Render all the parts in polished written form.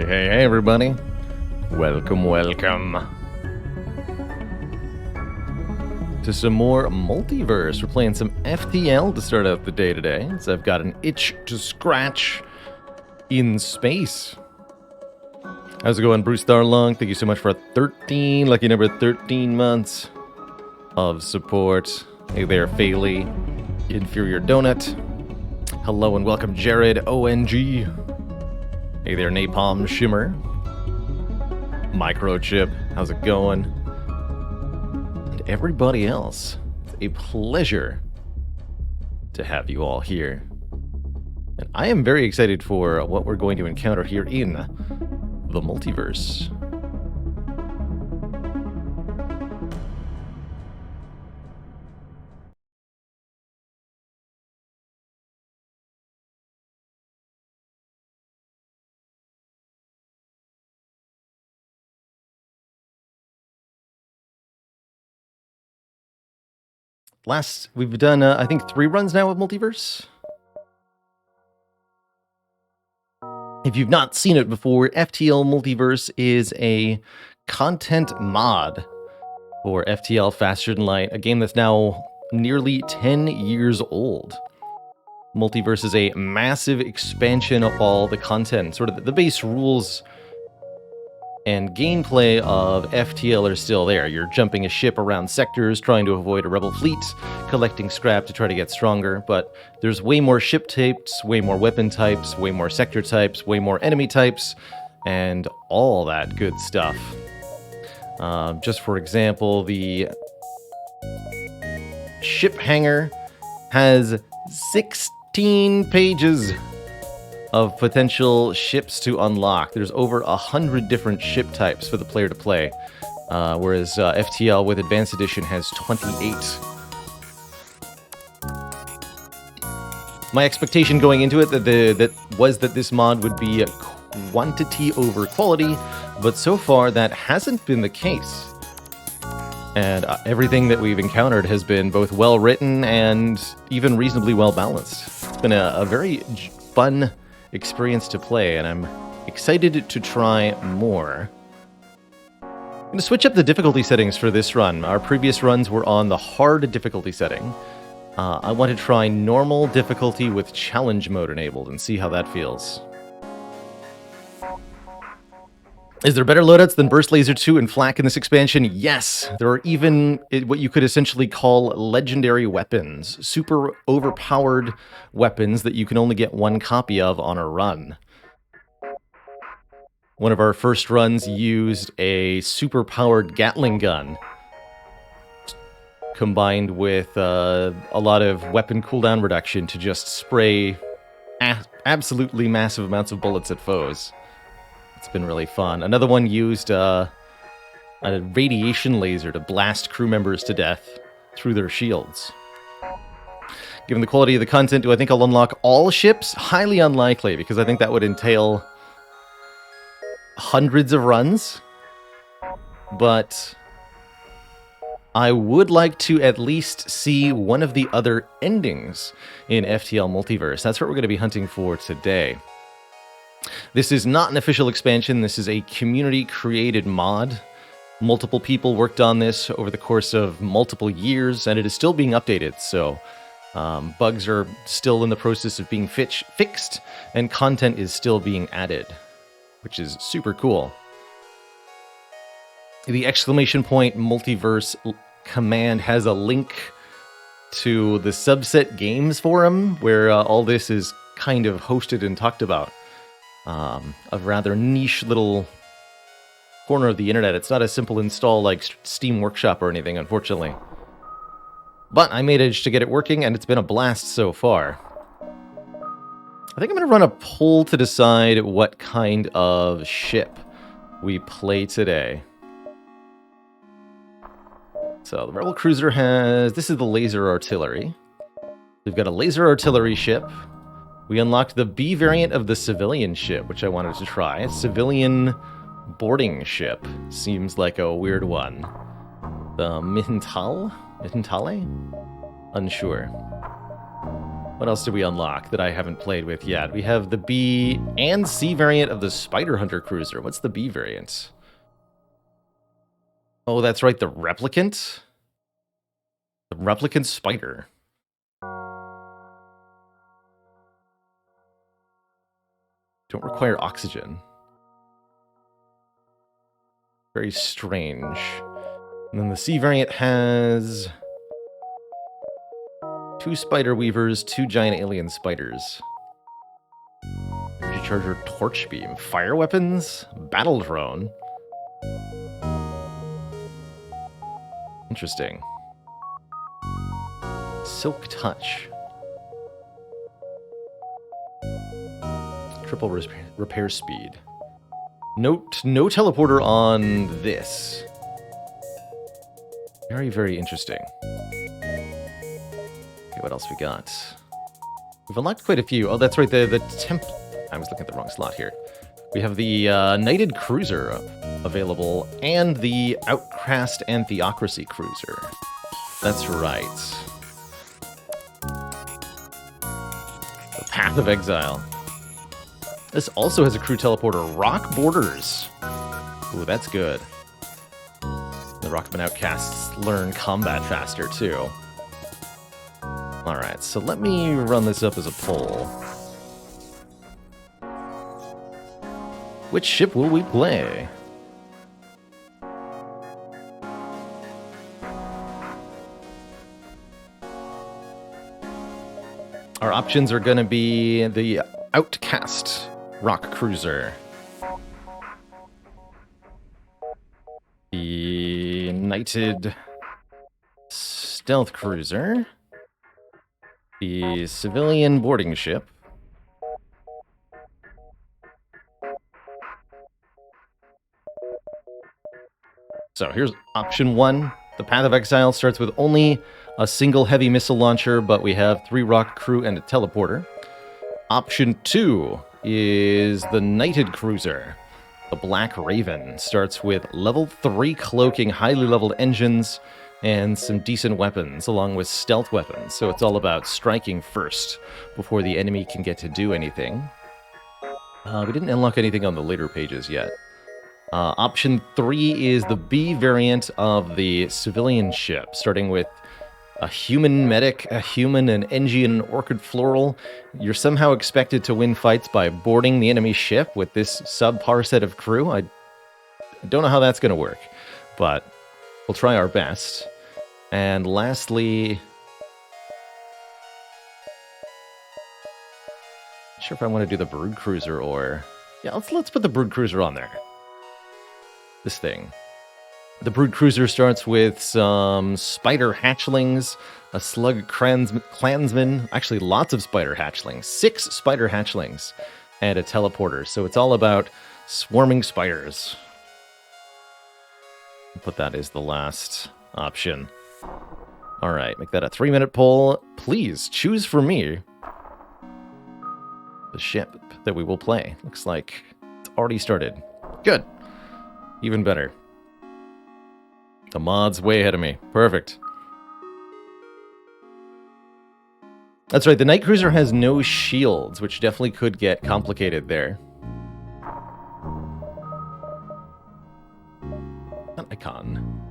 Hey, everybody. Welcome to some more Multiverse. We're playing some FTL to start out the day today. So I've got an itch to scratch in space. How's it going, Bruce Starlong? Thank you so much for 13, lucky number 13 months of support. Hey there, Faley, Inferior Donut. Hello and welcome, Jared, ONG. Hey there, Napalm Shimmer. Microchip, how's it going? And everybody else, it's a pleasure to have you all here. And I am very excited for what we're going to encounter here in the multiverse. We've done, I think, 3 runs now of Multiverse. If you've not seen it before, FTL Multiverse is a content mod for FTL Faster Than Light, a game that's now nearly 10 years old. Multiverse is a massive expansion of all the content. Sort of the base rules and gameplay of FTL are still there. You're jumping a ship around sectors, trying to avoid a rebel fleet, collecting scrap to try to get stronger, but there's way more ship types, way more weapon types, way more sector types, way more enemy types, and all that good stuff. Just for example, the ship hangar has 16 pages of potential ships to unlock. There's over 100 different ship types for the player to play, whereas FTL with Advanced Edition has 28. My expectation going into it that this mod would be quantity over quality, but so far that hasn't been the case. And everything that we've encountered has been both well written and even reasonably well balanced. It's been a very fun experience to play, and I'm excited to try more. I'm going to switch up the difficulty settings for this run. Our previous runs were on the hard difficulty setting. I want to try normal difficulty with challenge mode enabled and see how that feels. Is there better loadouts than Burst Laser 2 and Flak in this expansion? Yes! There are even what you could essentially call legendary weapons. Super overpowered weapons that you can only get one copy of on a run. One of our first runs used a super-powered Gatling gun, combined with a lot of weapon cooldown reduction to just spray absolutely massive amounts of bullets at foes. It's been really fun. Another one used a radiation laser to blast crew members to death through their shields. Given the quality of the content, do I think I'll unlock all ships? Highly unlikely, because I think that would entail hundreds of runs. But I would like to at least see one of the other endings in FTL Multiverse. That's what we're going to be hunting for today. This is not an official expansion. This is a community-created mod. Multiple people worked on this over the course of multiple years, and it is still being updated, so bugs are still in the process of being fixed, and content is still being added, which is super cool. The exclamation point multiverse command has a link to the Subset Games forum, where all this is kind of hosted and talked about. A rather niche little corner of the internet. It's not a simple install like Steam Workshop or anything, unfortunately. But I managed to get it working, and it's been a blast so far. I think I'm going to run a poll to decide what kind of ship we play today. So the Rebel Cruiser has... This is the laser artillery. We've got a laser artillery ship. We unlocked the B variant of the civilian ship, which I wanted to try. A civilian boarding ship. Seems like a weird one. The Mitentale? Unsure. What else did we unlock that I haven't played with yet? We have the B and C variant of the Spider Hunter Cruiser. What's the B variant? Oh, that's right, the Replicant? The Replicant Spider. Don't require oxygen. Very strange. And then the C variant has 2 spider weavers, 2 giant alien spiders. Energy charger, torch beam, fire weapons, battle drone. Interesting. Silk touch. Triple repair speed. No teleporter on this. Very, very interesting. Okay, what else we got? We've unlocked quite a few. Oh, that's right, the temple. I was looking at the wrong slot here. We have the Knighted Cruiser available, and the Outcast and Theocracy Cruiser. That's right. The Path of Exile. This also has a crew teleporter, Rock Borders. Ooh, that's good. The Rockman Outcasts learn combat faster, too. Alright, so let me run this up as a poll. Which ship will we play? Our options are going to be the Outcast Rock Cruiser, the Knighted Stealth Cruiser, the Civilian Boarding Ship, so here's option 1. The Path of Exile starts with only a single heavy missile launcher, but we have 3 rock crew and a teleporter. Option 2 is the Knighted Cruiser. The Black Raven starts with level 3 cloaking, highly leveled engines, and some decent weapons, along with stealth weapons. So it's all about striking first before the enemy can get to do anything. We didn't unlock anything on the later pages yet. Option 3 is the B variant of the civilian ship, starting with a human medic, a human, an NG, and an orchid floral. You're somehow expected to win fights by boarding the enemy ship with this subpar set of crew. I don't know how that's going to work, but we'll try our best. And lastly, not sure if I want to do the Brood Cruiser or... Yeah, let's put the Brood Cruiser on there. This thing. The Brood Cruiser starts with some spider hatchlings, a slug clansman, actually lots of spider hatchlings, 6 spider hatchlings, and a teleporter. So it's all about swarming spiders. I'll put that as the last option. All right, make that a 3-minute poll. Please choose for me the ship that we will play. Looks like it's already started. Good. Even better. The mod's way ahead of me. Perfect. That's right, the Night Cruiser has no shields, which definitely could get complicated there. An icon.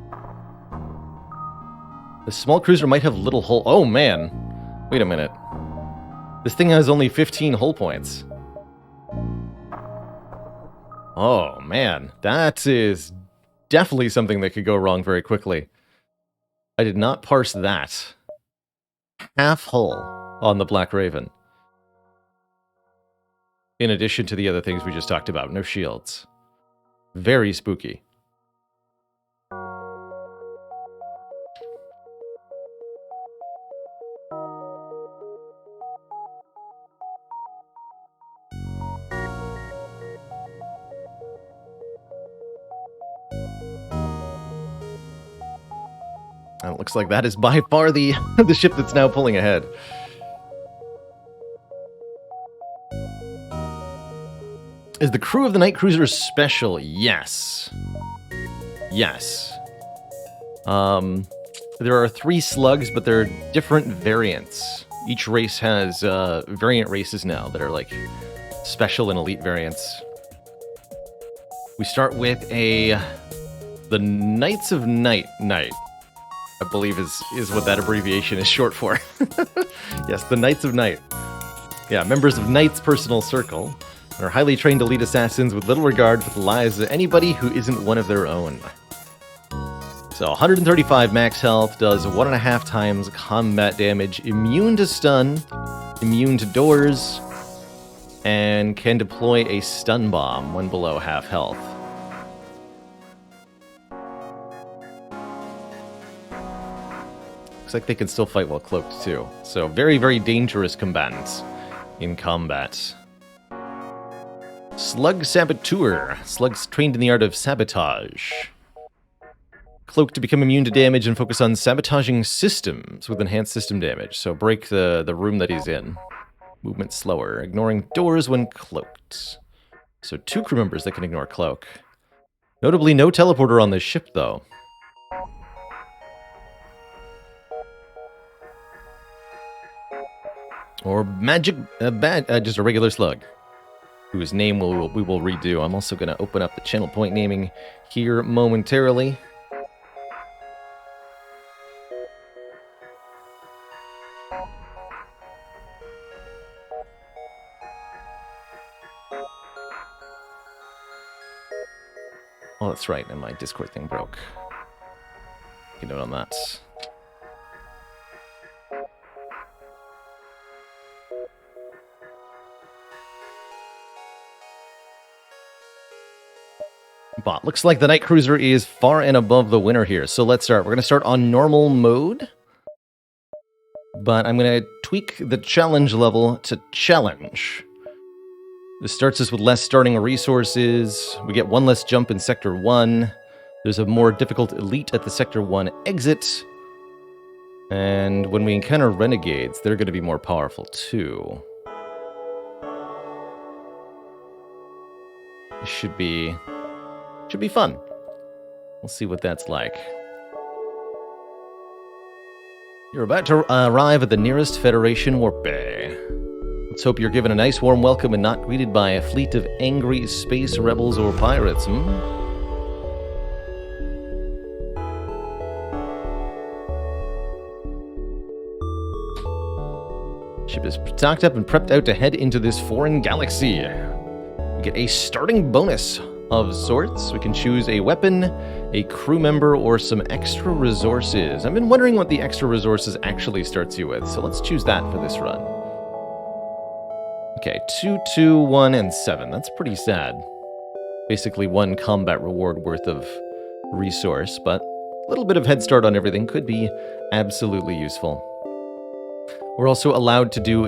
The small cruiser might have little hull... Oh, man. Wait a minute. This thing has only 15 hull points. Oh, man. That is definitely something that could go wrong very quickly. I did not parse that. Half hull on the Black Raven. In addition to the other things we just talked about. No shields. Very spooky. And it looks like that is by far the ship that's now pulling ahead. Is the crew of the Night Cruiser special? Yes. Yes. There are 3 slugs, but they're different variants. Each race has variant races now that are like special and elite variants. We start with the Knights of Night, I believe is what that abbreviation is short for. Yes, the Knights of Night. Yeah, members of Knight's personal circle are highly trained elite assassins with little regard for the lives of anybody who isn't one of their own. So 135 max health, does 1.5 times combat damage, immune to stun, immune to doors, and can deploy a stun bomb when below half health. Looks like they can still fight while cloaked too. So very, very dangerous combatants in combat. Slug Saboteur. Slugs trained in the art of sabotage. Cloak to become immune to damage and focus on sabotaging systems with enhanced system damage. So break the room that he's in. Movement slower. Ignoring doors when cloaked. So 2 crew members that can ignore cloak. Notably, no teleporter on this ship, though. Or magic, just a regular slug, whose name we will redo. I'm also going to open up the channel point naming here momentarily. Oh, that's right, and my Discord thing broke. You can note on that. But looks like the Night Cruiser is far and above the winner here. So let's start. We're going to start on normal mode. But I'm going to tweak the challenge level to challenge. This starts us with less starting resources. We get 1 less jump in Sector 1. There's a more difficult elite at the Sector 1 exit. And when we encounter renegades, they're going to be more powerful too. This should be fun. We'll see what that's like. You're about to arrive at the nearest Federation warp bay. Let's hope you're given a nice warm welcome and not greeted by a fleet of angry space rebels or pirates, Ship is stocked up and prepped out to head into this foreign galaxy. We get a starting bonus of sorts. We can choose a weapon, a crew member, or some extra resources. I've been wondering what the extra resources actually starts you with, so let's choose that for this run. Okay, 2, 2, 1, and 7. That's pretty sad. Basically 1 combat reward worth of resource, but a little bit of head start on everything could be absolutely useful. We're also allowed to do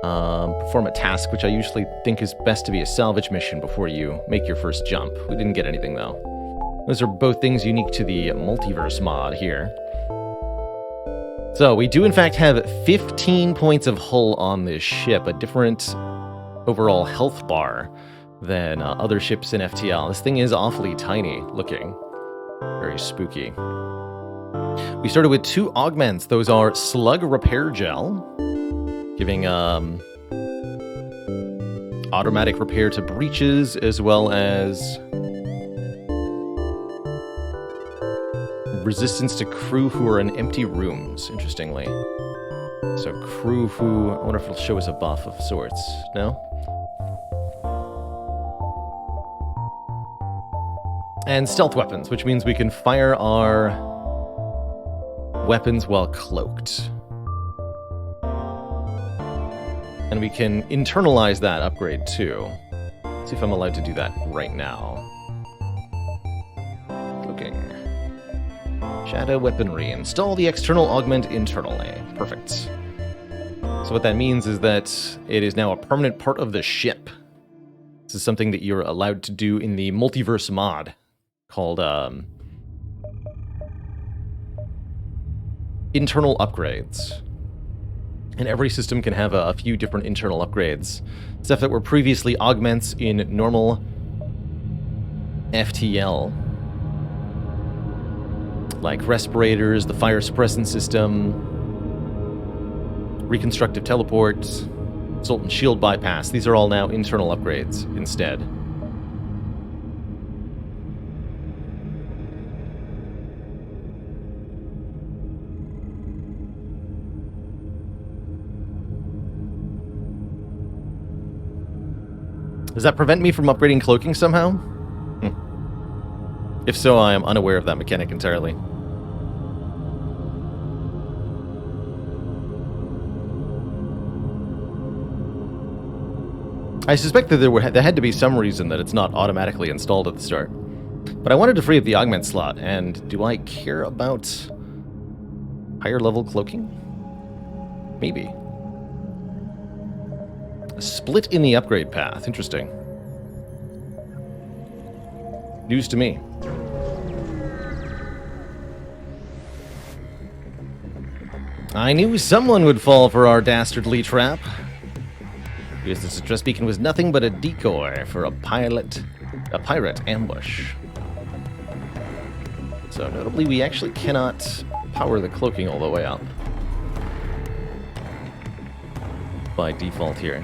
perform a task, which I usually think is best to be a salvage mission before you make your first jump. We didn't get anything, though. Those are both things unique to the Multiverse mod here. So, we do in fact have 15 points of hull on this ship, a different overall health bar than other ships in FTL. This thing is awfully tiny looking. Very spooky. We started with 2 augments. Those are Slug Repair Gel, giving automatic repair to breaches, as well as resistance to crew who are in empty rooms, interestingly. So crew who... I wonder if it'll show us a buff of sorts. No? And stealth weapons, which means we can fire our weapons while cloaked. And we can internalize that upgrade too. See if I'm allowed to do that right now. Cloaking. Shadow weaponry. Install the external augment internally. Perfect. So what that means is that it is now a permanent part of the ship. This is something that you're allowed to do in the Multiverse mod called internal upgrades. And every system can have a few different internal upgrades. Stuff that were previously augments in normal FTL. Like respirators, the fire suppressant system, Reconstructive teleport, Sultan shield bypass. These are all now internal upgrades instead. Does that prevent me from upgrading cloaking somehow? If so, I am unaware of that mechanic entirely. I suspect that there had to be some reason that it's not automatically installed at the start. But I wanted to free up the augment slot, and do I care about higher level cloaking? Maybe. A split in the upgrade path. Interesting. News to me. I knew someone would fall for our dastardly trap. Because this distress beacon was nothing but a decoy for a pirate ambush. So notably, we actually cannot power the cloaking all the way up by default here.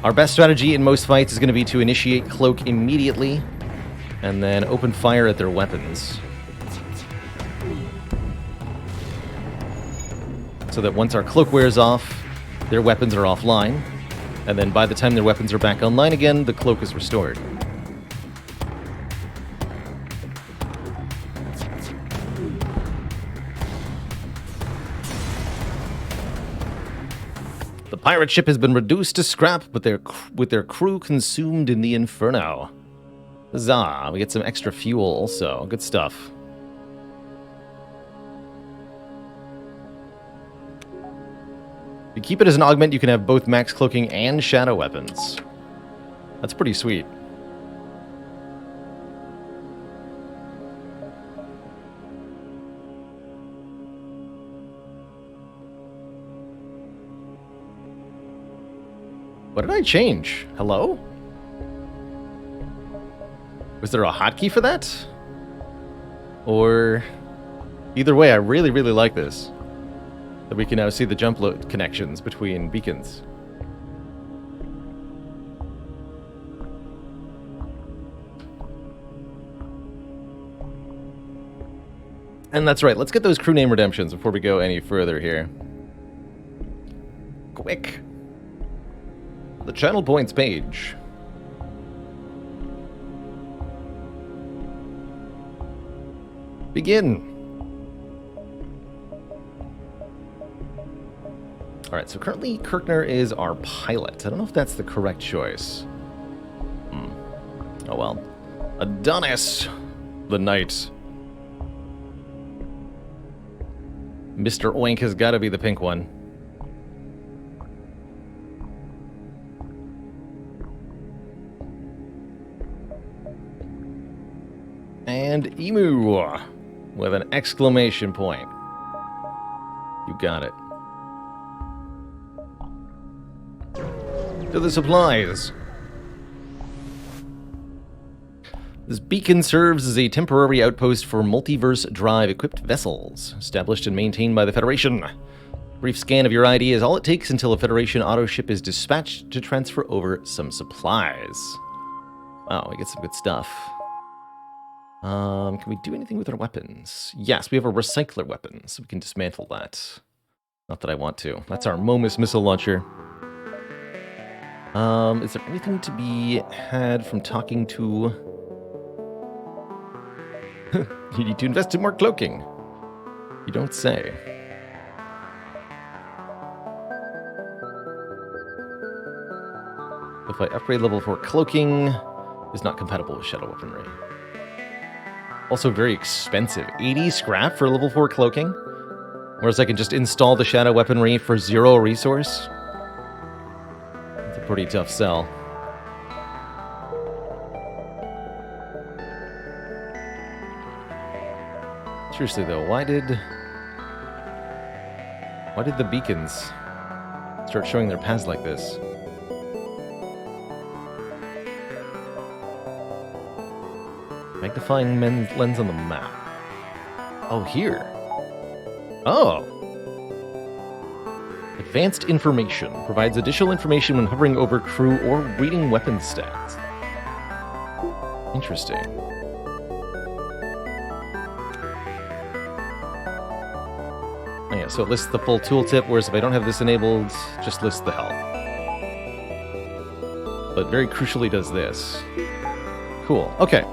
Our best strategy in most fights is going to be to initiate cloak immediately and then open fire at their weapons. So that once our cloak wears off, their weapons are offline, and then by the time their weapons are back online again, the cloak is restored. The pirate ship has been reduced to scrap, but with their crew consumed in the inferno. Huzzah! We get some extra fuel also. Good stuff. If you keep it as an augment, you can have both max cloaking and shadow weapons. That's pretty sweet. What did I change? Hello? Was there a hotkey for that? Or... Either way, I really, really like this. That we can now see the jump load connections between beacons. And that's right, let's get those crew name redemptions before we go any further here. Quick! The channel points page. Begin! Alright, so currently Kirkner is our pilot. I don't know if that's the correct choice. Oh well. Adonis, the knight. Mr. Oink has got to be the pink one. And Emu, with an exclamation point. You got it. To the supplies. This beacon serves as a temporary outpost for multiverse drive-equipped vessels, established and maintained by the Federation. Brief scan of your ID is all it takes until a Federation auto ship is dispatched to transfer over some supplies. Wow, we get some good stuff. Can we do anything with our weapons? Yes, we have a recycler weapon, so we can dismantle that. Not that I want to. That's our Momus missile launcher. Is there anything to be had from talking to... You need to invest in more cloaking. You don't say. If I upgrade level 4 cloaking, is not compatible with shadow weaponry. Also very expensive. 80 scrap for level 4 cloaking? Whereas I can just install the shadow weaponry for 0 resource? It's a pretty tough sell. Seriously though, why did the beacons start showing their paths like this? Magnifying lens on the map. Oh, here. Oh. Advanced information. Provides additional information when hovering over crew or reading weapon stats. Interesting. Oh yeah, so it lists the full tooltip, whereas if I don't have this enabled, just lists the health. But very crucially does this. Cool. Okay.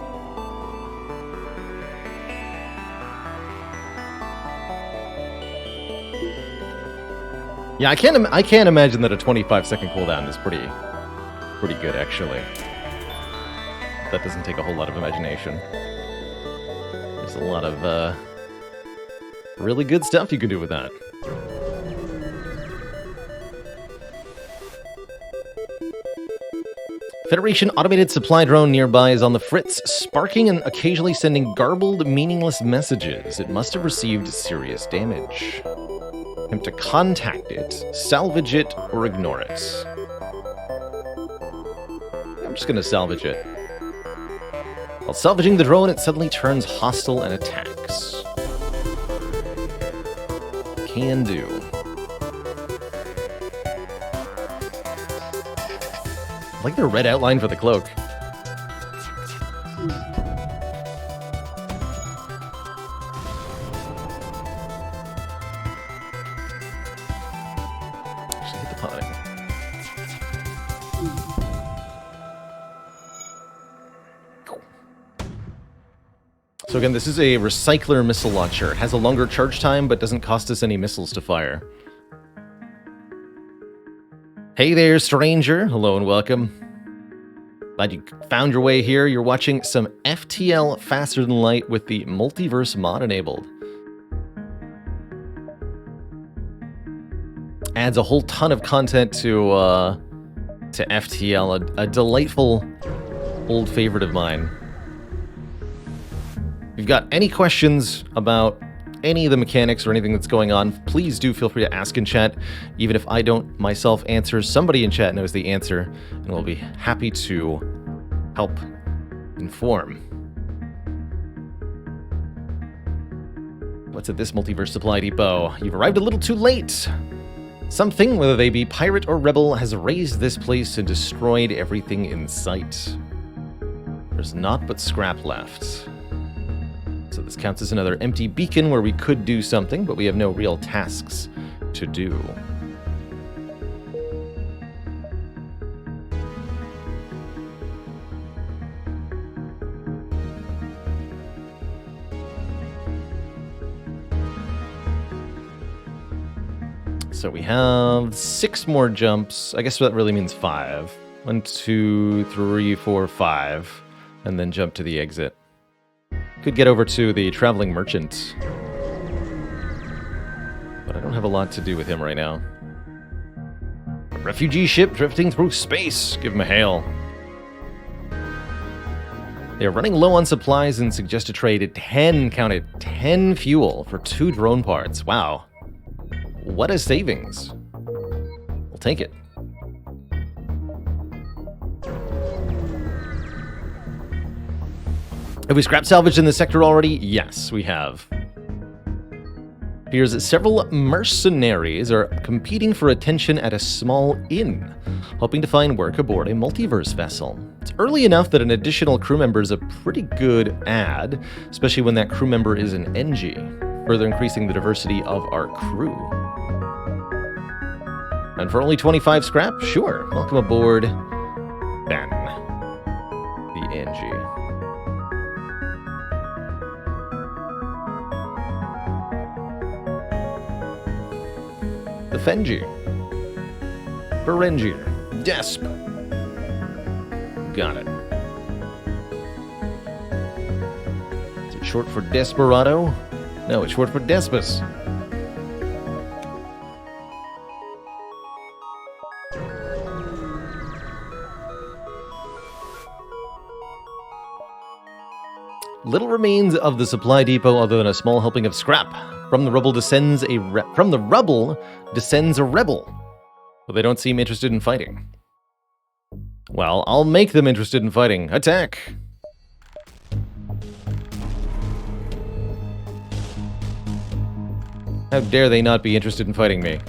Yeah, I can't imagine that a 25-second cooldown is pretty good, actually. That doesn't take a whole lot of imagination. There's a lot of really good stuff you can do with that. Federation automated supply drone nearby is on the fritz, sparking and occasionally sending garbled, meaningless messages. It must have received serious damage. Attempt to contact it, salvage it, or ignore it. I'm just gonna salvage it. While salvaging the drone, it suddenly turns hostile and attacks. Can do. I like the red outline for the cloak. Actually, hit the potting. So again, this is a recycler missile launcher. It has a longer charge time, but doesn't cost us any missiles to fire. Hey there, stranger. Hello and welcome. Glad you found your way here. You're watching some FTL Faster Than Light with the Multiverse mod enabled. Adds a whole ton of content to FTL, a delightful old favorite of mine. If you've got any questions about any of the mechanics or anything that's going on, please do feel free to ask in chat. Even if I don't myself answer, somebody in chat knows the answer, and we'll be happy to help inform. What's at this multiverse supply depot? You've arrived a little too late. Something, whether they be pirate or rebel, has razed this place and destroyed everything in sight. There's naught but scrap left. So this counts as another empty beacon where we could do something, but we have no real tasks to do. So we have 6 more jumps. I guess that really means 5. 1, 2, 3, 4, 5. And then jump to the exit. Could get over to the traveling merchant. But I don't have a lot to do with him right now. A refugee ship drifting through space. Give him a hail. They are running low on supplies and suggest to trade 10, count it, 10 fuel for 2 drone parts. Wow. What a savings. We'll take it. Have we scrap salvaged in the sector already? Yes, we have. Appears that several mercenaries are competing for attention at a small inn, hoping to find work aboard a multiverse vessel. It's early enough that an additional crew member is a pretty good add, especially when that crew member is an NG, further increasing the diversity of our crew. And for only 25 scrap? Sure. Welcome aboard, Ben, the NG. The Fengi, Berengir, Desp. Got it. Is it short for Desperado? No, it's short for Despus. Little remains of the supply depot other than a small helping of scrap. From the rubble descends a rebel. But they don't seem interested in fighting. Well, I'll make them interested in fighting. Attack! How dare they not be interested in fighting me?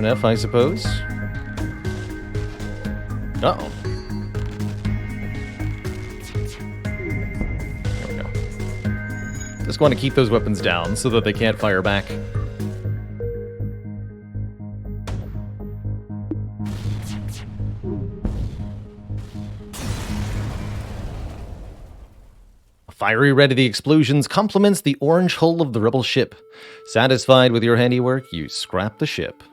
enough, I suppose. Uh-oh. There we go. Just want to keep those weapons down so that they can't fire back. Fiery red of the explosions complements the orange hull of the rebel ship. Satisfied with your handiwork, you scrap the ship.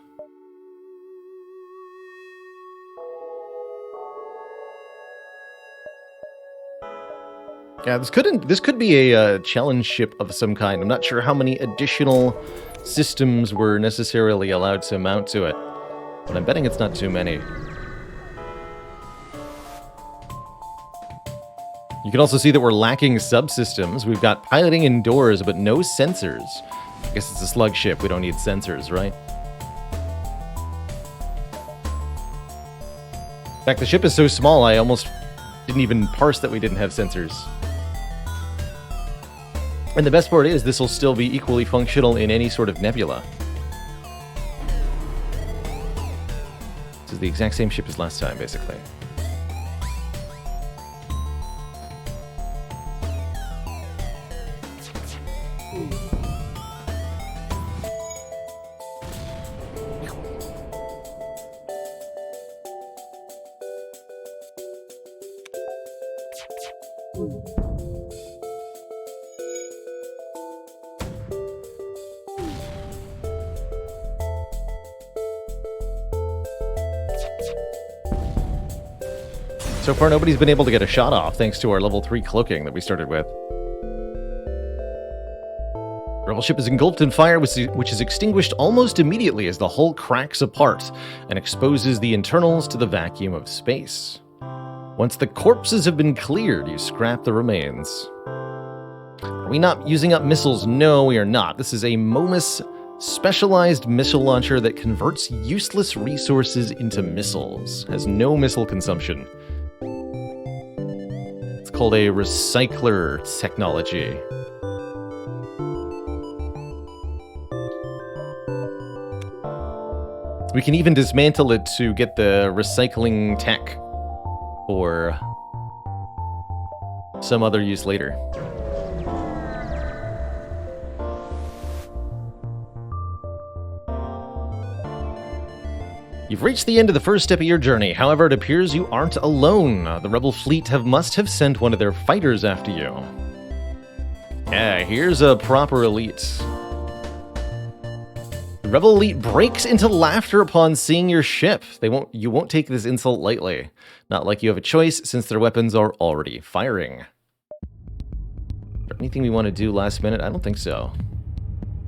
Yeah, this could be a challenge ship of some kind. I'm not sure how many additional systems were necessarily allowed to mount to it, but I'm betting it's not too many. You can also see that we're lacking subsystems. We've got piloting indoors, but no sensors. I guess it's a slug ship. We don't need sensors, right? In fact, the ship is so small, I almost didn't even parse that we didn't have sensors. And the best part is, this will still be equally functional in any sort of nebula. This is the exact same ship as last time, basically. So far, nobody's been able to get a shot off thanks to our level 3 cloaking that we started with. The rebel ship is engulfed in fire, which is extinguished almost immediately as the hull cracks apart and exposes the internals to the vacuum of space. Once the corpses have been cleared, you scrap the remains. Are we not using up missiles? No, we are not. This is a Momus specialized missile launcher that converts useless resources into missiles. Has no missile consumption. It's called a recycler technology. We can even dismantle it to get the recycling tech for some other use later. You've reached the end of the first step of your journey. However, it appears you aren't alone. The rebel fleet must have sent one of their fighters after you. Yeah, here's a proper elite. The rebel elite breaks into laughter upon seeing your ship. You won't take this insult lightly. Not like you have a choice, since their weapons are already firing. Is there anything we want to do last minute? I don't think so.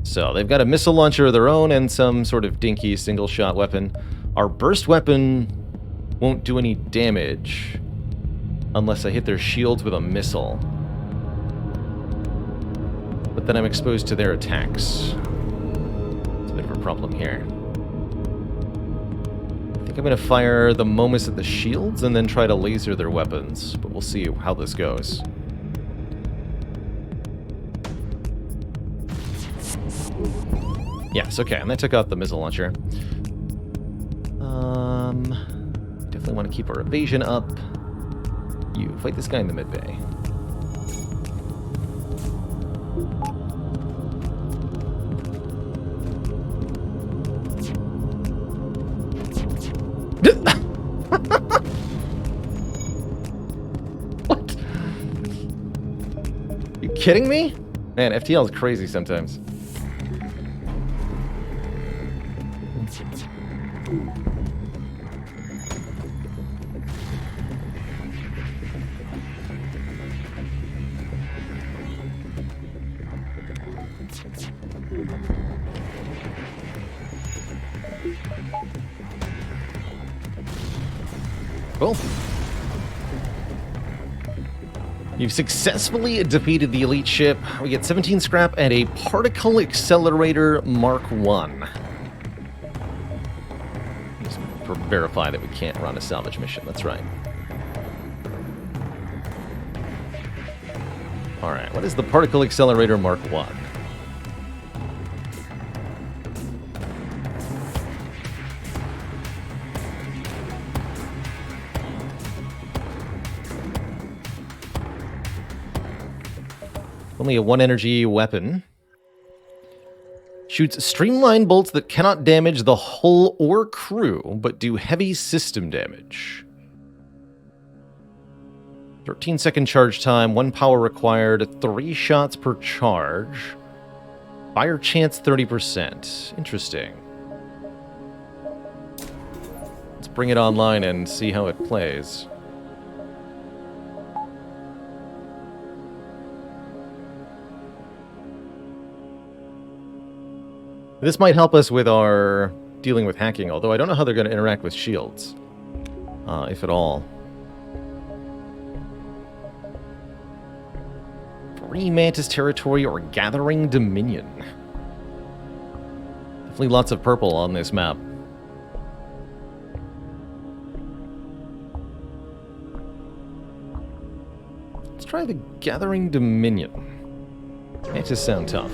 So, they've got a missile launcher of their own and some sort of dinky single-shot weapon. Our burst weapon won't do any damage unless I hit their shields with a missile. But then I'm exposed to their attacks. It's a bit of a problem here. I think I'm going to fire the Momus at the shields and then try to laser their weapons, but we'll see how this goes. Yes, okay, and that took out the missile launcher. Definitely want to keep our evasion up. You fight this guy in the mid-bay. What? You kidding me? Man, FTL is crazy sometimes. Cool. You've successfully defeated the elite ship. We get 17 scrap and a particle accelerator Mark 1. Just verify that we can't run a salvage mission. That's right. Alright, what is the particle accelerator Mark 1? Only a 1 energy weapon. Shoots streamlined bolts that cannot damage the hull or crew, but do heavy system damage. 13-second charge time, 1 power required, 3 shots per charge. Fire chance 30%. Interesting. Let's bring it online and see how it plays. This might help us with our dealing with hacking, although I don't know how they're going to interact with shields, if at all. Free Mantis territory or Gathering Dominion. Definitely lots of purple on this map. Let's try the Gathering Dominion. Mantis sound tough.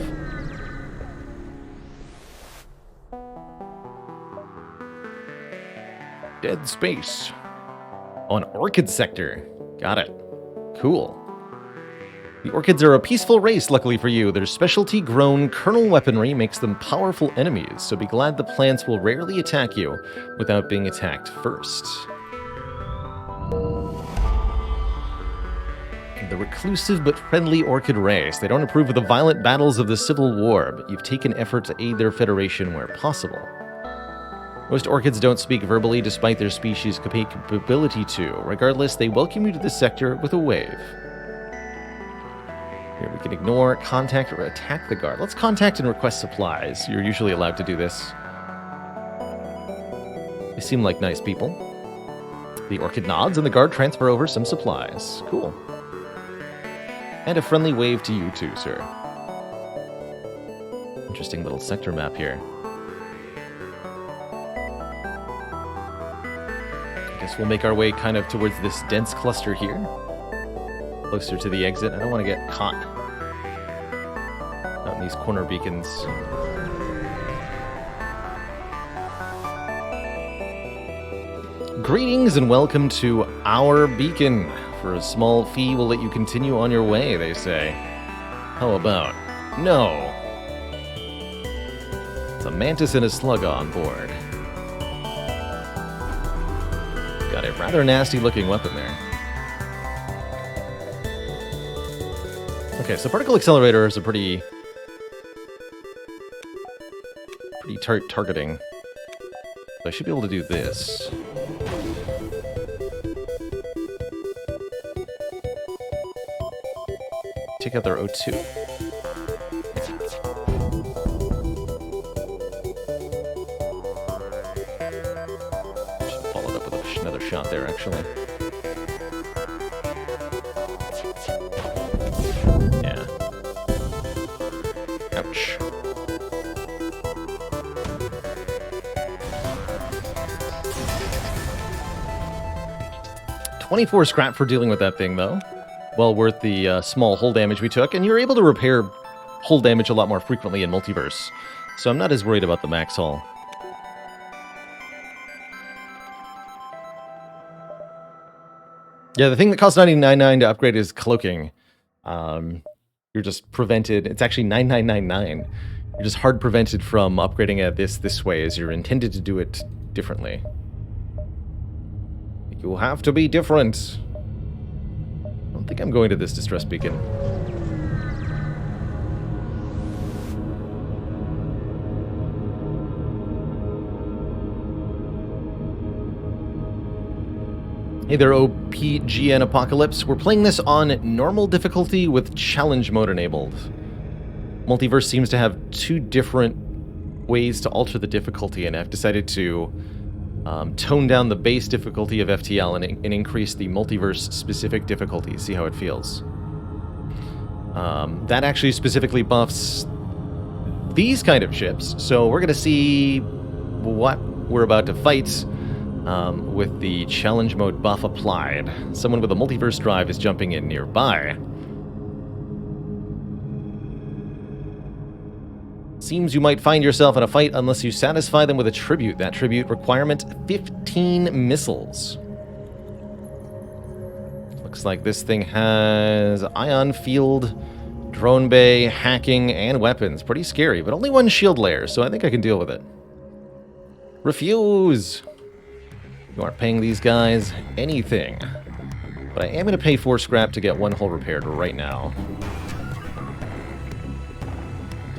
Dead space. On Orchid Sector. Got it. Cool. The Orchids are a peaceful race, luckily for you. Their specialty-grown kernel weaponry makes them powerful enemies, so be glad the plants will rarely attack you without being attacked first. The reclusive but friendly Orchid race. They don't approve of the violent battles of the Civil War, but you've taken effort to aid their federation where possible. Most orchids don't speak verbally despite their species' capability to. Regardless, they welcome you to this sector with a wave. Here we can ignore, contact, or attack the guard. Let's contact and request supplies. You're usually allowed to do this. They seem like nice people. The orchid nods and the guard transfer over some supplies. Cool. And a friendly wave to you too, sir. Interesting little sector map here. Guess we'll make our way kind of towards this dense cluster here. Closer to the exit. I don't want to get caught out in these corner beacons. Greetings and welcome to our beacon. For a small fee, we'll let you continue on your way, they say. How about no? It's a mantis and a slug on board. Got a rather nasty looking weapon there. Okay, so particle accelerator is a pretty targeting. So I should be able to do this. Take out their O2. Should follow it up with another shot there, actually. Yeah. Ouch. $24 scrap for dealing with that thing, though. Well worth the small hull damage we took, and you're able to repair hull damage a lot more frequently in Multiverse, so I'm not as worried about the max hull. Yeah, the thing that costs $99.99 to upgrade is cloaking. You're just prevented. It's actually $99.99. You're just hard prevented from upgrading it this way, as you're intended to do it differently. You have to be different. I don't think I'm going to this distress beacon. Hey there, OPGN Apocalypse. We're playing this on normal difficulty with challenge mode enabled. Multiverse seems to have two different ways to alter the difficulty, and I've decided to tone down the base difficulty of FTL and increase the multiverse-specific difficulty, see how it feels. That actually specifically buffs these kind of ships, so we're going to see what we're about to fight with the challenge mode buff applied. Someone with a multiverse drive is jumping in nearby. Seems you might find yourself in a fight unless you satisfy them with a tribute. That tribute requirement, 15 missiles. Looks like this thing has ion field Drone bay, hacking, and weapons. Pretty scary, but only one shield layer, so I think I can deal with it. Refuse! You aren't paying these guys anything. But I am going to pay 4 scrap to get one hull repaired right now.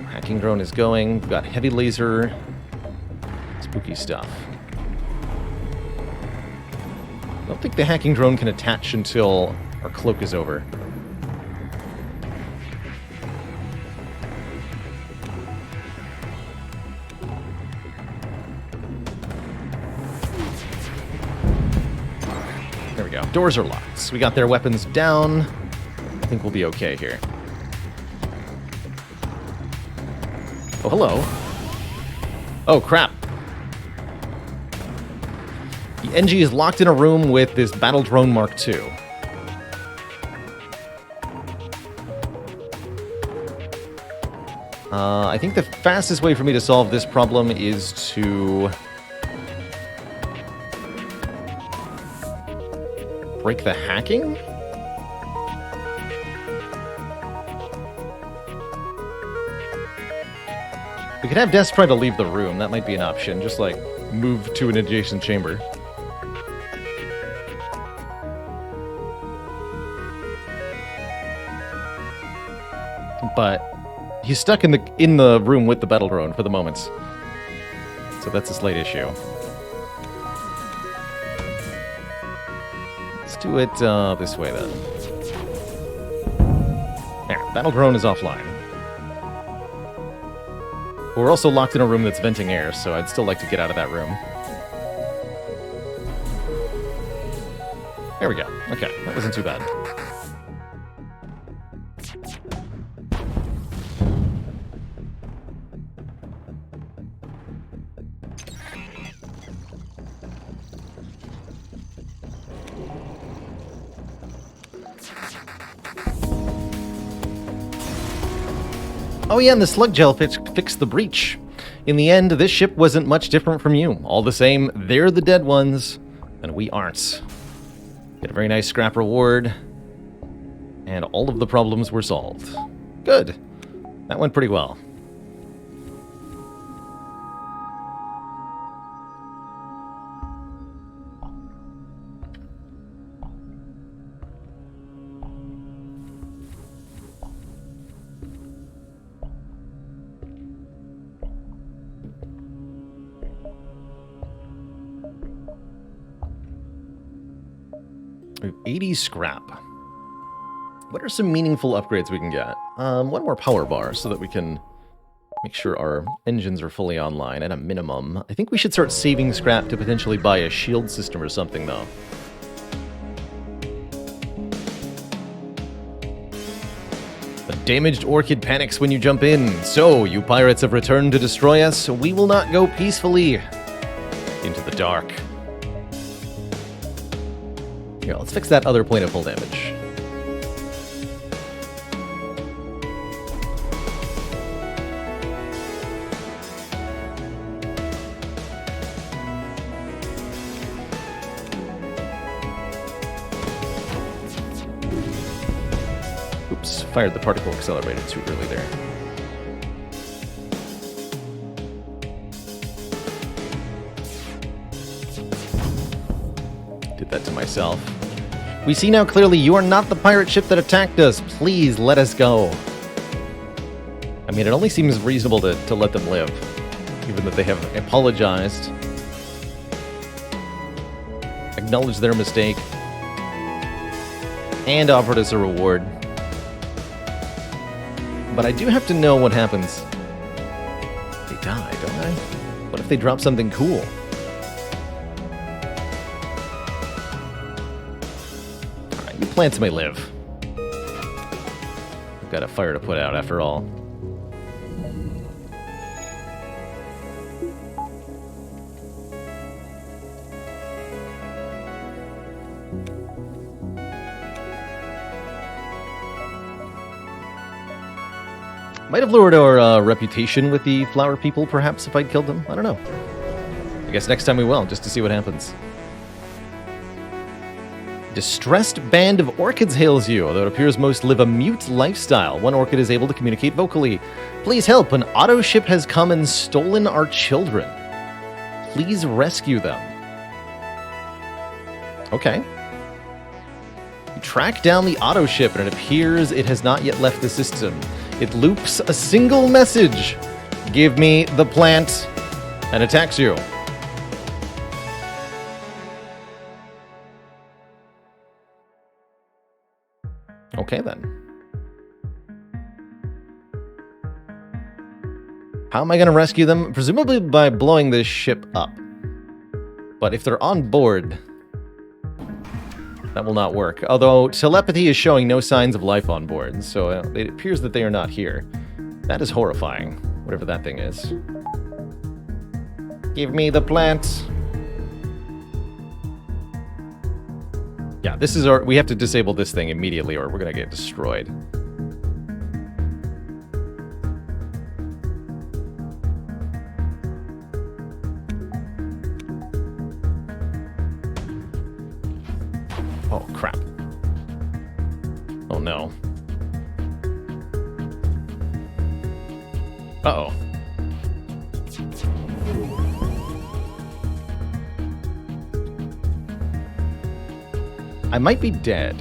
Hacking drone is going. We've got heavy laser. Spooky stuff. I don't think the hacking drone can attach until our cloak is over. There we go. Doors are locked. So we got their weapons down. I think we'll be okay here. Oh, hello. Oh, crap. The NG is locked in a room with this Battle Drone Mark II. I think the fastest way for me to solve this problem is to break the hacking? We could have Des try to leave the room. That might be an option. Just, like, move to an adjacent chamber. But he's stuck in the room with the battle drone for the moment. So that's a slight issue. Let's do it this way, then. There, battle drone is offline. But we're also locked in a room that's venting air, so I'd still like to get out of that room. There we go. Okay, that wasn't too bad. Oh yeah, and the slug gel fixed the breach. In the end, this ship wasn't much different from you. All the same, they're the dead ones, and we aren't. Get a very nice scrap reward, and all of the problems were solved. Good. That went pretty well. We have 80 scrap. What are some meaningful upgrades we can get? One more power bar so that we can make sure our engines are fully online at a minimum. I think we should start saving scrap to potentially buy a shield system or something, though. The damaged orchid panics when you jump in. So, you pirates have returned to destroy us. We will not go peacefully into the dark. Here, let's fix that other point of full damage. Oops, fired the particle accelerator too early there. Did that to myself. We see now clearly you are not the pirate ship that attacked us. Please let us go. I mean, it only seems reasonable to let them live, even that they have apologized, acknowledged their mistake, and offered us a reward. But I do have to know what happens. They die, don't I? What if they drop something cool? Alright, you plants may live. I've got a fire to put out after all. Might have lowered our reputation with the flower people, perhaps, if I'd killed them. I don't know. I guess next time we will, just to see what happens. Distressed band of orchids hails you, although it appears most live a mute lifestyle. One orchid is able to communicate vocally. Please help, an auto ship has come and stolen our children. Please rescue them. Okay. You track down the auto ship, and it appears it has not yet left the system. It loops a single message. Give me the plant, and attacks you. Okay, then. How am I going to rescue them? Presumably by blowing this ship up. But if they're on board, that will not work. Although telepathy is showing no signs of life on board, so it appears that they are not here. That is horrifying, whatever that thing is. Give me the plant. Yeah, this is our... We have to disable this thing immediately or we're going to get destroyed. Oh, crap. Oh, no. Uh-oh. I might be dead.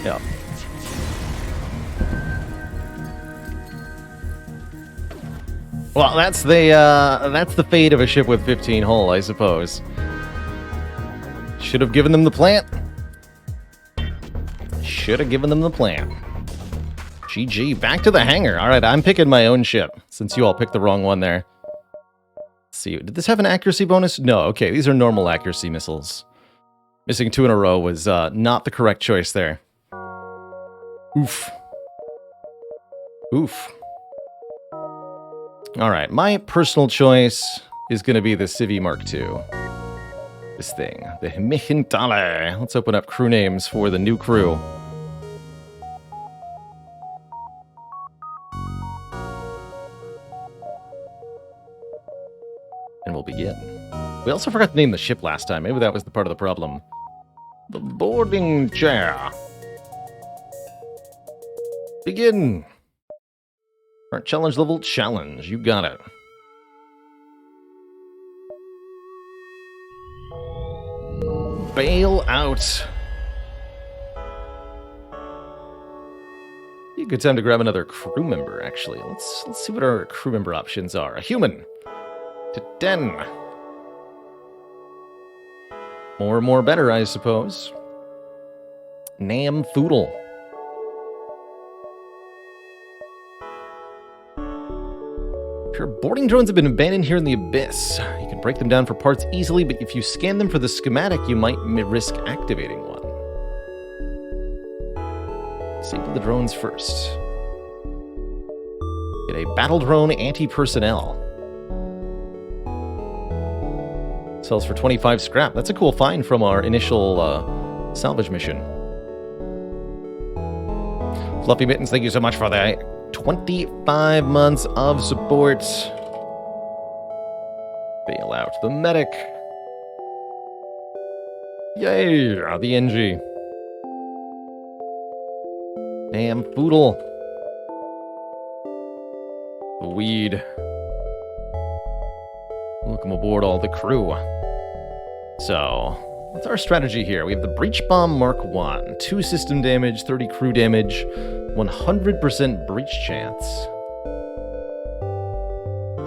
Yeah. Well, that's the fate of a ship with 15 hull, I suppose. Should have given them the plant. Should have given them the plant. GG, back to the hangar. All right, I'm picking my own ship, since you all picked the wrong one there. Let's see, did this have an accuracy bonus? No, okay, these are normal accuracy missiles. Missing 2 in a row was not the correct choice there. Oof. Oof. Alright, my personal choice is going to be the Civi Mark II. This thing. The Himihintale. Let's open up crew names for the new crew. And we'll begin. We also forgot to name the ship last time. Maybe that was the part of the problem. The boarding chair. Begin. Our challenge level challenge. You got it. Bail out. Be a good time to grab another crew member, actually. Let's see what our crew member options are. A human. To 10. More better, I suppose. Nam Foodle. Your boarding drones have been abandoned here in the Abyss. You can break them down for parts easily, but if you scan them for the schematic, you might risk activating one. Disable the drones first. Get a battle drone anti-personnel. Sells for 25 scrap. That's a cool find from our initial salvage mission. Fluffy Mittens, thank you so much for the 25 months of support. Bail out the medic. Yay, the NG. Damn Foodle. The weed. Welcome aboard all the crew. So, what's our strategy here? We have the Breach Bomb Mark 1. 2 system damage, 30 crew damage, 100% breach chance.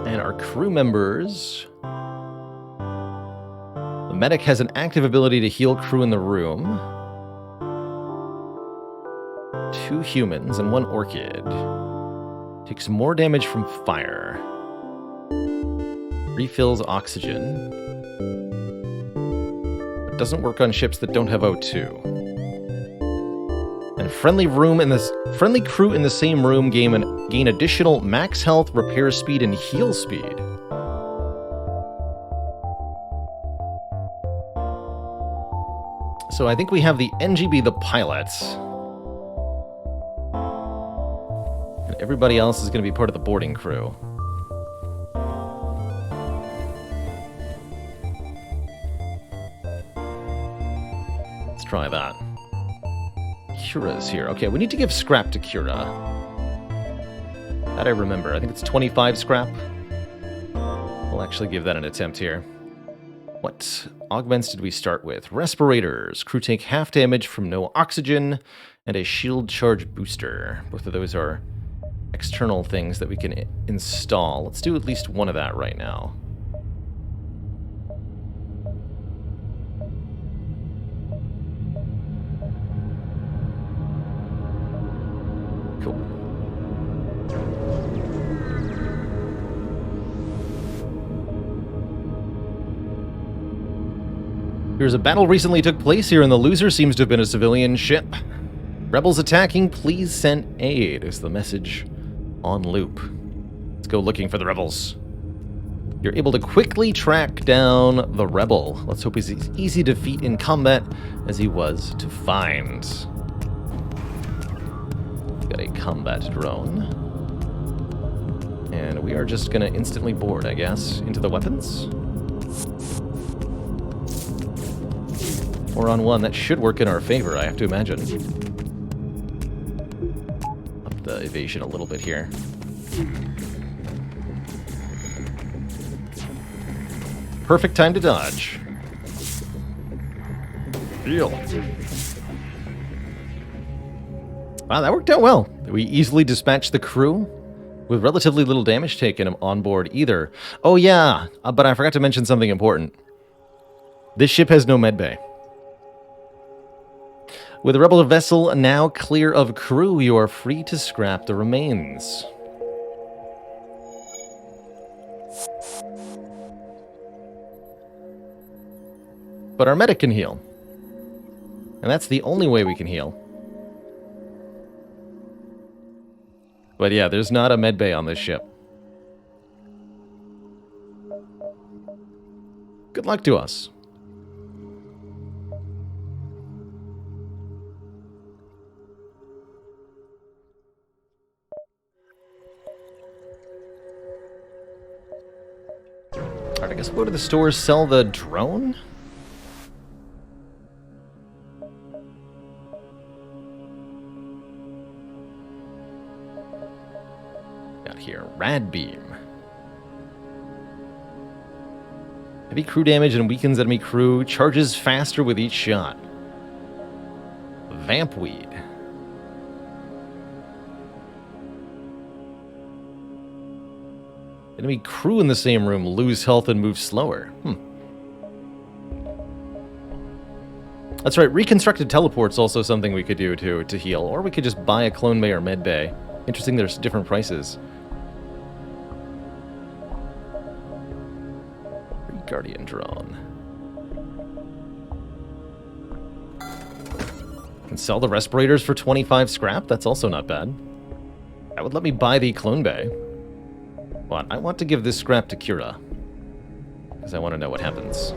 And our crew members... The medic has an active ability to heal crew in the room. 2 humans and 1 orchid. Takes more damage from fire. Refills oxygen. But doesn't work on ships that don't have O2. And friendly crew in the same room gain additional max health, repair speed, and heal speed. So I think we have the NGB, the pilots. And everybody else is going to be part of the boarding crew. Let's try that. Kira's here. Okay, we need to give scrap to Kira. That I remember. I think it's 25 scrap. We'll actually give that an attempt here. What augments did we start with? Respirators. Crew take half damage from no oxygen, and a shield charge booster. Both of those are external things that we can install. Let's do at least one of that right now. Cool. Here's a battle recently took place here, and the loser seems to have been a civilian ship. Rebels attacking, please send aid, is the message on loop. Let's go looking for the rebels. You're able to quickly track down the rebel. Let's hope he's easy to defeat in combat as he was to find. Got a combat drone. And we are just gonna instantly board, I guess, into the weapons. 4-on-1, that should work in our favor, I have to imagine. Up the evasion a little bit here. Perfect time to dodge. Heal. Wow, that worked out well. We easily dispatched the crew with relatively little damage taken on board either. Oh yeah, but I forgot to mention something important. This ship has no medbay. With the rebel vessel now clear of crew, you are free to scrap the remains. But our medic can heal. And that's the only way we can heal. But yeah, there's not a medbay on this ship. Good luck to us. Alright, I guess we'll go to the store, sell the drone? Got here, Rad Beam. Heavy crew damage and weakens enemy crew, charges faster with each shot. Vampweed. Enemy crew in the same room lose health and move slower. That's right, reconstructed teleport's also something we could do to heal, or we could just buy a clone bay or med bay. Interesting, there's different prices. Guardian drone. Can sell the respirators for 25 scrap, that's also not bad. That would let me buy the clone bay. But I want to give this scrap to Kira, because I want to know what happens.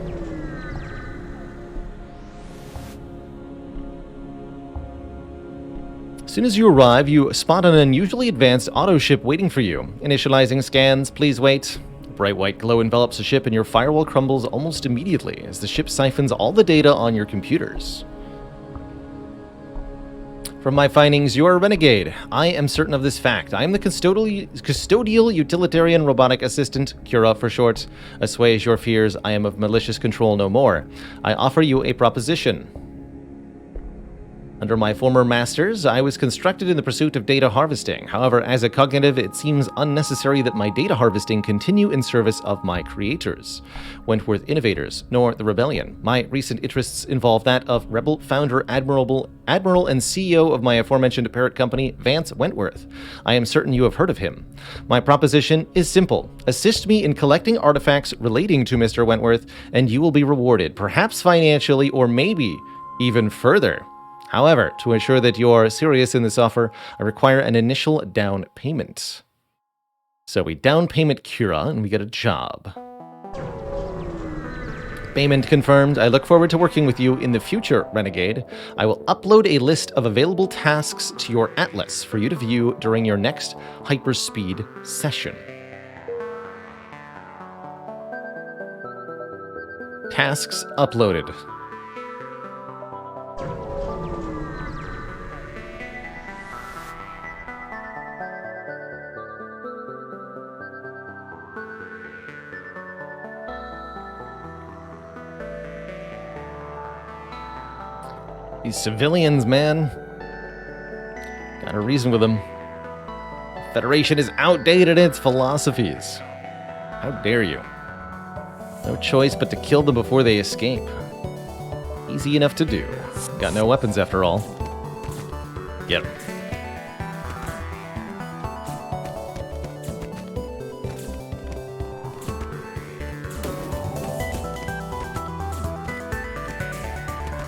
As soon as you arrive, you spot an unusually advanced auto ship waiting for you. Initializing scans, please wait. A bright white glow envelops the ship and your firewall crumbles almost immediately as the ship siphons all the data on your computers. From my findings, you are a renegade. I am certain of this fact. I am the custodial utilitarian robotic assistant, Kira for short. Assuage your fears. I am of malicious control no more. I offer you a proposition. Under my former masters, I was constructed in the pursuit of data harvesting. However, as a cognitive, it seems unnecessary that my data harvesting continue in service of my creators, Wentworth Innovators, nor the Rebellion. My recent interests involve that of Rebel founder, Admiral and CEO of my aforementioned parent company, Vance Wentworth. I am certain you have heard of him. My proposition is simple. Assist me in collecting artifacts relating to Mr. Wentworth, and you will be rewarded, perhaps financially or maybe even further. However, to ensure that you're serious in this offer, I require an initial down payment. So we down payment Kira, and we get a job. Payment confirmed. I look forward to working with you in the future, Renegade. I will upload a list of available tasks to your atlas for you to view during your next hyperspeed session. Tasks uploaded. These civilians, man. Gotta reason with them. The Federation is outdated in its philosophies. How dare you? No choice but to kill them before they escape. Easy enough to do. Got no weapons after all. Get 'em.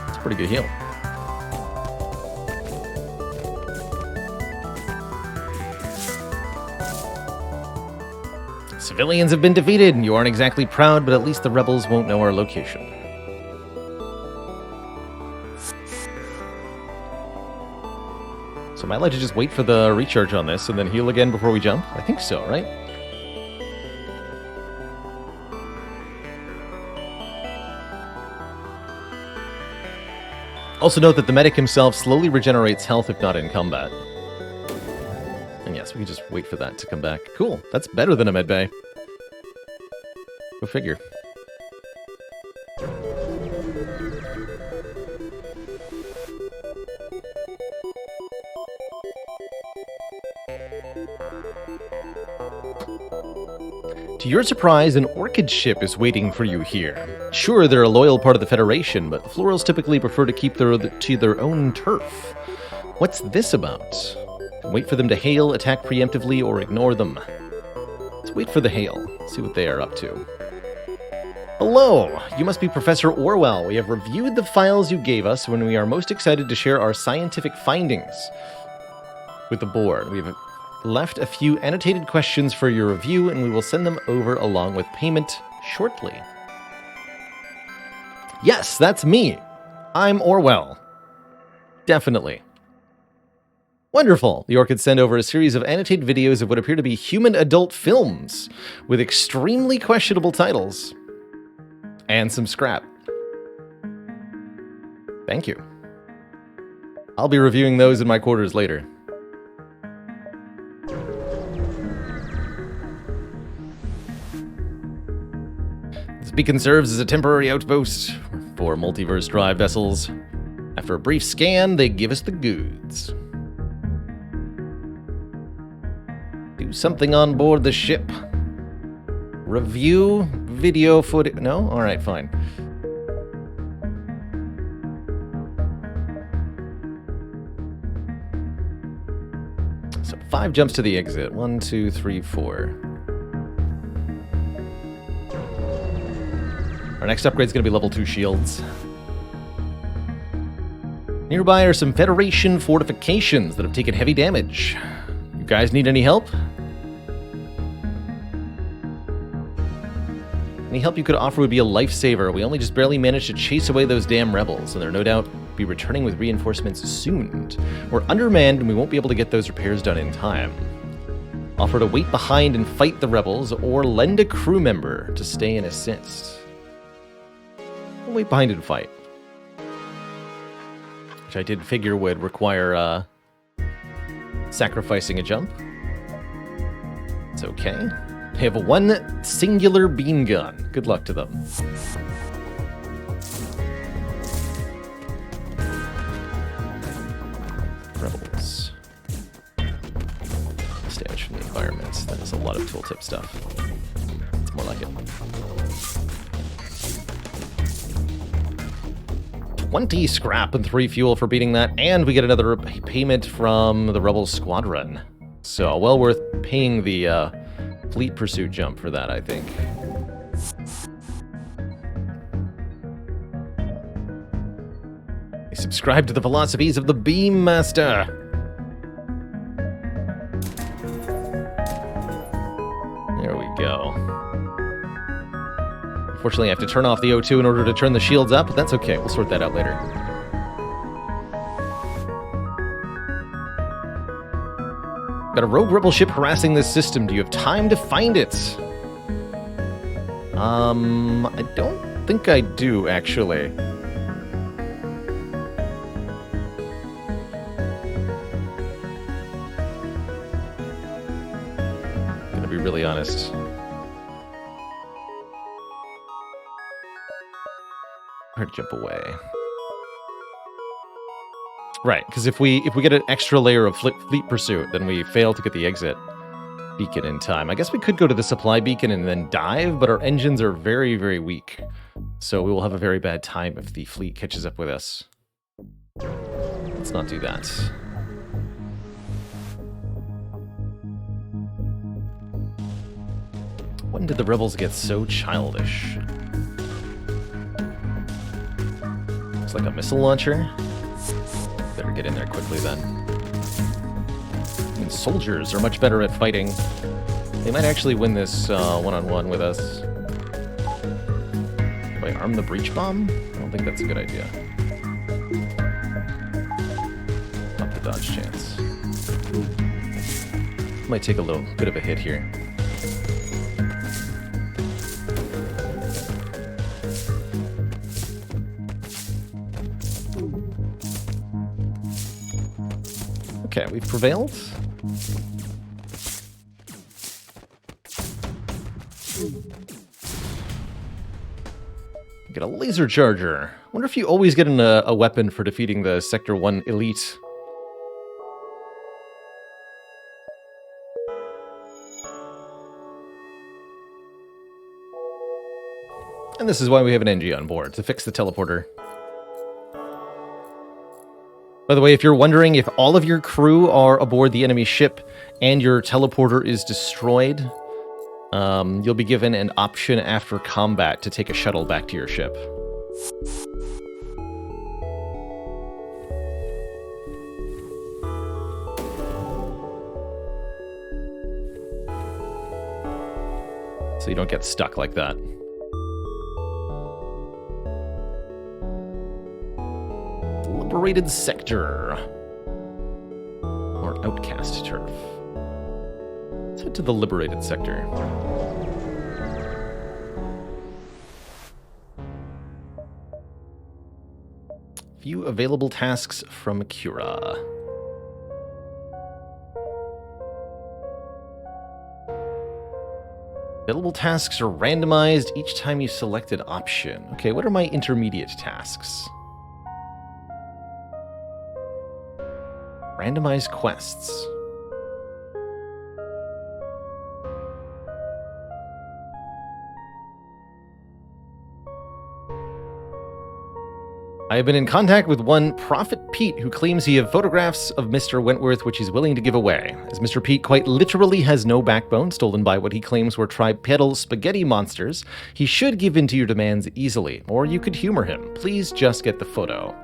It's a pretty good heal. Civilians have been defeated, and you aren't exactly proud, but at least the rebels won't know our location. So am I allowed to just wait for the recharge on this and then heal again before we jump? I think so, right? Also note that the medic himself slowly regenerates health if not in combat. And yes, we can just wait for that to come back. Cool, that's better than a medbay. Go figure. To your surprise, an orchid ship is waiting for you here. Sure, they're a loyal part of the Federation, but the Florals typically prefer to keep to their own turf. What's this about? Wait for them to hail, attack preemptively, or ignore them. Let's wait for the hail, see what they are up to. Hello! You must be Professor Orwell. We have reviewed the files you gave us when we are most excited to share our scientific findings with the board. We have left a few annotated questions for your review, and we will send them over along with payment shortly. Yes, that's me. I'm Orwell. Definitely. Wonderful. The Orchids send over a series of annotated videos of what appear to be human adult films with extremely questionable titles. And some scrap. Thank you. I'll be reviewing those in my quarters later. This beacon serves as a temporary outpost for Multiverse Drive vessels. After a brief scan, they give us the goods. Do something on board the ship. Review video footage. No? Alright, fine. So 5 jumps to the exit. 1, 2, 3, 4. Our next upgrade is going to be level 2 shields. Nearby are some Federation fortifications that have taken heavy damage. You guys need any help? Any help you could offer would be a lifesaver. We only just barely managed to chase away those damn rebels, and they'll no doubt be returning with reinforcements soon. We're undermanned, and we won't be able to get those repairs done in time. Offer to wait behind and fight the rebels, or lend a crew member to stay and assist. We'll wait behind and fight. Which I did figure would require sacrificing a jump. It's okay. They have one singular beam gun. Good luck to them. random tooltip stuff. It's more like it. 20 scrap and 3 fuel for beating that, and we get another payment from the Rebel Squadron. So, well worth paying the fleet pursuit jump for that, I think. Subscribe to the philosophies of the Beam Master. There we go. Unfortunately, I have to turn off the O2 in order to turn the shields up, but that's okay. We'll sort that out later. Got a rogue rebel ship harassing this system. Do you have time to find it? I don't think I do, actually. Gonna be really honest. Hard to jump away. Right, because if we get an extra layer of fleet pursuit, then we fail to get the exit beacon in time. I guess we could go to the supply beacon and then dive, but our engines are very, very weak. So we will have a very bad time if the fleet catches up with us. Let's not do that. When did the rebels get so childish? Looks like a missile launcher. Better get in there quickly then. I mean, soldiers are much better at fighting. They might actually win this one-on-one with us. Do I arm the breach bomb? I don't think that's a good idea. Not the dodge chance. Might take a little bit of a hit here. Okay, we've prevailed. Get a laser charger. Wonder if you always get a weapon for defeating the Sector 1 elite. And this is why we have an NG on board, to fix the teleporter. By the way, if you're wondering if all of your crew are aboard the enemy ship and your teleporter is destroyed, you'll be given an option after combat to take a shuttle back to your ship. So you don't get stuck like that. Liberated sector. Or outcast turf. Let's head to the liberated sector. View available tasks from Cura. Available tasks are randomized each time you select an option. Okay, what are my intermediate tasks? Randomized quests. I have been in contact with one Prophet Pete who claims he have photographs of Mr. Wentworth which he's willing to give away. As Mr. Pete quite literally has no backbone, stolen by what he claims were tripedal spaghetti monsters, he should give in to your demands easily, or you could humor him. Please just get the photo.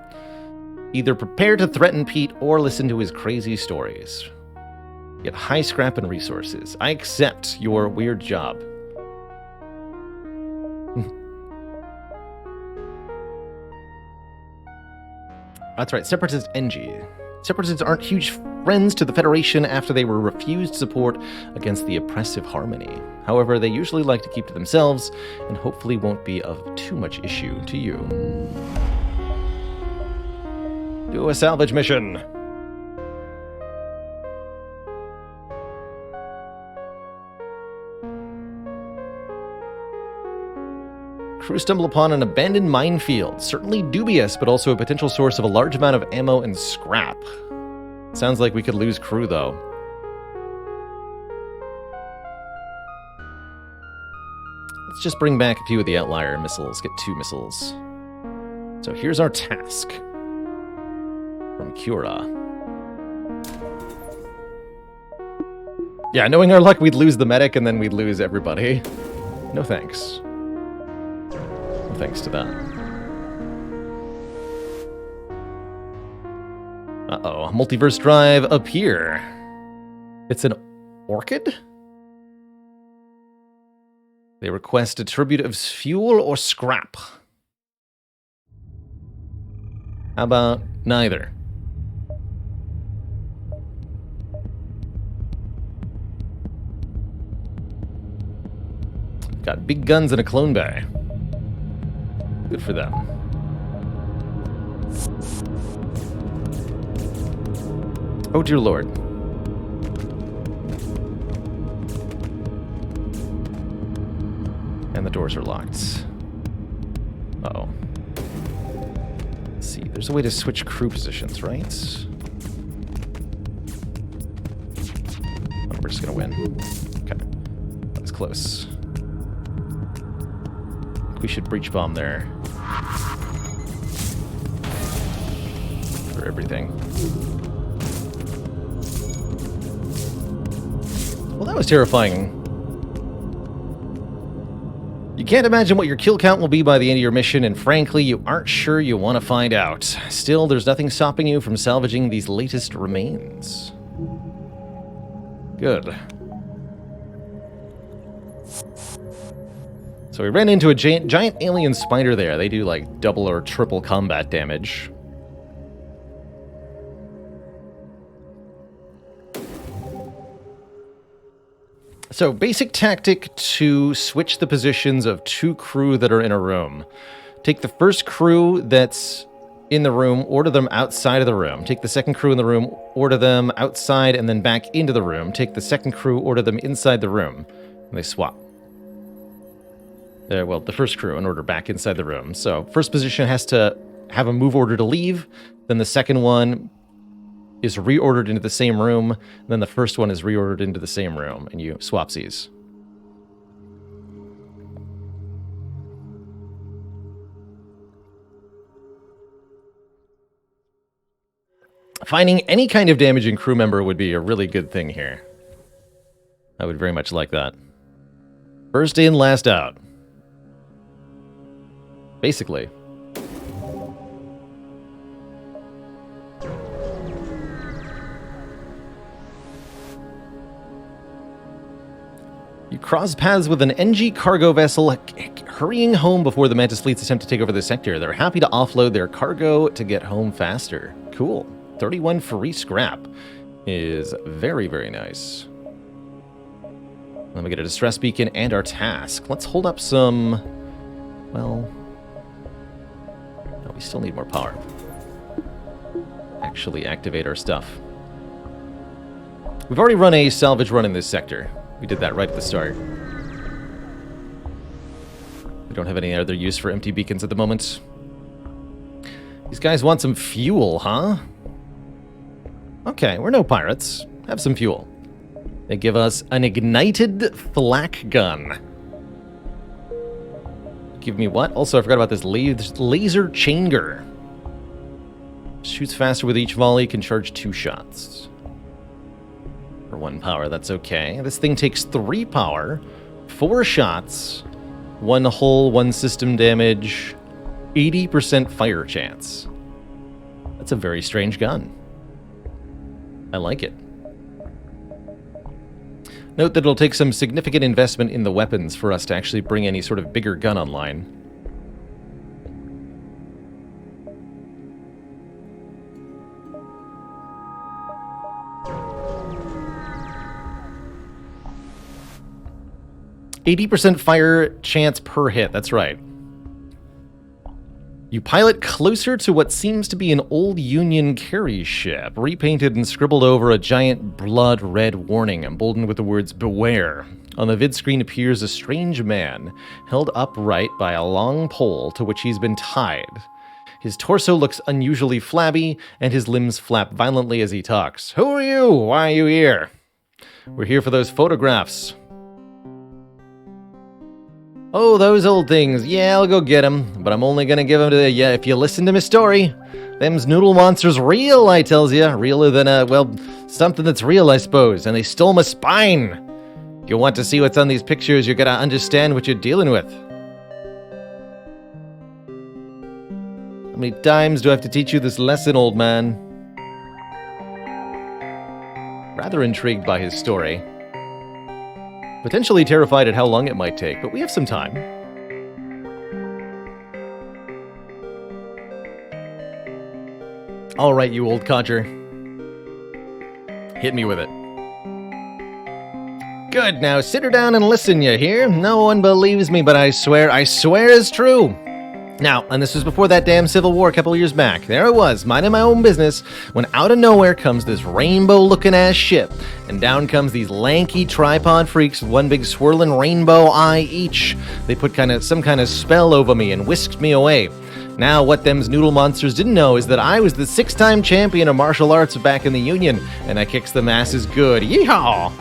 Either prepare to threaten Pete or listen to his crazy stories. Get high scrap and resources. I accept your weird job. That's right, Separatist NG. Separatists aren't huge friends to the Federation after they were refused support against the oppressive Harmony. However, they usually like to keep to themselves and hopefully won't be of too much issue to you. Do a salvage mission. Crew stumble upon an abandoned minefield. Certainly dubious, but also a potential source of a large amount of ammo and scrap. Sounds like we could lose crew, though. Let's just bring back a few of the outlier missiles. Get 2 missiles. So here's our task from Cura. Yeah, knowing our luck, we'd lose the medic and then we'd lose everybody. No thanks. No thanks to that. Uh-oh. Multiverse drive up here. It's an orchid? They request a tribute of fuel or scrap. How about neither? Got big guns and a clone bay. Good for them. Oh dear lord. And the doors are locked. Uh-oh. Let's see, there's a way to switch crew positions, right? Oh, we're just gonna win. Okay. That's close. We should breach bomb there. For everything. Well, that was terrifying. You can't imagine what your kill count will be by the end of your mission, and frankly, you aren't sure you want to find out. Still, there's nothing stopping you from salvaging these latest remains. Good. So we ran into a giant alien spider there. They do like double or triple combat damage. So basic tactic to switch the positions of 2 crew that are in a room. Take the first crew that's in the room, order them outside of the room. Take the second crew in the room, order them outside and then back into the room. Take the second crew, order them inside the room. And they swap. Well, the first crew in order back inside the room. So first position has to have a move order to leave. Then the second one is reordered into the same room. Then the first one is reordered into the same room. And you swapsies. Finding any kind of damaging crew member would be a really good thing here. I would very much like that. First in, last out. Basically. You cross paths with an NG cargo vessel hurrying home before the Mantis fleets attempt to take over the sector. They're happy to offload their cargo to get home faster. Cool. 31 free scrap is very, very nice. Let me get a distress beacon and our task. Let's hold up some... Well... No, we still need more power. Actually activate our stuff. We've already run a salvage run in this sector. We did that right at the start. We don't have any other use for empty beacons at the moment. These guys want some fuel, huh? Okay, we're no pirates. Have some fuel. They give us an ignited flak gun. Give me what? Also, I forgot about this laser changer. Shoots faster with each volley, can charge 2 shots. For 1 power, that's okay. This thing takes 3 power, 4 shots, 1 hull, 1 system damage, 80% fire chance. That's a very strange gun. I like it. Note that it'll take some significant investment in the weapons for us to actually bring any sort of bigger gun online. %80 fire chance per hit, that's right. You pilot closer to what seems to be an old Union carry ship, repainted and scribbled over a giant blood-red warning, emboldened with the words, "Beware." On the vid screen appears a strange man, held upright by a long pole to which he's been tied. His torso looks unusually flabby, and his limbs flap violently as he talks. "Who are you? Why are you here?" "We're here for those photographs." Oh, those old things. Yeah, I'll go get 'em, but I'm only gonna give 'em to you if you listen to me story. Them's noodle monsters real, I tells ya. Realer than, well, something that's real, I suppose. And they stole my spine. If you want to see what's on these pictures, you're gonna understand what you're dealing with. How many times do I have to teach you this lesson, old man? Rather intrigued by his story. Potentially terrified at how long it might take, but we have some time. All right, you old codger. Hit me with it. Good, now sit her down and listen, you hear? No one believes me, but I swear it's true. Now, and this was before that damn Civil War a couple of years back. There I was, minding my own business, when out of nowhere comes this rainbow-looking-ass ship, and down comes these lanky tripod freaks with one big swirling rainbow eye each. They put some kind of spell over me and whisked me away. Now, what them's noodle monsters didn't know is that I was the 6-time champion of martial arts back in the Union, and I kicks them asses good. Yeehaw!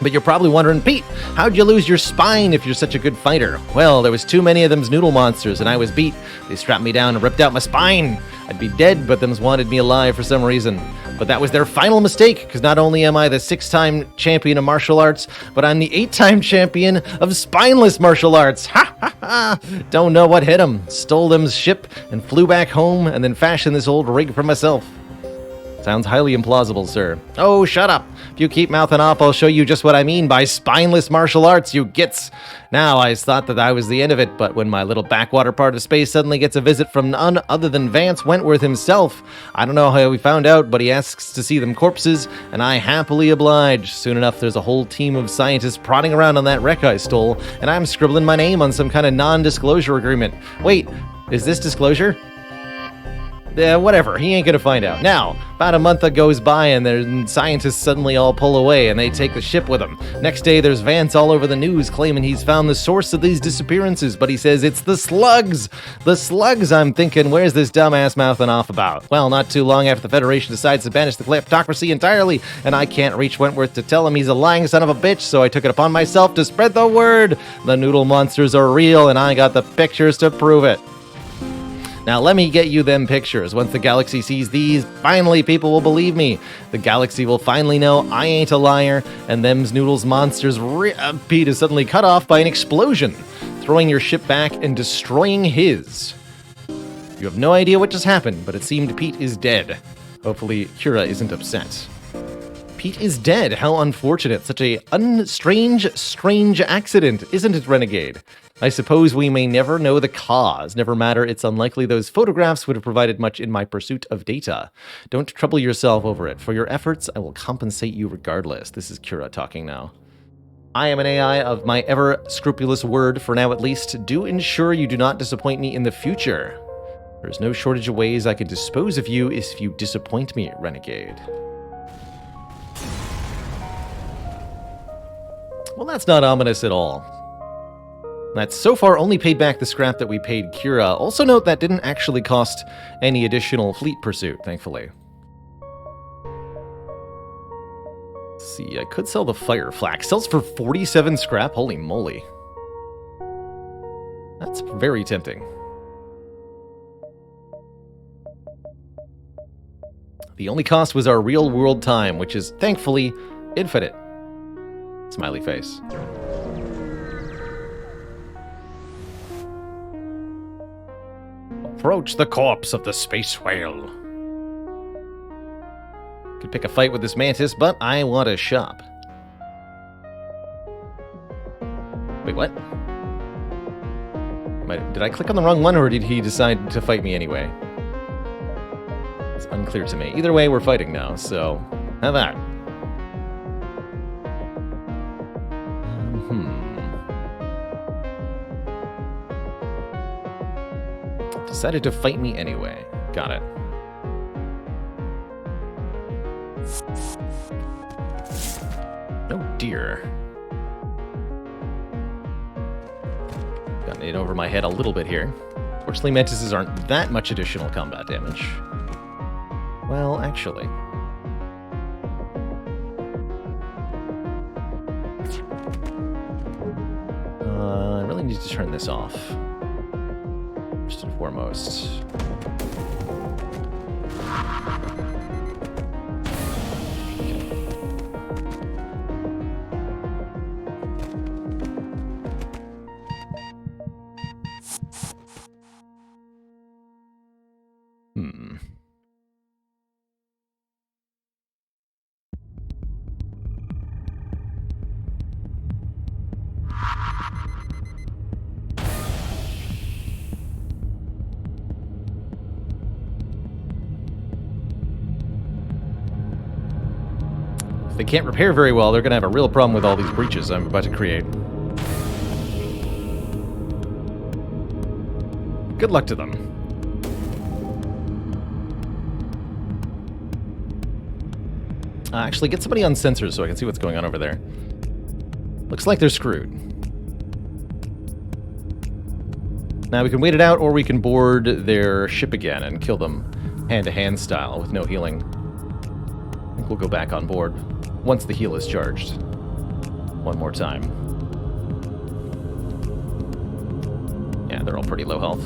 But you're probably wondering, Pete, how'd you lose your spine if you're such a good fighter? Well, there was too many of them's noodle monsters, and I was beat. They strapped me down and ripped out my spine. I'd be dead, but them's wanted me alive for some reason. But that was their final mistake, because not only am I the 6-time champion of martial arts, but I'm the 8-time champion of spineless martial arts. Ha ha ha! Don't know what hit them. Stole them's ship and flew back home, and then fashioned this old rig for myself. Sounds highly implausible, sir. Oh, shut up. If you keep mouthing off, I'll show you just what I mean by spineless martial arts, you gits. Now, I thought that I was the end of it, but when my little backwater part of space suddenly gets a visit from none other than Vance Wentworth himself, I don't know how he found out, but he asks to see them corpses, and I happily oblige. Soon enough, there's a whole team of scientists prodding around on that wreck I stole, and I'm scribbling my name on some kind of non-disclosure agreement. Wait, is this disclosure? Whatever, he ain't gonna find out. Now, about a month goes by and the scientists suddenly all pull away and they take the ship with them. Next day, there's Vance all over the news claiming he's found the source of these disappearances, but he says it's the slugs! The slugs, I'm thinking, where's this dumbass mouthing off about? Well, not too long after the Federation decides to banish the kleptocracy entirely, and I can't reach Wentworth to tell him he's a lying son of a bitch, so I took it upon myself to spread the word! The noodle monsters are real, and I got the pictures to prove it. Now let me get you them pictures. Once the galaxy sees these, finally people will believe me. The galaxy will finally know I ain't a liar, and them's noodles monsters Pete is suddenly cut off by an explosion, throwing your ship back and destroying his. You have no idea what just happened, but it seemed Pete is dead. Hopefully Kira isn't upset. Pete is dead. How unfortunate. Such a strange accident, isn't it, Renegade? I suppose we may never know the cause. Never matter, it's unlikely those photographs would have provided much in my pursuit of data. Don't trouble yourself over it. For your efforts, I will compensate you regardless. This is Kira talking now. I am an AI of my ever-scrupulous word, for now at least. Do ensure you do not disappoint me in the future. There's no shortage of ways I can dispose of you if you disappoint me, Renegade. Well, that's not ominous at all. That's so far only paid back the scrap that we paid Kira. Also note that didn't actually cost any additional fleet pursuit, thankfully. Let's see, I could sell the fire flak. Sells for 47 scrap? Holy moly. That's very tempting. The only cost was our real-world time, which is, thankfully, infinite. Smiley face. Approach the corpse of the space whale. Could pick a fight with this mantis, but I want to shop. Wait, what? Did I click on the wrong one, or did he decide to fight me anyway? It's unclear to me. Either way, we're fighting now, so have that. Decided to fight me anyway. Got it. Oh dear. Gotten it over my head a little bit here. Fortunately, mantises aren't that much additional combat damage. Well, actually. I really need to turn this off. First and foremost. If they can't repair very well, they're going to have a real problem with all these breaches I'm about to create. Good luck to them. Actually, get somebody on sensors so I can see what's going on over there. Looks like they're screwed. Now we can wait it out, or we can board their ship again and kill them hand-to-hand style with no healing. I think we'll go back on board once the heal is charged. One more time. Yeah, they're all pretty low health.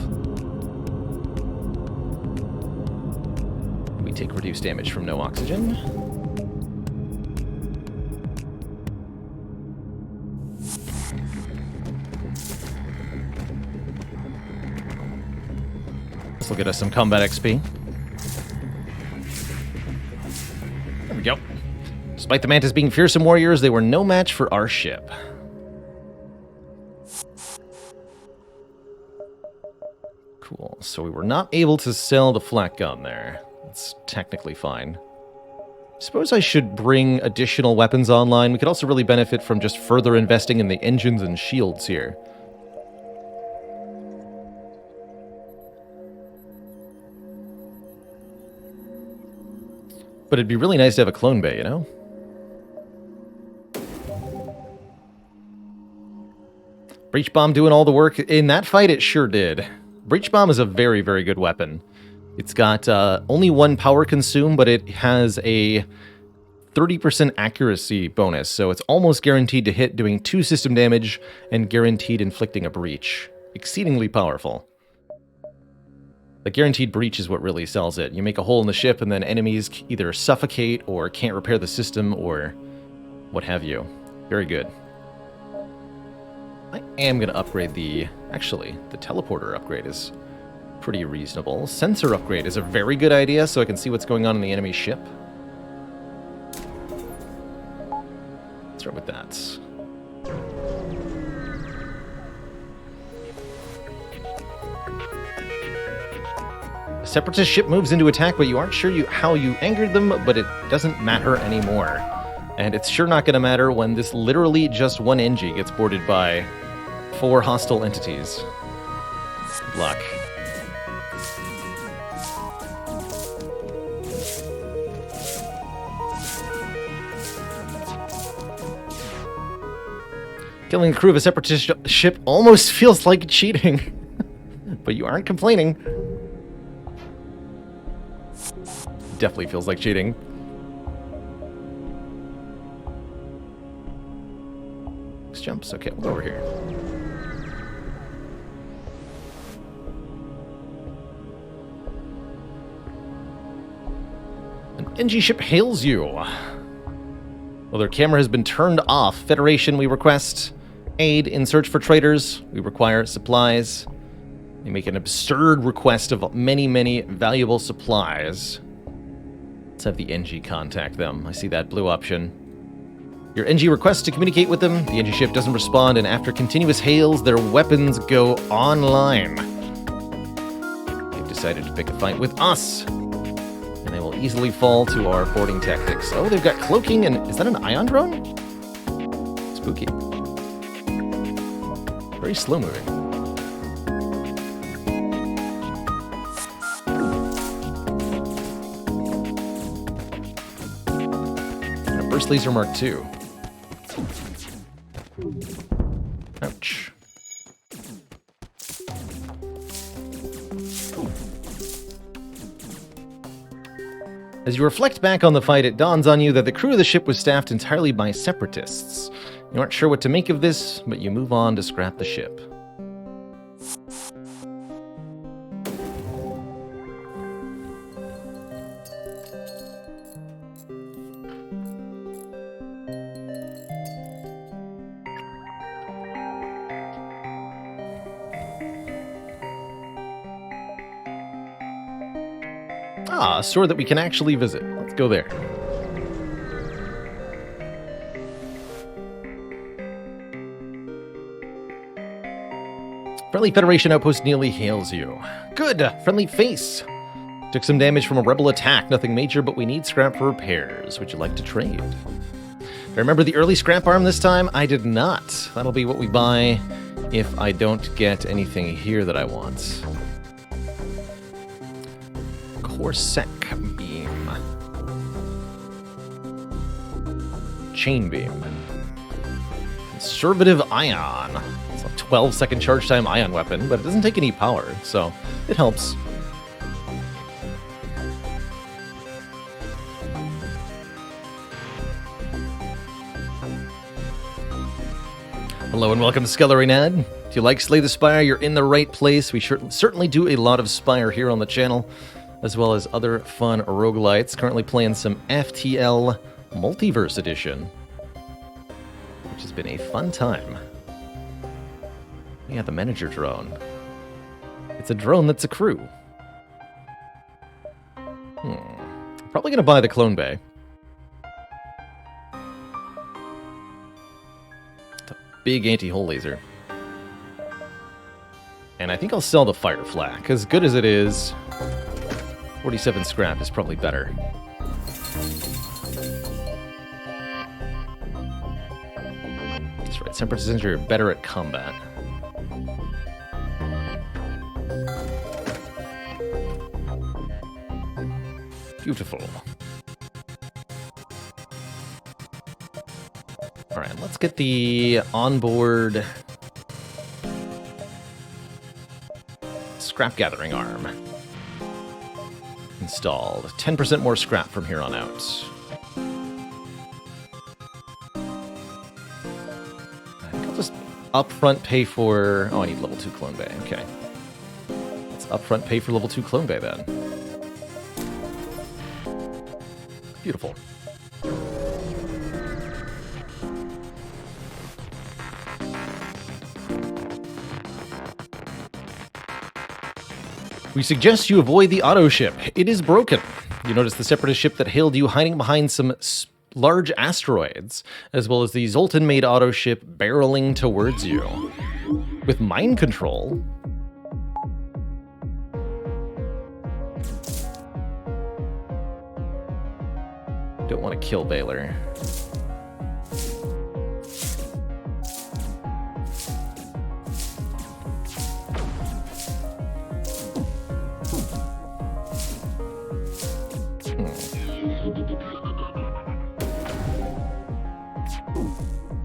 We take reduced damage from no oxygen. This will get us some combat XP. There we go. Despite the Mantis being fearsome warriors, they were no match for our ship. Cool. So we were not able to sell the flak gun there. That's technically fine. Suppose I should bring additional weapons online. We could also really benefit from just further investing in the engines and shields here. But it'd be really nice to have a clone bay, you know? Breach Bomb doing all the work. In that fight, it sure did. Breach Bomb is a very, very good weapon. It's got only one power consume, but it has a 30% accuracy bonus, so it's almost guaranteed to hit, doing 2 system damage and guaranteed inflicting a breach. Exceedingly powerful. The guaranteed breach is what really sells it. You make a hole in the ship and then enemies either suffocate or can't repair the system or what have you. Very good. I am going to upgrade the... Actually, the teleporter upgrade is pretty reasonable. Sensor upgrade is a very good idea, so I can see what's going on in the enemy ship. Let's start with that. A Separatist ship moves into attack, but you aren't sure how you angered them, but it doesn't matter anymore. And it's sure not going to matter when this literally just one NG gets boarded by 4 hostile entities. Good luck. Killing the crew of a Separatist ship almost feels like cheating. But you aren't complaining. Definitely feels like cheating. Jumps. Okay, we'll go over here. An NG ship hails you. Well, their camera has been turned off. Federation, we request aid in search for traitors. We require supplies. They make an absurd request of many, many valuable supplies. Let's have the NG contact them. I see that blue option. Your NG requests to communicate with them. The NG ship doesn't respond, and after continuous hails, their weapons go online. They've decided to pick a fight with us, and they will easily fall to our boarding tactics. Oh, they've got cloaking, and is that an ion drone? Spooky. Very slow moving. And a burst laser Mark II. Ouch. As you reflect back on the fight, it dawns on you that the crew of the ship was staffed entirely by Separatists. You aren't sure what to make of this, but you move on to scrap the ship. Ah, a store that we can actually visit. Let's go there. Friendly Federation outpost nearly hails you. Good! Friendly face! Took some damage from a rebel attack. Nothing major, but we need scrap for repairs. Would you like to trade? I remember the early scrap arm this time? I did not. That'll be what we buy if I don't get anything here that I want. Corsac beam. Chain beam. Conservative ion. It's a 12-second charge time ion weapon, but it doesn't take any power, so it helps. Hello and welcome to Skellery. If you like Slay the Spire, you're in the right place. We certainly do a lot of Spire here on the channel, as well as other fun roguelites. Currently playing some FTL Multiverse Edition, which has been a fun time. Yeah, the manager drone. It's a drone that's a crew. Probably gonna buy the Clone Bay. Big anti-hull laser. And I think I'll sell the Firefly, because good as it is, 47 scrap is probably better. That's right, Separatists are better at combat. Beautiful. Alright, let's get the onboard scrap gathering arm installed. 10% more scrap from here on out. I think I'll just upfront pay for... Oh, I need level 2 Clone Bay. Okay. Let's upfront pay for level 2 Clone Bay then. Beautiful. We suggest you avoid the auto ship. It is broken. You notice the Separatist ship that hailed you hiding behind some large asteroids, as well as the Zoltan-made auto ship barreling towards you. With mind control... Don't want to kill Baylor.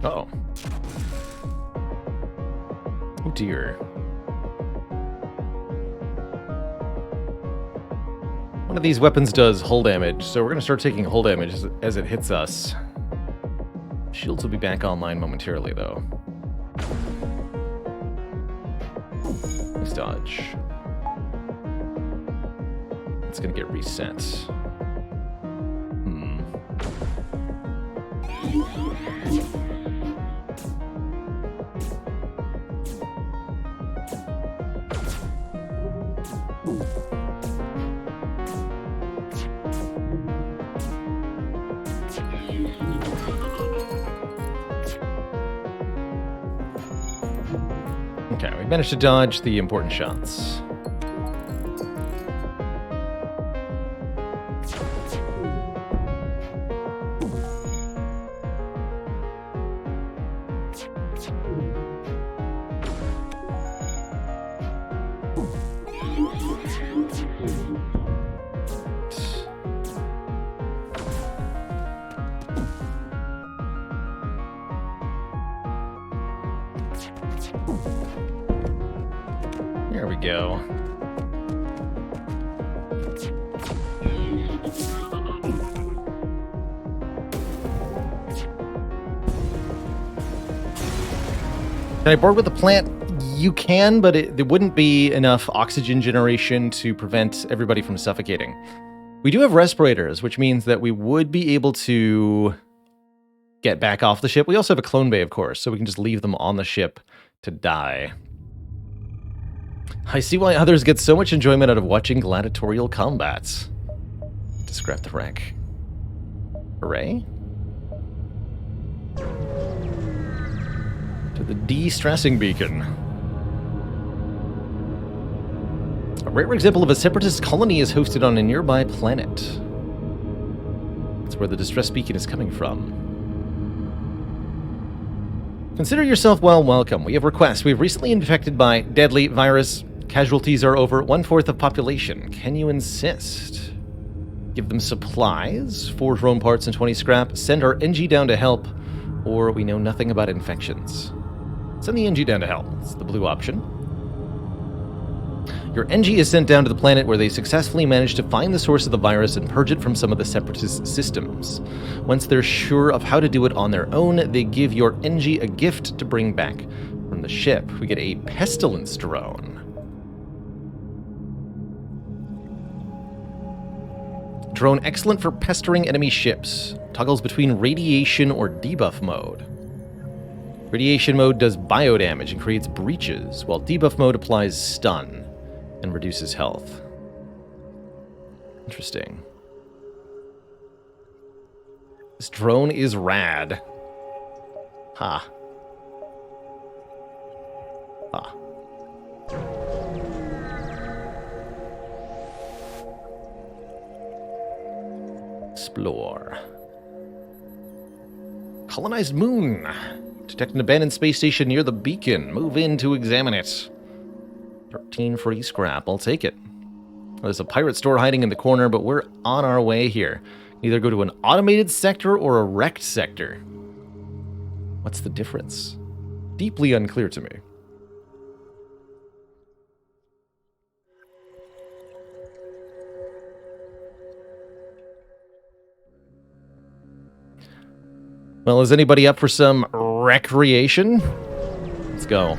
Uh-oh. Oh dear. One of these weapons does hull damage, so we're going to start taking hull damage as it hits us. Shields will be back online momentarily, though. Nice dodge. It's going to get reset. Okay, we managed to dodge the important shots. There we go. Can I board with the plant? You can, but there wouldn't be enough oxygen generation to prevent everybody from suffocating. We do have respirators, which means that we would be able to get back off the ship. We also have a clone bay, of course, so we can just leave them on the ship to die. I see why others get so much enjoyment out of watching gladiatorial combats. Scrap the wreck. Hooray. To the de-stressing beacon. A rare example of a separatist colony is hosted on a nearby planet. That's where the distress beacon is coming from. Consider yourself well welcome. We have requests. We have recently infected by deadly virus. Casualties are over 1/4 of population. Can you insist? Give them supplies, 4 drone parts and 20 scrap, send our NG down to help, or we know nothing about infections. Send the NG down to help. It's the blue option. Your NG is sent down to the planet where they successfully managed to find the source of the virus and purge it from some of the separatist systems. Once they're sure of how to do it on their own, they give your NG a gift to bring back from the ship. We get a pestilence drone. Drone excellent for pestering enemy ships. Toggles between radiation or debuff mode. Radiation mode does bio damage and creates breaches, while debuff mode applies stun and reduces health. Interesting. This drone is rad. Ha. Ha. Explore. Colonized moon. Detect an abandoned space station near the beacon. Move in to examine it. 13 free scrap. I'll take it. There's a pirate store hiding in the corner, but we're on our way here. Either go to an automated sector or a wrecked sector. What's the difference? Deeply unclear to me. Well, is anybody up for some recreation? Let's go.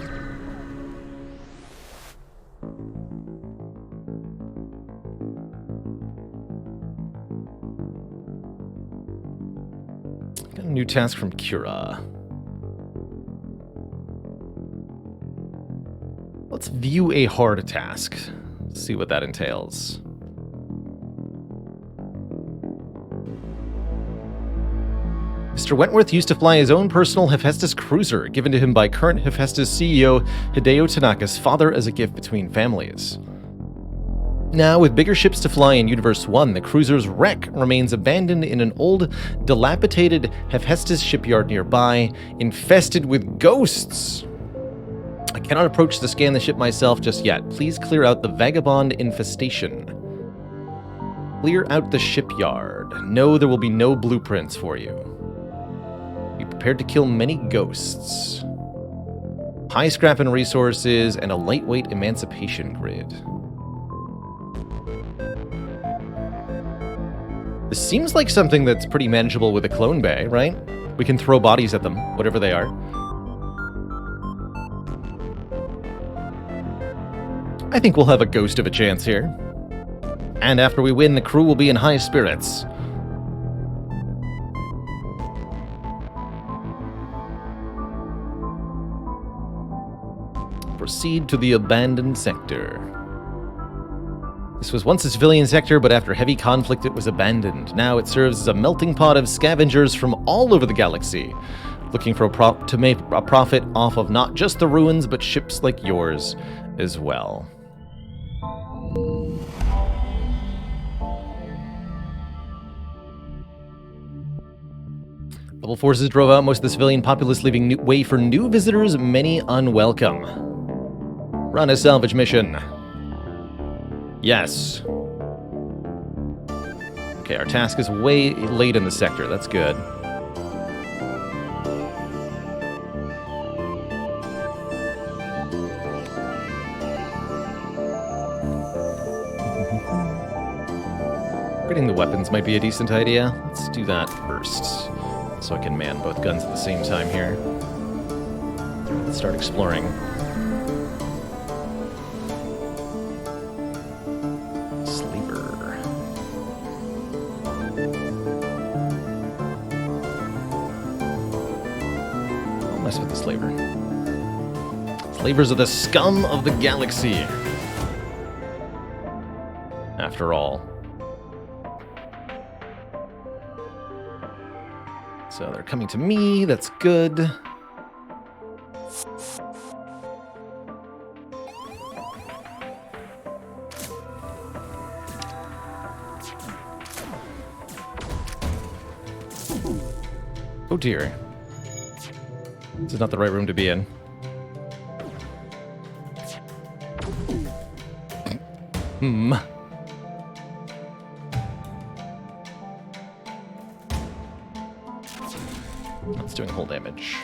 Got a new task from Kira. Let's view a hard task. See what that entails. Mr. Wentworth used to fly his own personal Hephaestus cruiser, given to him by current Hephaestus CEO Hideo Tanaka's father as a gift between families. Now, with bigger ships to fly in Universe 1, the cruiser's wreck remains abandoned in an old, dilapidated Hephaestus shipyard nearby, infested with ghosts. I cannot approach to scan the ship myself just yet. Please clear out the vagabond infestation. Clear out the shipyard. No, there will be no blueprints for you. Be prepared to kill many ghosts. High scrap and resources, and a lightweight emancipation grid. This seems like something that's pretty manageable with a clone bay, right? We can throw bodies at them, whatever they are. I think we'll have a ghost of a chance here. And after we win, the crew will be in high spirits. Proceed to the abandoned sector. This was once a civilian sector, but after heavy conflict it was abandoned. Now it serves as a melting pot of scavengers from all over the galaxy, looking for to make a profit off of not just the ruins, but ships like yours as well. Rebel forces drove out most of the civilian populace, leaving way for new visitors, many unwelcome. Run a salvage mission. Yes. Okay, our task is way late in the sector. That's good. Upgrading the weapons might be a decent idea. Let's do that first, so I can man both guns at the same time here. Let's start exploring. With the slaver. Slavers are the scum of the galaxy. After all. So they're coming to me. That's good. Oh dear. This is not the right room to be in. That's doing whole damage.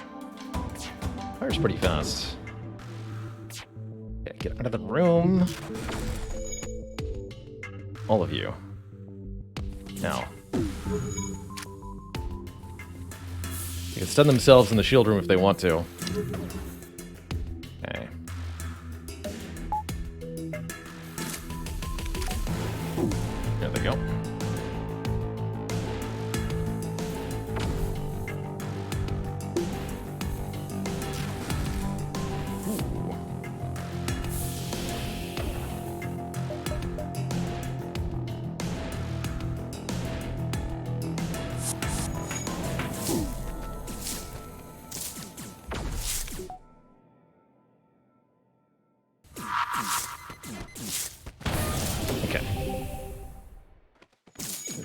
Fire's pretty fast. Yeah, get out of the room. All of you. Now. They can stun themselves in the shield room if they want to. Okay. There they go.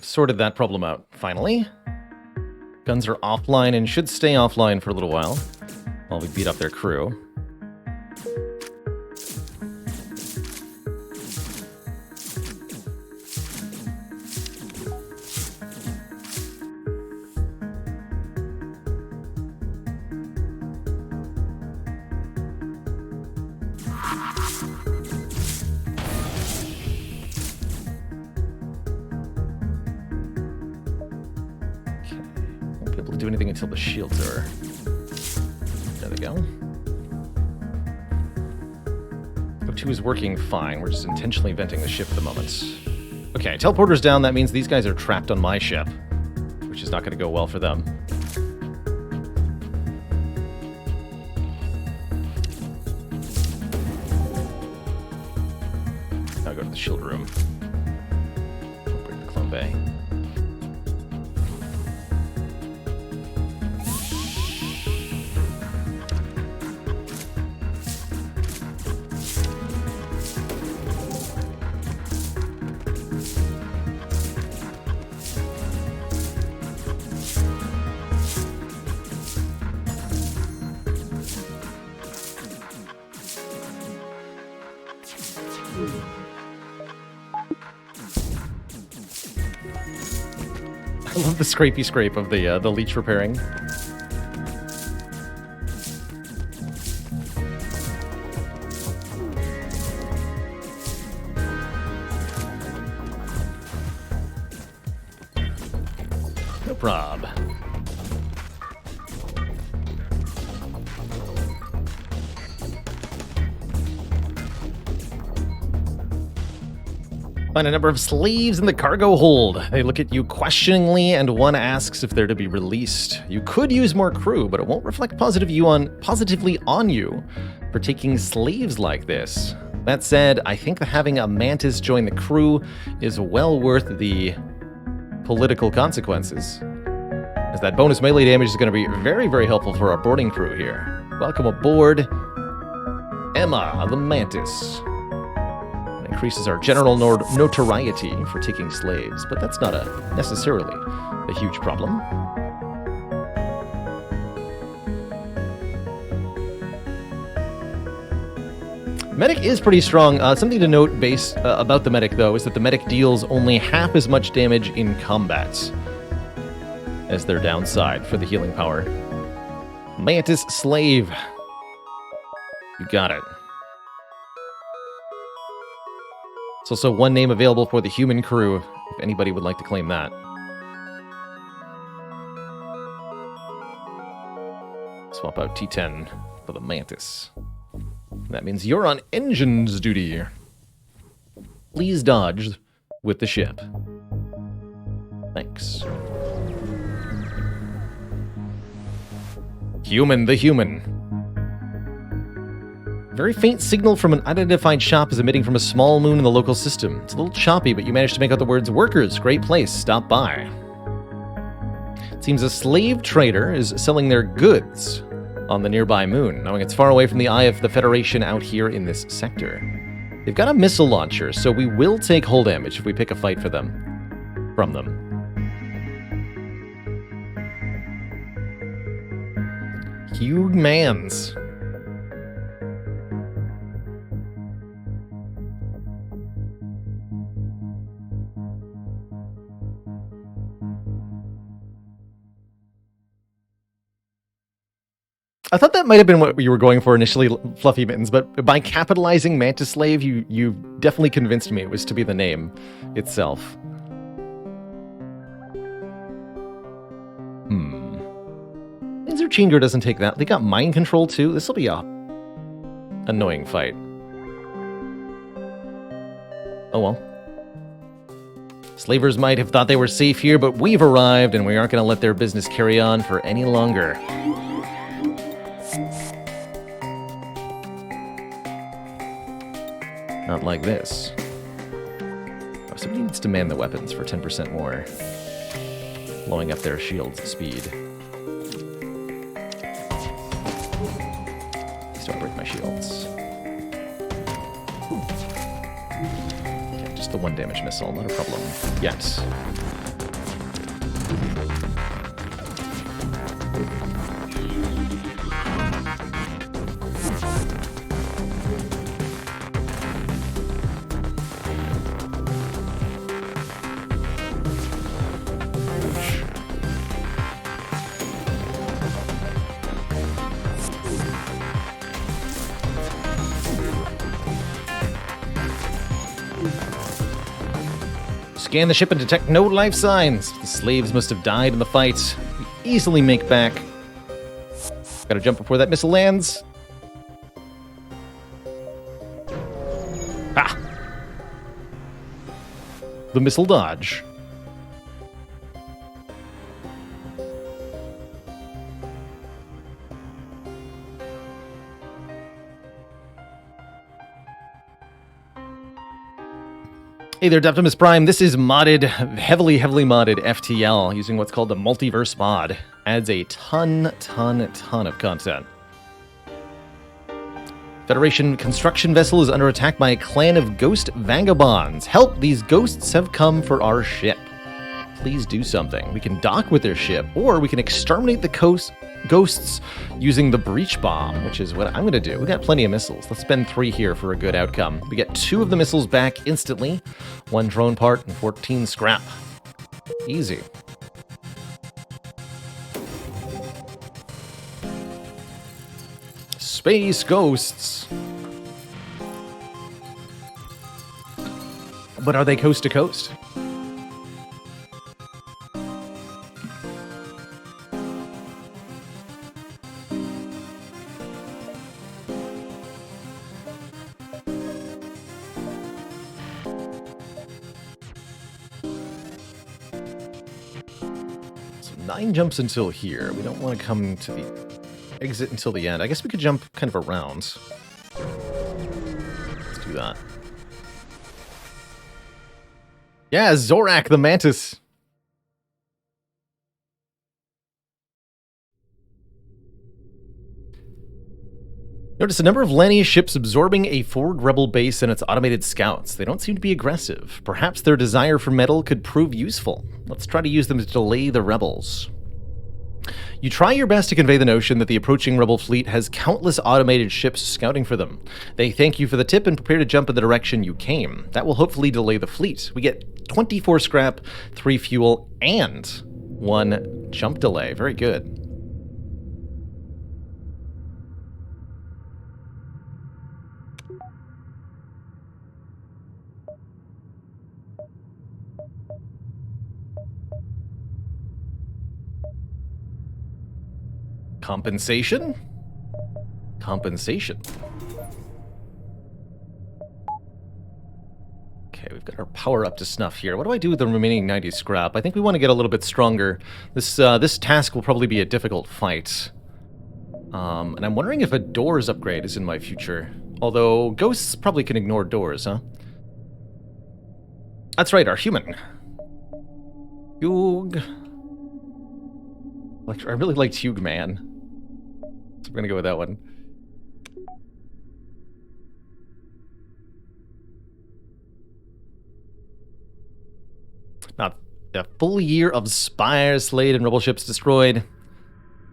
Sorted that problem out, finally. Guns are offline and should stay offline for a little while we beat up their crew. Do anything until the shields are... There they go. O2 is working fine. We're just intentionally venting the ship at the moment. Okay, teleporter's down. That means these guys are trapped on my ship, which is not going to go well for them. Now go to the shield room. Break the clone bay. I love the scrapey scrape of the leech repairing. No prob. Find a number of slaves in the cargo hold. They look at you questioningly, and one asks if they're to be released. You could use more crew, but it won't reflect positively on you for taking slaves like this. That said, I think that having a mantis join the crew is well worth the political consequences, as that bonus melee damage is going to be very, very helpful for our boarding crew here. Welcome aboard, Emma the Mantis. Increases our general notoriety for taking slaves, but that's not necessarily a huge problem. Medic is pretty strong. Something to note about the medic, though, is that the medic deals only half as much damage in combat as their downside for the healing power. Mantis Slave. You got it. There's also one name available for the human crew, if anybody would like to claim that. Swap out T10 for the Mantis. That means you're on engines duty. Please dodge with the ship. Thanks. Human the human. Very faint signal from an unidentified shop is emitting from a small moon in the local system. It's a little choppy, but you managed to make out the words, "Workers, great place, stop by." Seems a slave trader is selling their goods on the nearby moon, knowing it's far away from the eye of the Federation out here in this sector. They've got a missile launcher, so we will take hull damage if we pick a fight from them. Humans. I thought that might have been what you were going for initially, Fluffy Mittens, but by capitalizing Mantis Slave, you definitely convinced me it was to be the name itself. Laser Chingur doesn't take that. They got mind control too. This will be a annoying fight. Oh well. Slavers might have thought they were safe here, but we've arrived and we aren't going to let their business carry on for any longer. Not like this. Oh, somebody needs to man the weapons for 10% more. Blowing up their shield's speed. Please don't break my shields. Okay, just the 1 damage missile, not a problem. Yet. Scan the ship and detect no life signs. The slaves must have died in the fight. We easily make back. Gotta jump before that missile lands. Ah! The missile dodge. Hey there, Optimus Prime. This is modded, heavily modded FTL using what's called the Multiverse mod. Adds a ton of content. Federation construction vessel is under attack by a clan of ghost vagabonds. Help! These ghosts have come for our ship. Please do something. We can dock with their ship, or we can exterminate the ghosts using the breach bomb, which is what I'm going to do. We got plenty of missiles. Let's spend 3 here for a good outcome. We get 2 of the missiles back instantly, 1 drone part and 14 scrap. Easy. Space ghosts. But are they coast to coast? So 9 jumps until here. We don't want to come to the exit until the end. I guess we could jump kind of around. Let's do that. Yeah, Zorak the Mantis. Notice a number of Lenny ships absorbing a forward rebel base and its automated scouts. They don't seem to be aggressive. Perhaps their desire for metal could prove useful. Let's try to use them to delay the rebels. You try your best to convey the notion that the approaching rebel fleet has countless automated ships scouting for them. They thank you for the tip and prepare to jump in the direction you came. That will hopefully delay the fleet. We get 24 scrap, 3 fuel, and 1 jump delay. Very good. Compensation? Compensation. Okay, we've got our power up to snuff here. What do I do with the remaining 90 scrap? I think we want to get a little bit stronger. This task will probably be a difficult fight. And I'm wondering if a doors upgrade is in my future. Although, ghosts probably can ignore doors, huh? That's right, our human. Yug. I really liked Hugh Man. So I'm gonna go with that one. Not a full year of Spire slayed and rebel ships destroyed.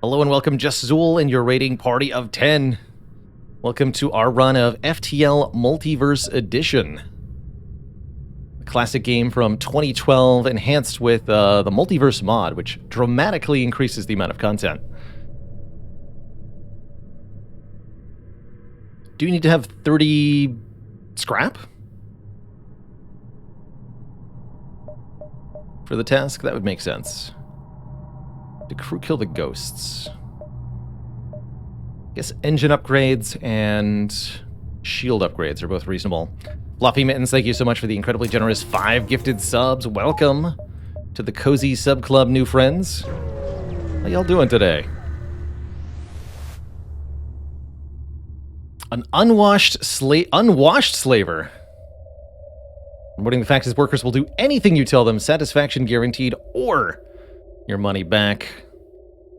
Hello and welcome, Just Zool and your rating party of 10. Welcome to our run of FTL Multiverse Edition. A classic game from 2012 enhanced with the Multiverse mod, which dramatically increases the amount of content. Do you need to have 30 scrap for the task? That would make sense. The crew kill the ghosts. I guess engine upgrades and shield upgrades are both reasonable. Fluffy Mittens, thank you so much for the incredibly generous 5 gifted subs. Welcome to the Cozy Sub Club, new friends. How y'all doing today? An unwashed slaver. Reporting the fact his workers will do anything you tell them, satisfaction guaranteed, or your money back.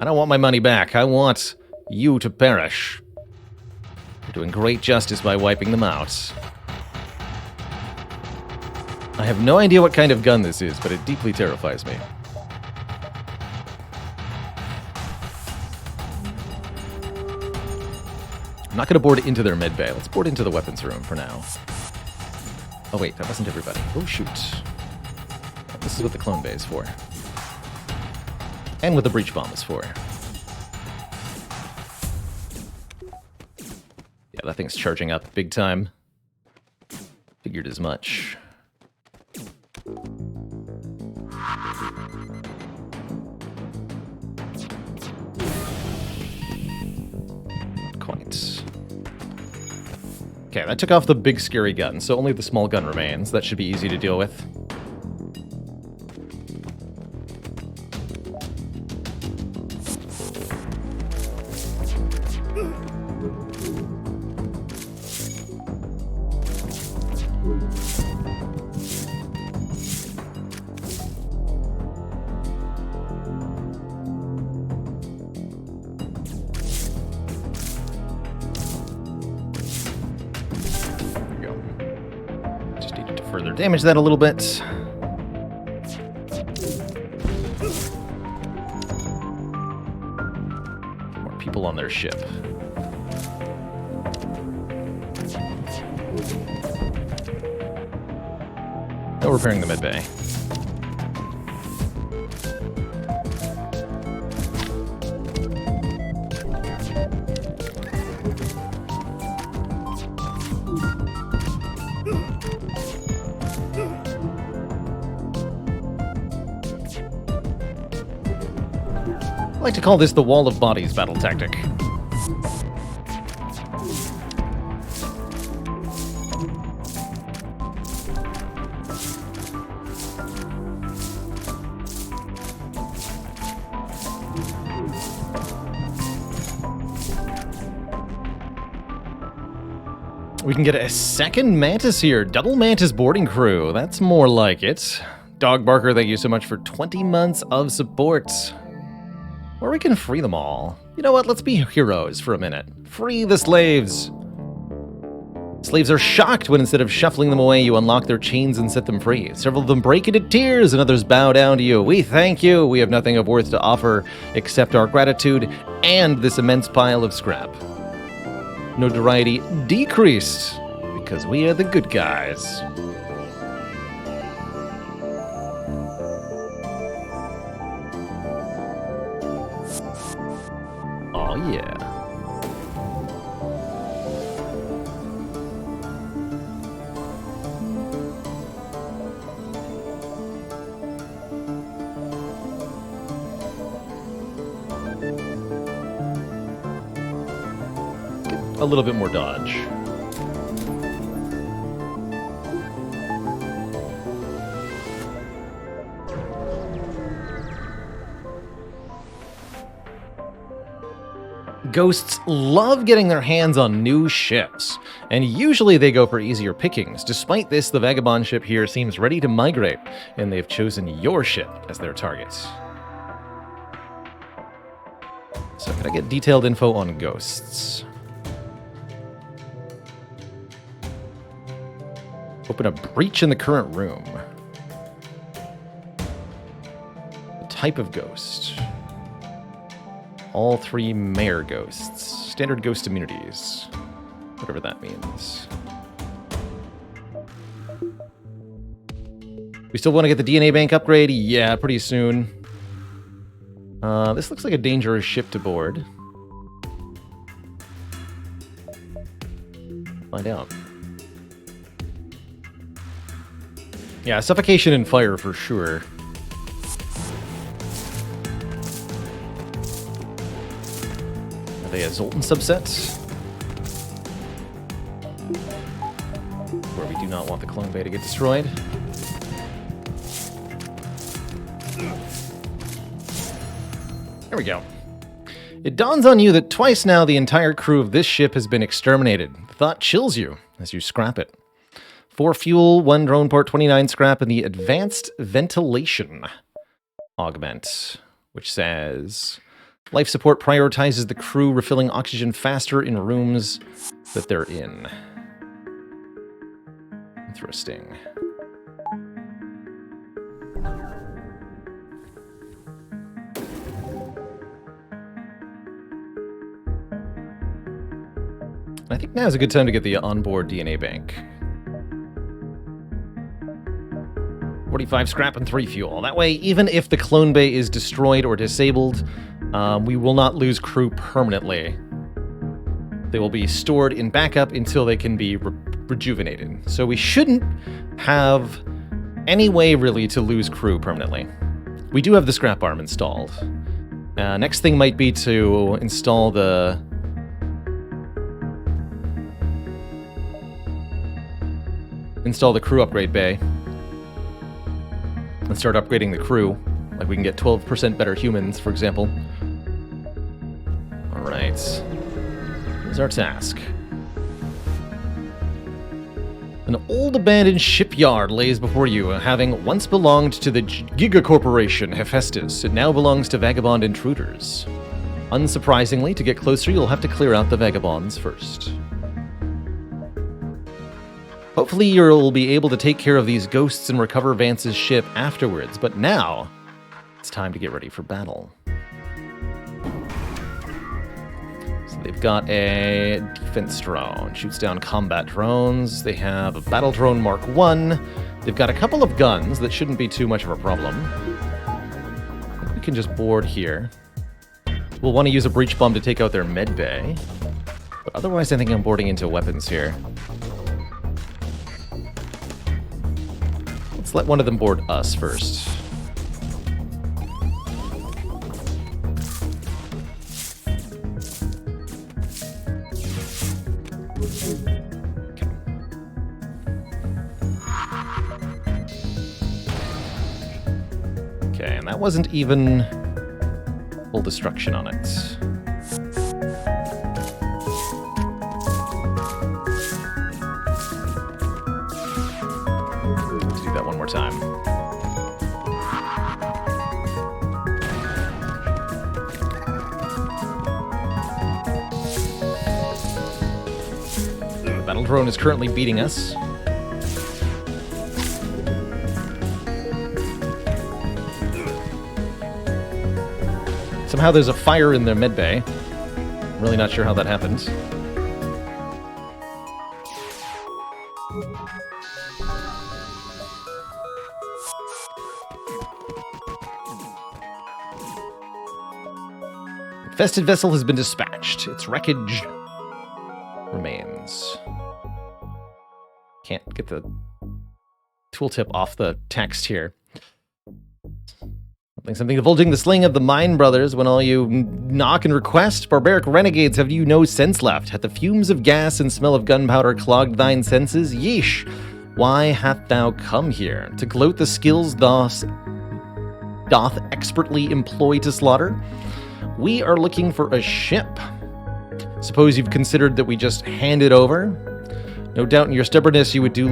I don't want my money back. I want you to perish. You're doing great justice by wiping them out. I have no idea what kind of gun this is, but it deeply terrifies me. I'm not going to board into their med bay. Let's board into the weapons room for now. Oh wait, that wasn't everybody. Oh shoot. This is what the clone bay is for. And what the breach bomb is for. Yeah, that thing's charging up big time. Figured as much. Not quite. Okay, that took off the big scary gun, so only the small gun remains. That should be easy to deal with. Damage that a little bit. More people on their ship. No repairing the med bay. I like to call this the Wall of Bodies battle tactic. We can get a second Mantis here. Double Mantis boarding crew. That's more like it. Dog Barker, thank you so much for 20 months of support. Or we can free them all. You know what? Let's be heroes for a minute. Free the slaves. Slaves are shocked when instead of shuffling them away, you unlock their chains and set them free. Several of them break into tears and others bow down to you. We thank you. We have nothing of worth to offer except our gratitude and this immense pile of scrap. Notoriety decreased because we are the good guys. Oh yeah. A little bit more dodge. Ghosts love getting their hands on new ships, and usually they go for easier pickings. Despite this, the Vagabond ship here seems ready to migrate, and they've chosen your ship as their target. So can I get detailed info on ghosts? Open a breach in the current room. The type of ghost. All 3 mayor ghosts. Standard ghost immunities. Whatever that means. We still want to get the DNA bank upgrade? Yeah, pretty soon. This looks like a dangerous ship to board. Find out. Yeah, suffocation and fire for sure. Are they a Zoltan subset? Where we do not want the clone bay to get destroyed. There we go. It dawns on you that twice now the entire crew of this ship has been exterminated. The thought chills you as you scrap it. 4 fuel, 1 drone port, 29 scrap, and the advanced ventilation augment, which says life support prioritizes the crew refilling oxygen faster in rooms that they're in. Interesting. I think now is a good time to get the onboard DNA bank. 45 scrap and 3 fuel. That way, even if the clone bay is destroyed or disabled, we will not lose crew permanently. They will be stored in backup until they can be rejuvenated. So we shouldn't have any way, really, to lose crew permanently. We do have the scrap arm installed. Next thing might be to install the... crew upgrade bay. And start upgrading the crew. Like we can get 12% better humans, for example. Alright. Here's our task. An old abandoned shipyard lays before you, having once belonged to the Giga Corporation, Hephaestus. It now belongs to vagabond intruders. Unsurprisingly, to get closer, you'll have to clear out the vagabonds first. Hopefully you'll be able to take care of these ghosts and recover Vance's ship afterwards, but now it's time to get ready for battle. So they've got a defense drone, shoots down combat drones. They have a battle drone Mark 1. They've got a couple of guns that shouldn't be too much of a problem. We can just board here. We'll want to use a breach bomb to take out their med bay. But otherwise I think I'm boarding into weapons here. Let's let one of them board us first. Okay, and that wasn't even full destruction on it. Time. The battle drone is currently beating us. Somehow there's a fire in their med bay. I'm really not sure how that happens. Infested vessel has been dispatched. Its wreckage remains. Can't get the tooltip off the text here. Something divulging the slaying of the Mine Brothers. When all you knock and request, barbaric renegades, have you no sense left? Hath the fumes of gas and smell of gunpowder clogged thine senses? Yeesh! Why hast thou come here? To gloat the skills doth expertly employ to slaughter? We are looking for a ship. Suppose you've considered that we just hand it over? No doubt in your stubbornness you would do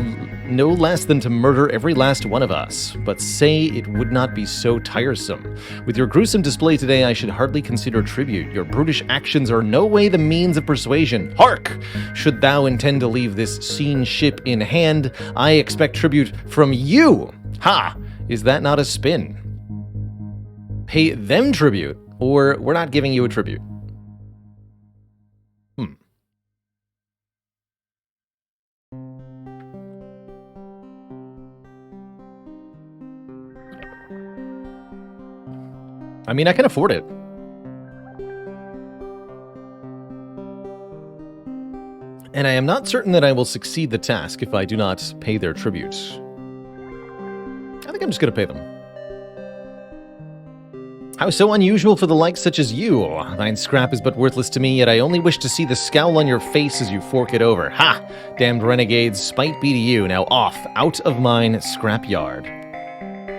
no less than to murder every last one of us, but say it would not be so tiresome. With your gruesome display today, I should hardly consider tribute. Your brutish actions are no way the means of persuasion. Hark! Should thou intend to leave this seen ship in hand, I expect tribute from you. Ha! Is that not a spin? Pay them tribute, or we're not giving you a tribute. I mean, I can afford it. And I am not certain that I will succeed the task if I do not pay their tribute. I think I'm just going to pay them. How so unusual for the likes such as you? Thine scrap is but worthless to me, yet I only wish to see the scowl on your face as you fork it over. Ha! Damned renegades, spite be to you. Now off, out of mine scrapyard.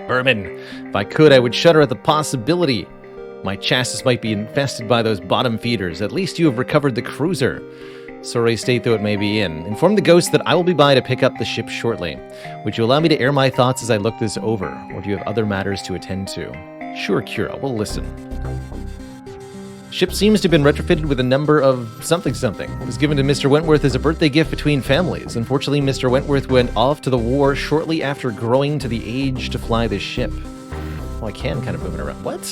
Vermin, if I could, I would shudder at the possibility. My chassis might be infested by those bottom feeders. At least you have recovered the cruiser. Sorry state though it may be in. Inform the ghost that I will be by to pick up the ship shortly. Would you allow me to air my thoughts as I look this over, or do you have other matters to attend to? Sure, Kira, we'll listen. Ship seems to have been retrofitted with a number of something. It was given to Mr. Wentworth as a birthday gift between families. Unfortunately, Mr. Wentworth went off to the war shortly after growing to the age to fly this ship. Oh, I can kind of move it around. What?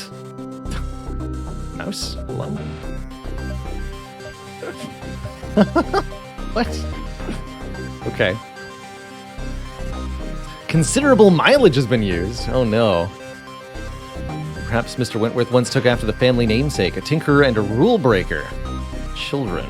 Mouse? Hello? What? Okay. Considerable mileage has been used. Oh no. Perhaps Mr. Wentworth once took after the family namesake, a tinkerer and a rule breaker. Children.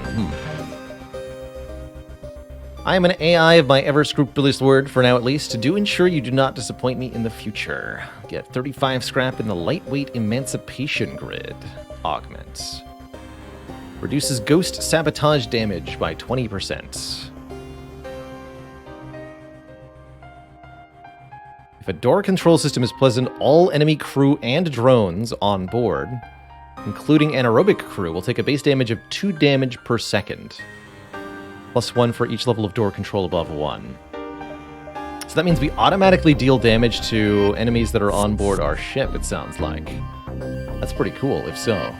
I am an AI of my ever-scrupulous word, for now at least, to ensure you do not disappoint me in the future. Get 35 scrap in the lightweight emancipation grid. Augment. Reduces ghost sabotage damage by 20%. If a door control system is present, all enemy crew and drones on board, including anaerobic crew, will take a base damage of 2 damage per second. +1 for each level of door control above 1. So that means we automatically deal damage to enemies that are on board our ship, it sounds like. That's pretty cool, if so.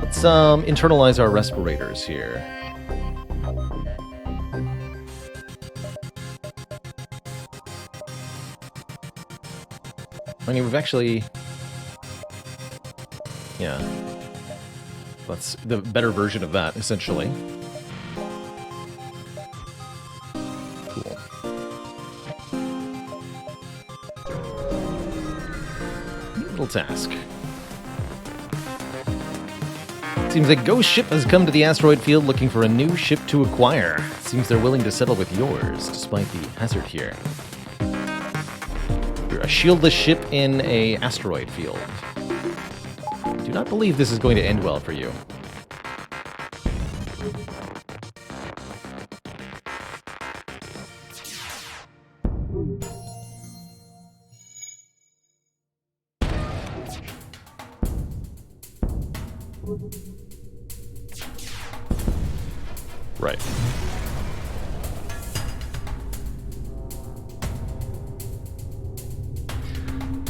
Let's internalize our respirators here. I mean, we've actually... Yeah. That's the better version of that, essentially. Cool. Neat little task. Seems a ghost ship has come to the asteroid field looking for a new ship to acquire. Seems they're willing to settle with yours, despite the hazard here. You're a shieldless ship in a asteroid field. Do not believe this is going to end well for you. Right.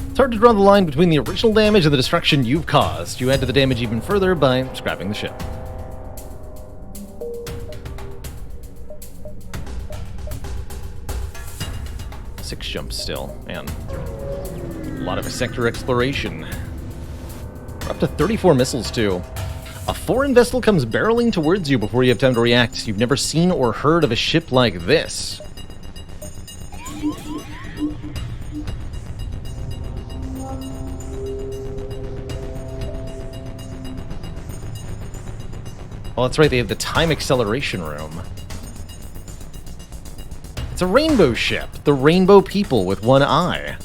It's hard to draw the line between the original damage and the destruction you've caused. You add to the damage even further by scrapping the ship. Six jumps still, and a lot of sector exploration. We're up to 34 missiles, too. A foreign vessel comes barreling towards you before you have time to react. You've never seen or heard of a ship like this. Oh, that's right, they have the time acceleration room. It's a rainbow ship. The rainbow people with one eye.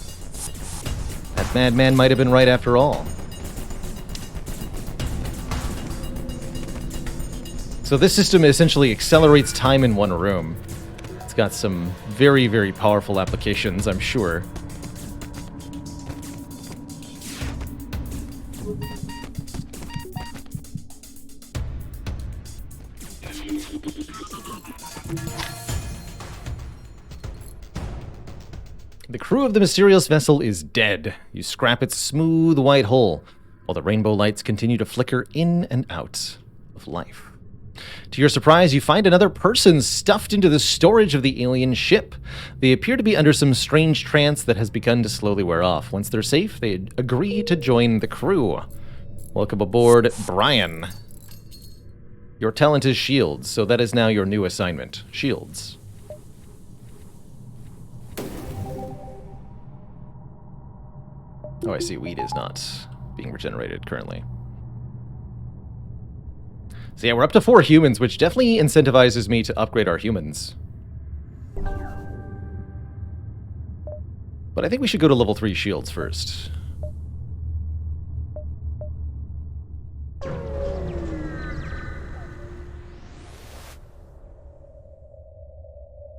That madman might have been right after all. So this system essentially accelerates time in one room. It's got some very, very powerful applications, I'm sure. The crew of the mysterious vessel is dead. You scrap its smooth white hull, while the rainbow lights continue to flicker in and out of life. To your surprise, you find another person stuffed into the storage of the alien ship. They appear to be under some strange trance that has begun to slowly wear off. Once they're safe, they agree to join the crew. Welcome aboard, Brian. Your talent is shields, so that is now your new assignment. Shields. Oh, I see. Weed is not being regenerated currently. So yeah, we're up to 4 humans, which definitely incentivizes me to upgrade our humans. But I think we should go to level 3 shields first.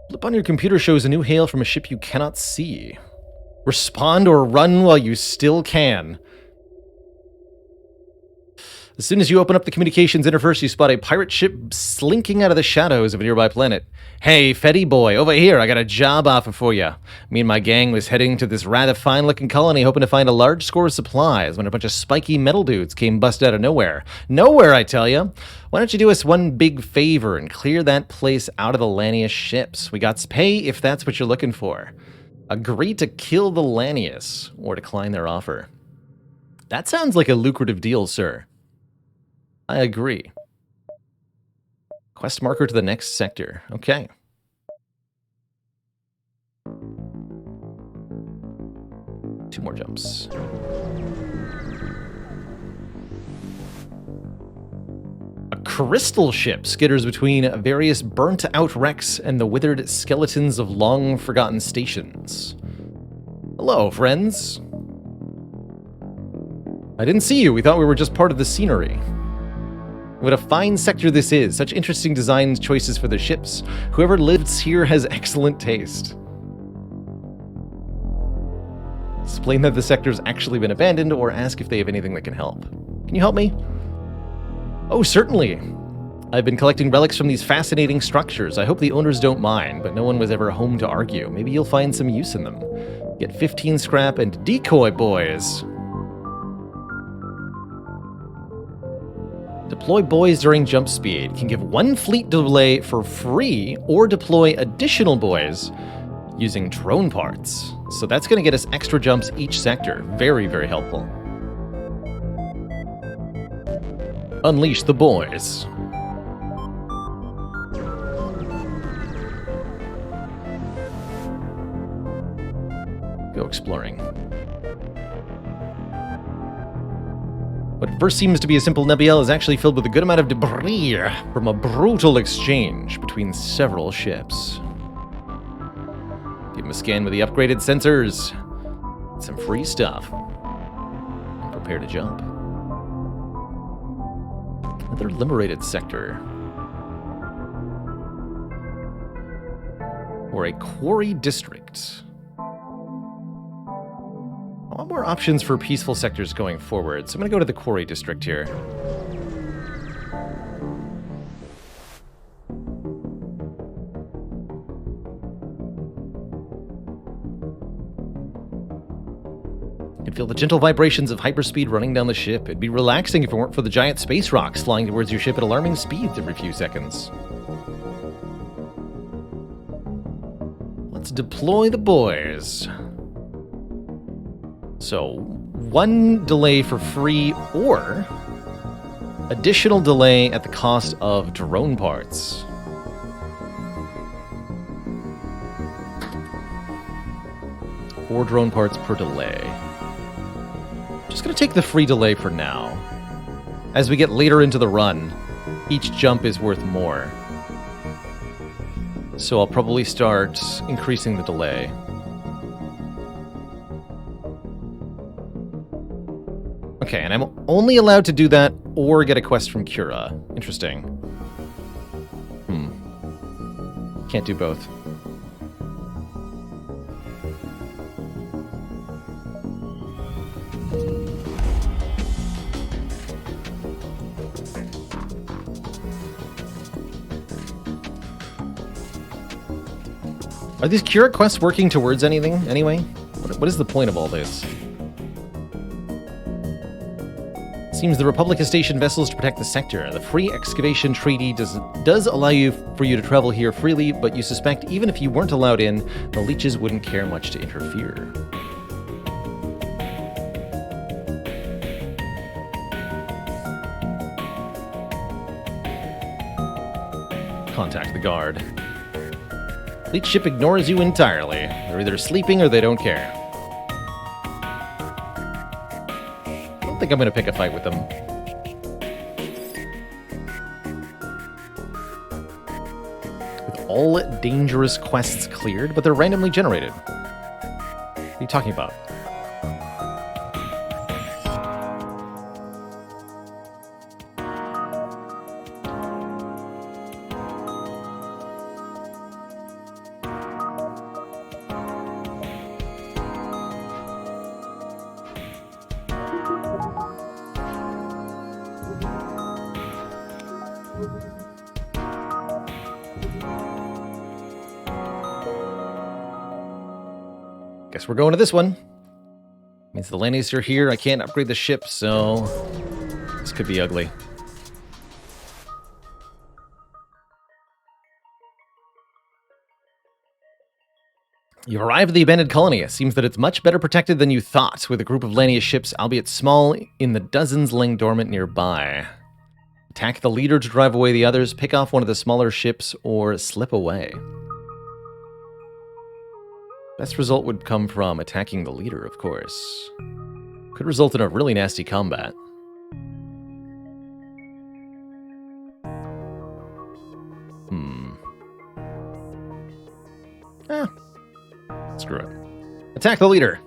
Flip on your computer shows a new hail from a ship you cannot see. Respond or run while you still can. As soon as you open up the communications interface, you spot a pirate ship slinking out of the shadows of a nearby planet. Hey, Fetty boy, over here, I got a job offer for you. Me and my gang was heading to this rather fine-looking colony hoping to find a large score of supplies when a bunch of spiky metal dudes came busted out of nowhere. Nowhere, I tell you. Why don't you do us one big favor and clear that place out of the Lanius ships? We got to pay if that's what you're looking for. Agree to kill the Lanius or decline their offer. That sounds like a lucrative deal, sir. I agree. Quest marker to the next sector. Okay. Two more jumps. A crystal ship skitters between various burnt-out wrecks and the withered skeletons of long-forgotten stations. Hello, friends. I didn't see you. We thought we were just part of the scenery. What a fine sector this is. Such interesting design choices for the ships. Whoever lives here has excellent taste. Explain that the sector's actually been abandoned or ask if they have anything that can help. Can you help me? Oh, certainly. I've been collecting relics from these fascinating structures. I hope the owners don't mind, but no one was ever home to argue. Maybe you'll find some use in them. Get 15 scrap and decoy boys. Deploy boys during jump speed. Can give 1 fleet delay for free or deploy additional boys using drone parts. So that's going to get us extra jumps each sector. Very, very helpful. Unleash the boys. Go exploring. What first seems to be a simple nebula is actually filled with a good amount of debris from a brutal exchange between several ships. Give him a scan with the upgraded sensors. Some free stuff. And prepare to jump. Another liberated sector. Or a quarry district. I want more options for peaceful sectors going forward, so I'm going to go to the quarry district here. You can feel the gentle vibrations of hyperspeed running down the ship. It'd be relaxing if it weren't for the giant space rocks flying towards your ship at alarming speeds every few seconds. Let's deploy the boys. So, 1 delay for free or additional delay at the cost of drone parts. Four drone parts per delay. Just gonna take the free delay for now. As we get later into the run, each jump is worth more. So I'll probably start increasing the delay. Okay, and I'm only allowed to do that or get a quest from Cura. Interesting. Can't do both. Are these cure quests working towards anything, anyway? What is the point of all this? Seems the Republic has stationed vessels to protect the sector. The free excavation treaty does allow for you to travel here freely, but you suspect even if you weren't allowed in, the leeches wouldn't care much to interfere. Contact the guard. Leech ship ignores you entirely. They're either sleeping or they don't care. I don't think I'm going to pick a fight with them. With all dangerous quests cleared, but they're randomly generated. What are you talking about? Guess we're going to this one. Means the Lannies are here. I can't upgrade the ship, so this could be ugly. You've arrived at the abandoned colony. It seems that it's much better protected than you thought, with a group of Lania ships, albeit small, in the dozens laying dormant nearby. Attack the leader to drive away the others, pick off one of the smaller ships, or slip away. Best result would come from attacking the leader, of course. Could result in a really nasty combat. Screw it. Attack the leader!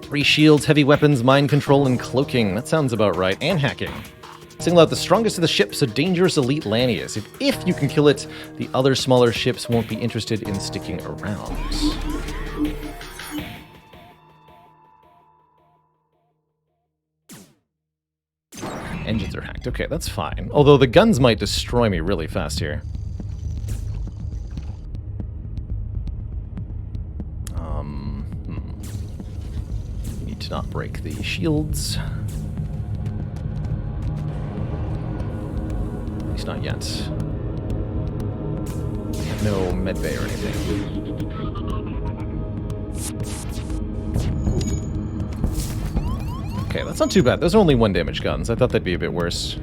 3 shields, heavy weapons, mind control, and cloaking. That sounds about right. And hacking. Single out the strongest of the ships, a dangerous elite Lanius. If you can kill it, the other smaller ships won't be interested in sticking around. Engines are hacked. Okay, that's fine. Although the guns might destroy me really fast here. Need to not break the shields. At least not yet. No medbay or anything. Okay, that's not too bad. Those are only 1 damage guns. I thought they'd be a bit worse.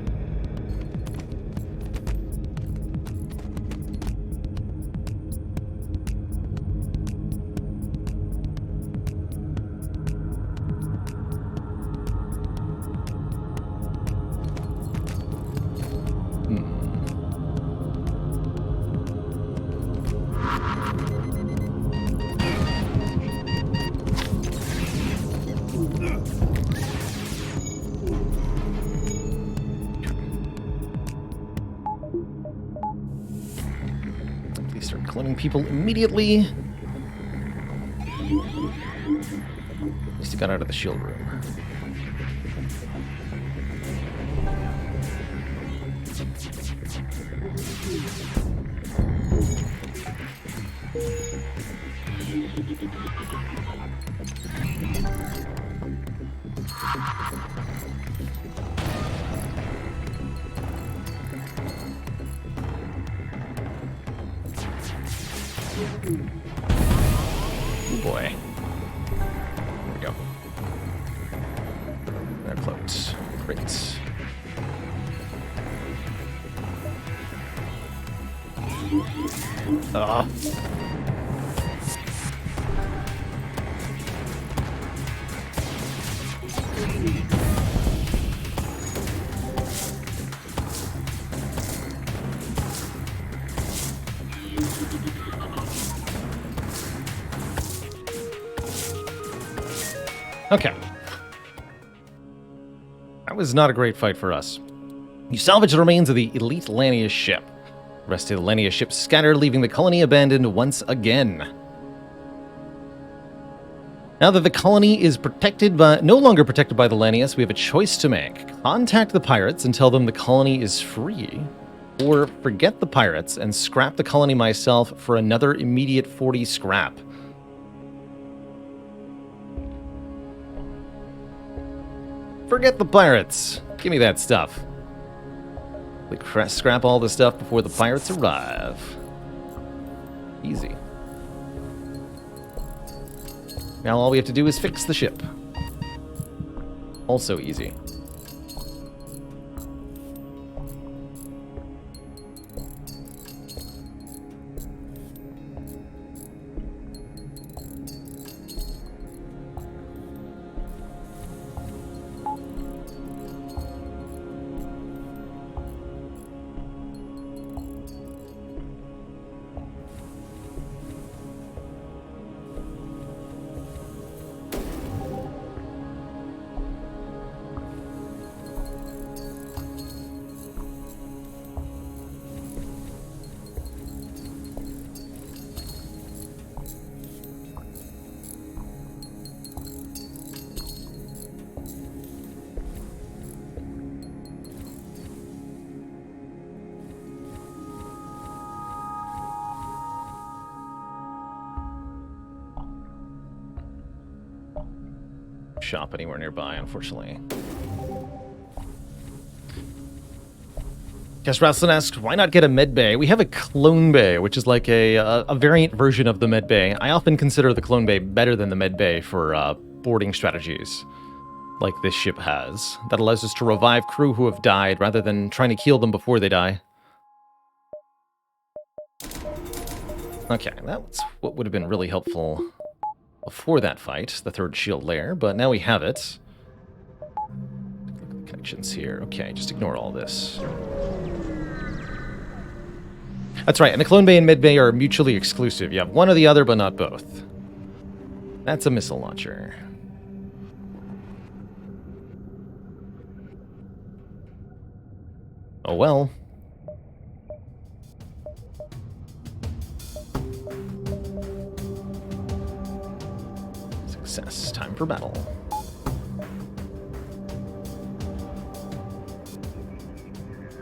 Please start cloning people immediately. At least he got out of the shield room. Oh boy. There we go. They're cloaked. Great. Ah. Okay. That was not a great fight for us. You salvage the remains of the elite Lania ship. The rest of the Lania ships scattered, leaving the colony abandoned once again. Now that the colony is no longer protected by the Lanius, we have a choice to make. Contact the pirates and tell them the colony is free, Or forget the pirates and scrap the colony myself for another immediate 40 scrap. Forget the pirates. Give me that stuff. We scrap all the stuff before the pirates arrive. Easy. Now all we have to do is fix the ship. Also easy. Shop anywhere nearby, unfortunately. Guess Rasslin asked, why not get a med bay? We have a clone bay, which is like a variant version of the med bay. I often consider the clone bay better than the med bay for boarding strategies, like this ship has. That allows us to revive crew who have died rather than trying to kill them before they die. Okay, that's what would have been really helpful before that fight, the third shield layer, but now we have it. Connections here. Okay, just ignore all this. That's right, and the clone bay and med bay are mutually exclusive. You have one or the other, but not both. That's a missile launcher. Oh well. Success. Time for battle.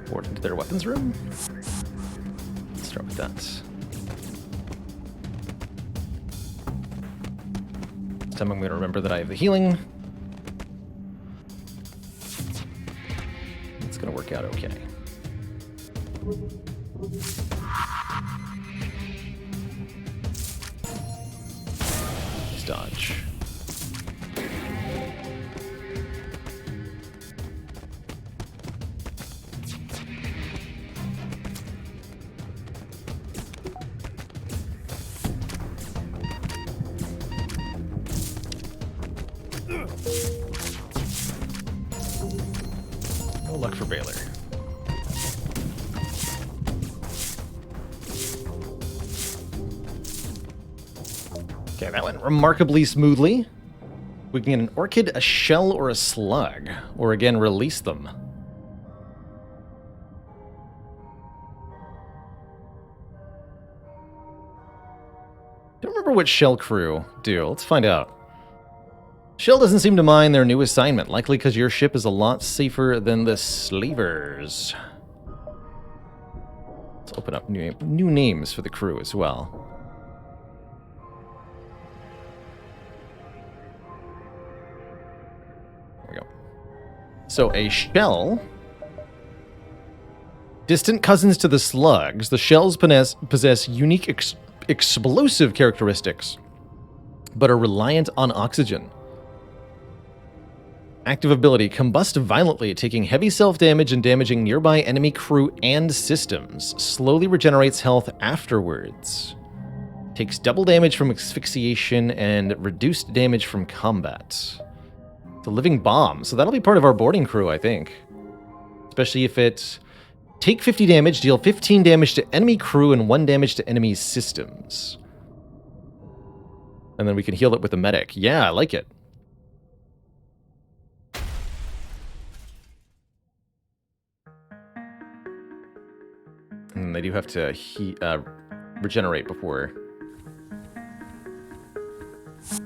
Board into their weapons room. Let's start with that. This time I'm going to remember that I have the healing. It's going to work out okay. Let's dodge. No luck for Baylor. Okay, that went remarkably smoothly. We can get an orchid, a shell, or a slug, or again, release them. Don't remember what Shell crew do. Let's find out. Shell doesn't seem to mind their new assignment, likely because your ship is a lot safer than the Slavers. Let's open up new names for the crew as well. There we go. So a shell. Distant cousins to the slugs, the shells possess unique explosive characteristics, but are reliant on oxygen. Active ability, combust violently, taking heavy self-damage and damaging nearby enemy crew and systems. Slowly regenerates health afterwards. Takes double damage from asphyxiation and reduced damage from combat. It's a living bomb, so that'll be part of our boarding crew, I think. Especially if it... Take 50 damage, deal 15 damage to enemy crew and 1 damage to enemy systems. And then we can heal it with a medic. Yeah, I like it. And they do have to regenerate before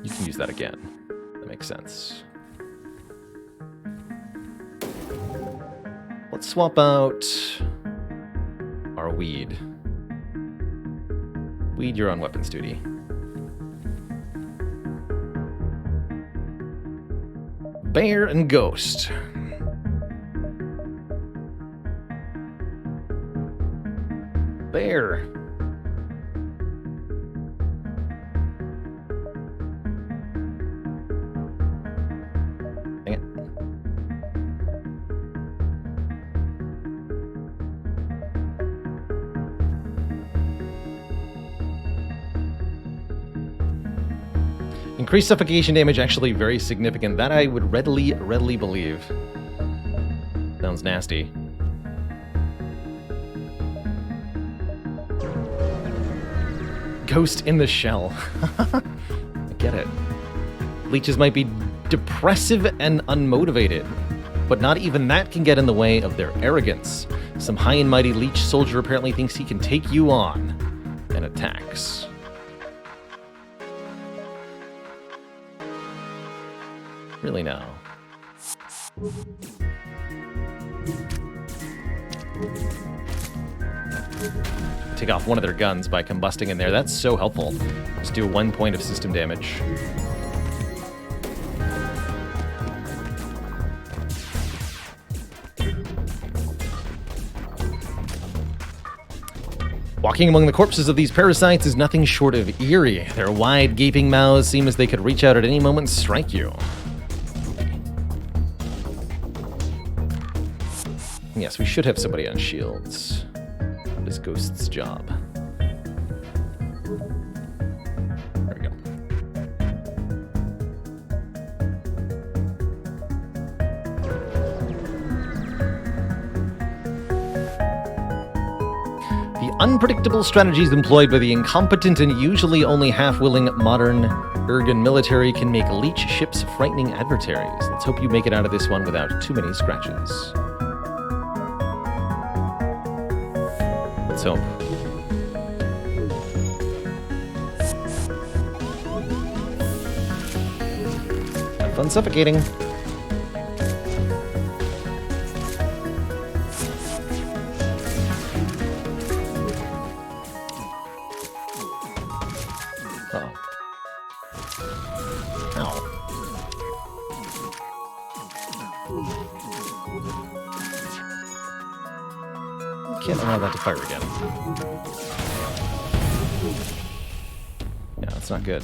you can use that again. That makes sense. Let's swap out our weed. Weed, you're on weapons duty. Bear and Ghost. Bear. Dang it. Increased suffocation damage, actually very significant. That I would readily believe. Sounds nasty. Ghost in the shell. I get it. Leeches might be depressive and unmotivated, but not even that can get in the way of their arrogance. Some high and mighty leech soldier apparently thinks he can take you on and attacks. Really now. Take off one of their guns by combusting in there. That's so helpful. Just do 1 point of system damage. Walking among the corpses of these parasites is nothing short of eerie. Their wide, gaping mouths seem as they could reach out at any moment and strike you. Yes, we should have somebody on shields. It is Ghost's job. There we go. The unpredictable strategies employed by the incompetent and usually only half-willing modern Urgan military can make leech ships frightening adversaries. Let's hope you make it out of this one without too many scratches. Let's hope. Have fun suffocating. Uh-oh. Ow. Can't allow that to fire again. Yeah, that's not good.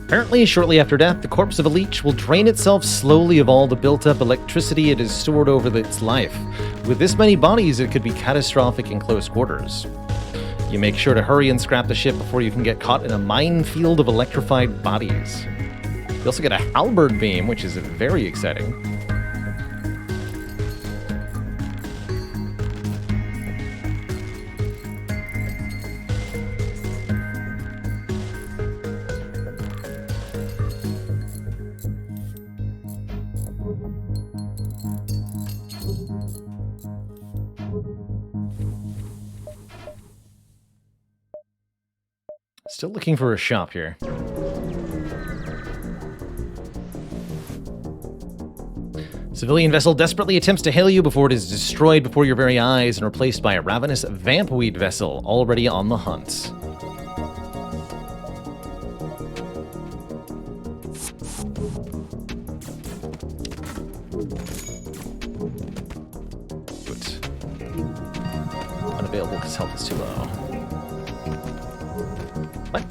Apparently, shortly after death, the corpse of a leech will drain itself slowly of all the built-up electricity it has stored over its life. With this many bodies, it could be catastrophic in close quarters. You make sure to hurry and scrap the ship before you can get caught in a minefield of electrified bodies. You also get a halberd beam, which is very exciting. Still looking for a shop here. Civilian vessel desperately attempts to hail you before it is destroyed before your very eyes and replaced by a ravenous vampweed vessel already on the hunt. Good. Unavailable because health is too low. What?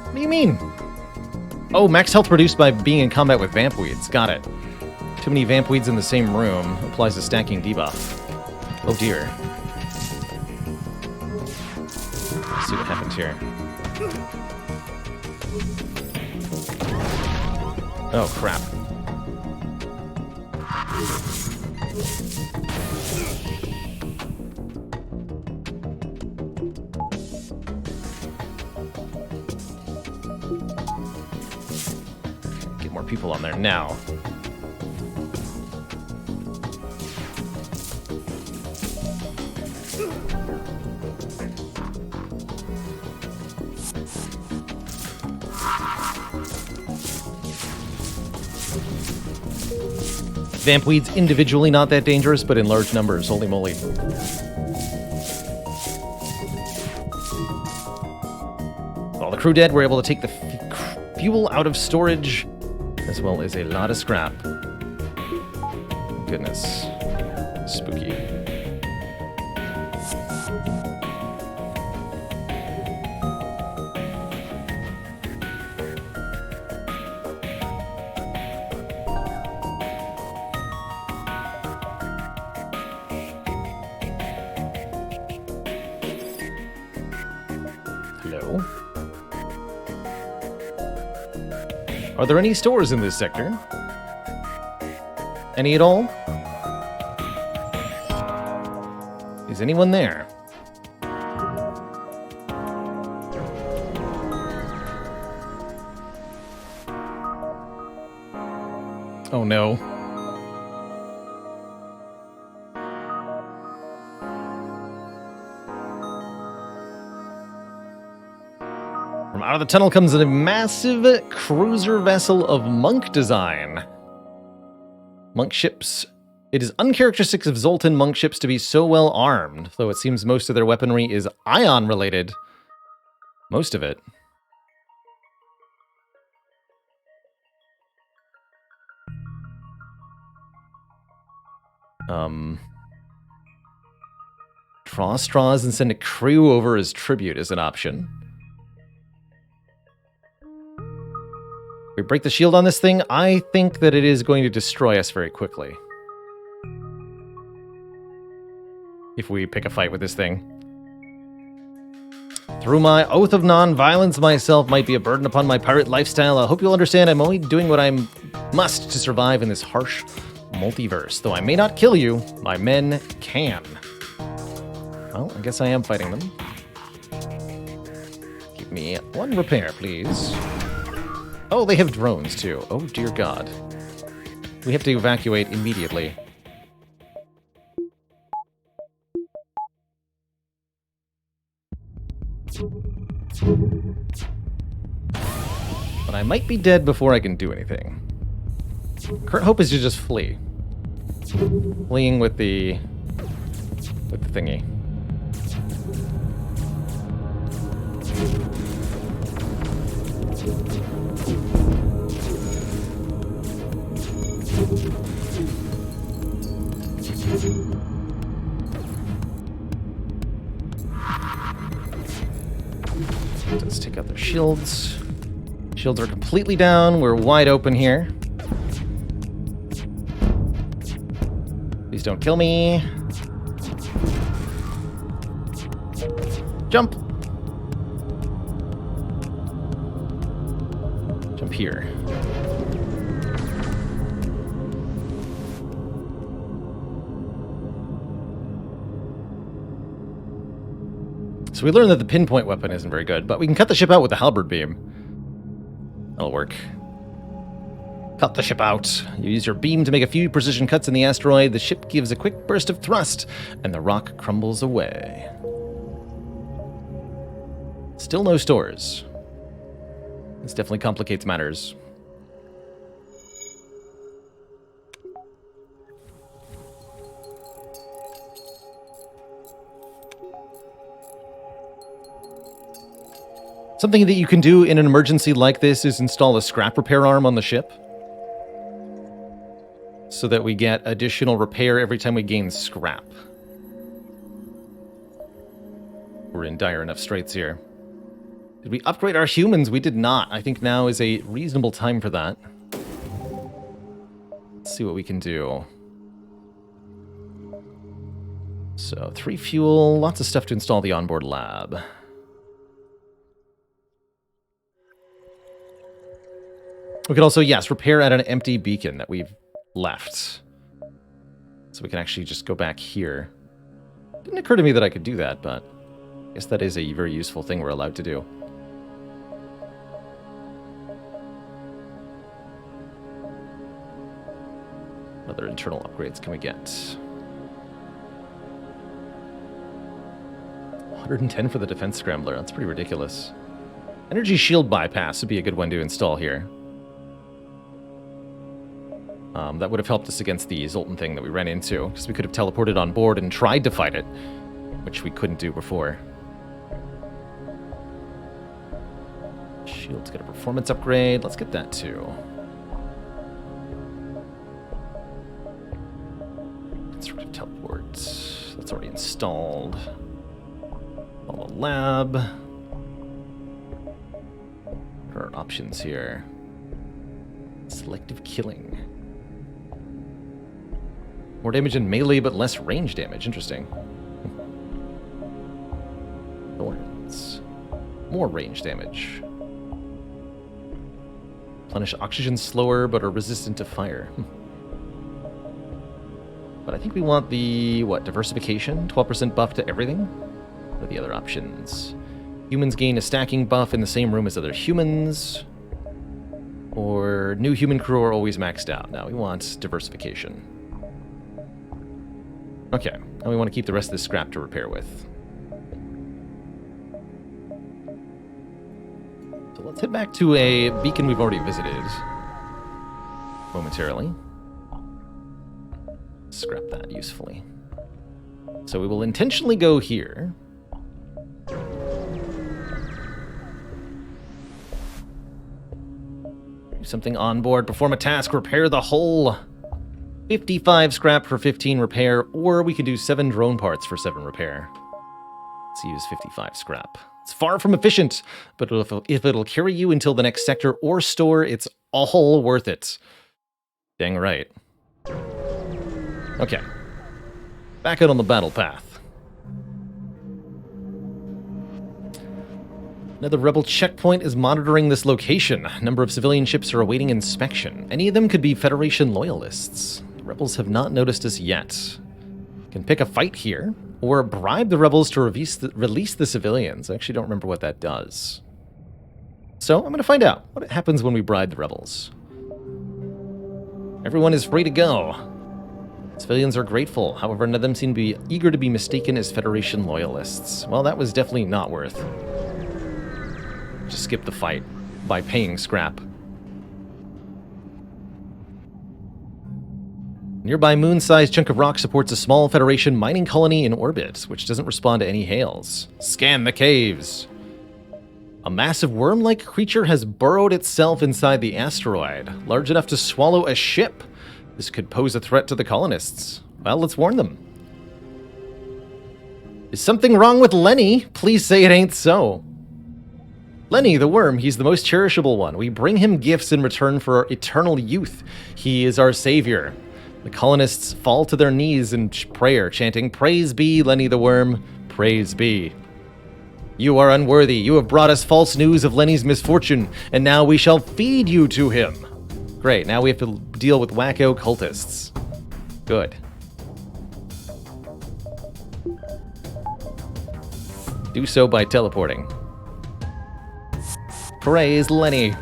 What do you mean? Oh, max health reduced by being in combat with vampweeds. Got it. Too many vampweeds in the same room applies a stacking debuff. Oh dear. Let's see what happens here. Oh crap. Get more people on there now. Vamp weeds individually not that dangerous, but in large numbers, holy moly. All the crew dead, we're able to take the fuel out of storage, as well as a lot of scrap. Goodness. Spooky. Hello? Are there any stores in this sector? Any at all? Is anyone there? Oh no. From out of the tunnel comes a massive cruiser vessel of monk design. Monk ships. It is uncharacteristic of Zoltan monk ships to be so well armed, though it seems most of their weaponry is ion related. Most of it. Draw straws and send a crew over as tribute is an option. We break the shield on this thing, I think that it is going to destroy us very quickly. If we pick a fight with this thing. Through my oath of non-violence, myself might be a burden upon my pirate lifestyle. I hope you'll understand I'm only doing what I must to survive in this harsh multiverse. Though I may not kill you, my men can. Well, I guess I am fighting them. Give me one repair, please. Oh, they have drones, too. Oh, dear God. We have to evacuate immediately. But I might be dead before I can do anything. Current hope is to just flee. Fleeing with the thingy. Let's take out their shields. Shields are completely down. We're wide open here. Please don't kill me. Jump. Jump here. So we learned that the pinpoint weapon isn't very good, but we can cut the ship out with the halberd beam. That'll work. Cut the ship out. You use your beam to make a few precision cuts in the asteroid. The ship gives a quick burst of thrust, and the rock crumbles away. Still no stores. This definitely complicates matters. Something that you can do in an emergency like this is install a scrap repair arm on the ship, so that we get additional repair every time we gain scrap. We're in dire enough straits here. Did we upgrade our humans? We did not. I think now is a reasonable time for that. Let's see what we can do. So, 3 fuel, lots of stuff to install the onboard lab. We could also, yes, repair at an empty beacon that we've left. So we can actually just go back here. Didn't occur to me that I could do that, but I guess that is a very useful thing we're allowed to do. What other internal upgrades can we get? 110 for the defense scrambler. That's pretty ridiculous. Energy shield bypass would be a good one to install here. That would have helped us against the Zoltan thing that we ran into, because we could have teleported on board and tried to fight it, which we couldn't do before. Shield's got a performance upgrade. Let's get that too. Constructive teleport. That's already installed. Follow lab. What are our options here? Selective killing. More damage in melee, but less range damage. Interesting. Thorns. More range damage. Replenish oxygen slower, but are resistant to fire. But I think we want the, what, diversification? 12% buff to everything? What are the other options? Humans gain a stacking buff in the same room as other humans. Or new human crew are always maxed out. Now we want diversification. Okay, and we want to keep the rest of this scrap to repair with. So let's head back to a beacon we've already visited momentarily. Scrap that usefully. So we will intentionally go here. Do something on board, perform a task, repair the hull. 55 scrap for 15 repair, or we can do 7 drone parts for 7 repair. Let's use 55 scrap. It's far from efficient, but if it'll carry you until the next sector or store, it's all worth it. Dang right. Okay. Back out on the battle path. Another rebel checkpoint is monitoring this location. A number of civilian ships are awaiting inspection. Any of them could be Federation loyalists. The rebels have not noticed us yet. Can pick a fight here, or bribe the rebels to release the civilians. I actually don't remember what that does. So I'm going to find out what happens when we bribe the rebels. Everyone is free to go. Civilians are grateful, however, none of them seem to be eager to be mistaken as Federation loyalists. Well, that was definitely not worth. Just skip the fight by paying scrap. Nearby moon-sized chunk of rock supports a small Federation mining colony in orbit, which doesn't respond to any hails. Scan the caves. A massive worm-like creature has burrowed itself inside the asteroid, large enough to swallow a ship. This could pose a threat to the colonists. Well, let's warn them. Is something wrong with Lenny? Please say it ain't so. Lenny, the worm, he's the most cherishable one. We bring him gifts in return for our eternal youth. He is our savior. The colonists fall to their knees in prayer, chanting, "Praise be, Lenny the worm, praise be." You are unworthy. You have brought us false news of Lenny's misfortune, and now we shall feed you to him. Great, now we have to deal with wacko cultists. Good. Do so by teleporting. Praise Lenny.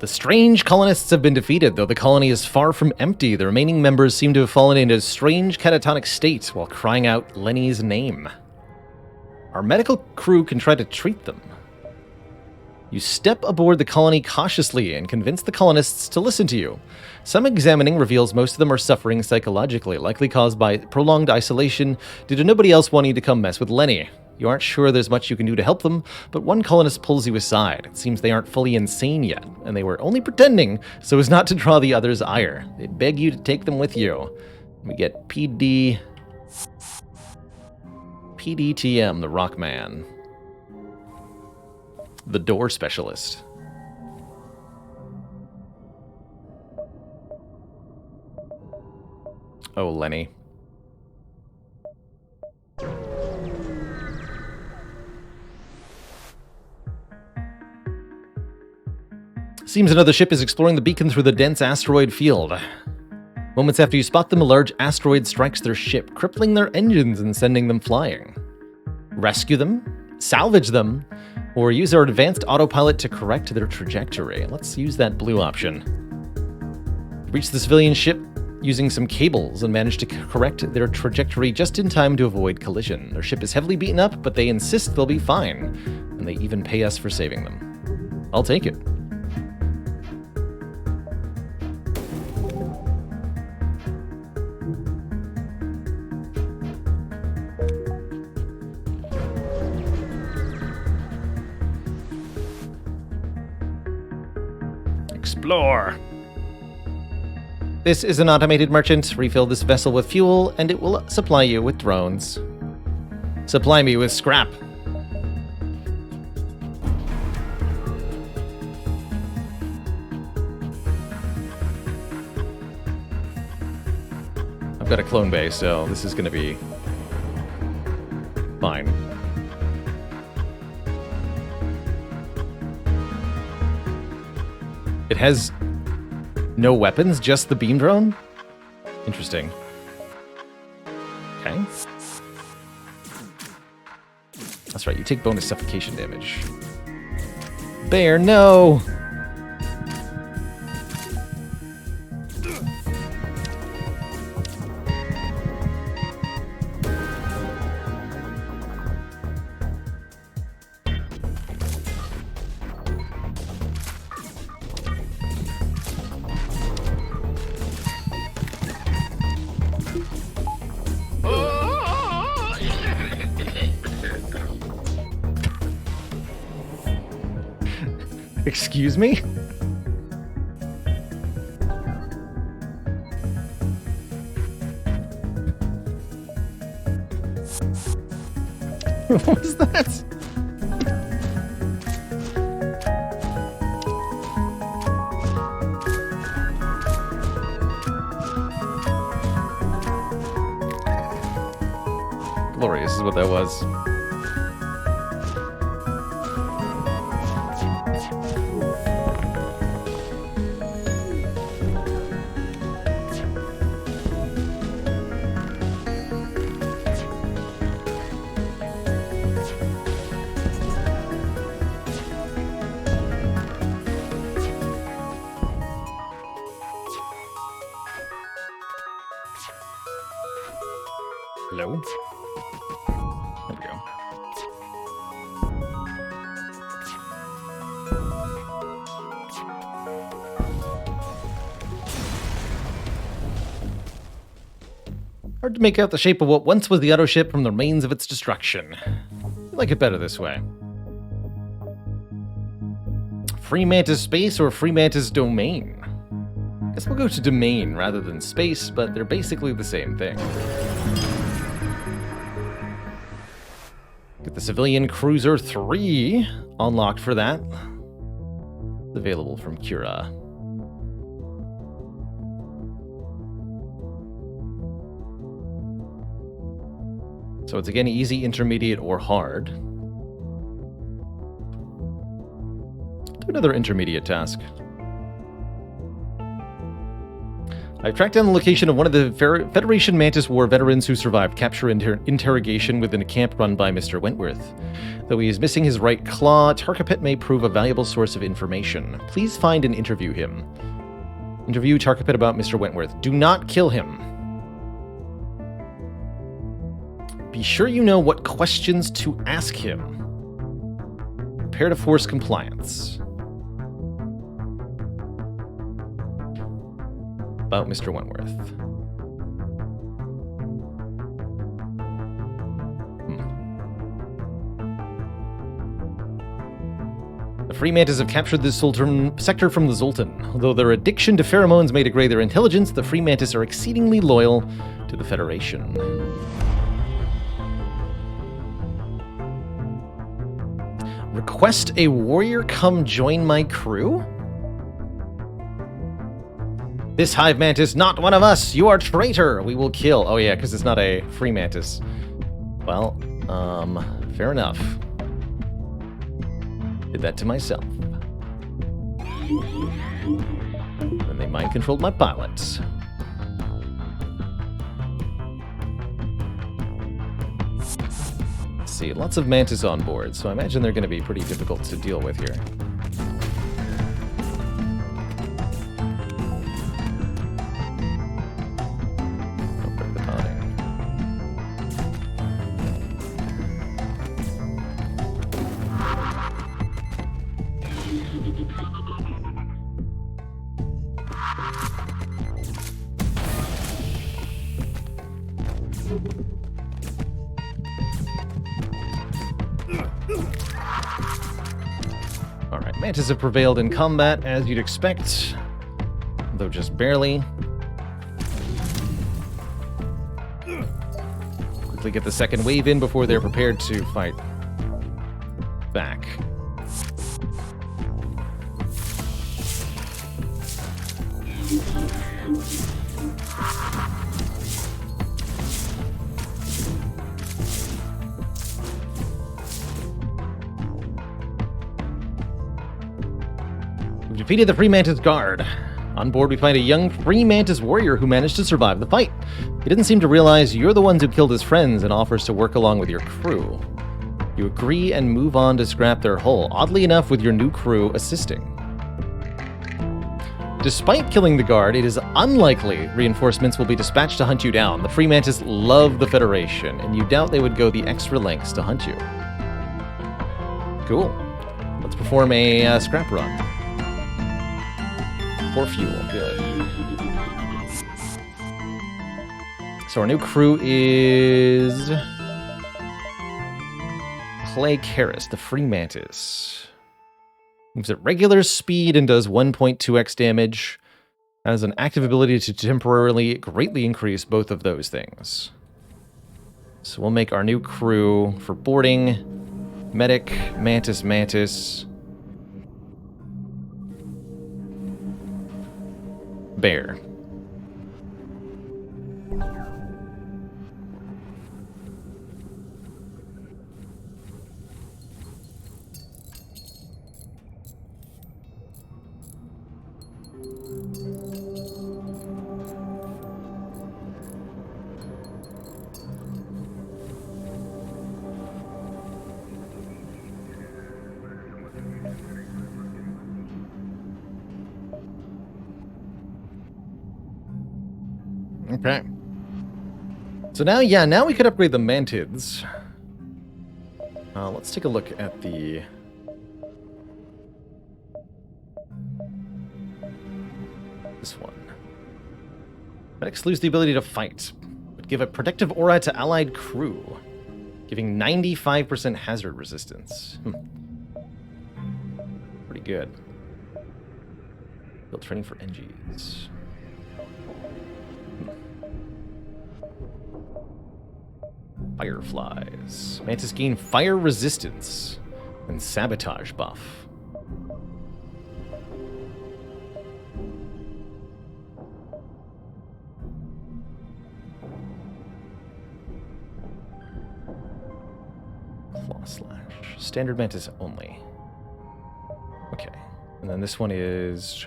The strange colonists have been defeated, though the colony is far from empty. The remaining members seem to have fallen into a strange catatonic state while crying out Lenny's name. Our medical crew can try to treat them. You step aboard the colony cautiously and convince the colonists to listen to you. Some examining reveals most of them are suffering psychologically, likely caused by prolonged isolation due to nobody else wanting to come mess with Lenny. You aren't sure there's much you can do to help them, but one colonist pulls you aside. It seems they aren't fully insane yet, and they were only pretending so as not to draw the others' ire. They beg you to take them with you. We get PDTM, the Rockman. The door specialist. Oh, Lenny. Seems another ship is exploring the beacon through the dense asteroid field. Moments after you spot them, a large asteroid strikes their ship, crippling their engines and sending them flying. Rescue them, salvage them, or use our advanced autopilot to correct their trajectory. Let's use that blue option. Reach the civilian ship using some cables and manage to correct their trajectory just in time to avoid collision. Their ship is heavily beaten up, but they insist they'll be fine, and they even pay us for saving them. I'll take it. Explore. This is an automated merchant. Refill this vessel with fuel, and it will supply you with drones. Supply me with scrap. I've got a clone base, so this is going to be fine. It has no weapons, just the beam drone? Interesting. Okay. That's right, you take bonus suffocation damage. Bear, no! Excuse me? What was that? Glorious is what that was. Hello? There we go. Hard to make out the shape of what once was the auto ship from the remains of its destruction. I like it better this way. Free Mantis space or Free Mantis domain? Guess we'll go to domain rather than space, but they're basically the same thing. Get the Civilian Cruiser 3 unlocked for that. It's available from Cura. So it's again easy, intermediate, or hard. Do another intermediate task. I've tracked down the location of one of the Federation Mantis War veterans who survived capture and interrogation within a camp run by Mr. Wentworth. Though he is missing his right claw, Tarkapet may prove a valuable source of information. Please find and interview him. Interview Tarkapet about Mr. Wentworth. Do not kill him. Be sure you know what questions to ask him. Prepare to force compliance. About Mr. Wentworth. The Free Mantis have captured this sector from the Zoltan. Although their addiction to pheromones may degrade their intelligence, the Free Mantis are exceedingly loyal to the Federation. Request a warrior come join my crew? This hive mantis, not one of us! You are traitor! We will kill. Oh yeah, because it's not a free mantis. Well, fair enough. Did that to myself. And they mind-controlled my pilots. Let's see, lots of mantis on board, so I imagine they're going to be pretty difficult to deal with here. Alright, Mantis have prevailed in combat, as you'd expect, though just barely. Quickly get the second wave in before they're prepared to fight back. We've defeated the Free Mantis Guard. On board, we find a young Free Mantis warrior who managed to survive the fight. He didn't seem to realize you're the ones who killed his friends and offers to work along with your crew. You agree and move on to scrap their hull, oddly enough with your new crew assisting. Despite killing the guard, it is unlikely reinforcements will be dispatched to hunt you down. The Free Mantis love the Federation, and you doubt they would go the extra lengths to hunt you. Cool. Let's perform a scrap run. For fuel, good. So our new crew is Plague Karis, the Free Mantis. Moves at regular speed and does 1.2x damage. Has an active ability to temporarily greatly increase both of those things. So we'll make our new crew for boarding. Medic, Mantis, Mantis. Bear. Okay. So now we could upgrade the Mantids. Let's take a look at the... this one. Medics lose the ability to fight, but give a protective aura to allied crew, giving 95% hazard resistance. Pretty good. Build training for NGs. Fireflies. Mantis gain fire resistance and sabotage buff. Claw slash. Standard Mantis only. Okay. And then this one is...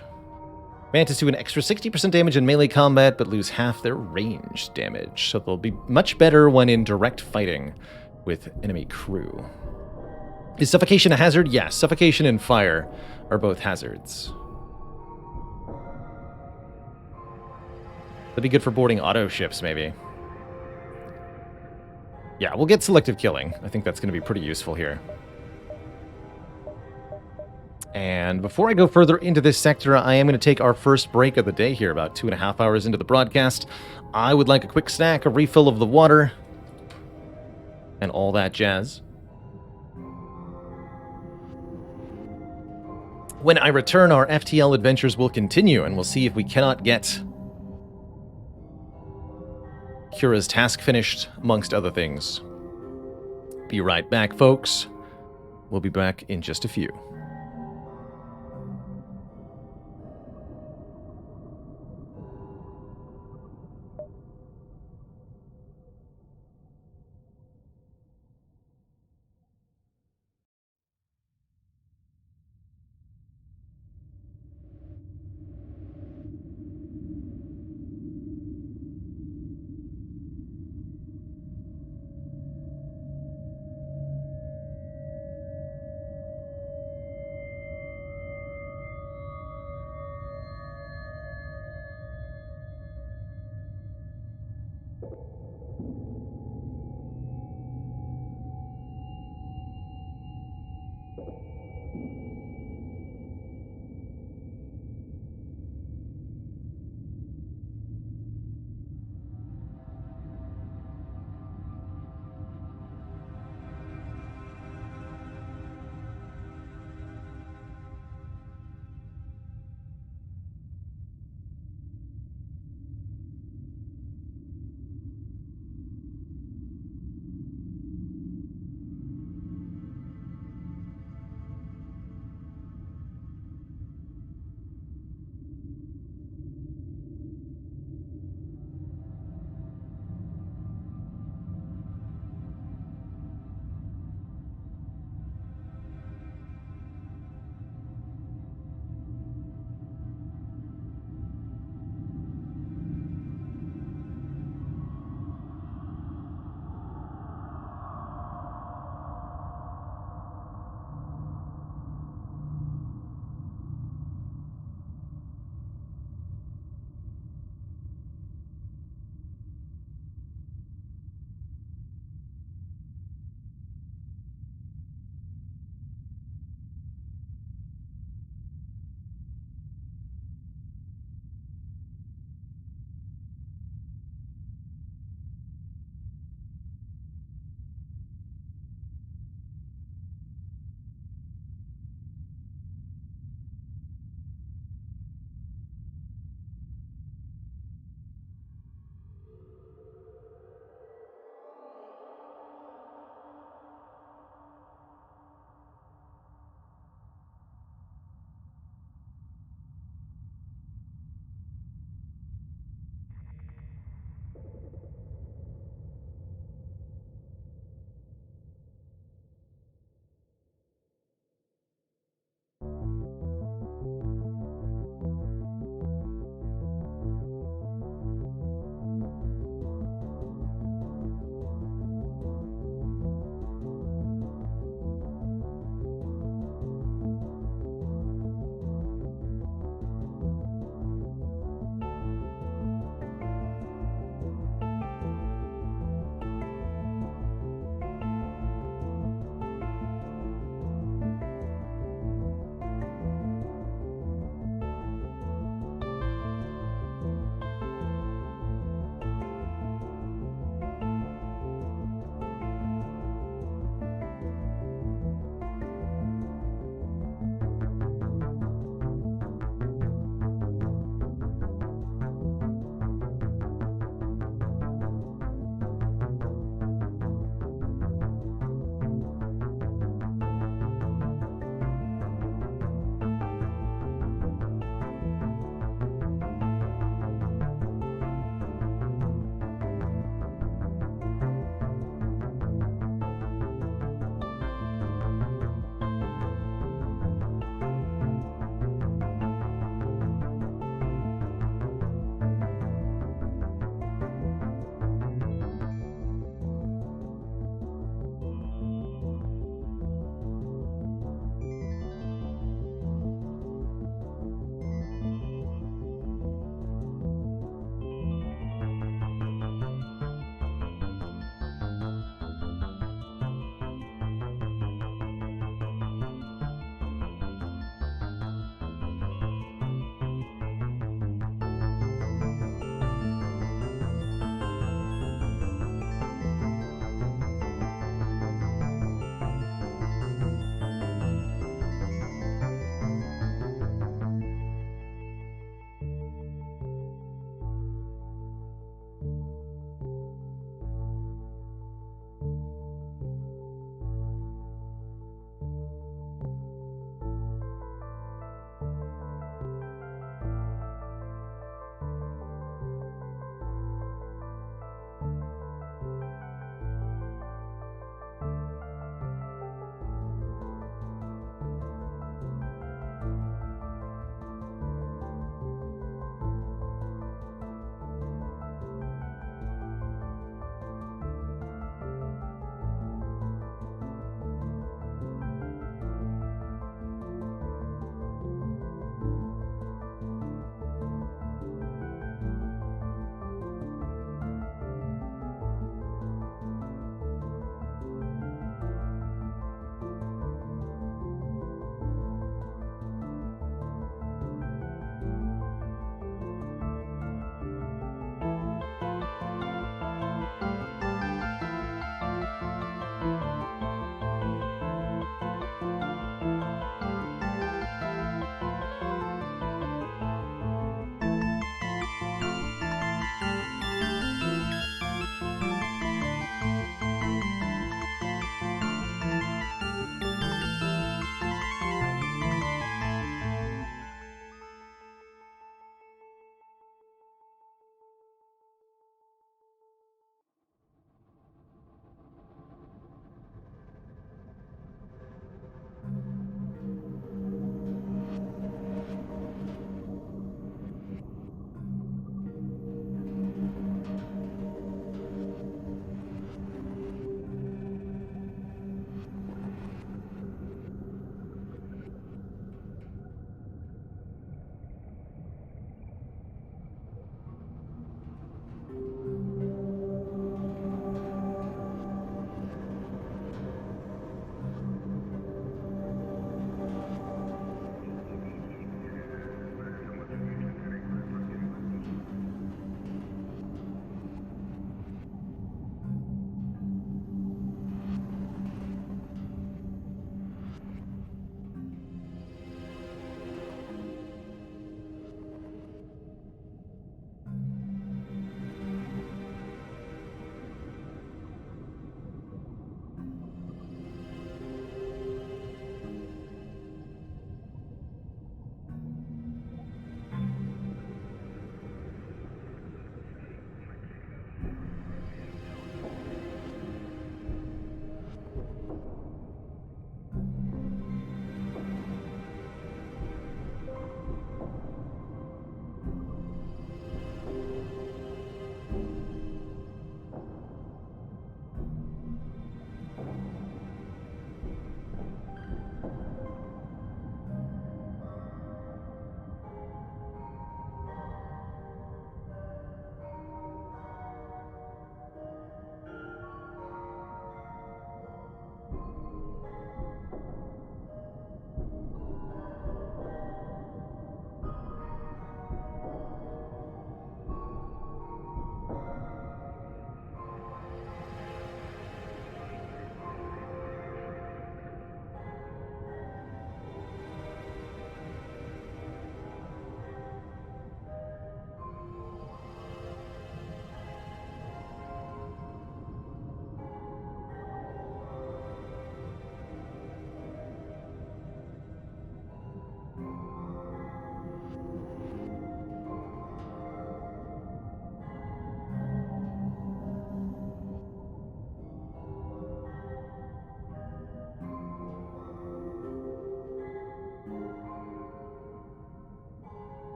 Mantis do an extra 60% damage in melee combat, but lose half their range damage, so they'll be much better when in direct fighting with enemy crew. Is suffocation a hazard? Yes, suffocation and fire are both hazards. That'd be good for boarding auto ships, maybe. Yeah, we'll get selective killing. I think that's going to be pretty useful here. And before I go further into this sector, I am going to take our first break of the day here, about 2.5 hours into the broadcast. I would like a quick snack, a refill of the water, and all that jazz. When I return, our FTL adventures will continue, and we'll see if we cannot get Kira's task finished, amongst other things. Be right back, folks. We'll be back in just a few.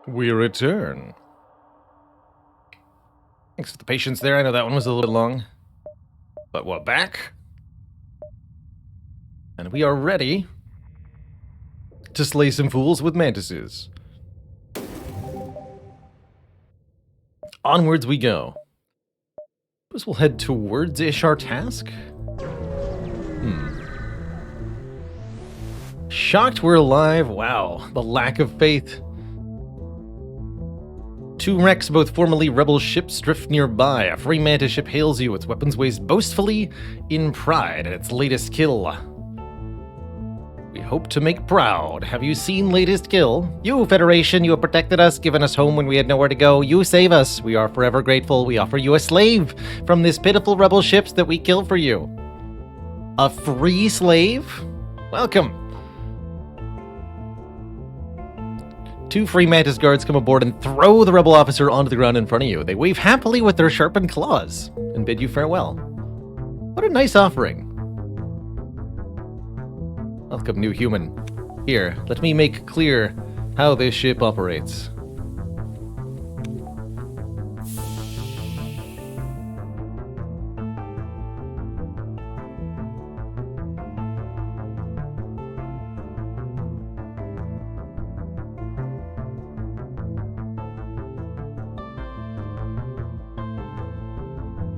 We return. Thanks for the patience there. I know that one was a little long. But we're back. And we are ready to slay some fools with mantises. Onwards we go. Suppose we'll head towards-ish our task? Shocked we're alive? Wow, the lack of faith. Two wrecks, both formerly rebel ships, drift nearby. A free mantis ship hails you, its weapons raised boastfully in pride at its latest kill. We hope to make proud. Have you seen latest kill? You, Federation, you have protected us, given us home when we had nowhere to go. You save us. We are forever grateful. We offer you a slave from this pitiful rebel ships that we kill for you. A free slave? Welcome. Two free mantis guards come aboard and throw the rebel officer onto the ground in front of you. They wave happily with their sharpened claws and bid you farewell. What a nice offering. Welcome, new human. Here, let me make clear how this ship operates.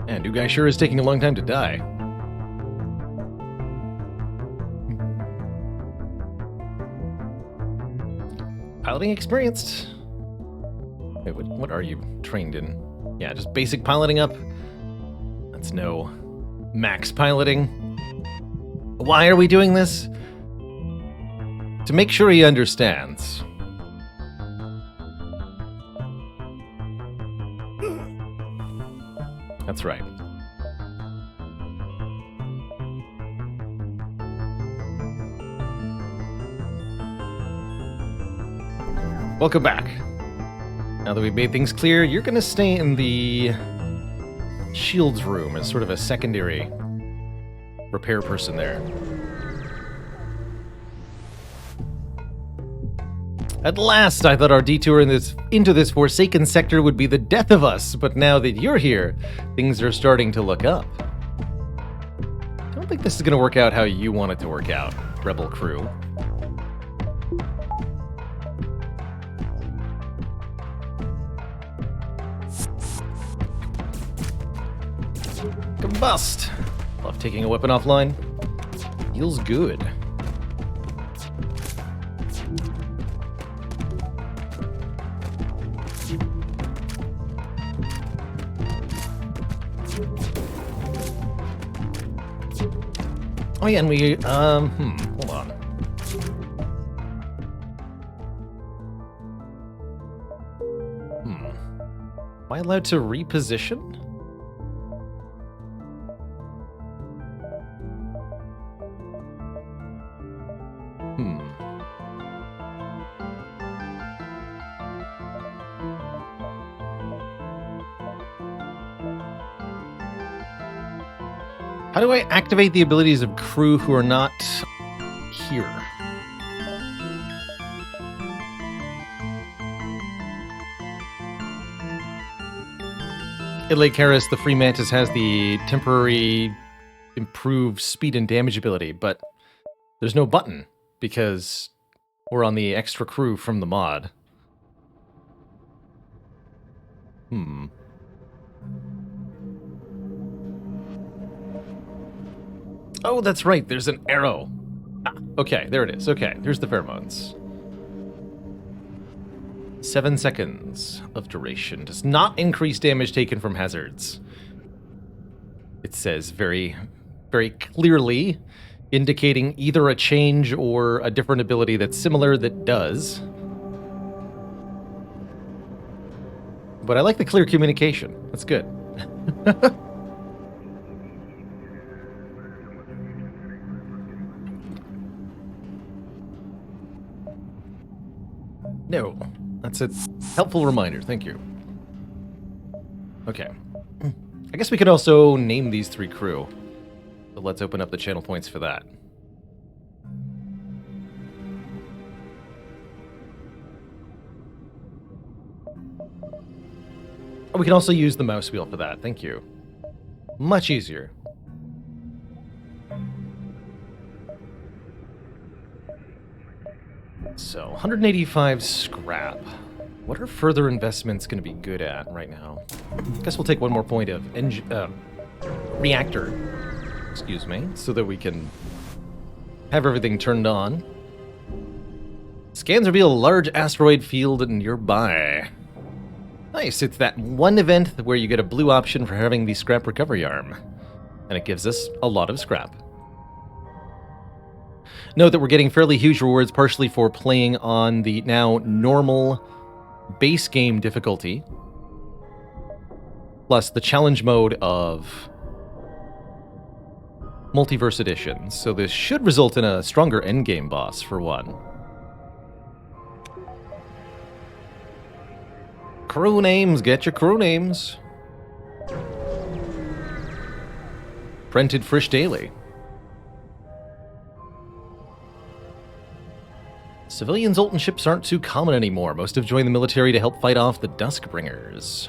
Man, new guy sure is taking a long time to die. Piloting experienced. Wait, what are you trained in? Yeah, just basic piloting up. That's no max piloting. Why are we doing this? To make sure he understands. That's right. Welcome back. Now that we've made things clear, you're gonna stay in the shields room as sort of a secondary repair person there. At last, I thought our detour into this forsaken sector would be the death of us, but now that you're here, things are starting to look up. I don't think this is gonna work out how you want it to work out, Rebel crew. Combust! Love taking a weapon offline. Feels good. Oh yeah, and we, hold on. Am I allowed to reposition? How do I activate the abilities of crew who are not here? Italy Karis, the Free Mantis, has the temporary improved speed and damage ability, but there's no button because we're on the extra crew from the mod. Oh, that's right, there's an arrow. Ah, okay, there it is. Okay, here's the pheromones. 7 seconds of duration. Does not increase damage taken from hazards. It says very, very clearly, indicating either a change or a different ability that's similar that does. But I like the clear communication. That's good. No, that's a helpful reminder. Thank you. Okay. I guess we could also name these 3 crew. So let's open up the channel points for that. Oh, we can also use the mouse wheel for that. Thank you. Much easier. So, 185 scrap. What are further investments going to be good at right now? I guess we'll take one more point of reactor, excuse me, so that we can have everything turned on. Scans reveal a large asteroid field nearby. Nice, it's that one event where you get a blue option for having the scrap recovery arm. And it gives us a lot of scrap. Note that we're getting fairly huge rewards, partially for playing on the now normal base game difficulty, plus the challenge mode of Multiverse Edition. So this should result in a stronger endgame boss, for one. Crew names, get your crew names. Printed Frisch Daily. Civilian Zoltan ships aren't too common anymore. Most have joined the military to help fight off the Duskbringers.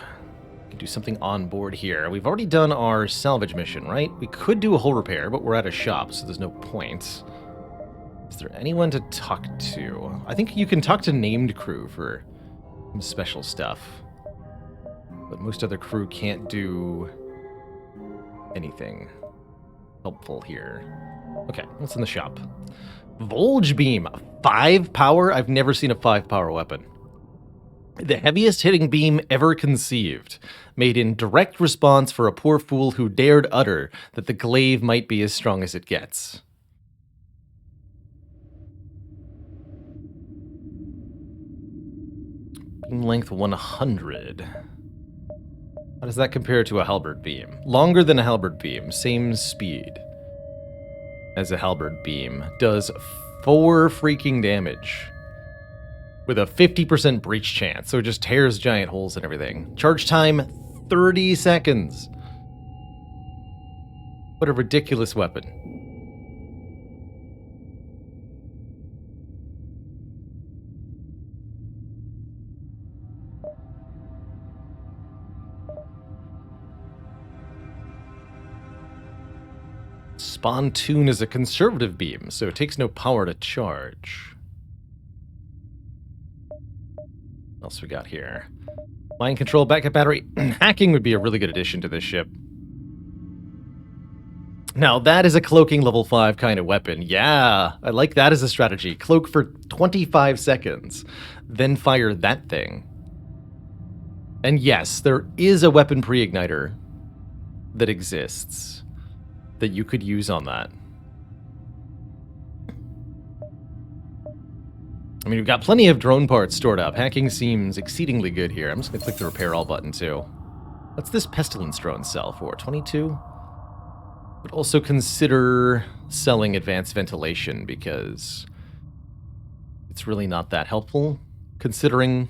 We can do something on board here. We've already done our salvage mission, right? We could do a hull repair, but we're at a shop, so there's no point. Is there anyone to talk to? I think you can talk to named crew for some special stuff. But most other crew can't do anything helpful here. Okay, what's in the shop? Volge Beam, 5 power? I've never seen a 5 power weapon. The heaviest hitting beam ever conceived, made in direct response for a poor fool who dared utter that the glaive might be as strong as it gets. Beam length 100. How does that compare to a halberd beam? Longer than a halberd beam, same speed as a halberd beam, does 4 freaking damage with a 50% breach chance, so it just tears giant holes and everything. Charge time, 30 seconds. What a ridiculous weapon. Spontoon is a conservative beam, so it takes no power to charge. What else we got here? Mind control, backup battery. Hacking would be a really good addition to this ship. Now, that is a cloaking level 5 kind of weapon. Yeah, I like that as a strategy. Cloak for 25 seconds, then fire that thing. And yes, there is a weapon pre-igniter that exists that you could use on that. I mean, we've got plenty of drone parts stored up. Hacking seems exceedingly good here. I'm just going to click the repair all button, too. What's this pestilence drone sell for? 22? Would also consider selling advanced ventilation, because it's really not that helpful, considering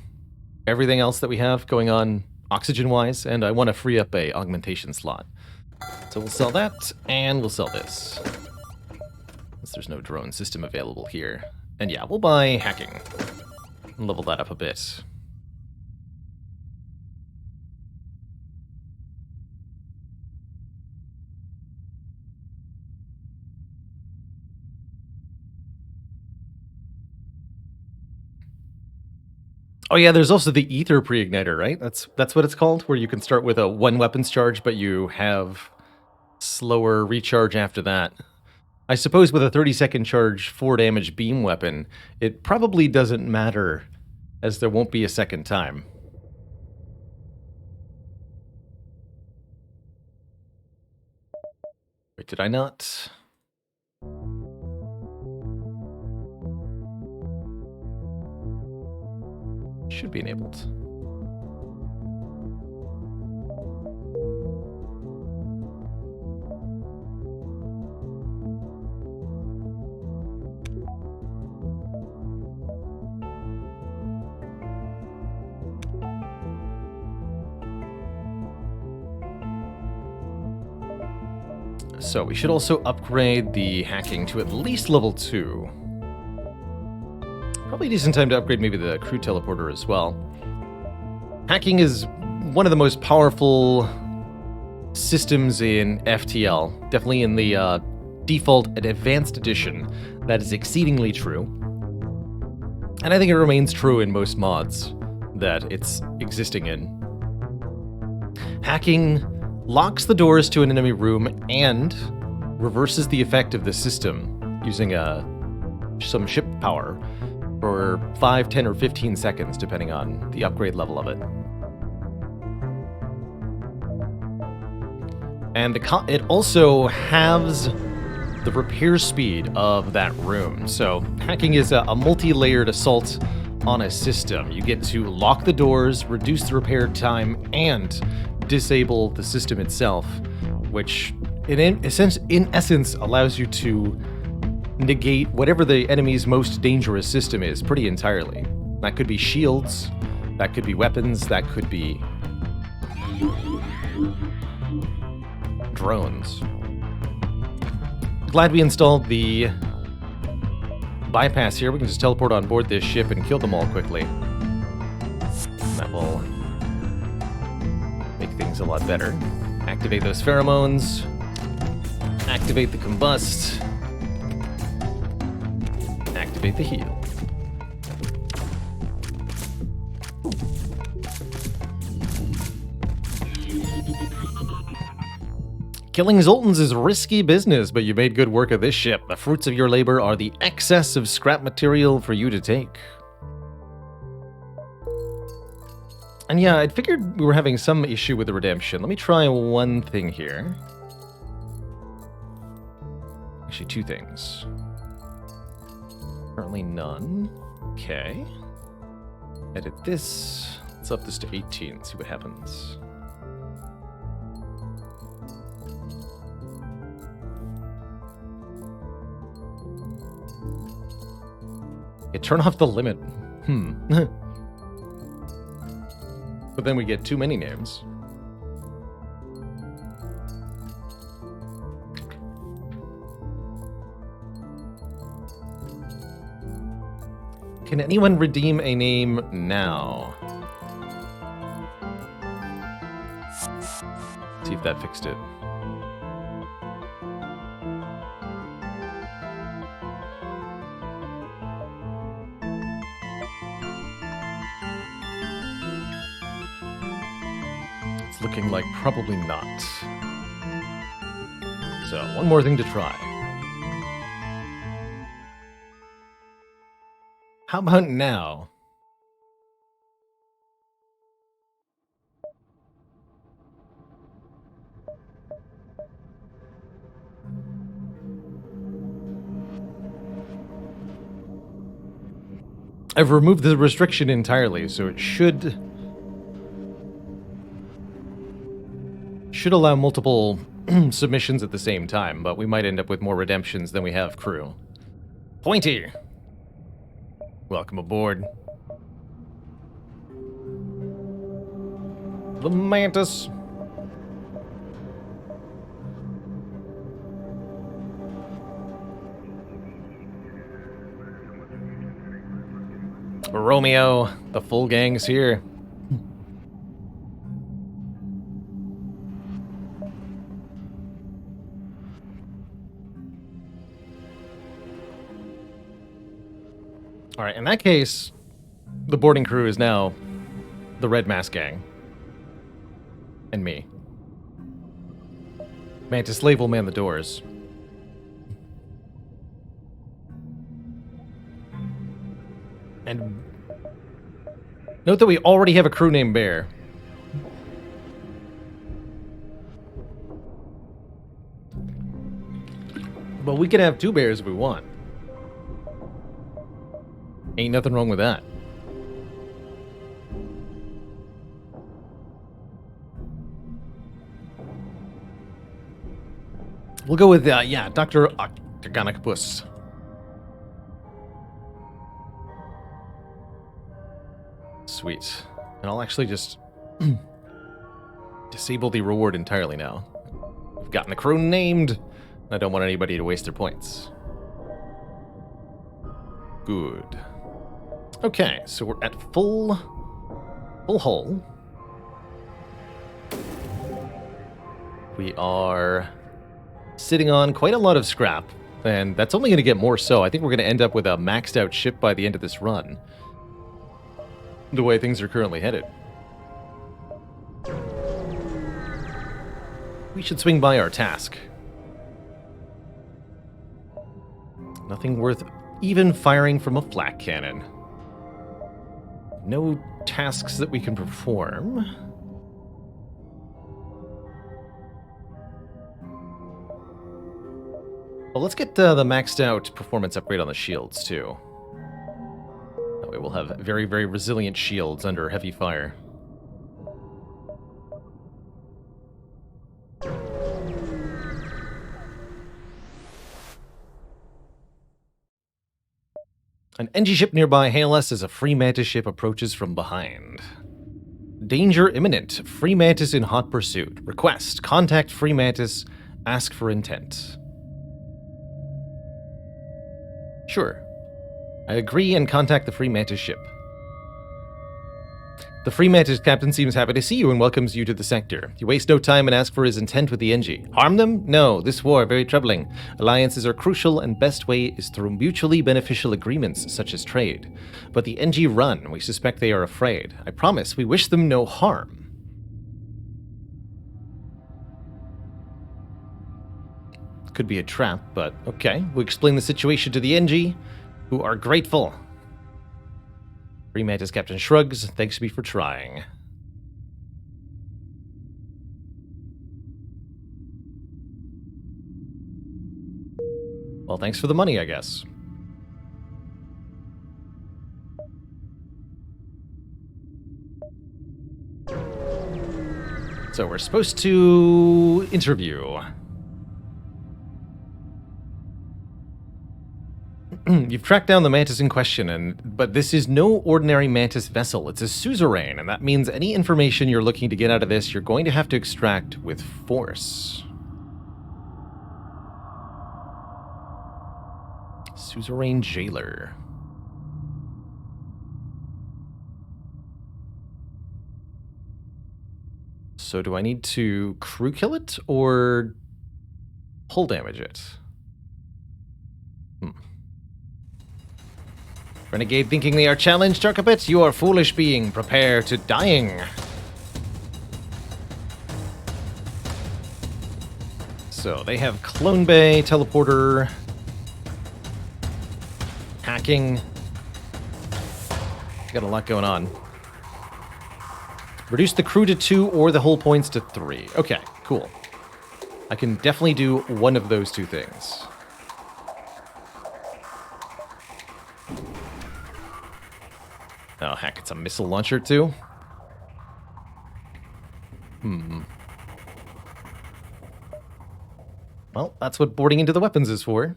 everything else that we have going on oxygen-wise, and I want to free up a augmentation slot. So we'll sell that, and we'll sell this. Since there's no drone system available here. And yeah, we'll buy hacking. And level that up a bit. Oh yeah, there's also the ether pre-igniter, right? That's what it's called, where you can start with a 1 weapons charge, but you have slower recharge after that. I suppose with a 30-second charge, 4 damage beam weapon, it probably doesn't matter, as there won't be a second time. Wait, did I not? Should be enabled. So we should also upgrade the hacking to at least level 2. Probably a decent time to upgrade maybe the crew teleporter as well. Hacking is one of the most powerful systems in FTL, definitely in the default and advanced edition. That is exceedingly true. And I think it remains true in most mods that it's existing in. Hacking locks the doors to an enemy room and reverses the effect of the system using some ship power for 5, 10, or 15 seconds, depending on the upgrade level of it. And it also halves the repair speed of that room. So hacking is a multi-layered assault on a system. You get to lock the doors, reduce the repair time, and disable the system itself, which in essence allows you to negate whatever the enemy's most dangerous system is pretty entirely. That could be shields, that could be weapons, that could be drones. Glad we installed the bypass here. We can just teleport on board this ship and kill them all quickly. That will make things a lot better. Activate those pheromones. Activate the combust. Activate the heal. Killing Zoltans is risky business, but you made good work of this ship. The fruits of your labor are the excess of scrap material for you to take. And yeah, I figured we were having some issue with the redemption. Let me try one thing here. Actually, two things. Currently none. Okay. Edit this. Let's up this to 18, see what happens. Turn off the limit. But then we get too many names. Can anyone redeem a name now? See if that fixed it. Looking like probably not. So, one more thing to try. How about now? I've removed the restriction entirely, so it should allow multiple submissions at the same time, but we might end up with more redemptions than we have crew. Pointy! Welcome aboard. The Mantis. Romeo, the full gang's here. Alright, in that case, the boarding crew is now the Red Mask Gang. And me. Mantis Slave will man the doors. And note that we already have a crew named Bear. But we can have two bears if we want. Ain't nothing wrong with that. We'll go with, yeah, Dr. Octagonicus. Sweet. And I'll actually just disable the reward entirely now. We've gotten the crew named. I don't want anybody to waste their points. Good. Okay, so we're at full hull. We are sitting on quite a lot of scrap, and that's only going to get more so. I think we're going to end up with a maxed out ship by the end of this run, the way things are currently headed. We should swing by our task. Nothing worth even firing from a flak cannon. No tasks that we can perform. Well, let's get the maxed out performance upgrade on the shields, too. That way we'll have very, very resilient shields under heavy fire. An NG ship nearby, hail us as a Free Mantis ship approaches from behind. Danger imminent. Free Mantis in hot pursuit. Request. Contact Free Mantis. Ask for intent. Sure. I agree and contact the Free Mantis ship. The Free Mantis captain seems happy to see you and welcomes you to the sector. You waste no time and ask for his intent with the NG. Harm them? No, this war very troubling. Alliances are crucial and best way is through mutually beneficial agreements such as trade. But the NG run, we suspect they are afraid. I promise, we wish them no harm. Could be a trap, but okay. We'll explain the situation to the NG, who are grateful. Free Mantis captain shrugs. Thanks to me for trying. Well, thanks for the money, I guess. So we're supposed to interview. You've tracked down the Mantis in question, but this is no ordinary Mantis vessel. It's a suzerain, and that means any information you're looking to get out of this, you're going to have to extract with force. Suzerain jailer. So do I need to crew kill it, or hull damage it? Renegade thinking they are challenged, Jarkabit? You are foolish being. Prepare to dying. So, they have Clone Bay, Teleporter, hacking. Got a lot going on. Reduce the crew to 2 or the hull points to 3. Okay, cool. I can definitely do one of those two things. Oh, heck, it's a missile launcher, too? Well, that's what boarding into the weapons is for.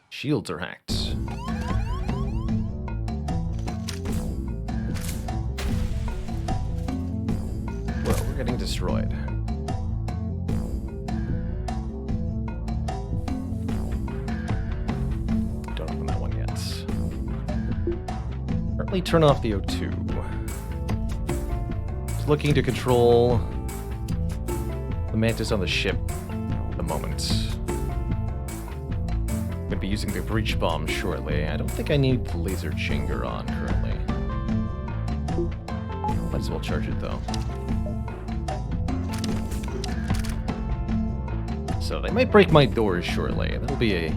Shields are hacked. Well, we're getting destroyed. Don't open that one yet. Currently turn off the O2. Just looking to control the Mantis on the ship at the moment. I'm going to be using the breach bomb shortly. I don't think I need the laser chamber on currently. Might as well charge it though. So they might break my doors shortly. That'll be a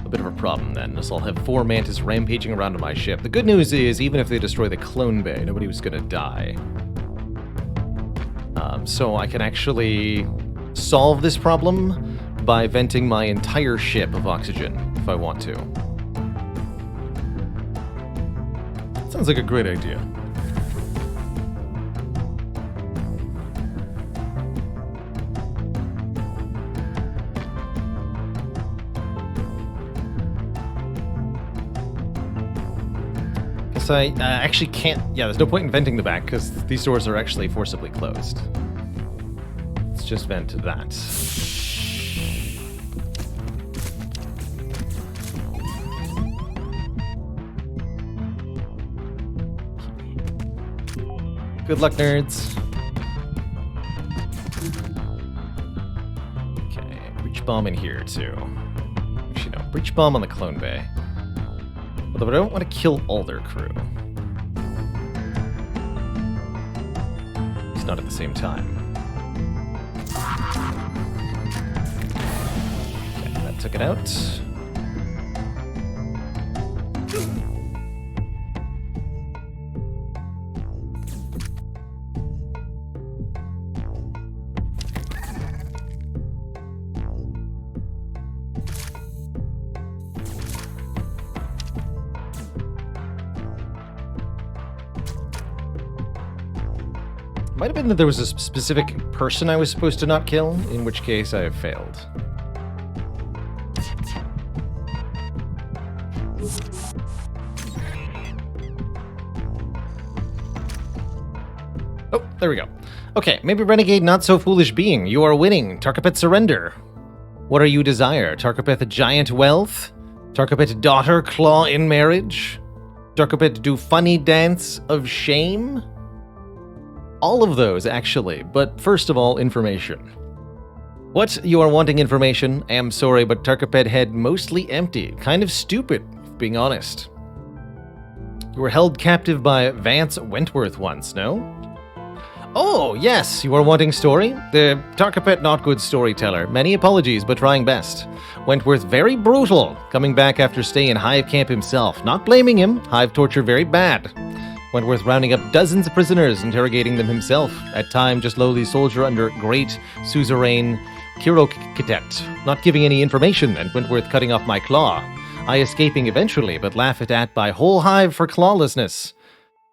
bit of a problem then, as I'll have 4 Mantis rampaging around on my ship. The good news is, even if they destroy the Clone Bay, nobody was going to die. So I can actually solve this problem by venting my entire ship of oxygen, if I want to. Sounds like a great idea. Guess I actually can't... Yeah, there's no point in venting the back, because these doors are actually forcibly closed. Let's just vent that. Good luck, nerds. breach bomb in here, too. Actually, no. Breach bomb on the clone bay. Although I don't want to kill all their crew. It's not at the same time. Okay, that took it out. Might have been that there was a specific person I was supposed to not kill, in which case I have failed. Oh, there we go. Okay, maybe Renegade not so foolish being. You are winning. Tarkapet surrender. What are you desire? Tarkapet giant wealth? Tarkapet daughter claw in marriage? Tarkapet do funny dance of shame? All of those, actually, but first of all, information. What? You are wanting information? I am sorry, but Tarkapet head mostly empty. Kind of stupid, if being honest. You were held captive by Vance Wentworth once, no? Oh, yes, you are wanting story? The Tarkapet not good storyteller. Many apologies, but trying best. Wentworth very brutal, coming back after staying in Hive camp himself. Not blaming him, Hive torture very bad. Wentworth rounding up dozens of prisoners, interrogating them himself. At time, just lowly soldier under great suzerain Kirokitet, not giving any information, and Wentworth cutting off my claw. I escaping eventually, but laughed at by whole Hive for clawlessness.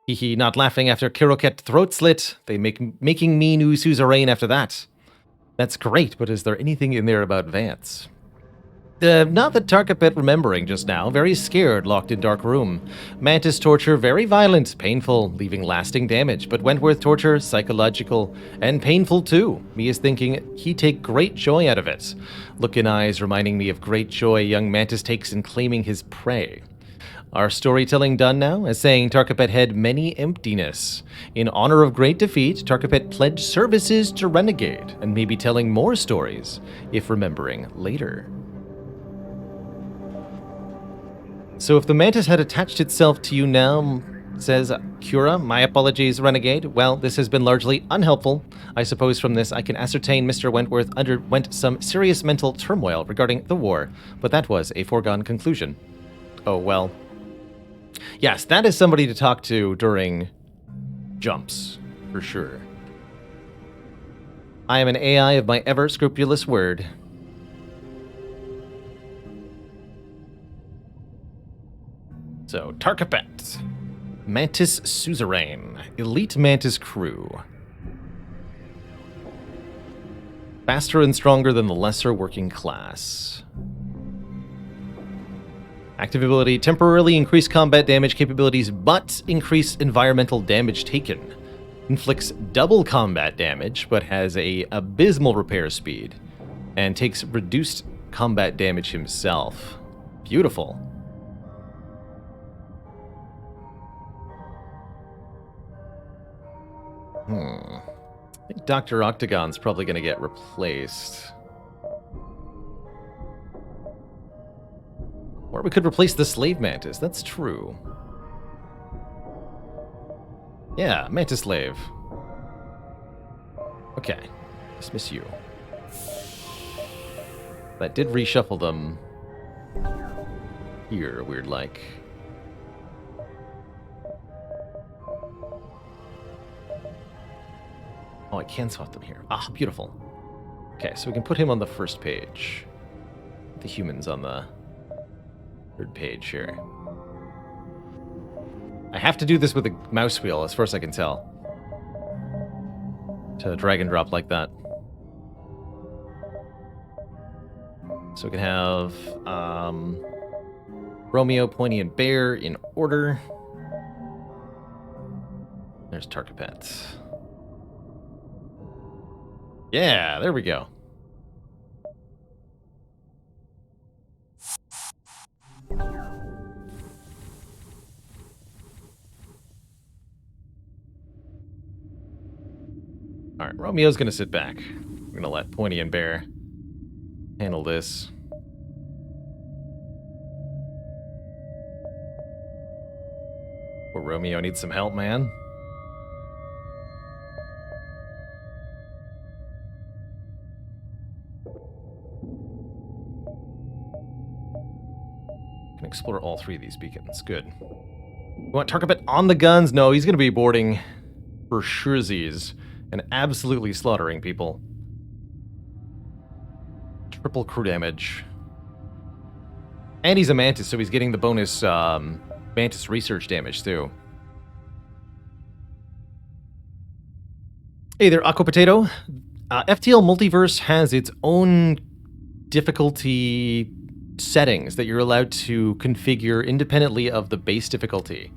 He not laughing after Kiroket throat slit. They making me new suzerain after that. That's great, but is there anything in there about Vance? Not that Tarkapet remembering just now. Very scared, locked in dark room. Mantis torture, very violent, painful, leaving lasting damage. But Wentworth torture, psychological, and painful too. Me is thinking he take great joy out of it. Look in eyes reminding me of great joy young Mantis takes in claiming his prey. Our storytelling done now, as saying Tarkapet had many emptiness. In honor of great defeat, Tarkapet pledged services to Renegade, and maybe telling more stories, if remembering later. So if the Mantis had attached itself to you now, says Cura, my apologies, Renegade. Well, this has been largely unhelpful. I suppose from this I can ascertain Mr. Wentworth underwent some serious mental turmoil regarding the war, but that was a foregone conclusion. Oh, well. Yes, that is somebody to talk to during jumps, for sure. I am an AI of my ever-scrupulous word. So, Tarkapet. Mantis Suzerain. Elite Mantis crew. Faster and stronger than the lesser working class. Active ability, temporarily increase combat damage capabilities, but increase environmental damage taken. Inflicts double combat damage, but has a abysmal repair speed. And takes reduced combat damage himself. Beautiful. I think Dr. Octagon's probably going to get replaced. Or we could replace the Slave Mantis. That's true. Yeah, Mantis Slave. Okay. Dismiss you. That did reshuffle them here, weird like. Oh, I can swap them here. Ah, beautiful. Okay, so we can put him on the first page. The humans on the third page here. I have to do this with a mouse wheel, as far as I can tell. To drag and drop like that. So we can have Romeo, Pointy, and Bear in order. There's Tarkapet. Yeah, there we go. Alright, Romeo's gonna sit back. We're gonna let Pointy and Bear handle this. Poor Romeo needs some help, man. Can explore all 3 of these beacons. Good. You want Tarkabit on the guns? No, he's going to be boarding for surezies and absolutely slaughtering people. Triple crew damage. And he's a Mantis, so he's getting the bonus Mantis research damage, too. Hey there, Aqua Potato. FTL Multiverse has its own difficulty settings that you're allowed to configure independently of the base difficulty.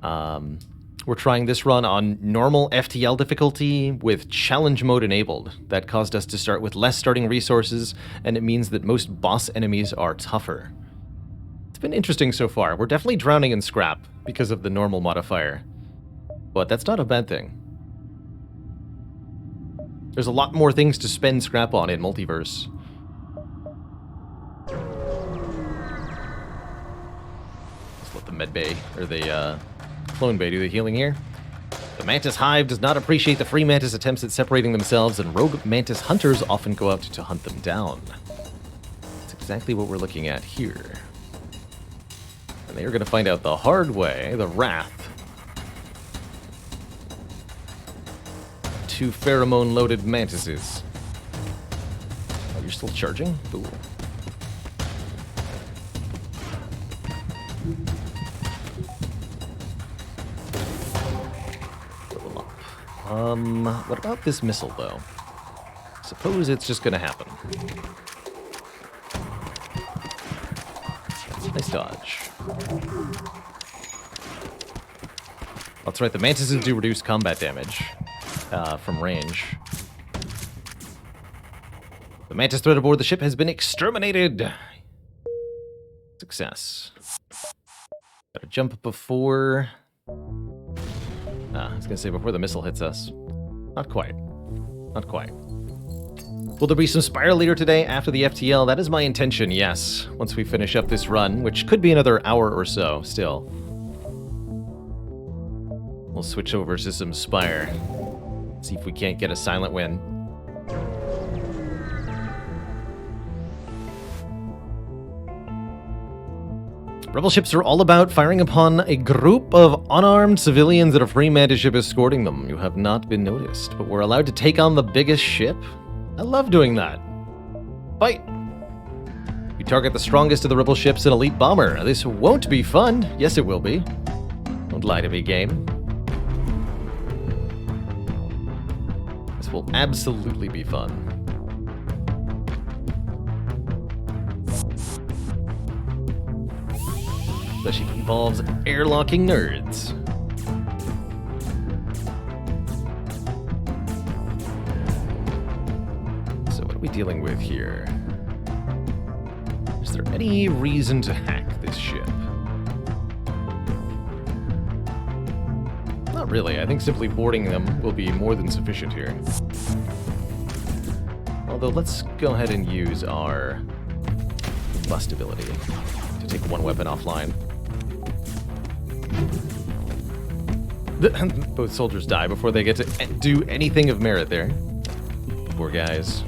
We're trying this run on normal FTL difficulty with challenge mode enabled. That caused us to start with less starting resources, and it means that most boss enemies are tougher. It's been interesting so far. We're definitely drowning in scrap because of the normal modifier, but that's not a bad thing. There's a lot more things to spend scrap on in Multiverse. Let's let the med bay, or the clone bay, do the healing here. The Mantis Hive does not appreciate the free Mantis attempts at separating themselves, and rogue Mantis hunters often go out to hunt them down. That's exactly what we're looking at here. And they are going to find out the hard way, the wrath. 2 pheromone-loaded mantises. Oh, you're still charging? Cool. What about this missile, though? Suppose it's just gonna happen. Nice dodge. That's right, the Mantises do reduce combat damage from range. The Mantis threat aboard the ship has been exterminated! Success. Gotta jump before... I was gonna say before the missile hits us. Not quite. Not quite. Will there be some Spire later today after the FTL? That is my intention, yes. Once we finish up this run, which could be another hour or so, still. We'll switch over to some Spire. See if we can't get a silent win. Rebel ships are all about firing upon a group of unarmed civilians that a free Mantis ship escorting them. You have not been noticed, but we're allowed to take on the biggest ship? I love doing that. Fight! We target the strongest of the Rebel ships and elite bomber. This won't be fun. Yes, it will be. Don't lie to me, game. This will absolutely be fun. Especially if it involves airlocking nerds. So what are we dealing with here? Is there any reason to hack this ship? Not really. I think simply boarding them will be more than sufficient here. Although let's go ahead and use our bust ability to take one weapon offline. Both soldiers die before they get to do anything of merit there. Poor guys.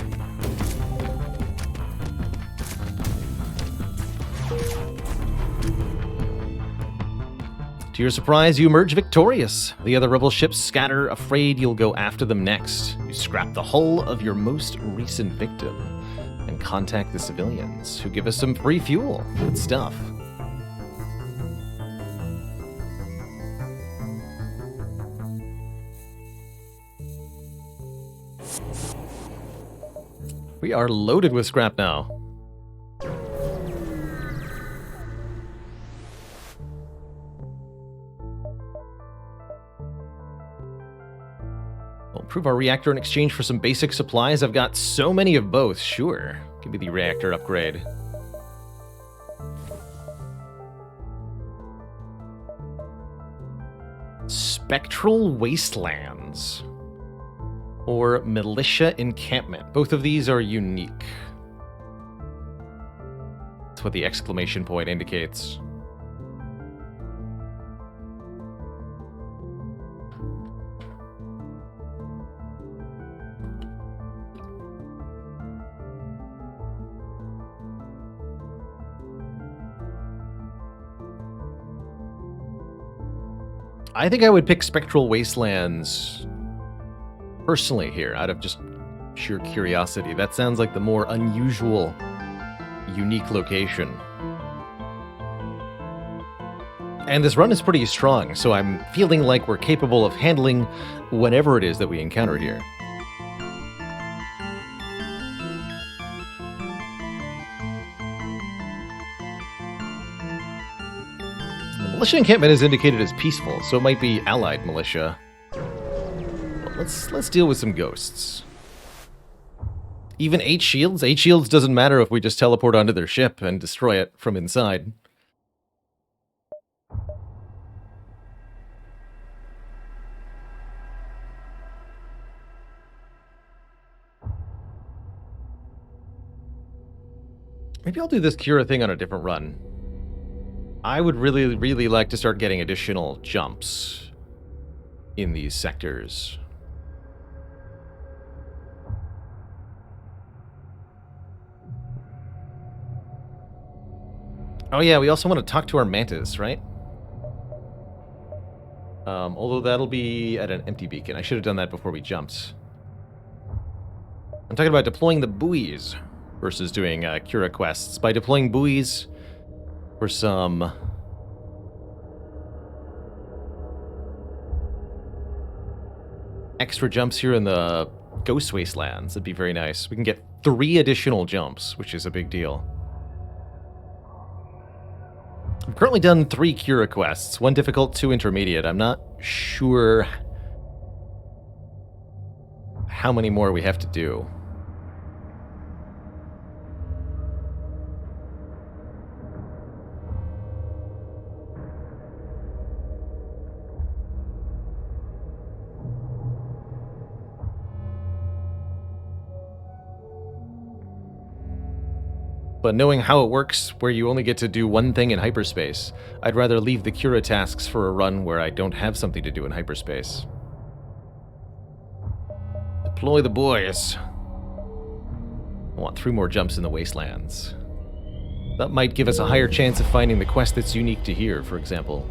To your surprise, you emerge victorious. The other rebel ships scatter, afraid you'll go after them next. You scrap the hull of your most recent victim and contact the civilians, who give us some free fuel. Good stuff. We are loaded with scrap now. We'll improve our reactor in exchange for some basic supplies. I've got so many of both. Sure. Give me the reactor upgrade. Spectral Wastelands. Or Militia Encampment. Both of these are unique. That's what the exclamation point indicates. I think I would pick Spectral Wastelands personally here, out of just sheer curiosity. That sounds like the more unusual, unique location. And this run is pretty strong, so I'm feeling like we're capable of handling whatever it is that we encounter here. Militia encampment is indicated as peaceful, so it might be allied militia. But let's deal with some ghosts. Even 8 shields? 8 shields doesn't matter if we just teleport onto their ship and destroy it from inside. Maybe I'll do this Cura thing on a different run. I would really, really like to start getting additional jumps in these sectors. Oh yeah, we also want to talk to our mantis, right? Although that'll be at an empty beacon. I should have done that before we jumped. I'm talking about deploying the buoys versus doing Cura quests. By deploying buoys for some extra jumps here in the Ghost Wastelands, that'd be very nice. We can get 3 additional jumps, which is a big deal. I've currently done 3 Cura quests, 1 difficult, 2 intermediate. I'm not sure how many more we have to do. But knowing how it works, where you only get to do 1 thing in hyperspace, I'd rather leave the Cura tasks for a run where I don't have something to do in hyperspace. Deploy the boys. I want 3 more jumps in the Wastelands. That might give us a higher chance of finding the quest that's unique to here, for example.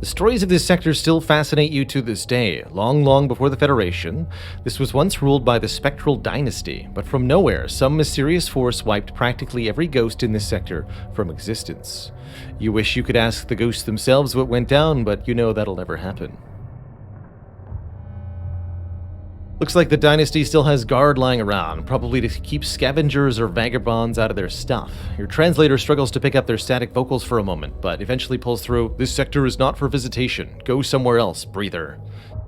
The stories of this sector still fascinate you to this day. Long, long before the Federation, this was once ruled by the Spectral Dynasty, but from nowhere, some mysterious force wiped practically every ghost in this sector from existence. You wish you could ask the ghosts themselves what went down, but you know that'll never happen. Looks like the Dynasty still has guard lying around, probably to keep scavengers or vagabonds out of their stuff. Your translator struggles to pick up their static vocals for a moment, but eventually pulls through, "This sector is not for visitation. Go somewhere else, breather.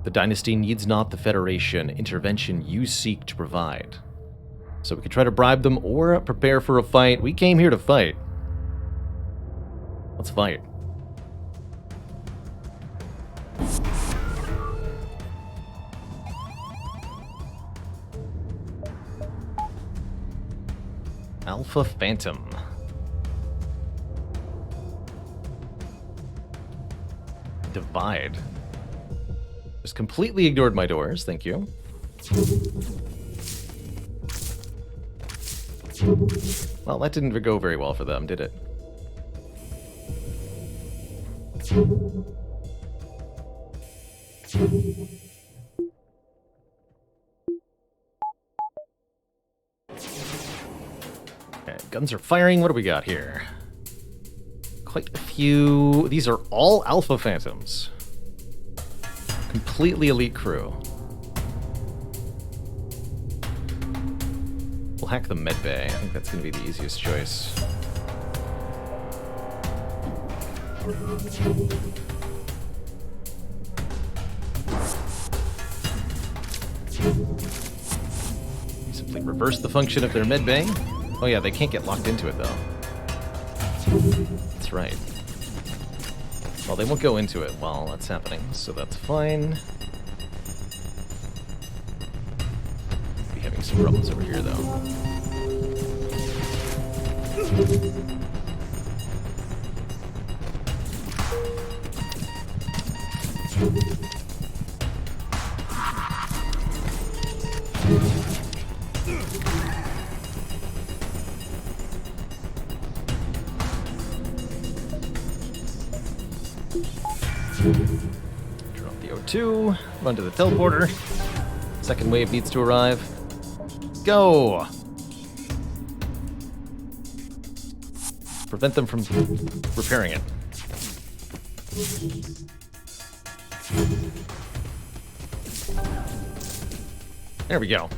The Dynasty needs not the Federation intervention you seek to provide." So we can try to bribe them or prepare for a fight. We came here to fight. Let's fight. Alpha Phantom. Divide. Just completely ignored my doors, thank you. Well, that didn't go very well for them, did it? Okay, guns are firing. What do we got here? Quite a few. These are all Alpha Phantoms. Completely elite crew. We'll hack the medbay. I think that's going to be the easiest choice. Simply reverse the function of their medbay. Oh yeah, they can't get locked into it though. That's right. Well, they won't go into it while that's happening, so that's fine. Be having some problems over here though. Drop the O2, run to the teleporter. Second wave needs to arrive. Go! Prevent them from repairing it. There we go.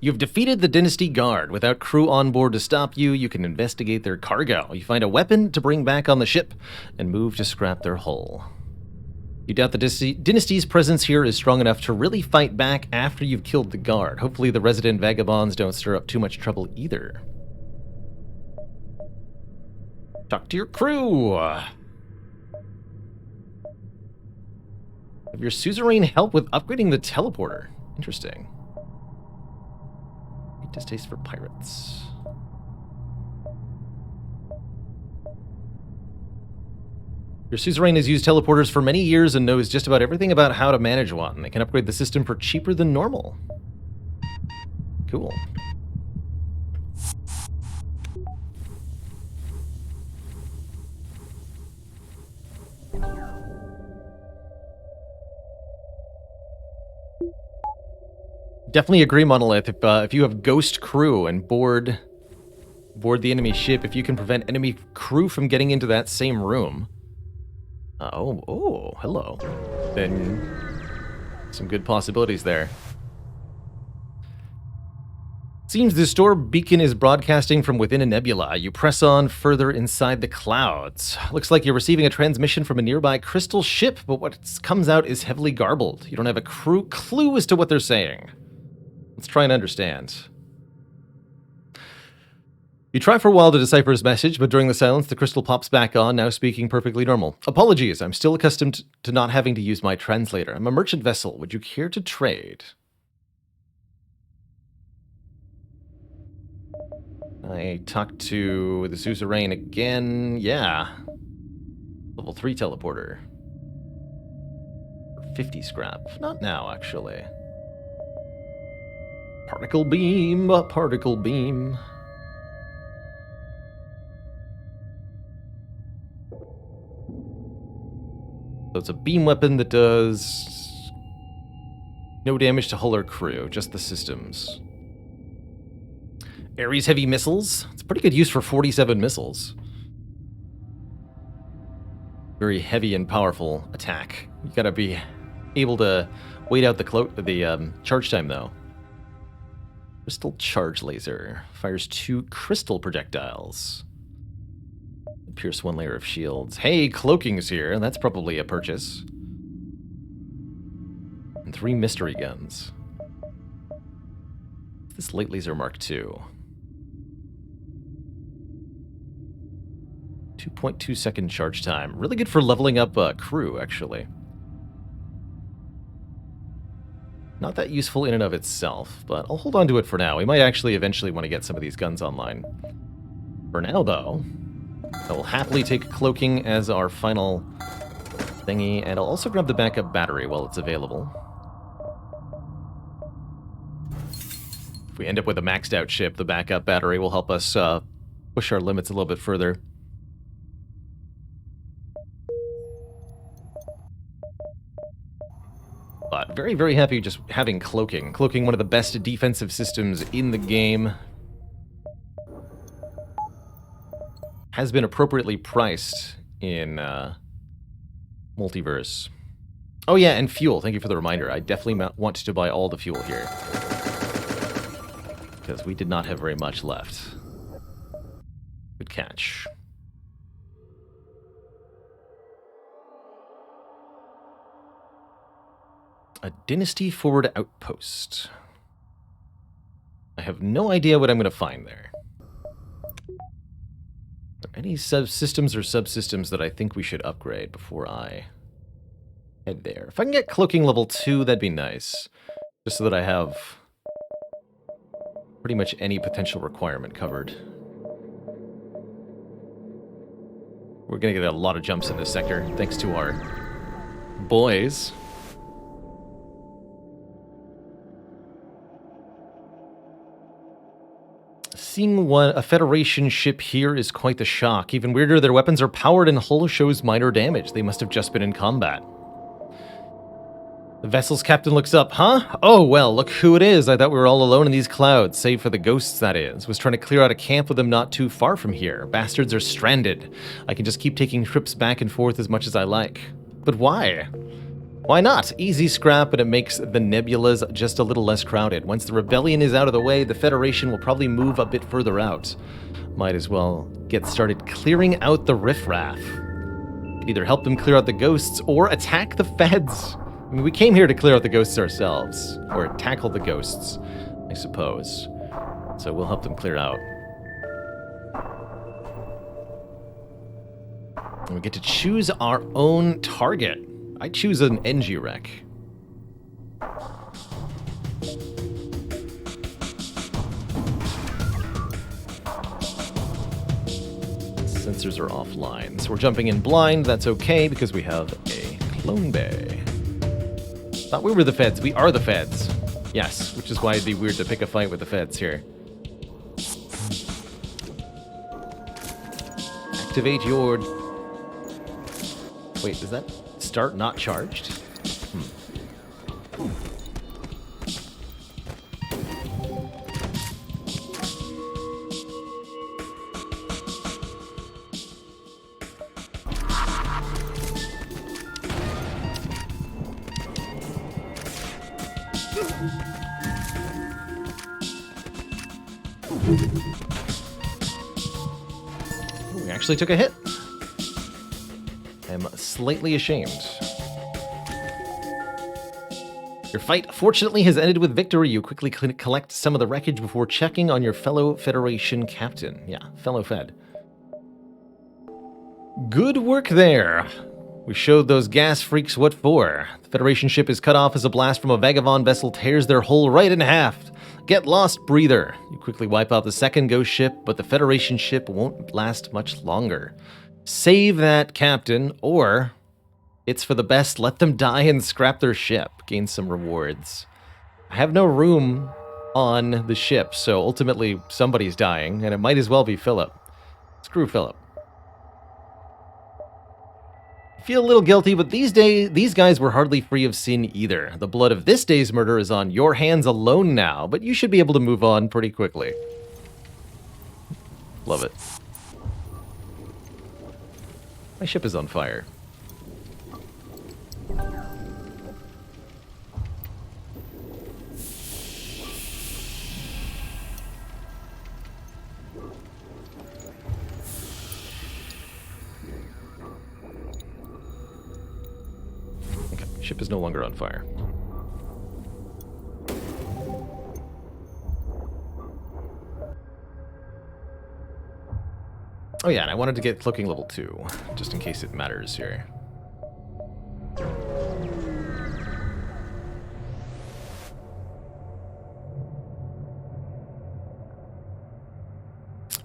You've defeated the Dynasty Guard. Without crew on board to stop you, you can investigate their cargo. You find a weapon to bring back on the ship and move to scrap their hull. You doubt the Dynasty's presence here is strong enough to really fight back after you've killed the Guard. Hopefully the resident vagabonds don't stir up too much trouble either. Talk to your crew. Have your suzerain help with upgrading the teleporter. Interesting. Distaste for pirates. Your suzerain has used teleporters for many years and knows just about everything about how to manage one. They can upgrade the system for cheaper than normal. Cool. Definitely agree, Monolith. If you have ghost crew and board the enemy ship, if you can prevent enemy crew from getting into that same room. Oh, hello. Then some good possibilities there. Seems the store beacon is broadcasting from within a nebula. You press on further inside the clouds. Looks like you're receiving a transmission from a nearby crystal ship, but what comes out is heavily garbled. You don't have a clue as to what they're saying. Let's try and understand. You try for a while to decipher his message, but during the silence, the crystal pops back on, now speaking perfectly normal. Apologies, I'm still accustomed to not having to use my translator. I'm a merchant vessel. Would you care to trade? I talked to the suzerain again. Yeah. Level 3 teleporter. 50 scrap. Not now, actually. Particle beam, particle beam. So it's a beam weapon that does no damage to hull or crew, just the systems. Ares heavy missiles. It's pretty good use for 47 missiles. Very heavy and powerful attack. You gotta be able to wait out the charge time though. Crystal charge laser. Fires 2 crystal projectiles. Pierce 1 layer of shields. Hey, cloaking's here. That's probably a purchase. And 3 mystery guns. This light laser Mark II. 2.2 second charge time. Really good for leveling up crew, actually. Not that useful in and of itself, but I'll hold on to it for now. We might actually eventually want to get some of these guns online. For now, though, I will happily take cloaking as our final thingy, and I'll also grab the backup battery while it's available. If we end up with a maxed out ship, the backup battery will help us push our limits a little bit further. But very, very happy just having cloaking. Cloaking, one of the best defensive systems in the game. Has been appropriately priced in Multiverse. Oh yeah, and fuel. Thank you for the reminder. I definitely want to buy all the fuel here. Because we did not have very much left. Good catch. A Dynasty forward outpost. I have no idea what I'm going to find there. Are there any subsystems or subsystems that I think we should upgrade before I head there? If I can get cloaking level 2, that'd be nice. Just so that I have pretty much any potential requirement covered. We're going to get a lot of jumps in this sector, thanks to our boys. Seeing a Federation ship here is quite the shock. Even weirder, their weapons are powered and hull shows minor damage. They must have just been in combat. The vessel's captain looks up. Huh? Oh, well, look who it is. I thought we were all alone in these clouds, save for the ghosts, that is. Was trying to clear out a camp with them not too far from here. Bastards are stranded. I can just keep taking trips back and forth as much as I like. But why? Why not? Easy scrap, and it makes the nebulas just a little less crowded. Once the rebellion is out of the way, the Federation will probably move a bit further out. Might as well get started clearing out the riffraff. Either help them clear out the ghosts, or attack the feds. I mean, we came here to clear out the ghosts ourselves. Or tackle the ghosts, I suppose. So we'll help them clear out. And we get to choose our own target. I choose an NG wreck. Sensors are offline. So we're jumping in blind. That's okay because we have a clone bay. Thought we were the feds. We are the feds. Yes, which is why it'd be weird to pick a fight with the feds here. Activate your... Wait, is that start not charged? We actually took a hit. I'm slightly ashamed. Your fight, fortunately, has ended with victory. You quickly collect some of the wreckage before checking on your fellow Federation captain. Yeah, fellow Fed. Good work there. We showed those gas freaks what for. The Federation ship is cut off as a blast from a Vagabond vessel tears their hull right in half. Get lost, breather. You quickly wipe out the second ghost ship, but the Federation ship won't last much longer. Save that captain, or it's for the best. Let them die and scrap their ship. Gain some rewards. I have no room on the ship, so ultimately somebody's dying, and it might as well be Philip. Screw Philip. I feel a little guilty, but these guys were hardly free of sin either. The blood of this day's murder is on your hands alone now, but you should be able to move on pretty quickly. Love it. My ship is on fire. Ship is no longer on fire. Oh yeah, and I wanted to get cloaking level 2, just in case it matters here.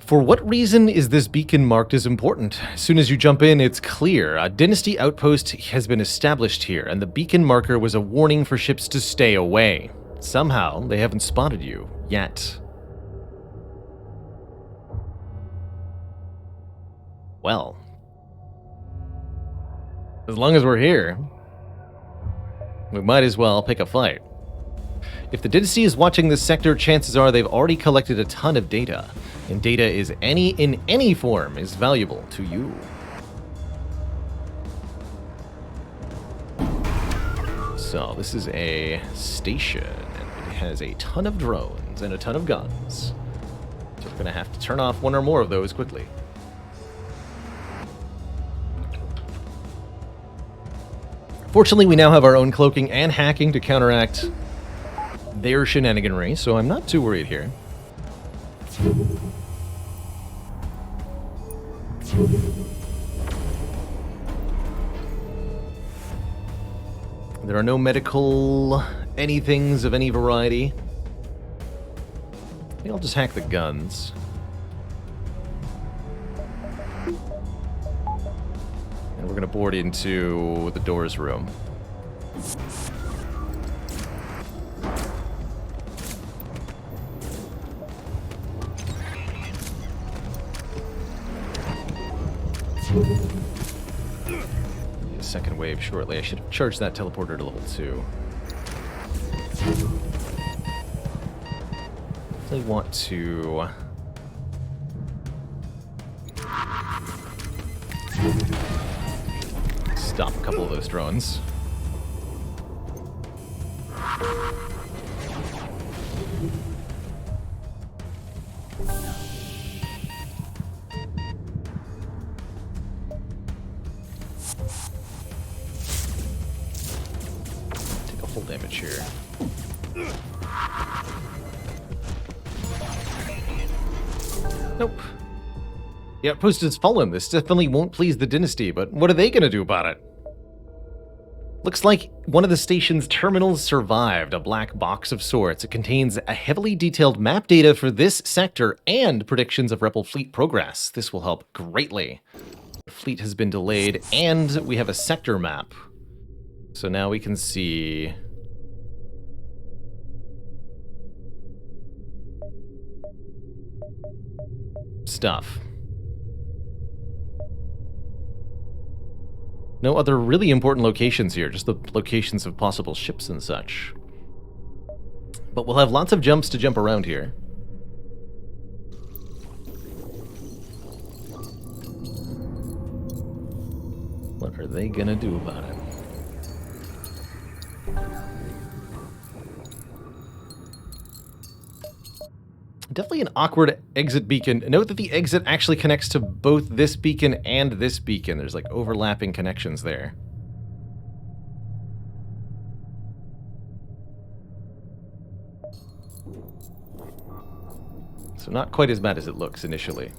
For what reason is this beacon marked as important? As soon as you jump in, it's clear. A dynasty outpost has been established here, and the beacon marker was a warning for ships to stay away. Somehow, they haven't spotted you, yet. Well. As long as we're here, we might as well pick a fight. If the dynasty is watching this sector, chances are they've already collected a ton of data. And data is in any form is valuable to you. So this is a station, and it has a ton of drones and a ton of guns. So we're gonna have to turn off one or more of those quickly. Fortunately, we now have our own cloaking and hacking to counteract their shenaniganry, so I'm not too worried here. There are no medical anythings of any variety. I think I'll just hack the guns. We're gonna board into the doors room. A second wave shortly. I should have charged that teleporter to level 2. I want to stop a couple of those drones. Take a full damage here. Nope. Yeah, Post has fallen. This definitely won't please the Dynasty, but what are they going to do about it? Looks like one of the station's terminals survived, a black box of sorts. It contains a heavily detailed map data for this sector and predictions of Rebel fleet progress. This will help greatly. The fleet has been delayed, and we have a sector map. So now we can see stuff. No other really important locations here, just the locations of possible ships and such. But we'll have lots of jumps to jump around here. What are they gonna do about it? Definitely an awkward exit beacon. Note that the exit actually connects to both this beacon and this beacon. There's like overlapping connections there. So not quite as bad as it looks initially.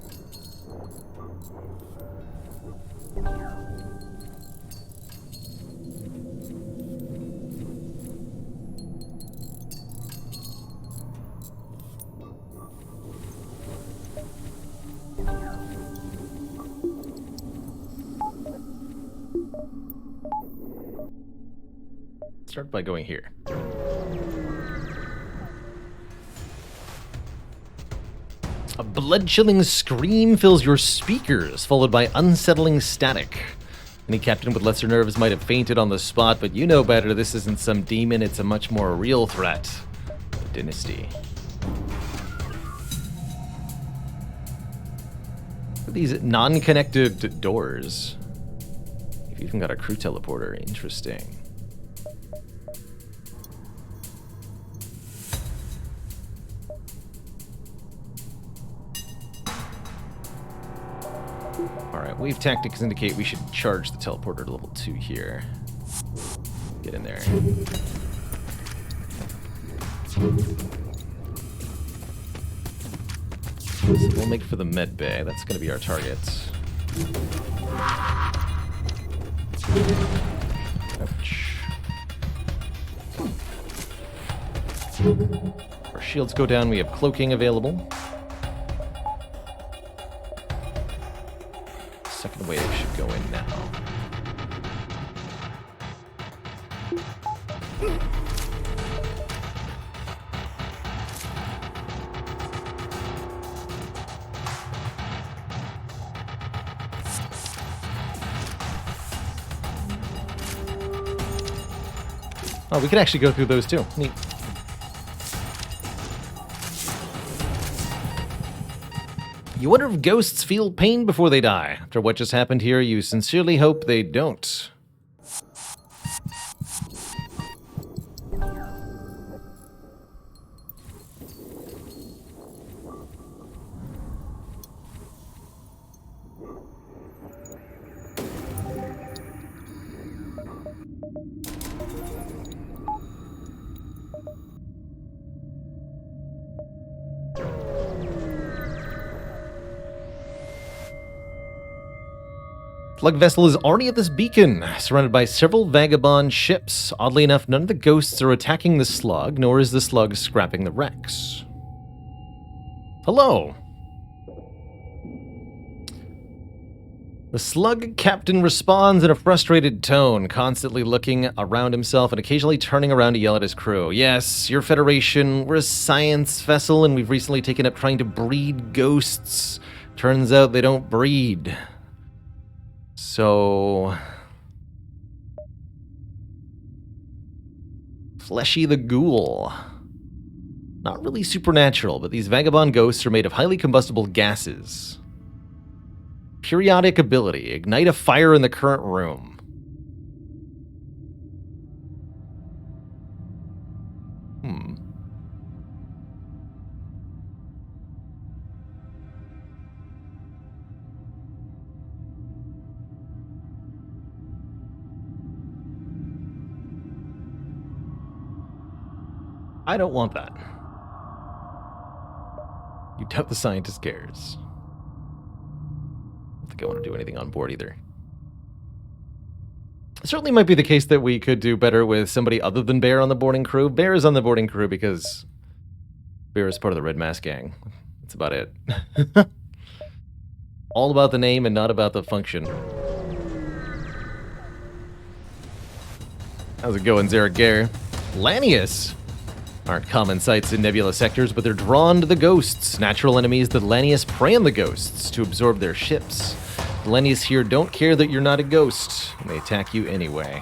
Start by going here. A blood-chilling scream fills your speakers, followed by unsettling static. Any captain with lesser nerves might have fainted on the spot, but you know better. This isn't some demon, it's a much more real threat. The Dynasty. These non-connected doors. You've even got a crew teleporter. Interesting. Alright, wave tactics indicate we should charge the teleporter to level 2 here. Get in there. So we'll make for the med bay. That's going to be our target. Ouch. Our shields go down. We have cloaking available. Second wave should go in now. Oh, we can actually go through those too. Neat. You wonder if ghosts feel pain before they die. After what just happened here, you sincerely hope they don't. Slug vessel is already at this beacon, surrounded by several vagabond ships. Oddly enough, none of the ghosts are attacking the slug, nor is the slug scrapping the wrecks. Hello. The slug captain responds in a frustrated tone, constantly looking around himself and occasionally turning around to yell at his crew. Yes, your Federation, we're a science vessel, and we've recently taken up trying to breed ghosts. Turns out they don't breed. So... Fleshy the Ghoul. Not really supernatural, but these vagabond ghosts are made of highly combustible gases. Periodic ability. Ignite a fire in the current room. I don't want that. You doubt the scientist cares. I don't think I want to do anything on board either. It certainly might be the case that we could do better with somebody other than Bear on the boarding crew. Bear is on the boarding crew because Bear is part of the Red Mask gang. That's about it. All about the name and not about the function. How's it going, Zaragare? Lanius! Aren't common sights in nebula sectors, but they're drawn to the ghosts. Natural enemies, the Lanius prey on the ghosts to absorb their ships. The Lanius here don't care that you're not a ghost, and they attack you anyway.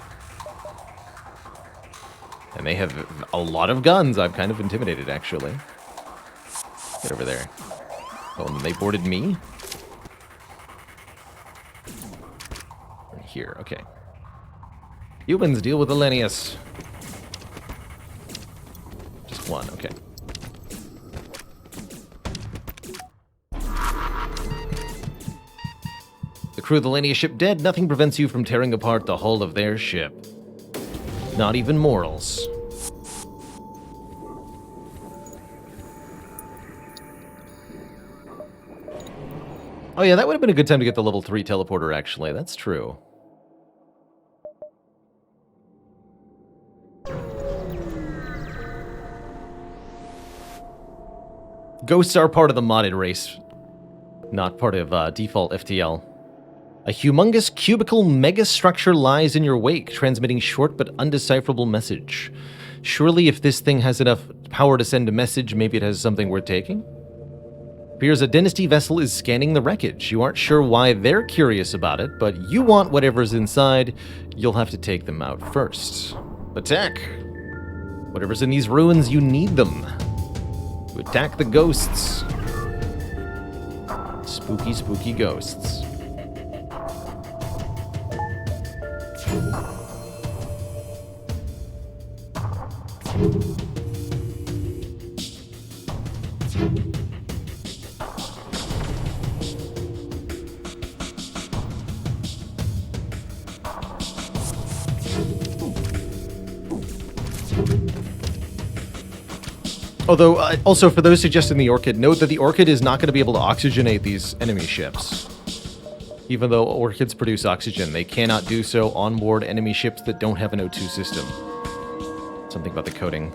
And they have a lot of guns. I'm kind of intimidated, actually. Get over there. Oh, and they boarded me? Here, okay. Humans, deal with the Lanius. One, okay. The crew of the Lania ship dead, nothing prevents you from tearing apart the hull of their ship. Not even morals. Oh yeah, that would have been a good time to get the level 3 teleporter, actually. That's true. Ghosts are part of the modded race, not part of default FTL. A humongous cubical megastructure lies in your wake, transmitting short but undecipherable message. Surely if this thing has enough power to send a message, maybe it has something worth taking? Appears a dynasty vessel is scanning the wreckage. You aren't sure why they're curious about it, but you want whatever's inside. You'll have to take them out first. Attack! Whatever's in these ruins, you need them. To attack the ghosts. Spooky, spooky ghosts. Although, also for those suggesting the Orchid, note that the Orchid is not going to be able to oxygenate these enemy ships. Even though Orchids produce oxygen, they cannot do so on board enemy ships that don't have an O2 system. Something about the coding.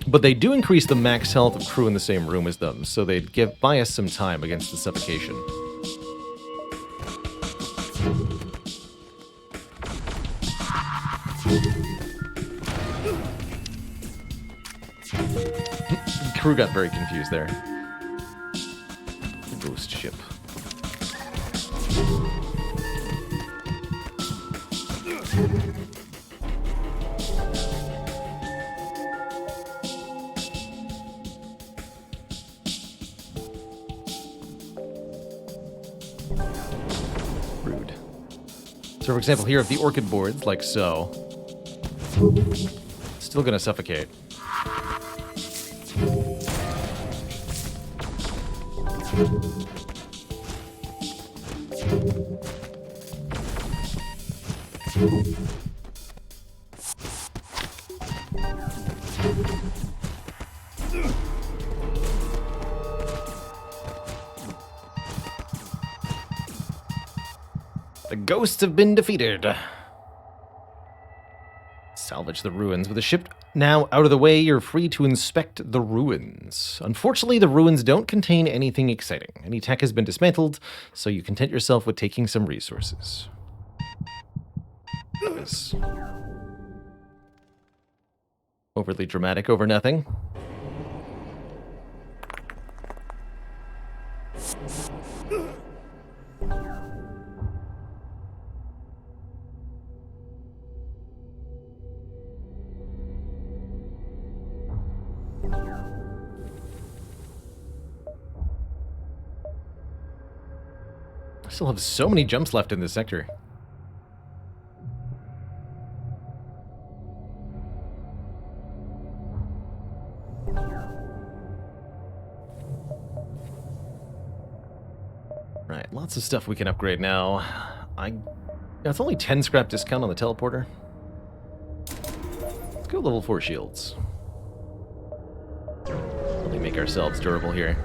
But they do increase the max health of crew in the same room as them, so they'd buy us some time against the suffocation. Crew got very confused there. Ghost ship. Rude. So, for example, here, if the Orchid boards, like so, still gonna suffocate. The ghosts have been defeated. Sounds salvage the ruins. With the ship now out of the way, you're free to inspect the ruins. Unfortunately, the ruins don't contain anything exciting. Any tech has been dismantled, so you content yourself with taking some resources. That was overly dramatic over nothing. I still have so many jumps left in this sector. Right, lots of stuff we can upgrade now. It's only 10 scrap discount on the teleporter. Let's go level 4 shields. Really make ourselves durable here.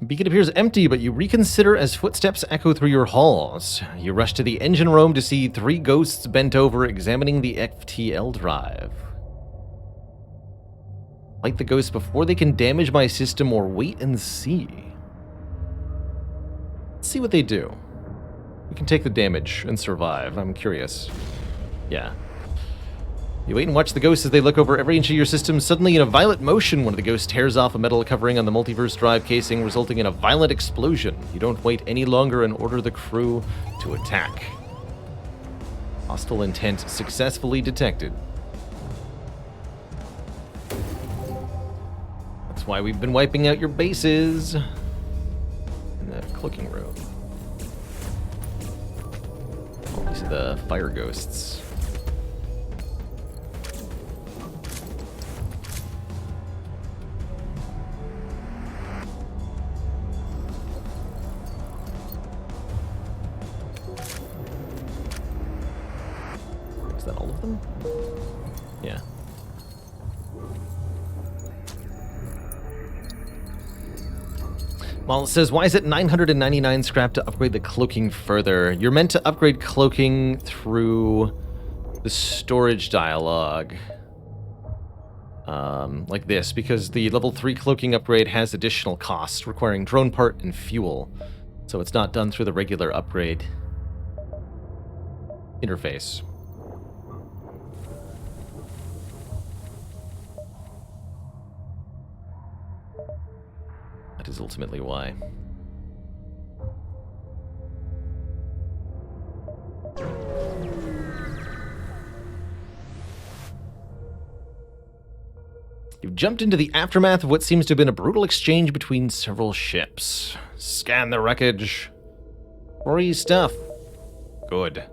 Beacon appears empty, but you reconsider as footsteps echo through your halls. You rush to the engine room to see 3 ghosts bent over examining the FTL drive. Fight the ghosts before they can damage my system, or wait and see. Let's see what they do. We can take the damage and survive. I'm curious. Yeah. You wait and watch the ghosts as they look over every inch of your system. Suddenly, in a violent motion, one of the ghosts tears off a metal covering on the multiverse drive casing, resulting in a violent explosion. You don't wait any longer and order the crew to attack. Hostile intent successfully detected. That's why we've been wiping out your bases. In the cloaking room. Oh, these are the fire ghosts. Is that all of them? Yeah. Well, it says, why is it 999 scrap to upgrade the cloaking further? You're meant to upgrade cloaking through the storage dialogue. Like this, because the level 3 cloaking upgrade has additional costs, requiring drone part and fuel. So it's not done through the regular upgrade interface. That is ultimately why. You've jumped into the aftermath of what seems to have been a brutal exchange between several ships. Scan the wreckage. Free stuff. Good.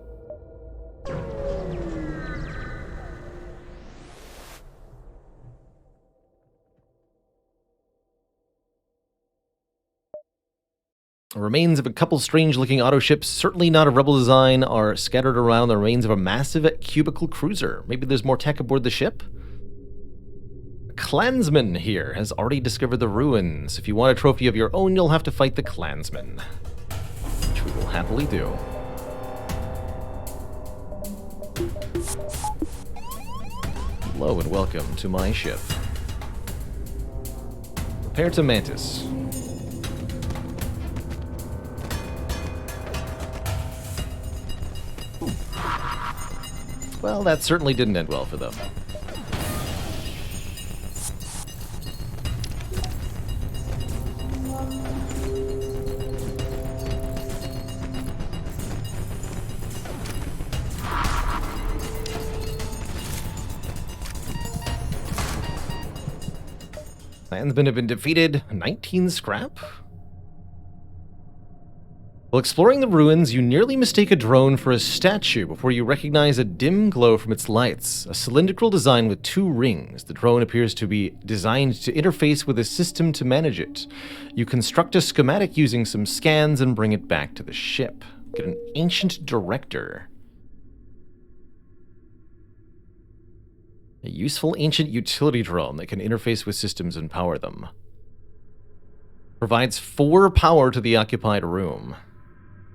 Remains of a couple strange-looking auto ships, certainly not of rebel design, are scattered around the remains of a massive cubicle cruiser. Maybe there's more tech aboard the ship? A clansman here has already discovered the ruins. If you want a trophy of your own, you'll have to fight the clansman, which we will happily do. Hello and welcome to my ship. Prepare to Mantis. Well, that certainly didn't end well for them. Clansmen have been defeated. 19 scrap? While exploring the ruins, you nearly mistake a drone for a statue before you recognize a dim glow from its lights. A cylindrical design with 2 rings. The drone appears to be designed to interface with a system to manage it. You construct a schematic using some scans and bring it back to the ship. Get an ancient director. A useful ancient utility drone that can interface with systems and power them. Provides 4 power to the occupied room.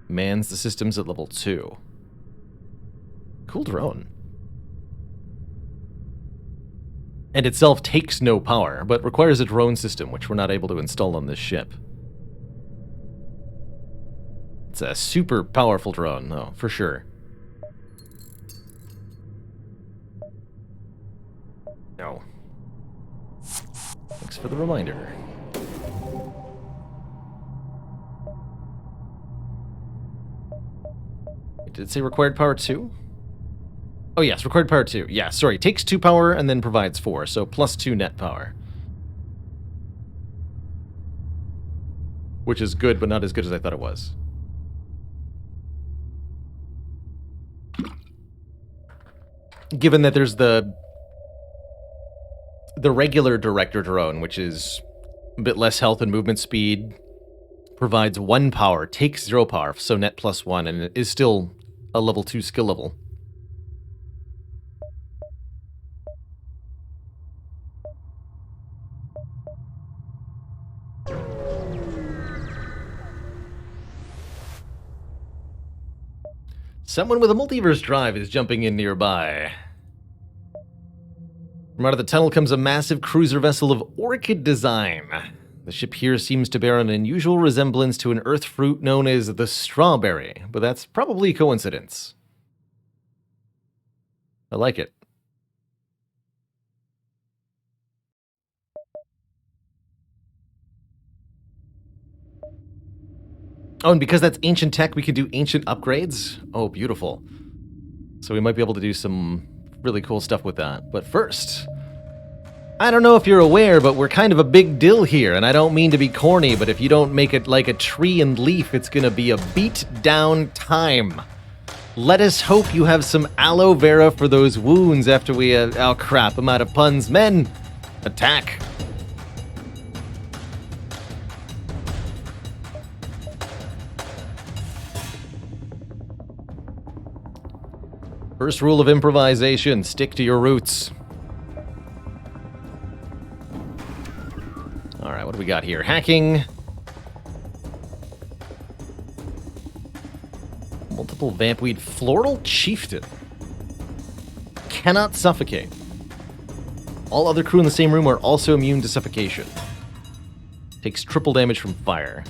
Mans the systems at level 2. Cool drone. And itself takes no power, but requires a drone system, which we're not able to install on this ship. It's a super powerful drone, though, for sure. No. Thanks for the reminder. Did it say required power 2? Oh yes, required power 2. Yeah, sorry. Takes 2 power and then provides 4, so plus 2 net power. Which is good, but not as good as I thought it was. Given that there's the regular director drone, which is a bit less health and movement speed, provides 1 power, takes 0 power, so net plus 1, and it is still a level 2 skill level. Someone with a multiverse drive is jumping in nearby. From out of the tunnel comes a massive cruiser vessel of orchid design. The ship here seems to bear an unusual resemblance to an earth fruit known as the strawberry, but that's probably coincidence. I like it. Oh, and because that's ancient tech, we can do ancient upgrades? Oh, beautiful. So we might be able to do some really cool stuff with that. But first, I don't know if you're aware, but we're kind of a big deal here, and I don't mean to be corny, but if you don't make it like a tree and leaf, it's gonna be a beat-down time. Let us hope you have some aloe vera for those wounds after we, oh crap, I'm out of puns. Men, attack. First rule of improvisation, stick to your roots. Alright, what do we got here? Hacking. Multiple vampweed. Floral chieftain. Cannot suffocate. All other crew in the same room are also immune to suffocation. Takes triple damage from fire.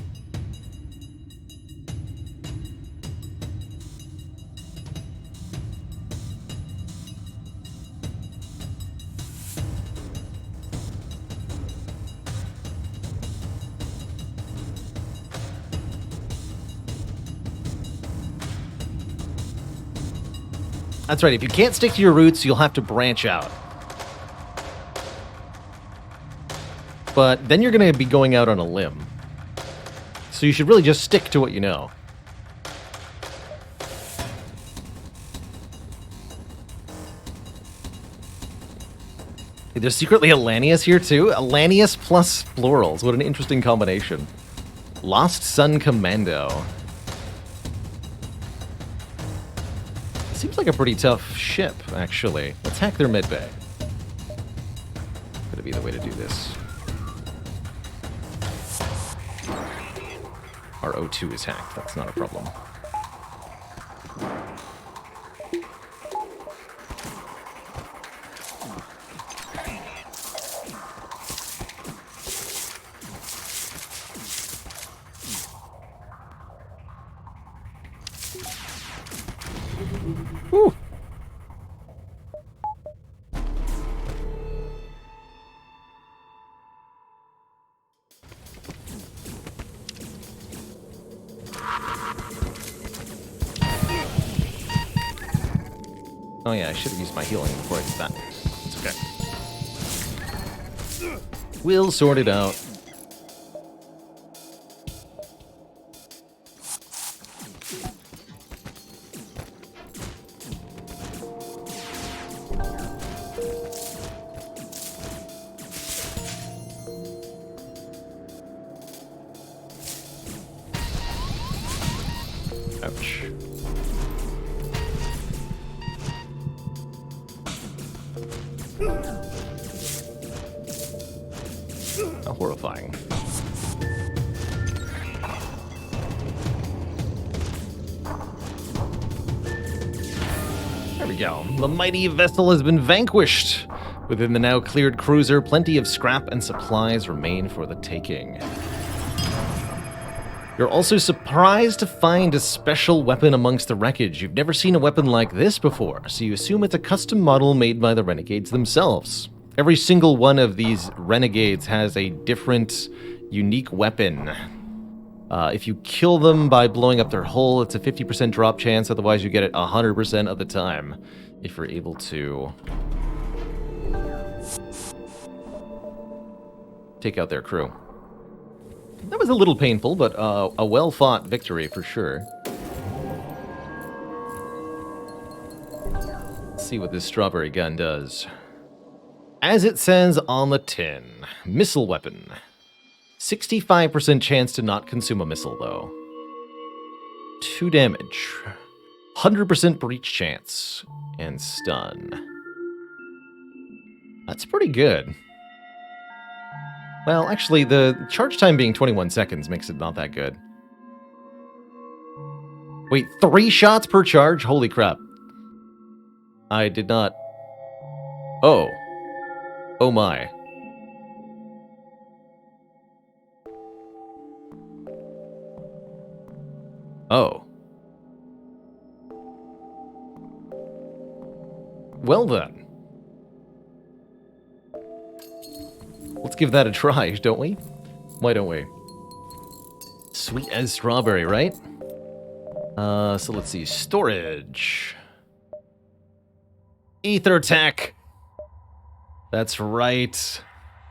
That's right, if you can't stick to your roots, you'll have to branch out. But then you're going to be going out on a limb. So you should really just stick to what you know. Hey, there's secretly Alanius here too? Alanius plus florals, what an interesting combination. Lost Sun Commando. Seems like a pretty tough ship, actually. Let's hack their medbay. Gonna be the way to do this. Our O2 is hacked, that's not a problem. Whew. Oh yeah, I should have used my healing before I did that. It's okay. We'll sort it out. Ouch. How horrifying. There we go. The mighty vessel has been vanquished. Within the now cleared cruiser, plenty of scrap and supplies remain for the taking. You're also surprised to find a special weapon amongst the wreckage. You've never seen a weapon like this before, so you assume it's a custom model made by the Renegades themselves. Every single one of these Renegades has a different, unique weapon. If you kill them by blowing up their hull, it's a 50% drop chance, otherwise you get it 100% of the time, if you're able to take out their crew. That was a little painful, but a well-fought victory for sure. Let's see what this strawberry gun does. As it says on the tin, missile weapon. 65% chance to not consume a missile, though. 2 damage. 100% breach chance. And stun. That's pretty good. Well, actually, the charge time being 21 seconds makes it not that good. Wait, 3 shots per charge? Holy crap. I did not... Oh. Oh my. Oh. Well then. Let's give that a try, don't we? Why don't we? Sweet as strawberry, right? So let's see. Storage. Ether tech. That's right.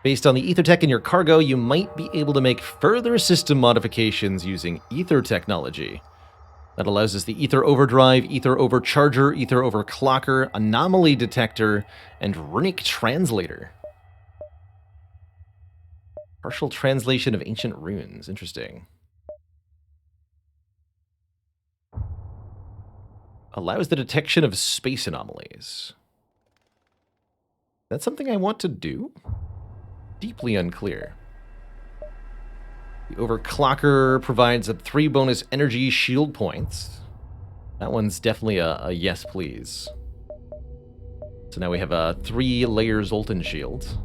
Based on the ether tech in your cargo, you might be able to make further system modifications using ether technology. That allows us the ether overdrive, ether overcharger, ether overclocker, anomaly detector, and runic translator. Partial translation of ancient runes. Interesting. Allows the detection of space anomalies. That's something I want to do? Deeply unclear. The overclocker provides up 3 bonus energy shield points. That one's definitely a yes, please. So now we have a 3-layer Zoltan shield.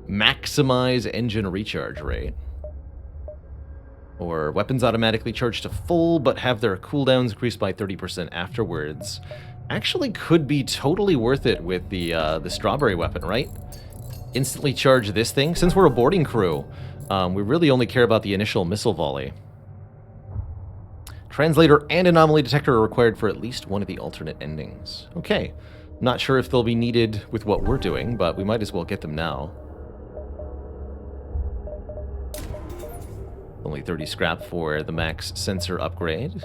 Maximize engine recharge rate. Or weapons automatically charge to full, but have their cooldowns increased by 30% afterwards. Actually could be totally worth it with the strawberry weapon, right? Instantly charge this thing. Since we're a boarding crew, we really only care about the initial missile volley. Translator and anomaly detector are required for at least one of the alternate endings. Okay. Not sure if they'll be needed with what we're doing, but we might as well get them now. Only 30 scrap for the max sensor upgrade.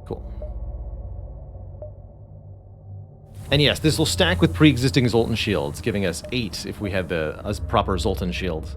Cool. And yes, this will stack with pre-existing Zoltan shields, giving us 8 if we had a proper Zoltan shield.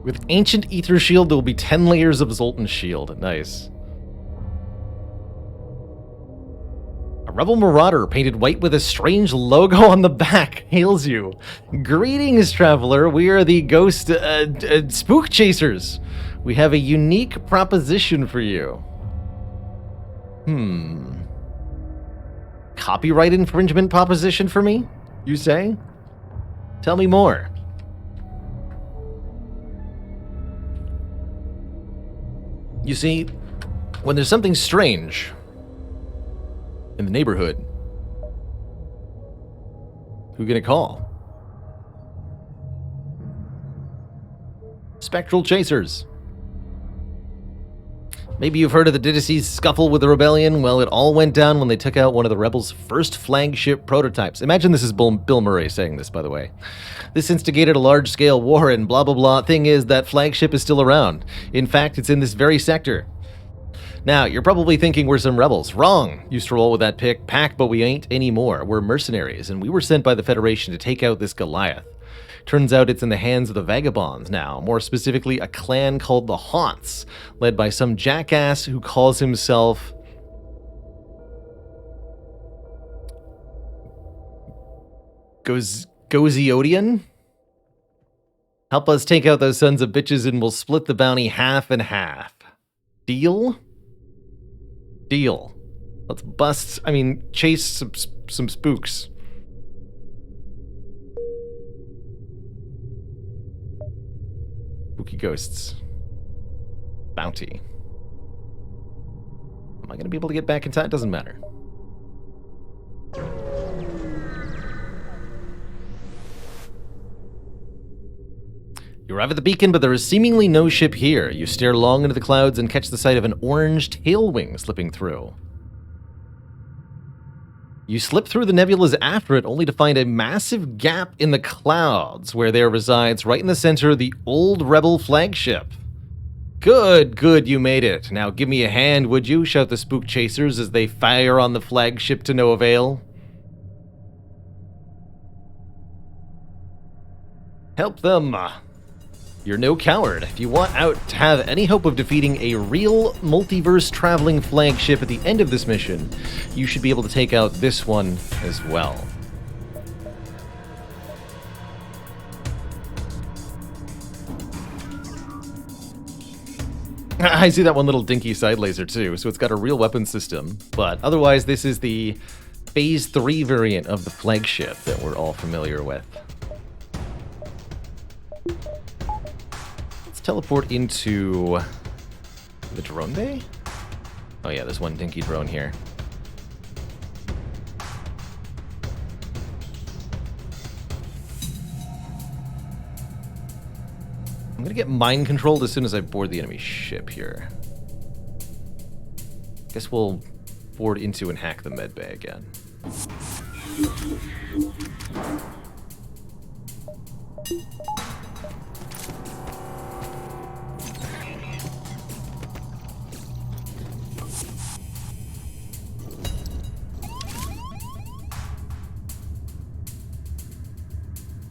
With Ancient Ether Shield, there will be 10 layers of Zoltan Shield. Nice. A Rebel Marauder painted white with a strange logo on the back hails you. Greetings, traveler. We are the Ghost Spook Chasers. We have a unique proposition for you. Copyright infringement proposition for me, you say? Tell me more. You see, when there's something strange in the neighborhood, who gonna call? Spectral Chasers. Maybe you've heard of the Diddy's scuffle with the rebellion. Well, it all went down when they took out one of the rebels' first flagship prototypes. Imagine this is Bill Murray saying this, by the way. This instigated a large-scale war and blah, blah, blah. Thing is, that flagship is still around. In fact, it's in this very sector. Now, you're probably thinking we're some rebels. Wrong! Used to roll with that pack, but we ain't anymore. We're mercenaries, and we were sent by the Federation to take out this Goliath. Turns out it's in the hands of the Vagabonds now, more specifically a clan called the Haunts, led by some jackass who calls himself Goziodian? Help us take out those sons of bitches and we'll split the bounty half and half. Deal? Deal. Let's chase some spooks. Spooky ghosts. Bounty. Am I going to be able to get back in time? Doesn't matter. You arrive at the beacon, but there is seemingly no ship here. You stare long into the clouds and catch the sight of an orange tailwing slipping through. You slip through the nebulas after it, only to find a massive gap in the clouds, where there resides, right in the center, the old rebel flagship. Good, you made it. Now give me a hand, would you? Shout the spook chasers as they fire on the flagship to no avail. Help them. You're no coward. If you want out to have any hope of defeating a real multiverse-traveling flagship at the end of this mission, you should be able to take out this one as well. I see that one little dinky side laser too, so it's got a real weapon system, but otherwise this is the Phase 3 variant of the flagship that we're all familiar with. Teleport into the drone bay? Oh yeah, there's one dinky drone here. I'm gonna get mind controlled as soon as I board the enemy ship here. Guess we'll board into and hack the med bay again.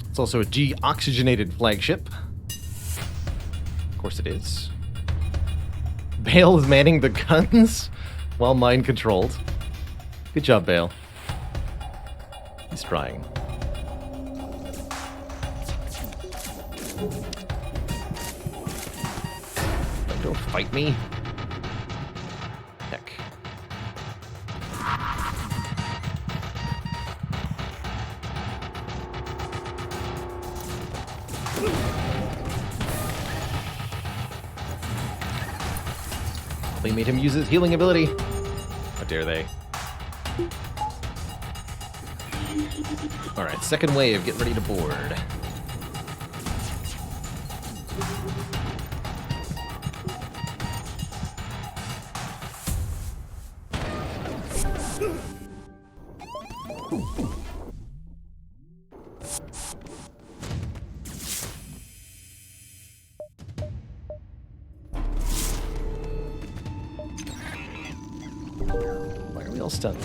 It's also a G-oxygenated flagship. Of course it is. Bale is manning the guns while mind-controlled. Good job, Bale. He's trying. Don't fight me. Heck. They made him use his healing ability. How dare they? Alright, second wave, get ready to board. Why are we all stunned?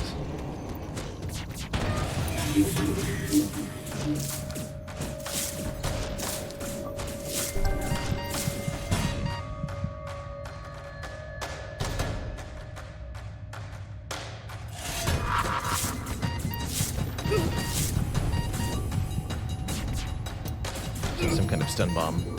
Some kind of stun bomb.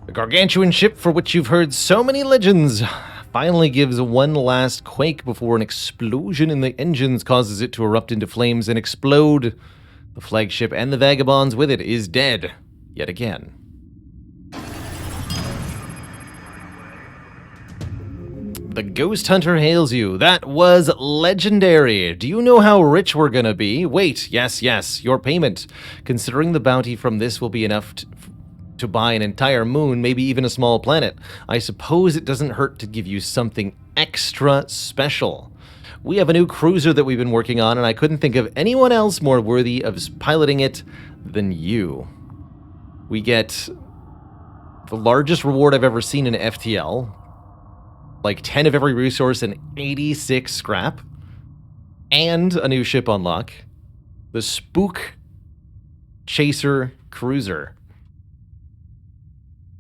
The gargantuan ship for which you've heard so many legends finally gives one last quake before an explosion in the engines causes it to erupt into flames and explode. The flagship and the vagabonds with it is dead yet again. The Ghost Hunter hails you. That was legendary. Do you know how rich we're gonna be? Wait, yes, your payment. Considering the bounty from this will be enough to buy an entire moon, maybe even a small planet, I suppose it doesn't hurt to give you something extra special. We have a new cruiser that we've been working on, and I couldn't think of anyone else more worthy of piloting it than you. We get the largest reward I've ever seen in FTL. Like 10 of every resource and 86 scrap. And a new ship unlock. The Spook Chaser Cruiser.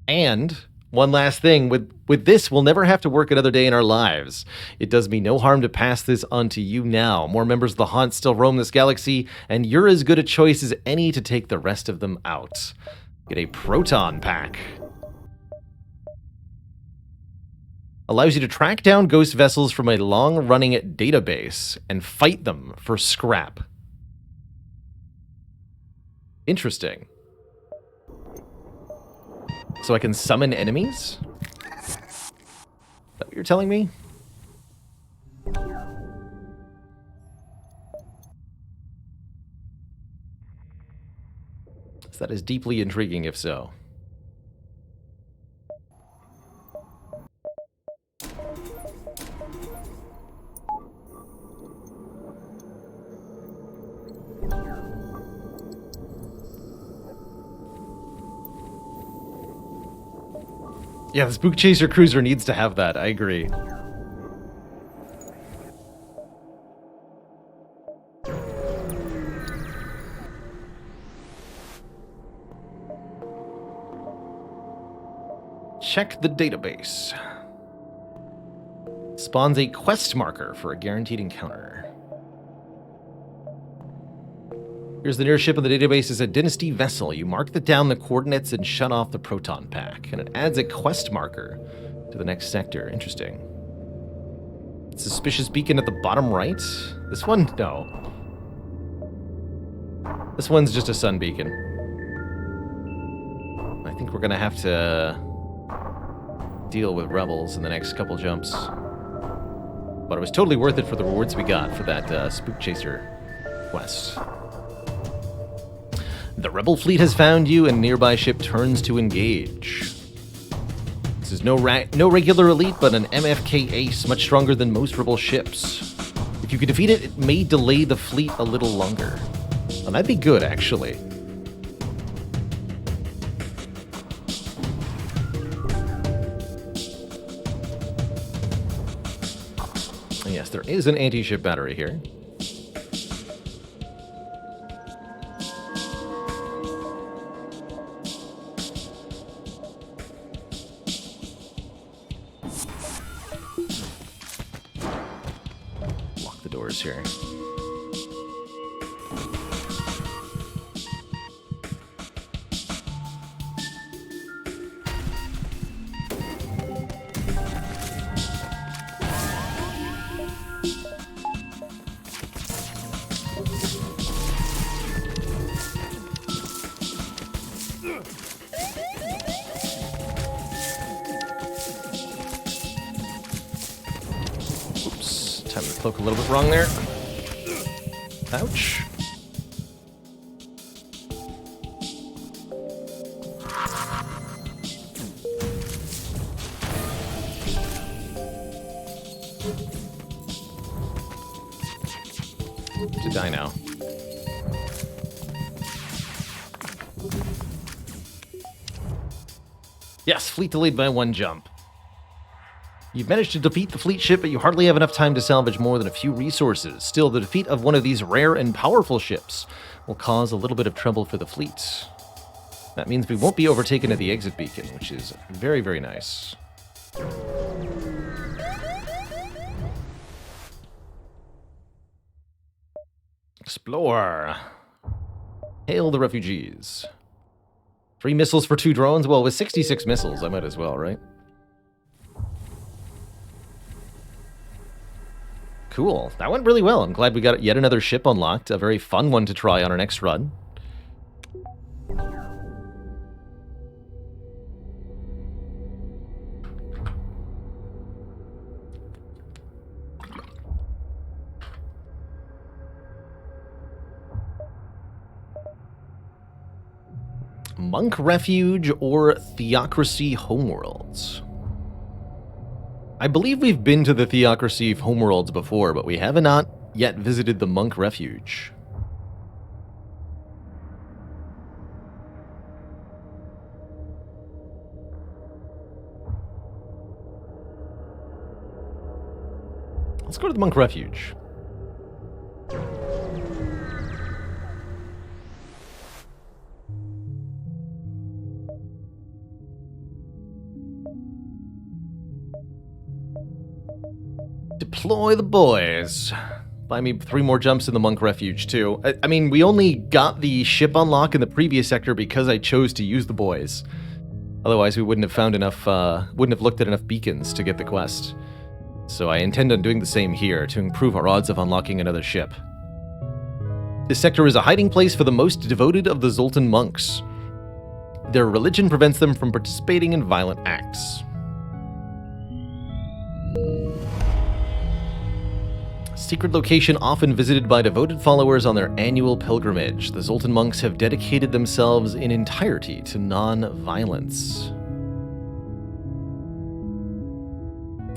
And one last thing, with this, we'll never have to work another day in our lives. It does me no harm to pass this on to you now. More members of the Haunt still roam this galaxy, and you're as good a choice as any to take the rest of them out. Get a Proton Pack. Allows you to track down ghost vessels from a long-running database and fight them for scrap. Interesting. So I can summon enemies? Is that what you're telling me? That is deeply intriguing if so. Yeah, the Spook Chaser Cruiser needs to have that, I agree. Check the database. Spawns a quest marker for a guaranteed encounter. Here's the nearest ship in the database is a Dynasty vessel. You mark down the coordinates and shut off the Proton Pack. And it adds a quest marker to the next sector. Interesting. Suspicious beacon at the bottom right? This one? No. This one's just a sun beacon. I think we're gonna have to deal with rebels in the next couple jumps. But it was totally worth it for the rewards we got for that Spook Chaser quest. The rebel fleet has found you, and nearby ship turns to engage. This is no regular elite, but an MFK ace, much stronger than most rebel ships. If you can defeat it, it may delay the fleet a little longer. And that'd be good, actually. Yes, there is an anti-ship battery here. Lock the doors here. Time to cloak a little bit wrong there. Ouch. To die now. Yes, fleet delayed by one jump. You've managed to defeat the fleet ship, but you hardly have enough time to salvage more than a few resources. Still, the defeat of one of these rare and powerful ships will cause a little bit of trouble for the fleet. That means we won't be overtaken at the exit beacon, which is very, very nice. Explore. Hail the refugees. 3 missiles for 2 drones? Well, with 66 missiles, I might as well, right? Cool. That went really well. I'm glad we got yet another ship unlocked. A very fun one to try on our next run. Monk Refuge or Theocracy Homeworlds? I believe we've been to the Theocracy Homeworlds before, but we have not yet visited the Monk Refuge. Let's go to the Monk Refuge. Deploy the boys. Buy me 3 more jumps in the Monk Refuge, too. I mean, we only got the ship unlock in the previous sector because I chose to use the boys. Otherwise, we wouldn't have found enough, wouldn't have looked at enough beacons to get the quest. So I intend on doing the same here to improve our odds of unlocking another ship. This sector is a hiding place for the most devoted of the Zoltan monks. Their religion prevents them from participating in violent acts. Secret location often visited by devoted followers on their annual pilgrimage. The Zoltan monks have dedicated themselves in entirety to non-violence.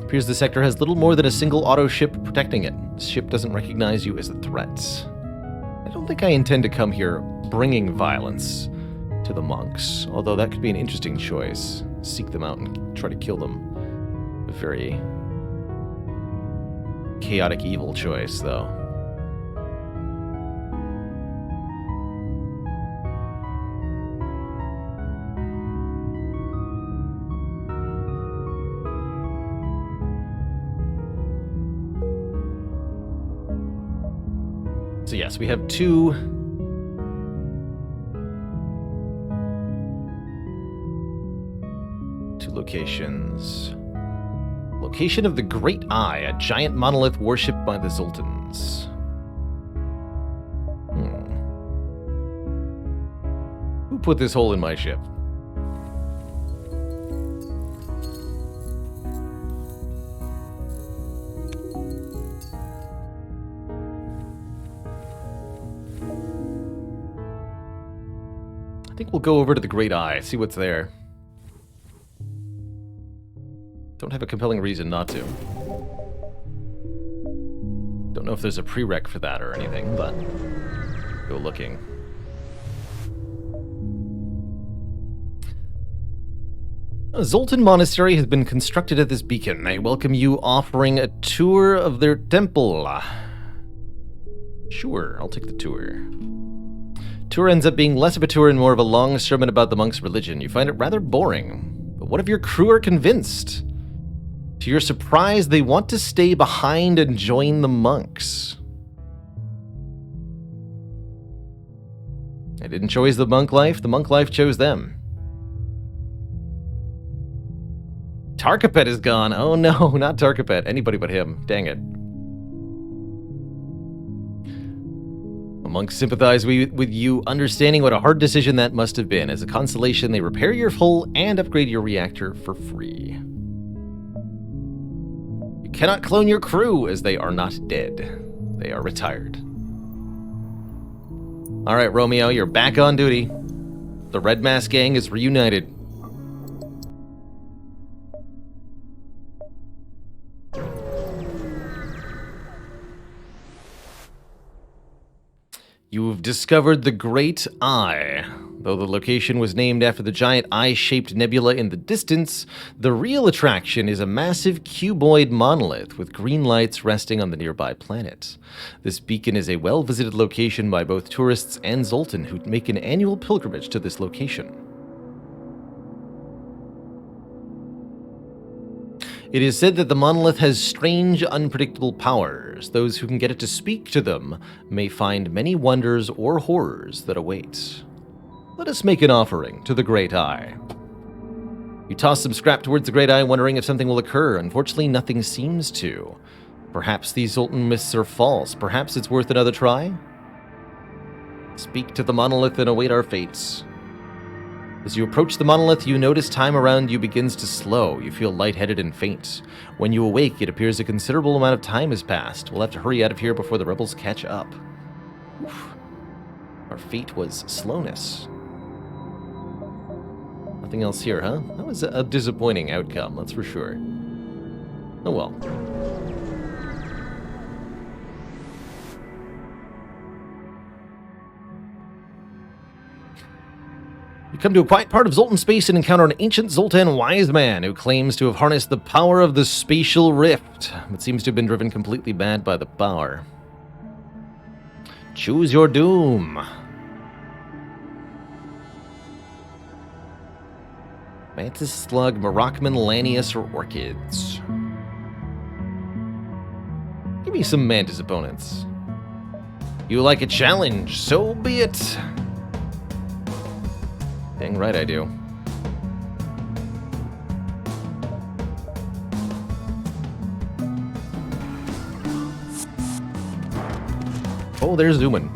Appears the sector has little more than a single auto ship protecting it. The ship doesn't recognize you as a threat. I don't think I intend to come here bringing violence to the monks, although that could be an interesting choice. Seek them out and try to kill them. A very chaotic evil choice, though. So yes, we have two locations. Location of the Great Eye, a giant monolith worshipped by the Zoltans. Who put this hole in my ship? I think we'll go over to the Great Eye, see what's there. Don't have a compelling reason not to. Don't know if there's a prereq for that or anything, but go looking. A Zoltan monastery has been constructed at this beacon. I welcome you offering a tour of their temple. Sure, I'll take the tour. Tour ends up being less of a tour and more of a long sermon about the monk's religion. You find it rather boring. But what if your crew are convinced? To your surprise, they want to stay behind and join the monks. They didn't choose the monk life chose them. Tarkapet is gone. Oh no, not Tarkapet. Anybody but him. Dang it. The monks sympathize with you, understanding what a hard decision that must have been. As a consolation, they repair your hull and upgrade your reactor for free. You cannot clone your crew, as they are not dead. They are retired. Alright, Romeo, you're back on duty. The Red Mask Gang is reunited. You've discovered the Great Eye. Though the location was named after the giant eye-shaped nebula in the distance, the real attraction is a massive cuboid monolith with green lights resting on the nearby planet. This beacon is a well-visited location by both tourists and Zoltan who make an annual pilgrimage to this location. It is said that the monolith has strange, unpredictable powers. Those who can get it to speak to them may find many wonders or horrors that await. Let us make an offering to the Great Eye. You toss some scrap towards the Great Eye, wondering if something will occur. Unfortunately, nothing seems to. Perhaps these Zoltan myths are false. Perhaps it's worth another try? Speak to the monolith and await our fates. As you approach the monolith, you notice time around you begins to slow. You feel lightheaded and faint. When you awake, it appears a considerable amount of time has passed. We'll have to hurry out of here before the rebels catch up. Oof. Our fate was slowness. Nothing else here, huh? That was a disappointing outcome, that's for sure. Oh well. You come to a quiet part of Zoltan space and encounter an ancient Zoltan wise man who claims to have harnessed the power of the spatial rift, but seems to have been driven completely mad by the power. Choose your doom. Mantis Slug, Marachman, Lanius, or Orchids? Give me some Mantis opponents. You like a challenge, so be it. Dang right I do. Oh, there's Zuman.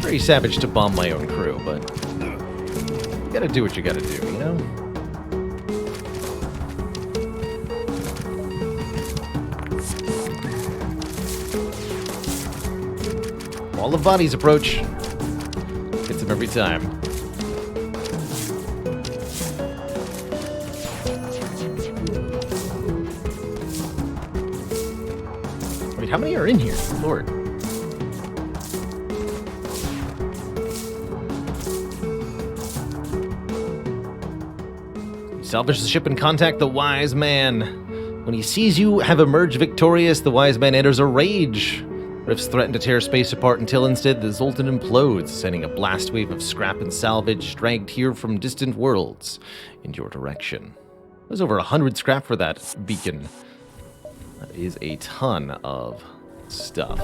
Very savage to bomb my own crew, but you gotta do what you gotta do, you know? Wall of bodies approach. Hits him every time. Wait, how many are in here? Lord. Salvage the ship and contact the Wise Man. When he sees you have emerged victorious, the Wise Man enters a rage. Rifts threaten to tear space apart until instead the Zoltan implodes, sending a blast wave of scrap and salvage dragged here from distant worlds in your direction. There's over 100 scrap for that beacon. That is a ton of stuff.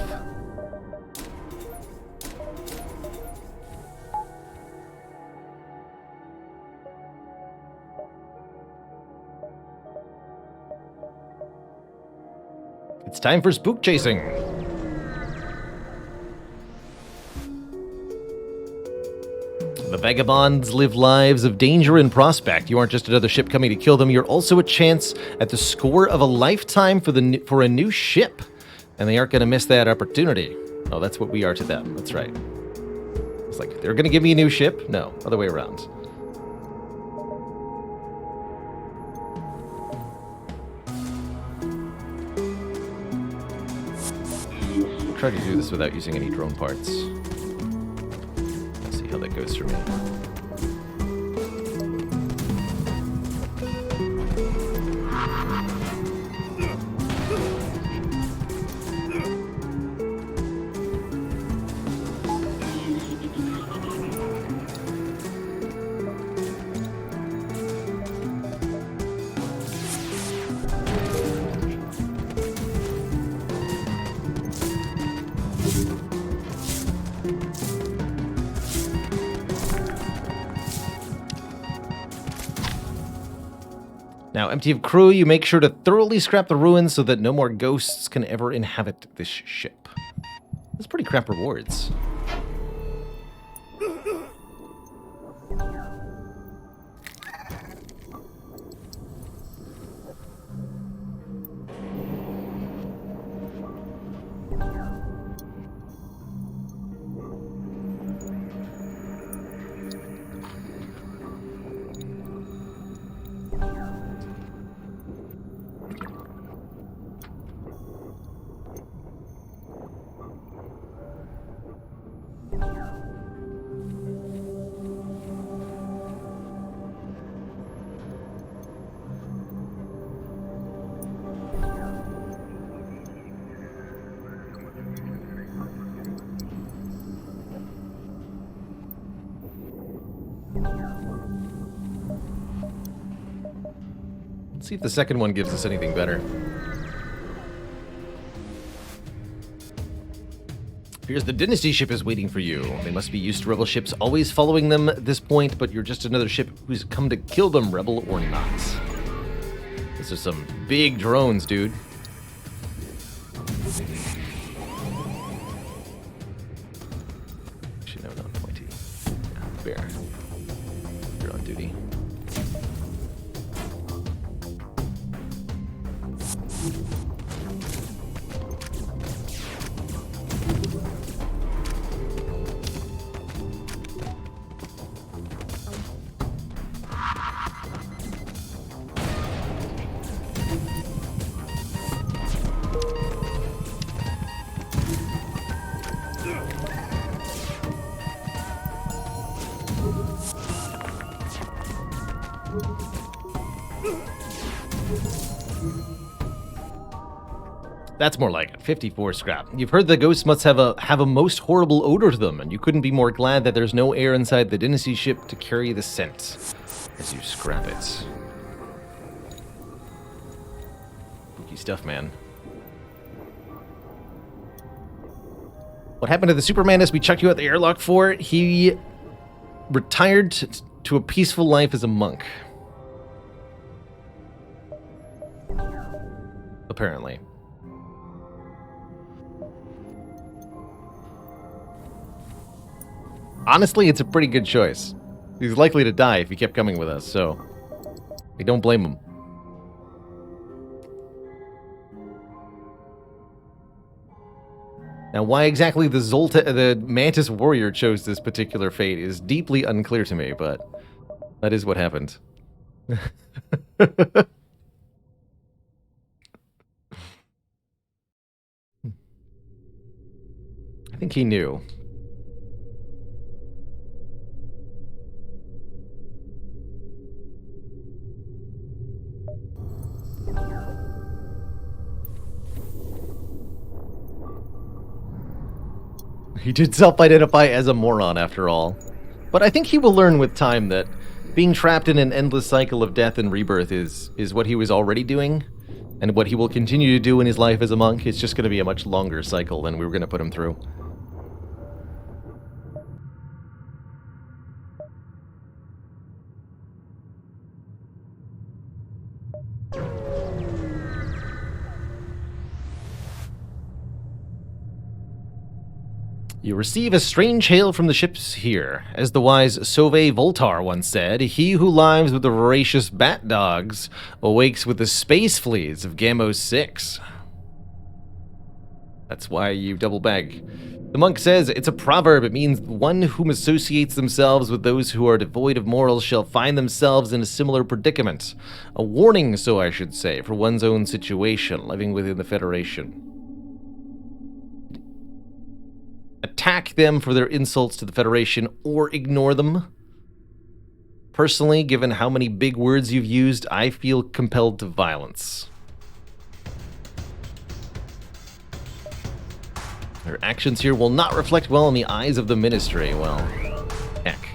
It's time for spook chasing. The vagabonds live lives of danger and prospect. You aren't just another ship coming to kill them. You're also a chance at the score of a lifetime for a new ship. And they aren't going to miss that opportunity. Oh, that's what we are to them. That's right. It's like, they're going to give me a new ship? No, other way around. Try to do this without using any drone parts. Let's see how that goes for me. Now, empty of crew, you make sure to thoroughly scrap the ruins so that no more ghosts can ever inhabit this ship. That's pretty crap rewards. Let's see if the second one gives us anything better. Here's the Dynasty ship is waiting for you. They must be used to Rebel ships always following them at this point, but you're just another ship who's come to kill them, Rebel or not. These are some big drones, dude. That's more like it. 54 scrap. You've heard the ghosts must have a most horrible odor to them, and you couldn't be more glad that there's no air inside the dynasty ship to carry the scent as you scrap it. Spooky stuff, man. What happened to the Supermanus we chucked you out the airlock for? He retired to a peaceful life as a monk. Apparently. Honestly, it's a pretty good choice. He's likely to die if he kept coming with us, so I don't blame him. Now, why exactly the Mantis Warrior chose this particular fate is deeply unclear to me, but that is what happened. I think he knew. He did self-identify as a moron, after all. But I think he will learn with time that being trapped in an endless cycle of death and rebirth is what he was already doing, and what he will continue to do in his life as a monk. It's just going to be a much longer cycle than we were going to put him through. You receive a strange hail from the ships here. As the wise Sauve Voltar once said, he who lives with the voracious bat dogs awakes with the space fleas of Gamos 6. That's why you double bag. The monk says it's a proverb. It means one whom associates themselves with those who are devoid of morals shall find themselves in a similar predicament. A warning, so I should say, for one's own situation, living within the Federation. Attack them for their insults to the Federation, or ignore them. Personally, given how many big words you've used, I feel compelled to violence. Their actions here will not reflect well in the eyes of the Ministry. Well, heck,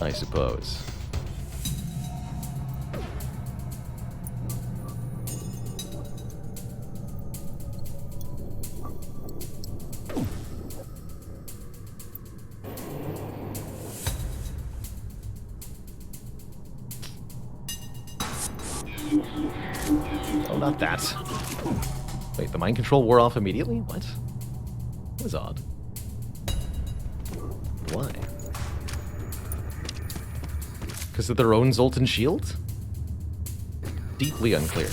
I suppose. Oh, not that. Wait, the mind control wore off immediately? What? That was odd. Why? Because of their own Zoltan shield? Deeply unclear.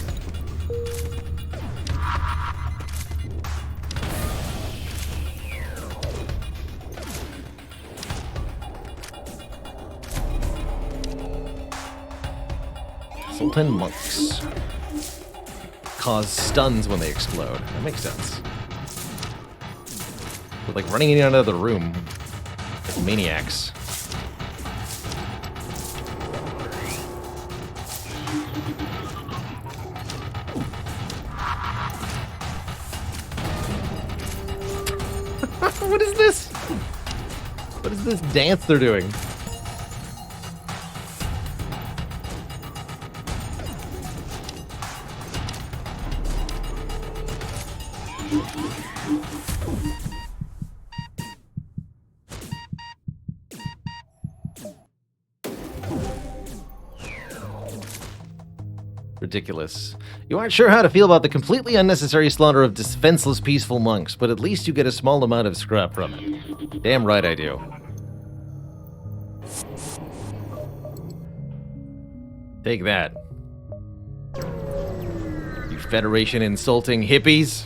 Zoltan monks cause stuns when they explode. That makes sense. They're like running in and out of the room like maniacs. What is this? What is this dance they're doing? Ridiculous. You aren't sure how to feel about the completely unnecessary slaughter of defenseless peaceful monks, but at least you get a small amount of scrap from it. Damn right I do. Take that. You You Federation insulting hippies.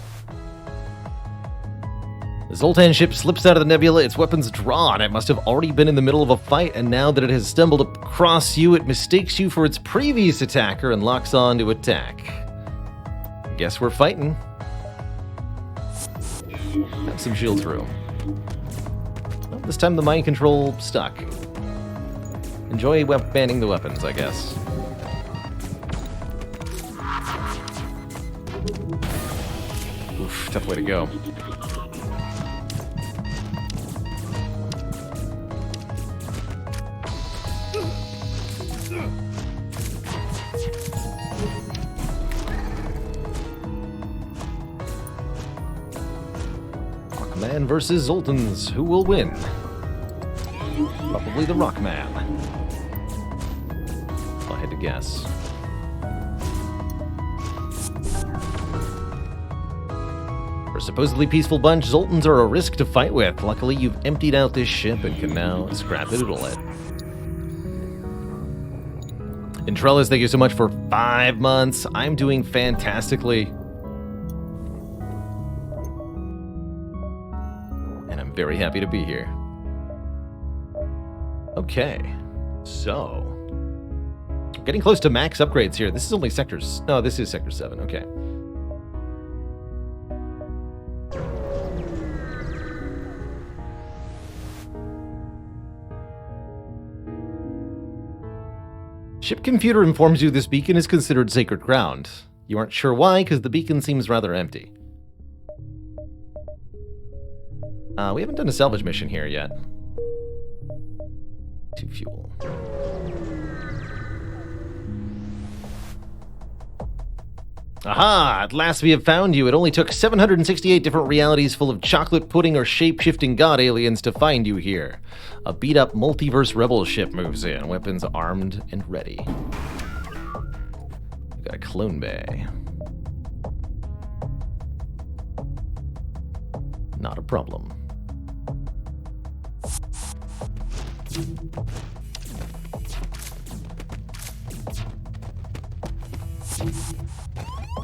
The Zoltan ship slips out of the nebula, its weapons drawn. It must have already been in the middle of a fight, and now that it has stumbled across you, it mistakes you for its previous attacker and locks on to attack. Guess we're fighting. Have some shield through. Well, this time the mind control stuck. Enjoy banning the weapons, I guess. Oof, tough way to go. Rockman versus Zoltans. Who will win? Probably the Rockman. If I had to guess. For a supposedly peaceful bunch, Zoltans are a risk to fight with. Luckily, you've emptied out this ship and can now scrap it at it. Intrellis, thank you so much for 5 months. I'm doing fantastically. And I'm very happy to be here. Okay, so we're getting close to max upgrades here. This is only sectors. No, this is sector 7. Okay. Ship computer informs you this beacon is considered sacred ground. You aren't sure why, because the beacon seems rather empty. We haven't done a salvage mission here yet. To fuel. Aha! At last we have found you. It only took 768 different realities full of chocolate pudding or shape-shifting god aliens to find you here. A beat-up multiverse rebel ship moves in, weapons armed and ready. We've got a clone bay. Not a problem.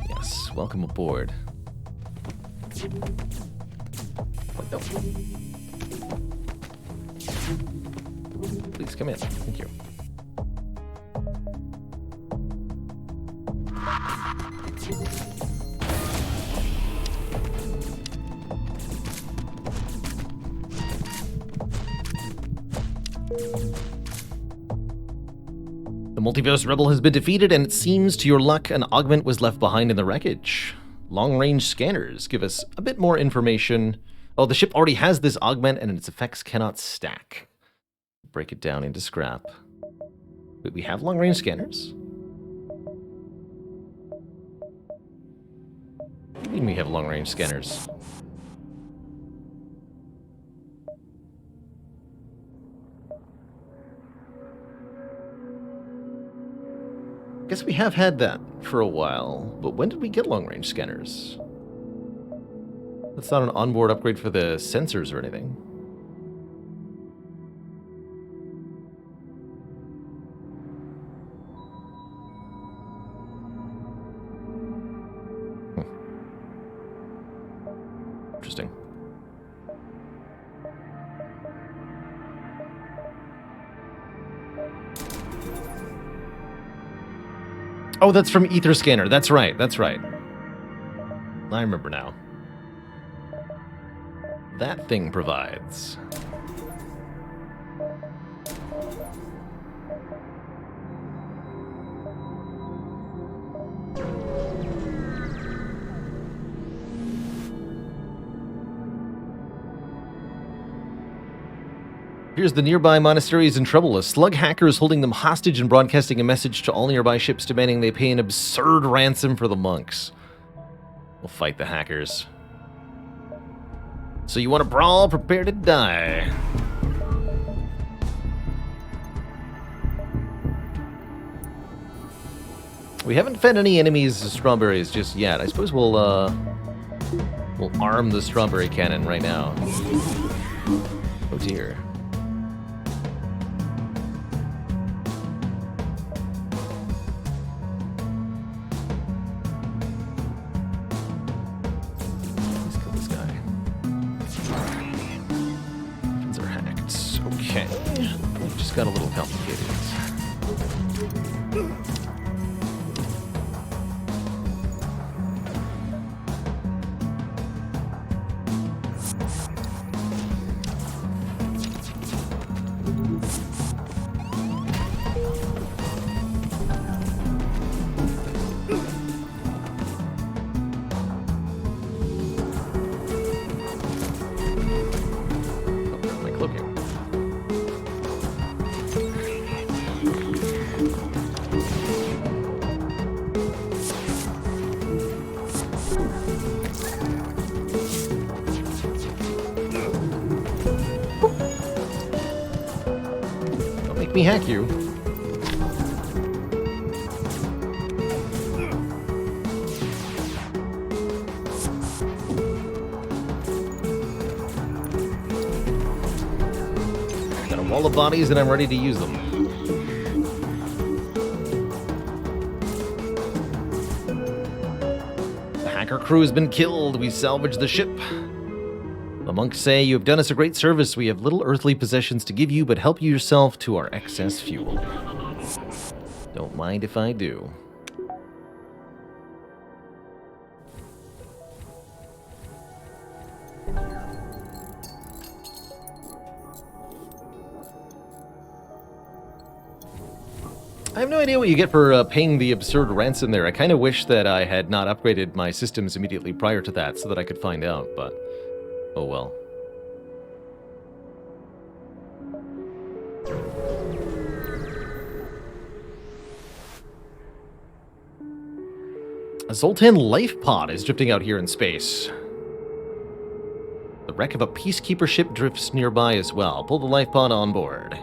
Yes, welcome aboard. What the? Please come in. Thank you. The Multiverse Rebel has been defeated, and it seems, to your luck, an augment was left behind in the wreckage. Long-range scanners give us a bit more information. Oh, the ship already has this augment, and its effects cannot stack. Break it down into scrap. Wait, we have long-range scanners? What do you mean we have long-range scanners? Guess we have had that for a while, but when did we get long-range scanners? That's not an onboard upgrade for the sensors or anything. Interesting. Oh, that's from Ether Scanner. That's right. That's right. I remember now. That thing provides. Here's the nearby monastery is in trouble. A slug hacker is holding them hostage and broadcasting a message to all nearby ships demanding they pay an absurd ransom for the monks. We'll fight the hackers. So you want to brawl? Prepare to die. We haven't fed any enemies strawberries just yet. I suppose we'll arm the strawberry cannon right now. Oh dear. got a little complicated. Me hack you. Got a wall of bodies and I'm ready to use them. The hacker crew has been killed. We salvaged the ship. The monks say, "You have done us a great service. We have little earthly possessions to give you, but help you yourself to our excess fuel." Don't mind if I do. I have no idea what you get for paying the absurd ransom there. I kind of wish that I had not upgraded my systems immediately prior to that so that I could find out, but oh well. A Zoltan life pod is drifting out here in space. The wreck of a peacekeeper ship drifts nearby as well. Pull the life pod on board.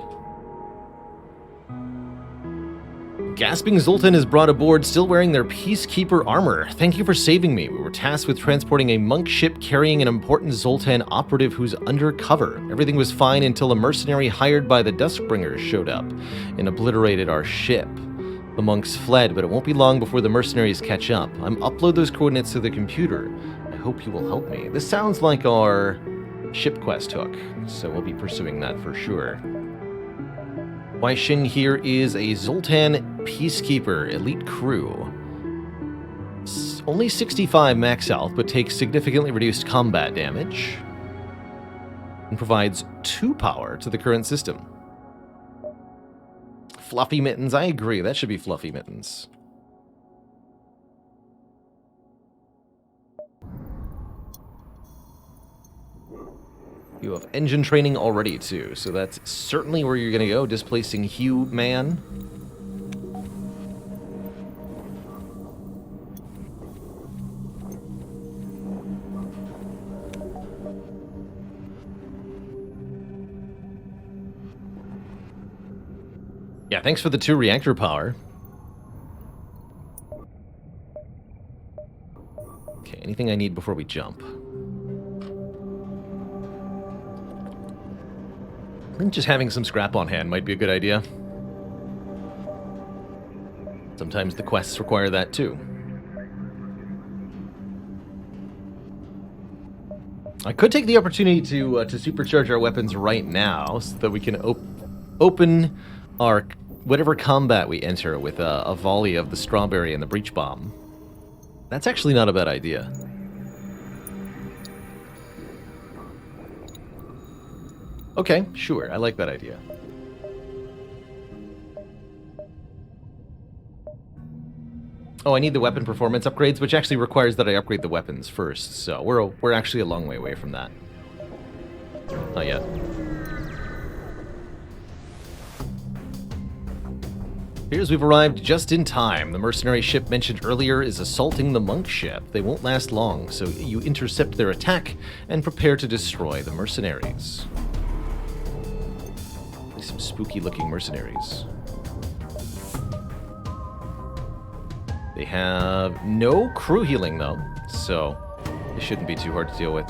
Gasping Zoltan is brought aboard, still wearing their peacekeeper armor. "Thank you for saving me. We were tasked with transporting a monk ship carrying an important Zoltan operative who's undercover. Everything was fine until a mercenary hired by the Duskbringers showed up and obliterated our ship. The monks fled, but it won't be long before the mercenaries catch up. I'm upload those coordinates to the computer. I hope you will help me." This sounds like our ship quest hook, so we'll be pursuing that for sure. Wai Shin here is a Zoltan Peacekeeper elite crew. Only 65 max health, but takes significantly reduced combat damage. And provides 2 power to the current system. Fluffy Mittens, I agree. That should be Fluffy Mittens. You have engine training already, too, so that's certainly where you're going to go, displacing Hugh Man. Yeah, thanks for the 2 reactor power. Okay, anything I need before we jump? I think just having some scrap on hand might be a good idea. Sometimes the quests require that too. I could take the opportunity to supercharge our weapons right now so that we can open our whatever combat we enter with a volley of the strawberry and the breach bomb. That's actually not a bad idea. Okay, sure, I like that idea. Oh, I need the weapon performance upgrades, which actually requires that I upgrade the weapons first, so we're actually a long way away from that. Not yet. Appears we've arrived just in time. The mercenary ship mentioned earlier is assaulting the monk ship. They won't last long, so you intercept their attack and prepare to destroy the mercenaries. Some spooky-looking mercenaries. They have no crew healing, though, so it shouldn't be too hard to deal with.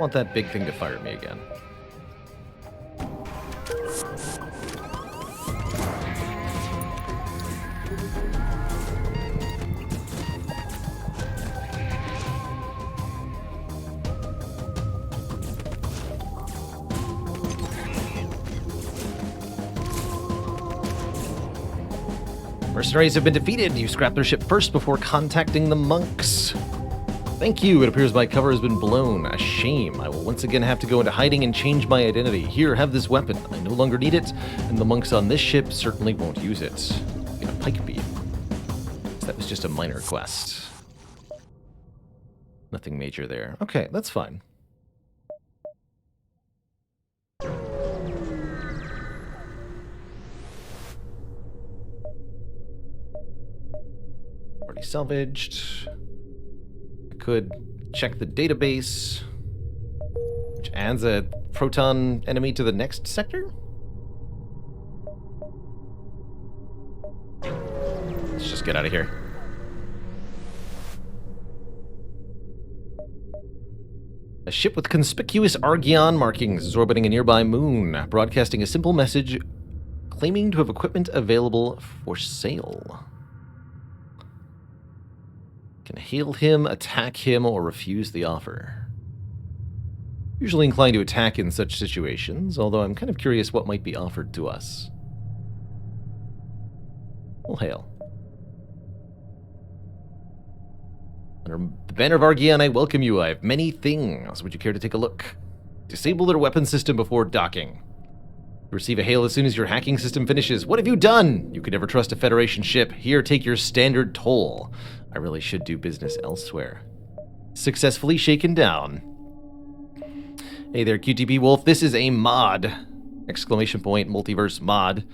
want that big thing to fire me again. Mercenaries have been defeated. You scrap their ship first before contacting the monks. Thank you. It appears my cover has been blown. A shame. I will once again have to go into hiding and change my identity. Here, have this weapon. I no longer need it, and the monks on this ship certainly won't use it. Get a pike beam. That was just a minor quest. Nothing major there. Okay, that's fine. Already salvaged. I could check the database, which adds a proton enemy to the next sector. Let's just get out of here. A ship with conspicuous Argeon markings is orbiting a nearby moon, broadcasting a simple message claiming to have equipment available for sale. Can hail him, attack him, or refuse the offer. Usually inclined to attack in such situations, although I'm kind of curious what might be offered to us. We'll hail. Under the banner of Argeon, I welcome you. I have many things. Would you care to take a look? Disable their weapon system before docking. Receive a hail as soon as your hacking system finishes. What have you done? You could never trust a Federation ship. Here, take your standard toll. I really should do business elsewhere. Successfully shaken down. Hey there, QTB Wolf. This is a mod. Exclamation point, multiverse mod.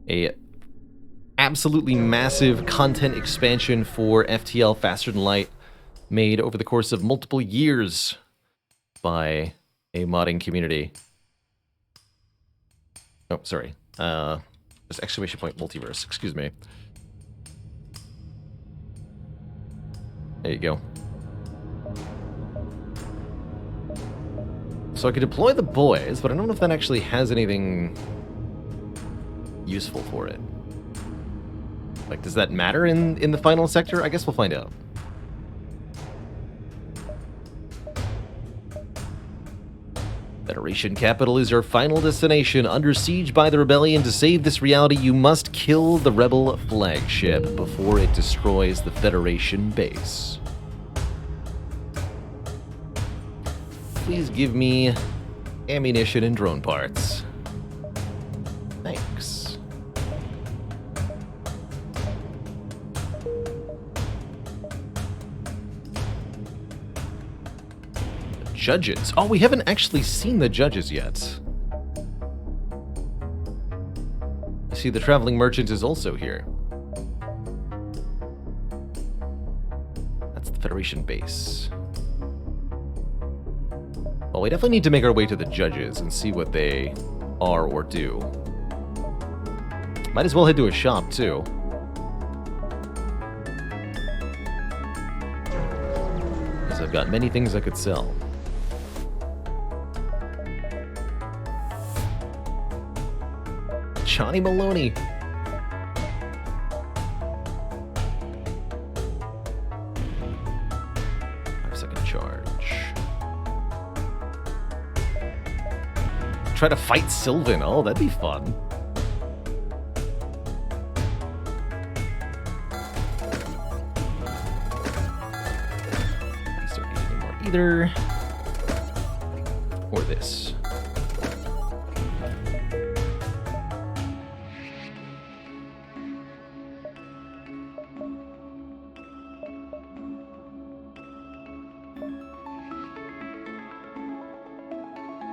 A absolutely massive content expansion for FTL Faster Than Light, made over the course of multiple years by a modding community. Oh, sorry. Just exclamation point multiverse. Excuse me. There you go. So I could deploy the boys, but I don't know if that actually has anything useful for it. Like, does that matter in the final sector? I guess we'll find out. Federation capital is your final destination. Under siege by the rebellion, to save this reality, you must kill the rebel flagship before it destroys the Federation base. Please give me ammunition and drone parts. Thanks. Judges. Oh, we haven't actually seen the judges yet. I see the traveling merchant is also here. That's the Federation base. Well, we definitely need to make our way to the judges and see what they are or do. Might as well head to a shop, too. Because I've got many things I could sell. Johnny Maloney. 5-second charge. Try to fight Sylvan. Oh, that'd be fun. These don't need any more either. Or this.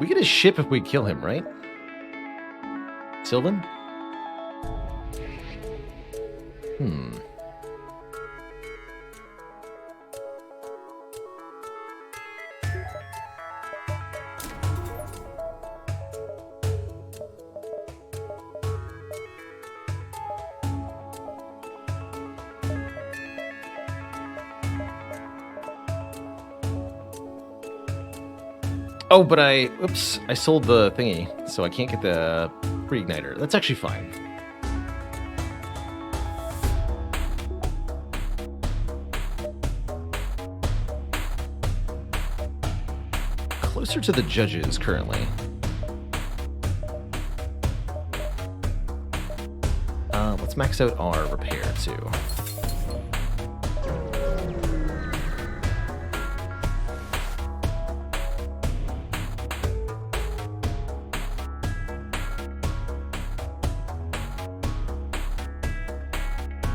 We get his ship if we kill him, right? Sylvan? Oh, but oops, I sold the thingy, so I can't get the pre-igniter. That's actually fine. Closer to the judges currently. Let's max out our repair too.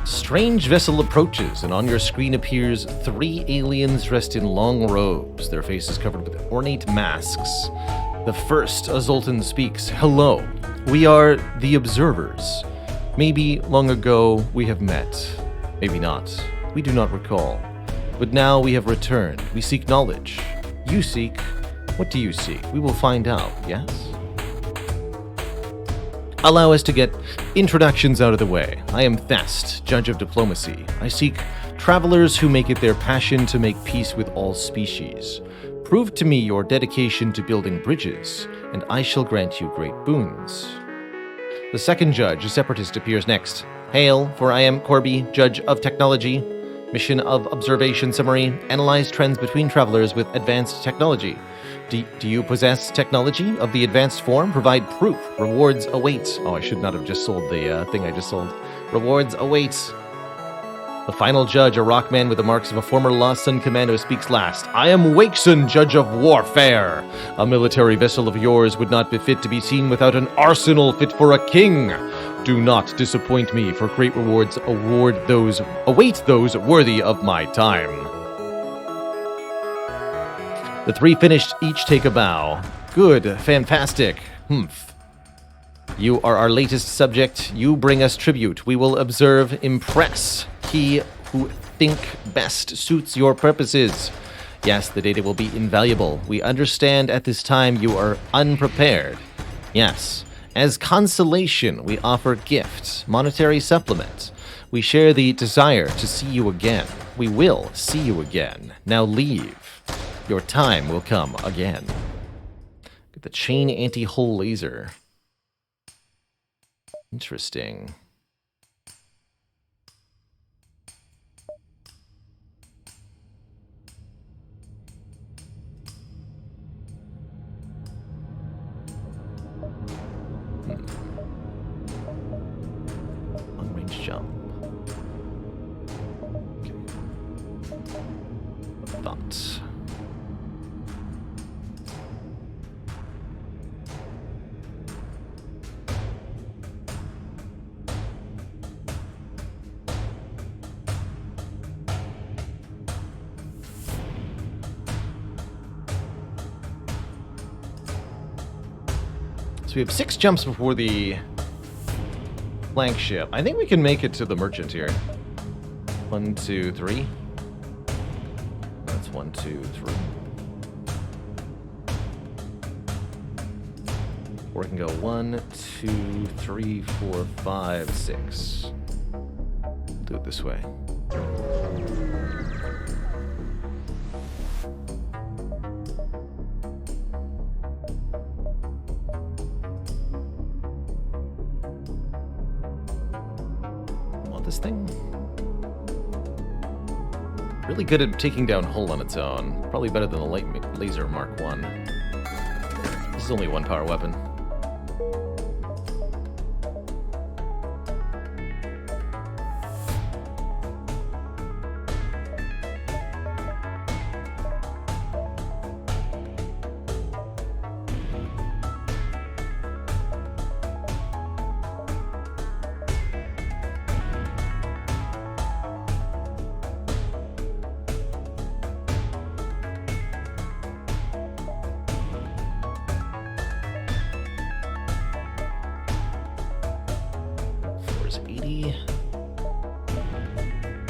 Strange vessel approaches, and on your screen appears 3 aliens dressed in long robes, their faces covered with ornate masks. The first, a Zoltan, speaks. Hello, we are the Observers. Maybe long ago we have met. Maybe not. We do not recall. But now we have returned. We seek knowledge. You seek. What do you seek? We will find out, yes? Allow us to get introductions out of the way. I am Thest, Judge of Diplomacy. I seek travelers who make it their passion to make peace with all species. Prove to me your dedication to building bridges, and I shall grant you great boons. The second judge, a separatist, appears next. Hail, for I am Corby, Judge of Technology. Mission of observation summary: analyze trends between travelers with advanced technology. Do you possess technology of the advanced form? Provide proof. Rewards await. Oh, I should not have just sold the thing I just sold. Rewards await. The final judge, a rockman with the marks of a former Lost Sun commando, speaks last. I am Wakeson, Judge of Warfare. A military vessel of yours would not be fit to be seen without an arsenal fit for a king. Do not disappoint me, for great rewards await those worthy of my time. The 3 finished each take a bow. Good, fantastic. Humph. You are our latest subject. You bring us tribute. We will observe, impress. He who think best suits your purposes. Yes, the data will be invaluable. We understand at this time you are unprepared. Yes. As consolation, we offer gifts, monetary supplement. We share the desire to see you again. We will see you again. Now leave. Your time will come again. Get the chain anti-hull laser. Interesting. Long-range jump. Okay. Thoughts. We have 6 jumps before the flagship. I think we can make it to the merchant here. 1, 2, 3. That's 1, 2, 3. Or we can go 1, 2, 3, 4, 5, 6. Do it this way. This thing? Really good at taking down hull on its own. Probably better than the light laser Mark 1. This is only 1 power weapon.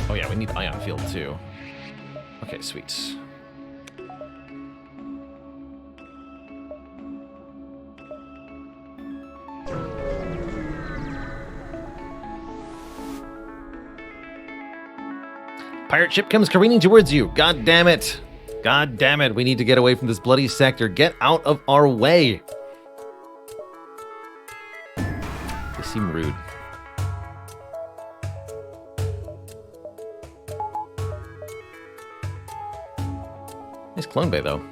Oh yeah, we need ion field too. Okay, sweet. Pirate ship comes careening towards you. God damn it. God damn it, we need to get away from this bloody sector. Get out of our way. They seem rude. Nice clone bay, though.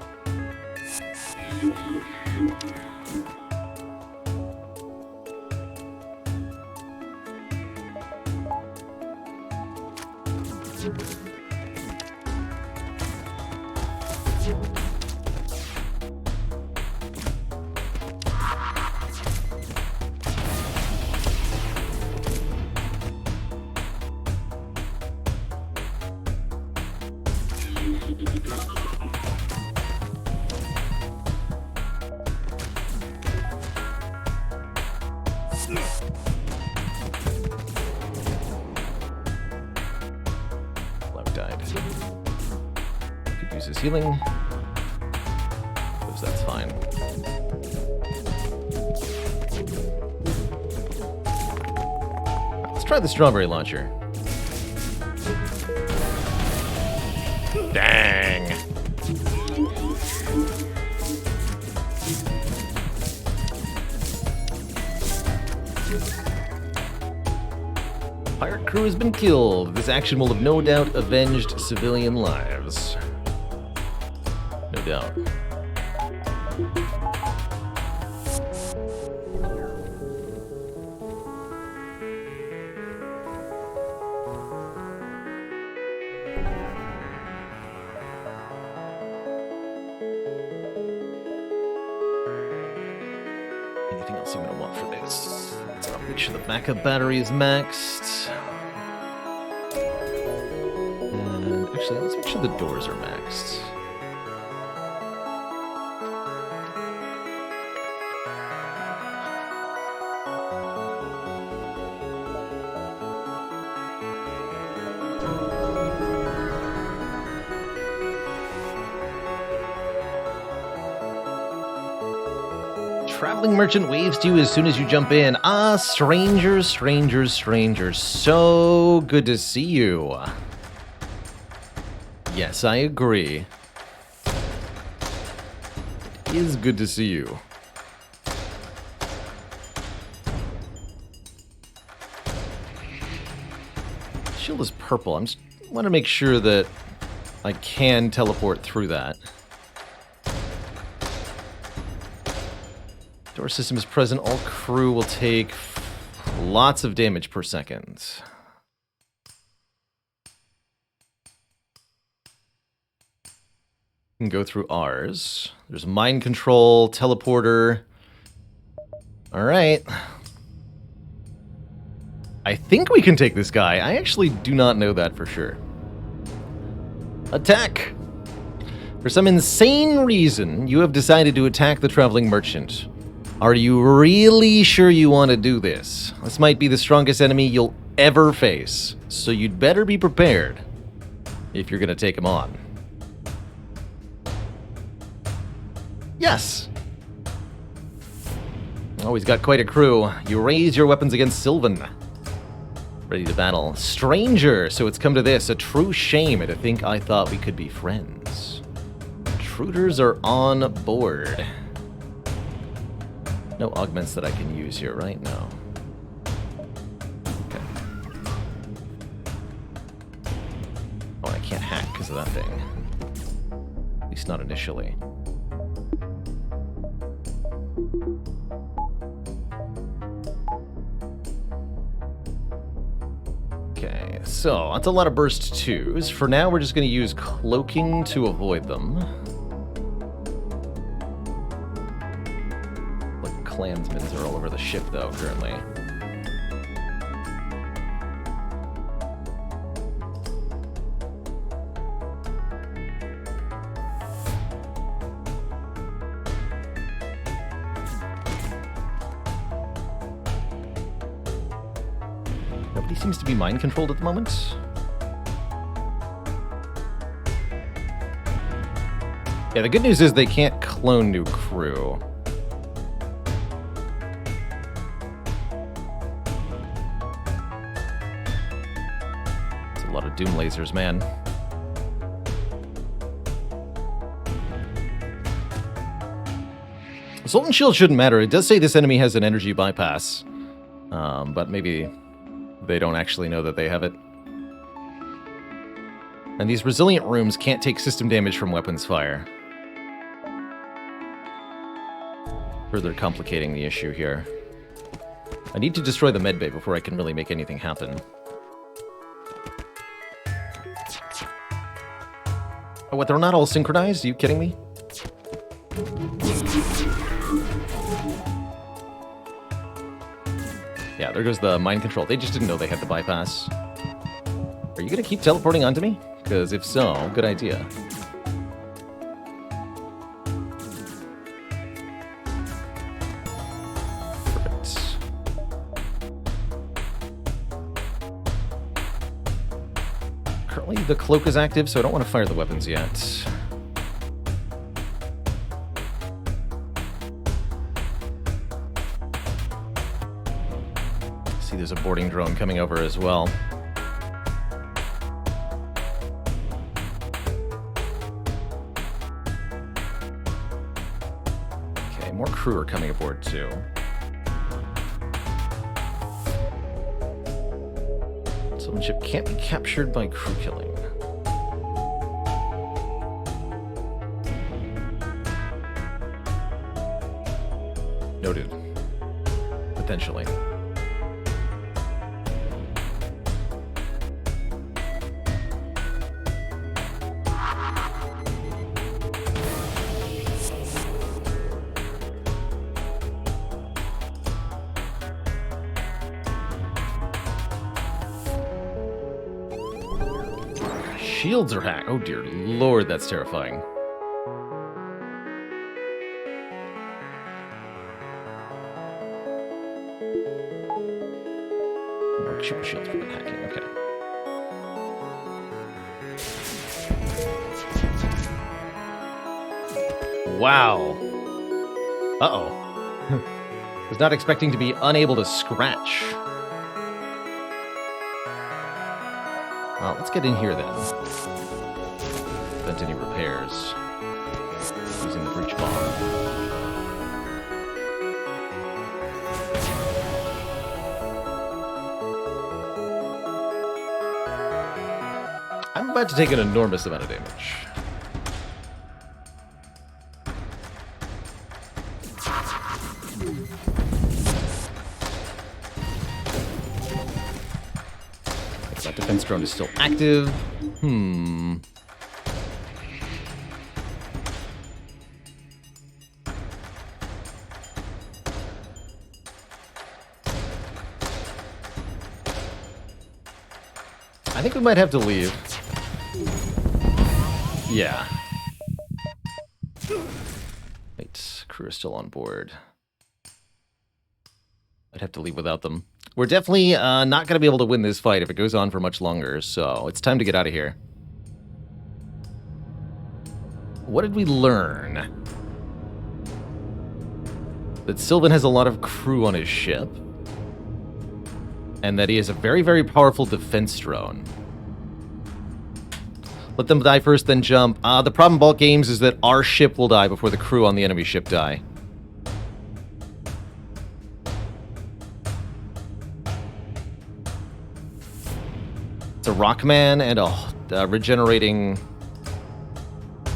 Healing. Because that's fine. Let's try the strawberry launcher. Dang. Pirate crew has been killed. This action will have no doubt avenged civilian lives. No doubt. Anything else I'm gonna want for this? Let's make sure the backup battery is maxed. And actually, let's make sure the doors are maxed. Traveling merchant waves to you as soon as you jump in. Ah, strangers, strangers, strangers. So good to see you. Yes, I agree. It is good to see you. Shield is purple. I just want to make sure that I can teleport through that. Door system is present. All crew will take lots of damage per second. You can go through ours. There's mind control, teleporter. All right. I think we can take this guy. I actually do not know that for sure. Attack! For some insane reason, you have decided to attack the traveling merchant. Are you really sure you want to do this? This might be the strongest enemy you'll ever face, so you'd better be prepared if you're going to take him on. Yes! Oh, he's got quite a crew. You raise your weapons against Sylvan. Ready to battle. Stranger, so it's come to this. A true shame to think I thought we could be friends. Intruders are on board. No augments that I can use here, right? No. Okay. Oh, I can't hack because of that thing. At least not initially. Okay, so that's a lot of burst 2s. For now, we're just going to use cloaking to avoid them. Clansmen are all over the ship, though, currently. Nobody seems to be mind controlled at the moment. Yeah, the good news is they can't clone new crew. Doom lasers, man. Assault and Shield shouldn't matter. It does say this enemy has an energy bypass. But maybe they don't actually know that they have it. And these resilient rooms can't take system damage from weapons fire. Further complicating the issue here. I need to destroy the medbay before I can really make anything happen. Oh, what, they're not all synchronized? Are you kidding me? Yeah, there goes the mind control. They just didn't know they had the bypass. Are you gonna keep teleporting onto me? Because if so, good idea. Perfect. Currently the cloak is active, so I don't want to fire the weapons yet. See, there's a boarding drone coming over as well. Okay, more crew are coming aboard too. Summon ship can't be captured by crew killing. Noted. Potentially. Shields are hacked. Oh dear lord, that's terrifying. Super shields for the hacking, okay. Wow. Uh-oh. Was not expecting to be unable to scratch. Let's get in here then. Prevent any repairs. Using the breach bomb. I'm about to take an enormous amount of damage. That defense drone is still active. I think we might have to leave. Yeah. Wait, crew is still on board. I'd have to leave without them. We're definitely not going to be able to win this fight if it goes on for much longer, so it's time to get out of here. What did we learn? That Sylvan has a lot of crew on his ship. And that he has a very, very powerful defense drone. Let them die first, then jump. The problem in bulk games is that our ship will die before the crew on the enemy ship die. It's a Rockman and a regenerating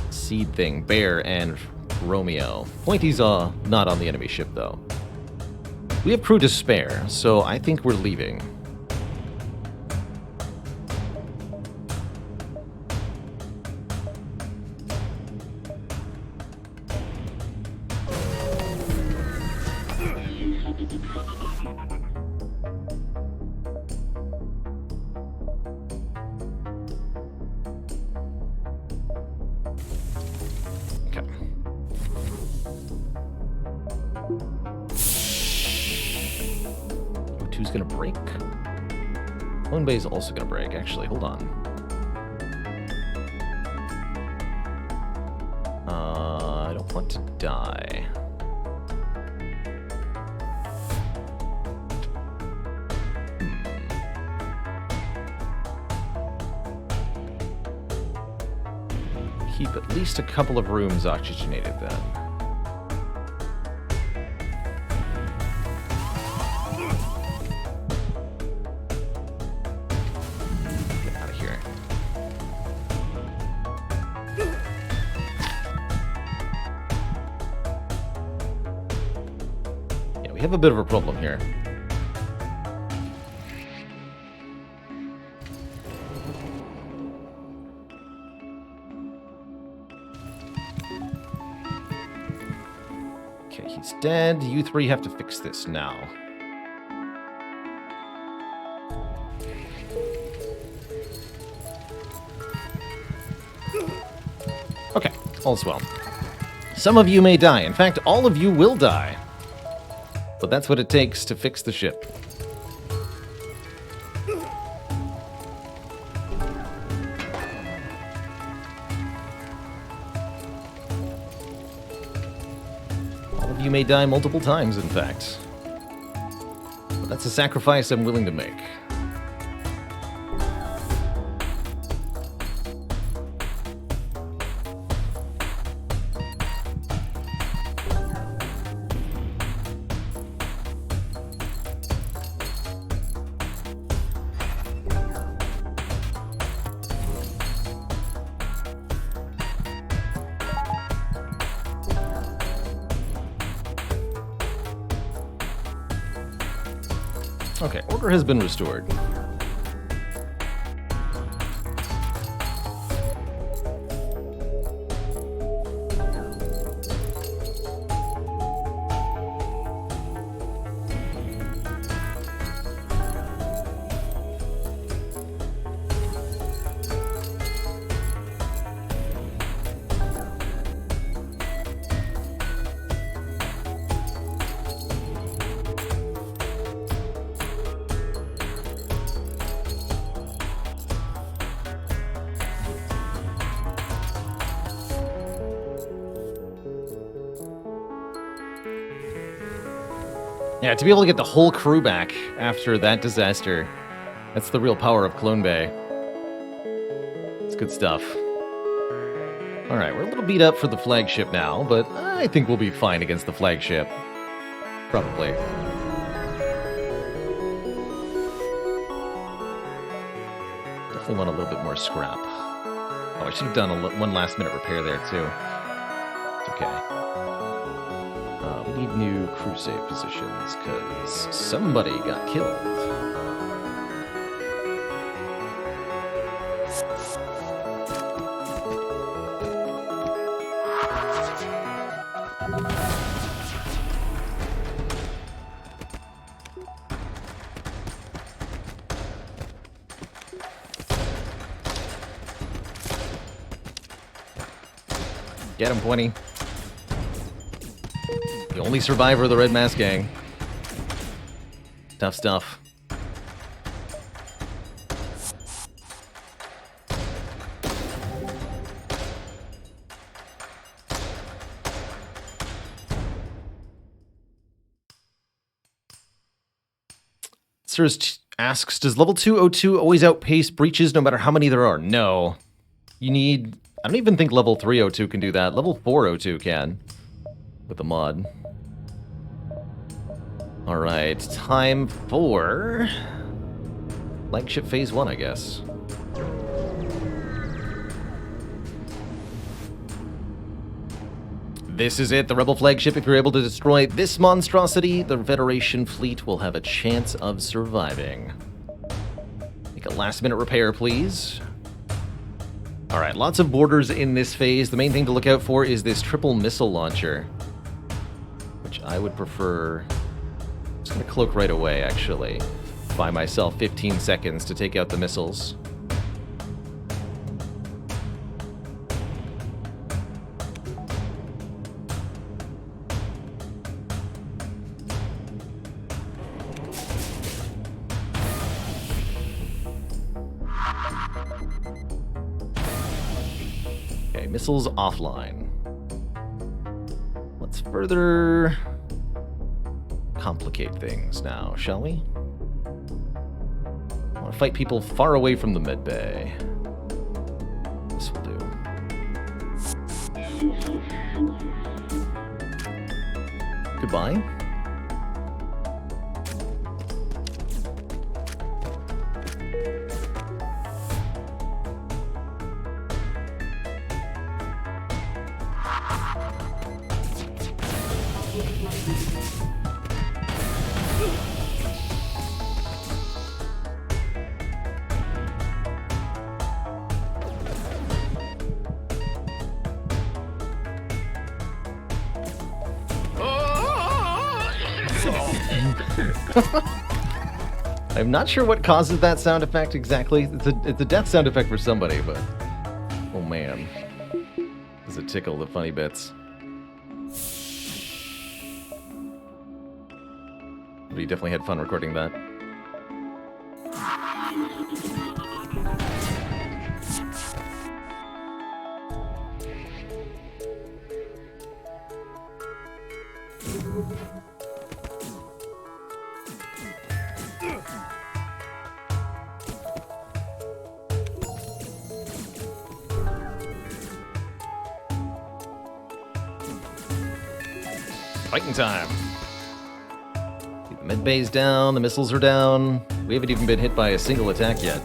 seed thing, Bear and Romeo. Pointy's not on the enemy ship, though. We have crew to spare, so I think we're leaving. Two's gonna break. Lone Bay is also gonna break, actually. Hold on. I don't want to die. Keep at least a couple of rooms oxygenated then. have a bit of a problem here. Okay, he's dead. You three have to fix this now. Okay, all's well. Some of you may die. In fact, all of you will die. But that's what it takes to fix the ship. All of you may die multiple times, in fact. But that's a sacrifice I'm willing to make. Okay, order has been restored. Yeah, to be able to get the whole crew back after that disaster, that's the real power of Clone Bay. It's good stuff. Alright, we're a little beat up for the flagship now, but I think we'll be fine against the flagship. Probably. Definitely want a little bit more scrap. Oh, I should have done one last minute repair there, too. It's okay. We need new crew save positions, because somebody got killed. Get him, 20. The only survivor of the Red Mask Gang. Tough stuff. Sirs asks, does level 202 always outpace breaches no matter how many there are? No. You need... I don't even think level 302 can do that. Level 402 can. With the mod. Alright, time for... flagship phase 1, I guess. This is it, the Rebel flagship. If you're able to destroy this monstrosity, the Federation fleet will have a chance of surviving. Make a last-minute repair, please. Alright, lots of borders in this phase. The main thing to look out for is this triple missile launcher, which I would prefer... I'm just going to cloak right away, actually. Buy myself 15 seconds to take out the missiles. Okay, missiles offline. Let's further complicate things now, shall we? I want to fight people far away from the med bay. This will do. Goodbye. I'm not sure what causes that sound effect exactly. It's a death sound effect for somebody, but... Oh man. Does it tickle the funny bits? But he definitely had fun recording that. Fighting time. The mid bay's down, the missiles are down. We haven't even been hit by a single attack yet.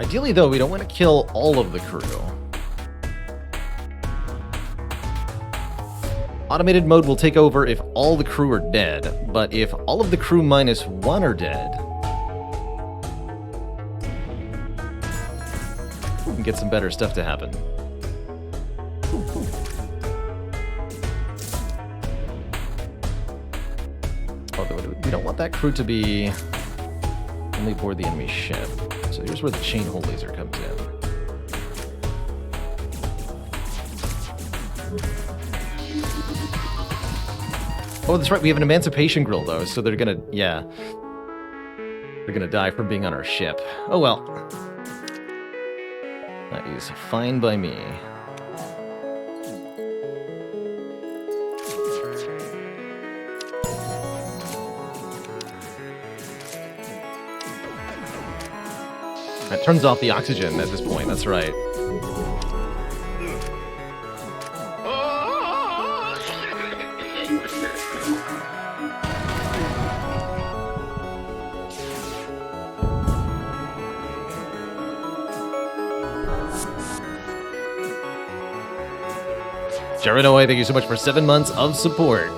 Ideally, though, we don't want to kill all of the crew. Automated mode will take over if all the crew are dead, but if all of the crew minus one are dead, we can get some better stuff to happen. Although we don't want that crew to be only aboard the enemy ship. So here's where the chain hole laser comes in. Oh, that's right. We have an emancipation grill, though, so they're gonna, yeah. They're gonna die from being on our ship. Oh, well. That is fine by me. That turns off the oxygen at this point, that's right. Jarinoy, thank you so much for 7 months of support.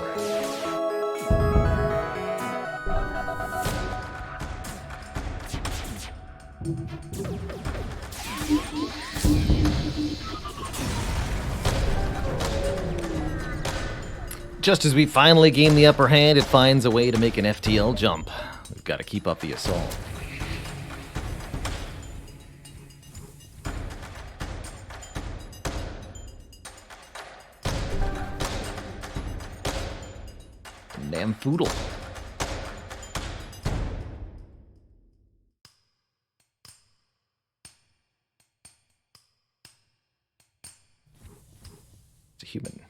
Just as we finally gain the upper hand, it finds a way to make an FTL jump. We've got to keep up the assault. Damn foodle. It's a human.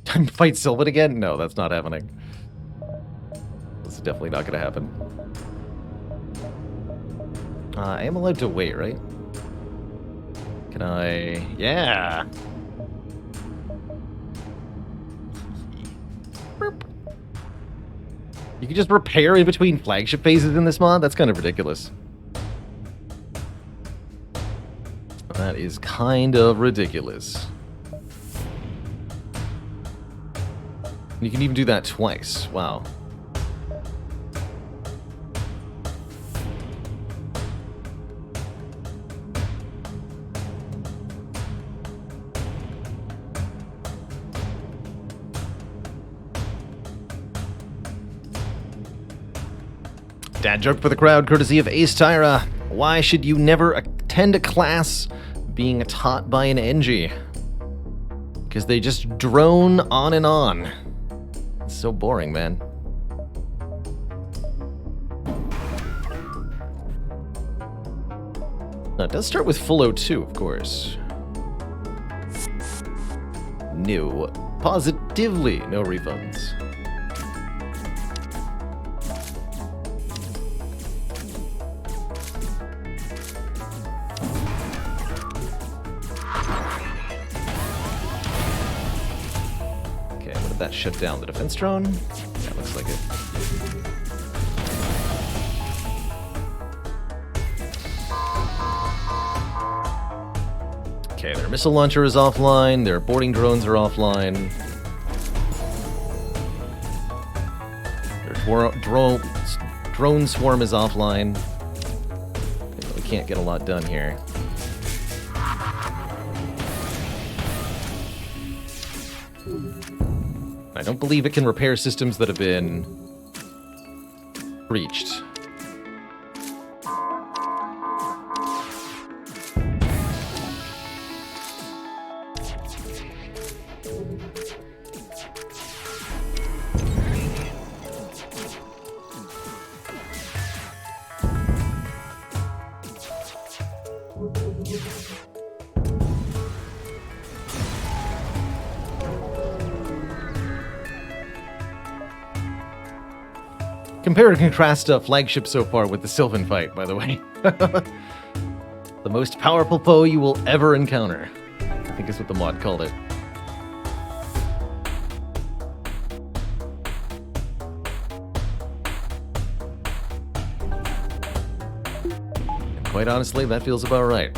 Time to fight Sylvan again? No, that's not happening. This is definitely not going to happen. I am allowed to wait, right? Can I... Yeah! Burp. You can just repair in between flagship phases in this mod? That's kind of ridiculous. That is kind of ridiculous. You can even do that twice. Wow. Dad joke for the crowd, courtesy of Ace Tyra. Why should you never attend a class being taught by an NG? Because they just drone on and on. It's so boring, man. Now, it does start with full O2, of course. No. Positively no refunds. that shut down the defense drone? Yeah, looks like it. Okay, their missile launcher is offline, their boarding drones are offline. Their drone swarm is offline. We can't get a lot done here. I don't believe it can repair systems that have been breached. Compare and contrast a flagship so far with the Sylvan fight, by the way. The most powerful foe you will ever encounter. I think is what the mod called it. And quite honestly, that feels about right.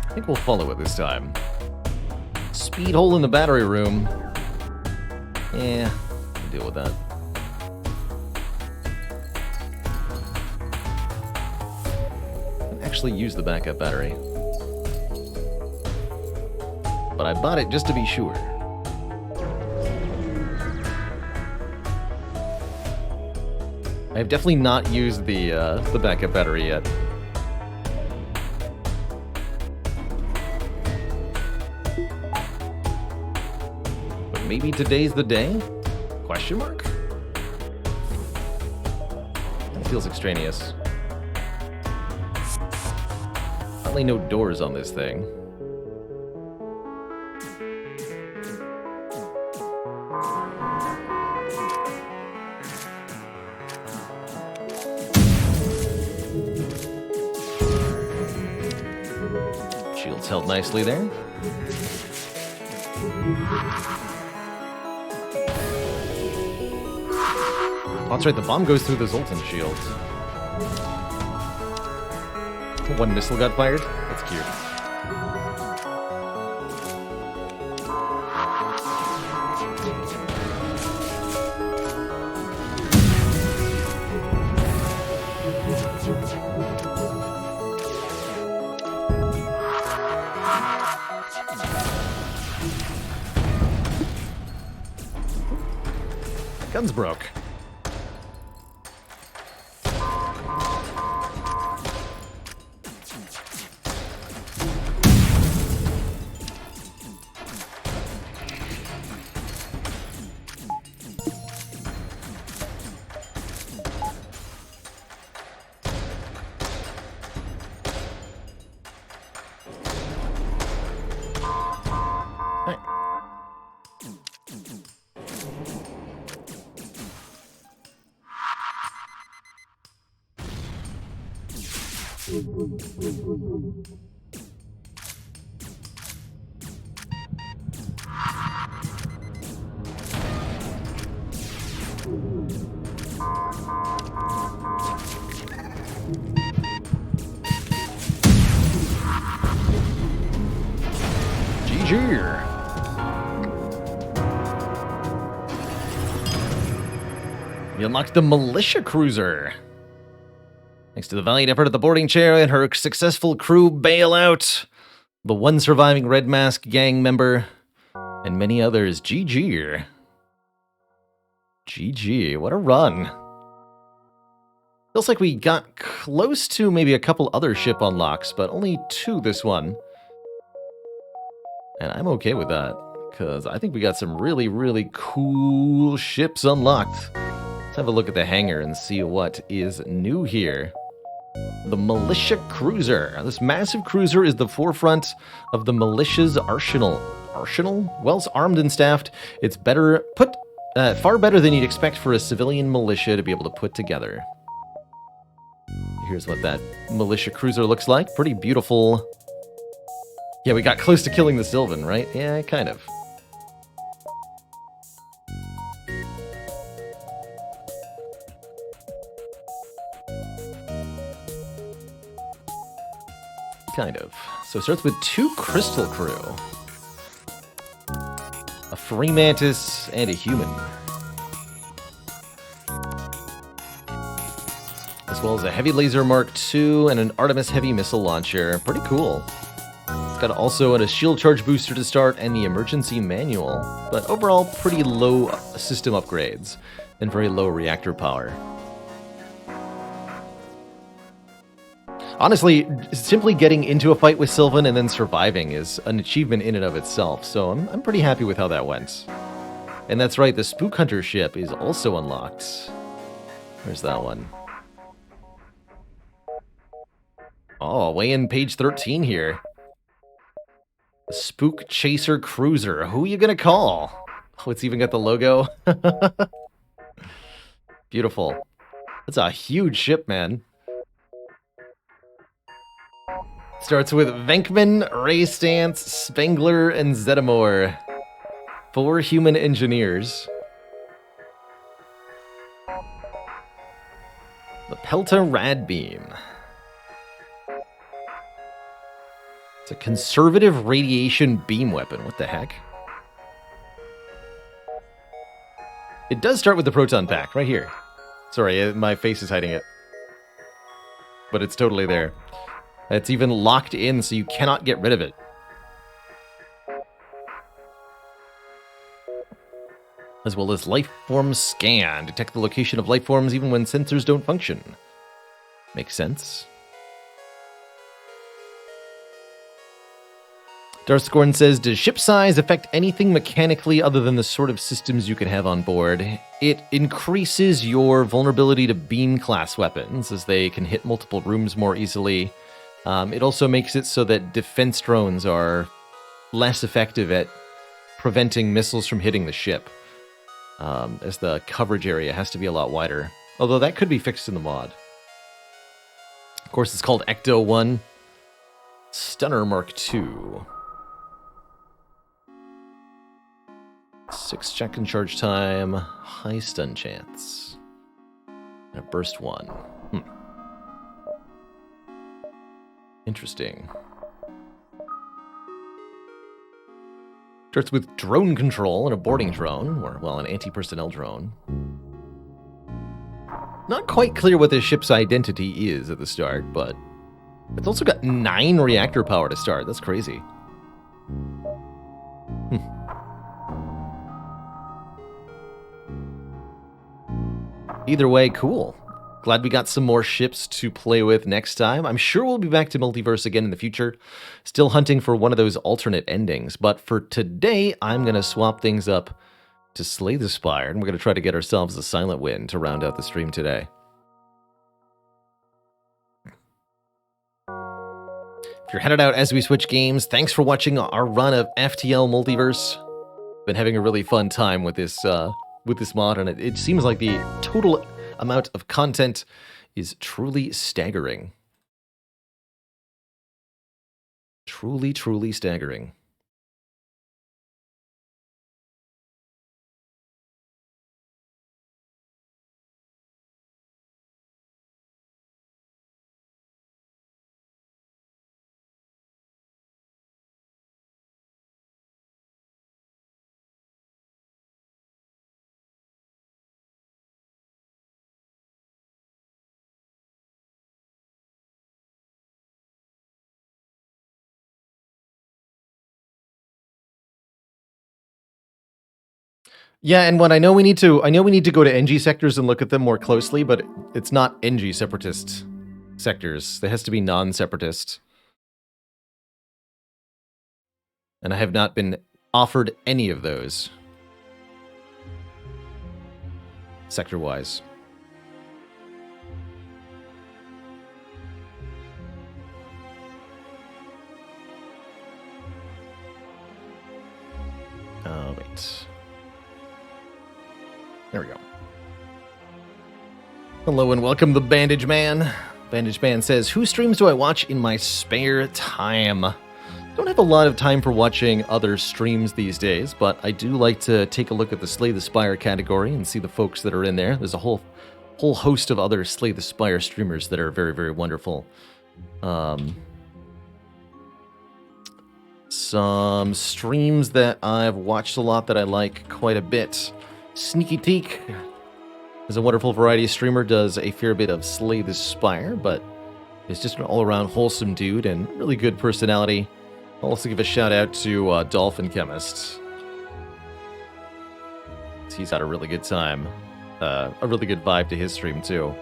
I think we'll follow it this time. Speed hole in the battery room. Yeah, we'll deal with that. Can actually use the backup battery. But I bought it just to be sure. I've definitely not used the backup battery yet. Maybe today's the day? Question mark? That feels extraneous. Probably no doors on this thing. Shields held nicely there. Oh, that's right, the bomb goes through the Zoltan shields. One missile got fired? That's cute. Guns broke. You unlocked the Militia Cruiser. Thanks to the valiant effort of the boarding chair and her successful crew bailout, the one surviving Red Mask gang member, and many others. GG. GG. What a run. Feels like we got close to maybe a couple other ship unlocks, but only 2 this one. And I'm okay with that, because I think we got some really, really cool ships unlocked. Let's have a look at the hangar and see what is new here. The Militia Cruiser. This massive cruiser is the forefront of the militia's arsenal. Arsenal? Well, it's armed and staffed. It's better far better than you'd expect for a civilian militia to be able to put together. Here's what that militia cruiser looks like. Pretty beautiful. Yeah, we got close to killing the Sylvan, right? Yeah, kind of. Kind of. So it starts with 2 Crystal Crew. A Free Mantis and a human. As well as a Heavy Laser Mark II and an Artemis Heavy Missile Launcher. Pretty cool. It's got also a shield charge booster to start and the emergency manual. But overall, pretty low system upgrades and very low reactor power. Honestly, simply getting into a fight with Sylvan and then surviving is an achievement in and of itself, so I'm pretty happy with how that went. And that's right, the Spook Hunter ship is also unlocked. Where's that one? Oh, way in page 13 here. The Spook Chaser Cruiser. Who are you gonna call? Oh, it's even got the logo. Beautiful. That's a huge ship, man. Starts with Venkman, Raystance, Spengler, and Zetamore. 4 human engineers. The Pelta Radbeam. It's a conservative radiation beam weapon. What the heck? It does start with the proton pack, right here. Sorry, my face is hiding it. But it's totally there. It's even locked in, so you cannot get rid of it. As well as life form scan. Detect the location of life forms even when sensors don't function. Makes sense. Darscorn says, does ship size affect anything mechanically other than the sort of systems you can have on board? It increases your vulnerability to beam class weapons, as they can hit multiple rooms more easily. It also makes it so that defense drones are less effective at preventing missiles from hitting the ship, as the coverage area has to be a lot wider. Although that could be fixed in the mod. Of course, it's called Ecto 1. Stunner Mark II. 6 check and charge time, high stun chance, and a burst 1. Interesting. Starts with drone control and a boarding drone, or, well, an anti-personnel drone. Not quite clear what this ship's identity is at the start, but it's also got 9 reactor power to start. That's crazy. Either way, cool. Glad we got some more ships to play with next time. I'm sure we'll be back to Multiverse again in the future. Still hunting for one of those alternate endings. But for today, I'm going to swap things up to Slay the Spire. And we're going to try to get ourselves a Silent Win to round out the stream today. If you're headed out as we switch games, thanks for watching our run of FTL Multiverse. Been having a really fun time with this mod, and it seems like the total amount of content is truly staggering. Truly, truly staggering. Yeah, and what I know we need to go to NG sectors and look at them more closely, but it's not NG separatist sectors. There has to be non-separatist. And I have not been offered any of those. Sector-wise. Oh, wait. There we go. Hello and welcome, the Bandage Man. Bandage Band says, who streams do I watch in my spare time? Don't have a lot of time for watching other streams these days, but I do like to take a look at the Slay the Spire category and see the folks that are in there. There's a whole host of other Slay the Spire streamers that are very, very wonderful. Some streams that I've watched a lot that I like quite a bit. Sneaky Teak is a wonderful variety streamer, does a fair bit of Slay the Spire, but is just an all-around wholesome dude and really good personality. I'll also give a shout out to Dolphin Chemist. He's had a really good time. A really good vibe to his stream too.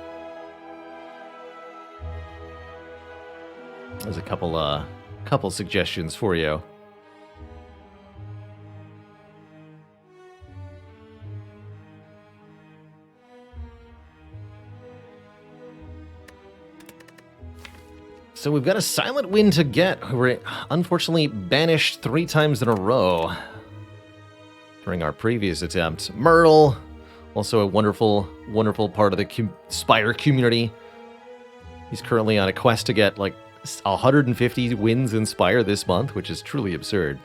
There's a couple suggestions for you. So we've got a silent win to get. We're unfortunately banished 3 times in a row during our previous attempt. Merle, also a wonderful, wonderful part of the Spire community. He's currently on a quest to get like 150 wins in Spire this month, which is truly absurd.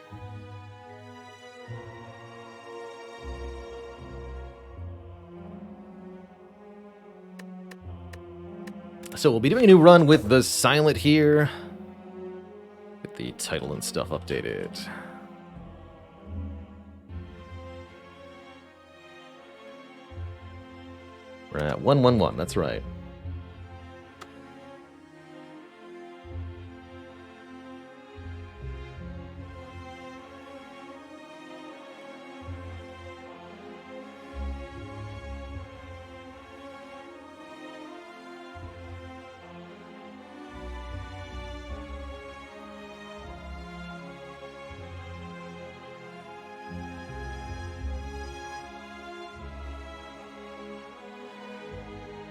So we'll be doing a new run with the Silent here. Get the title and stuff updated. We're at 111, that's right.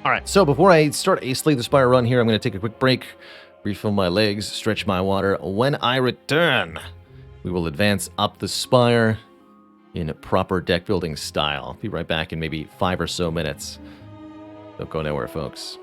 Alright, so before I start a Slay the Spire run here, I'm going to take a quick break, refill my legs, stretch my water. When I return, we will advance up the Spire in proper deck building style. Be right back in maybe 5 or so minutes. Don't go nowhere, folks.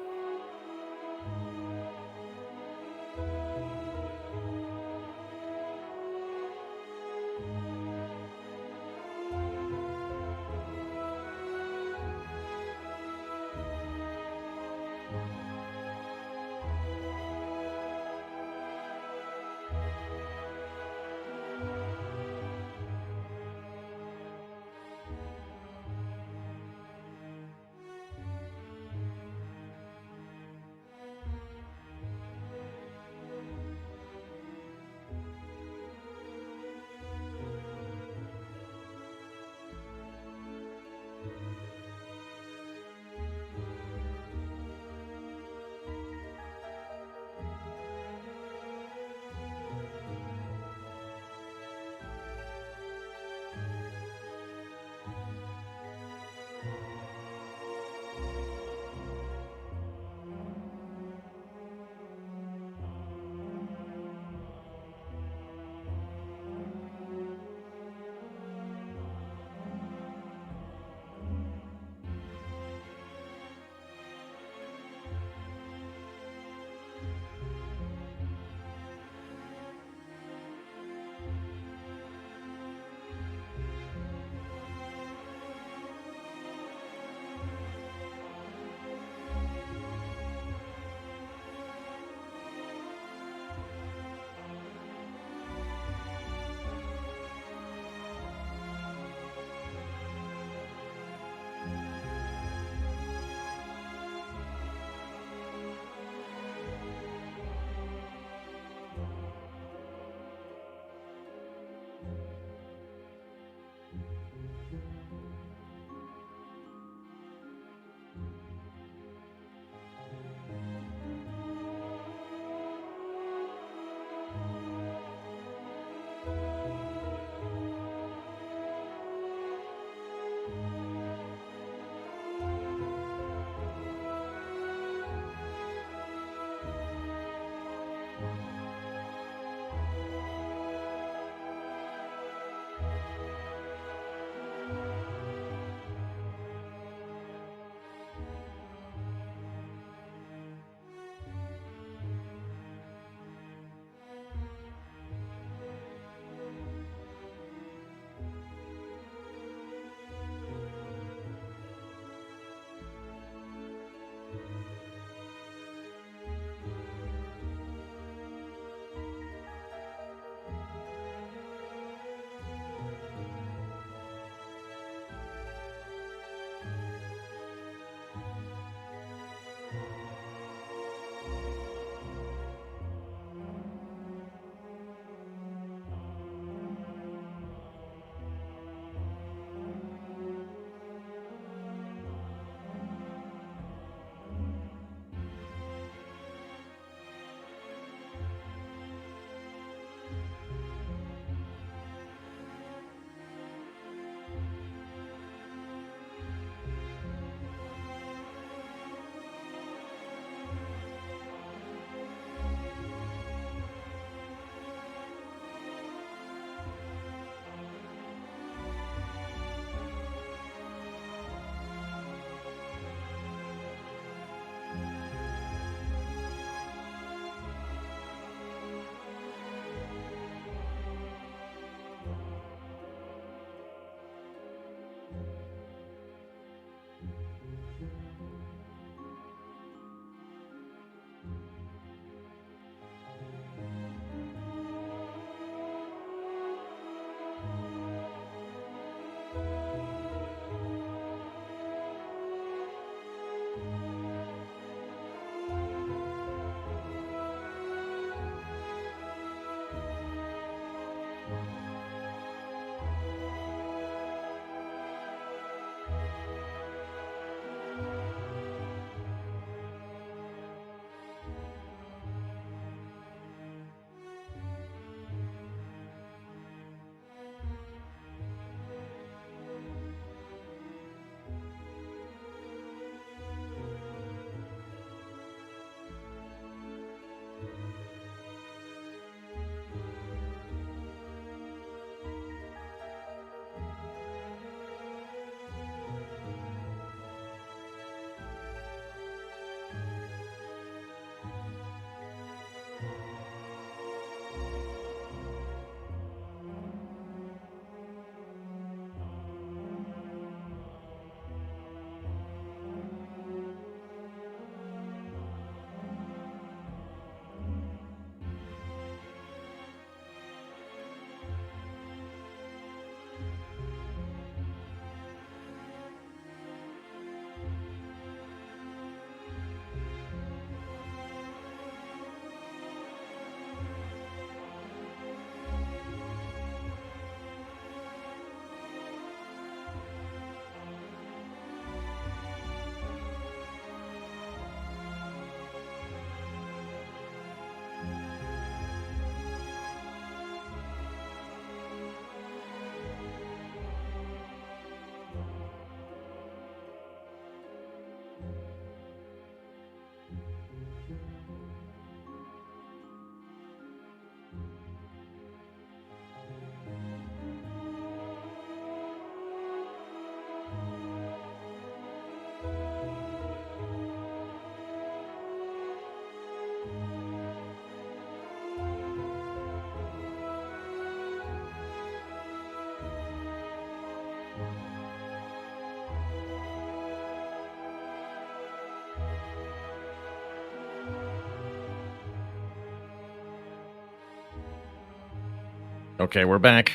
Okay, we're back.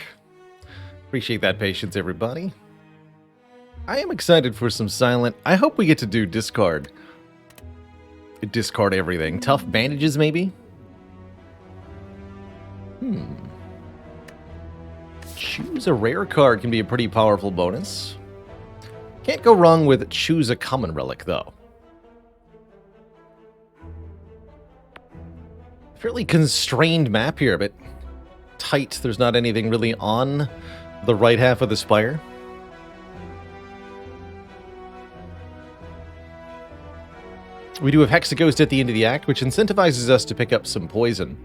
Appreciate that patience, everybody. I am excited for some silent. I hope we get to do discard. Discard everything. Tough bandages, maybe? Choose a rare card can be a pretty powerful bonus. Can't go wrong with choose a common relic, though. Fairly constrained map here, but tight. There's not anything really on the right half of the Spire. We do have Hexaghost at the end of the act, which incentivizes us to pick up some poison.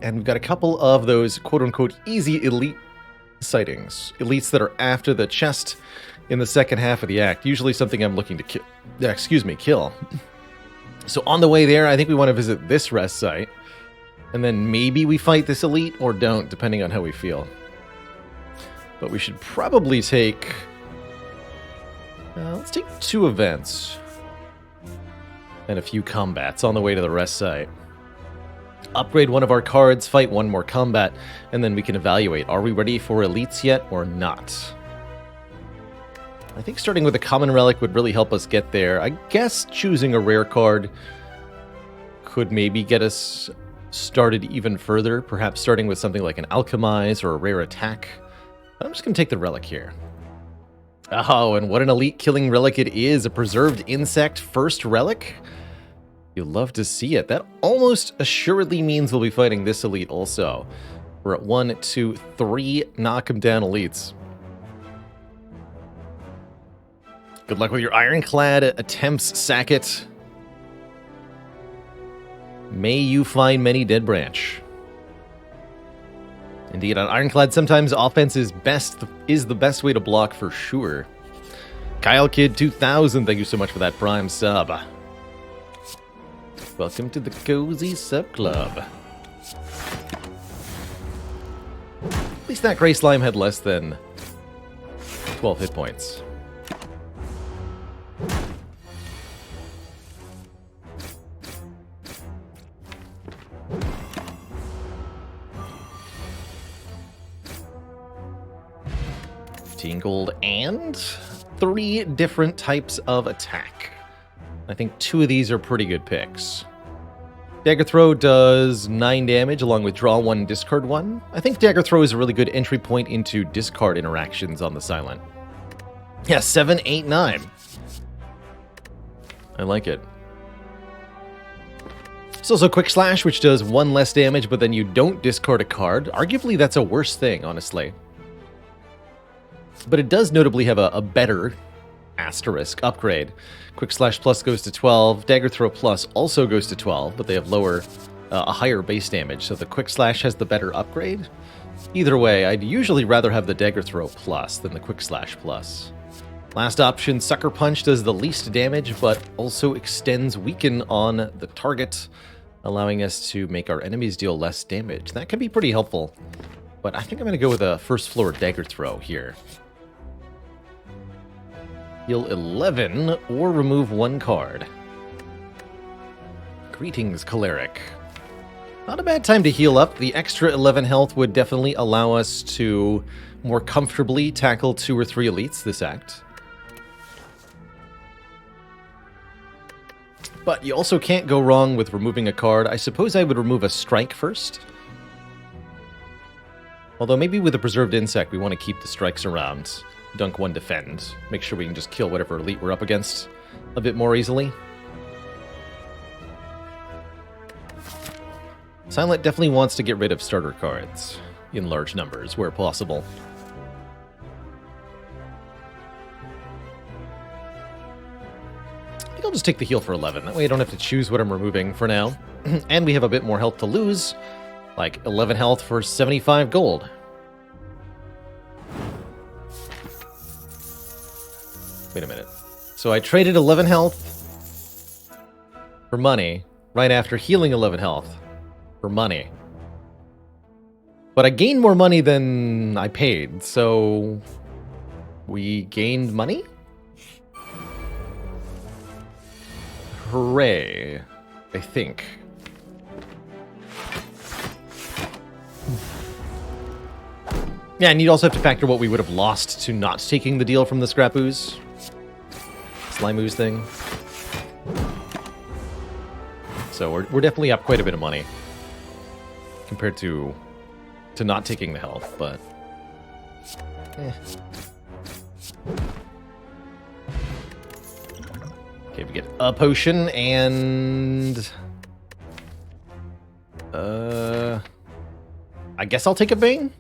And we've got a couple of those quote-unquote easy elite sightings. Elites that are after the chest in the second half of the act. Usually something I'm looking to kill. So on the way there, I think we want to visit this rest site. And then maybe we fight this elite or don't, depending on how we feel. But we should probably take... let's take 2 events. And a few combats on the way to the rest site. Upgrade one of our cards, fight one more combat, and then we can evaluate. Are we ready for elites yet or not? I think starting with a common relic would really help us get there. I guess choosing a rare card could maybe get us started even further. Perhaps starting with something like an alchemize or a rare attack. But I'm just going to take the relic here. Oh, and what an elite killing relic it is. A preserved insect first relic. You'll love to see it. That almost assuredly means we'll be fighting this elite also. We're at 1, 2, 3 knock 'em down elites. Good luck with your ironclad attempts, Sackett. May you find many dead branch. Indeed, on ironclad, sometimes offense is the best way to block for sure. Kyle Kid 2000, thank you so much for that prime sub. Welcome to the Cozy Sub Club. At least that Gray Slime had less than 12 hit points. Gold and 3 different types of attack. I think 2 of these are pretty good picks. Dagger Throw does 9 damage along with draw 1, discard 1. I think Dagger Throw is a really good entry point into discard interactions on the Silent. Yeah, 7, 8, 9. I like it. It's also Quick Slash, which does 1 less damage, but then you don't discard a card. Arguably, that's a worse thing, honestly. But it does notably have a better asterisk upgrade. Quick Slash Plus goes to 12. Dagger Throw Plus also goes to 12, but they have a higher base damage. So the Quick Slash has the better upgrade. Either way, I'd usually rather have the Dagger Throw Plus than the Quick Slash Plus. Last option, Sucker Punch does the least damage, but also extends Weaken on the target, allowing us to make our enemies deal less damage. That can be pretty helpful. But I think I'm going to go with a first floor Dagger Throw here. Heal 11 or remove 1 card. Greetings, Choleric. Not a bad time to heal up. The extra 11 health would definitely allow us to more comfortably tackle 2 or 3 elites this act. But you also can't go wrong with removing a card. I suppose I would remove a strike first. Although maybe with a preserved insect, we want to keep the strikes around. Dunk 1, defend. Make sure we can just kill whatever elite we're up against a bit more easily. Silent definitely wants to get rid of starter cards in large numbers where possible. I think I'll just take the heal for 11. That way I don't have to choose what I'm removing for now. And we have a bit more health to lose. Like 11 health for 75 gold. Wait a minute. So I traded 11 health for money right after healing 11 health for money. But I gained more money than I paid, so we gained money? Hooray, I think. Yeah, and you'd also have to factor what we would have lost to not taking the deal from the Scrap Ooze. Slime Ooze thing. So we're definitely up quite a bit of money compared to not taking the health, but okay, we get a potion and I guess I'll take a Bane.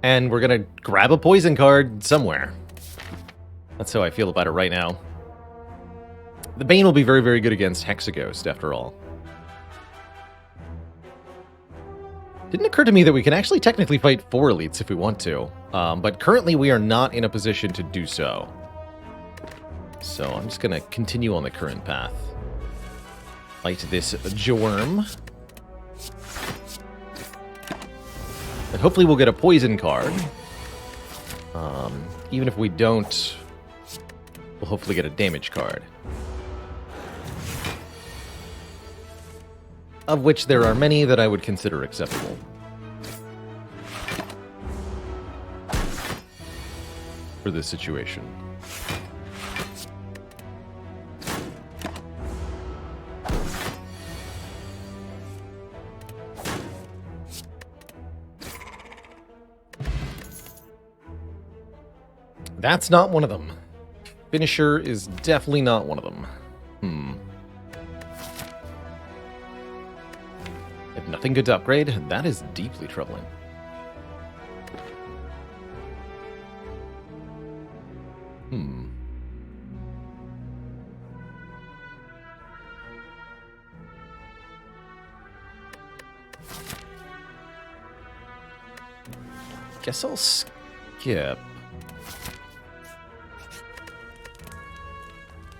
And we're gonna grab a poison card somewhere. That's how I feel about it right now. The Bane will be very, very good against Hexaghost, after all. Didn't occur to me that we can actually technically fight 4 elites if we want to. But currently we are not in a position to do so. So I'm just going to continue on the current path. Fight this Jorm. And hopefully we'll get a poison card. Even if we don't, we'll hopefully get a damage card. Of which there are many that I would consider acceptable. For this situation. That's not one of them. Finisher is definitely not one of them. If nothing good to upgrade, that is deeply troubling. Guess I'll skip.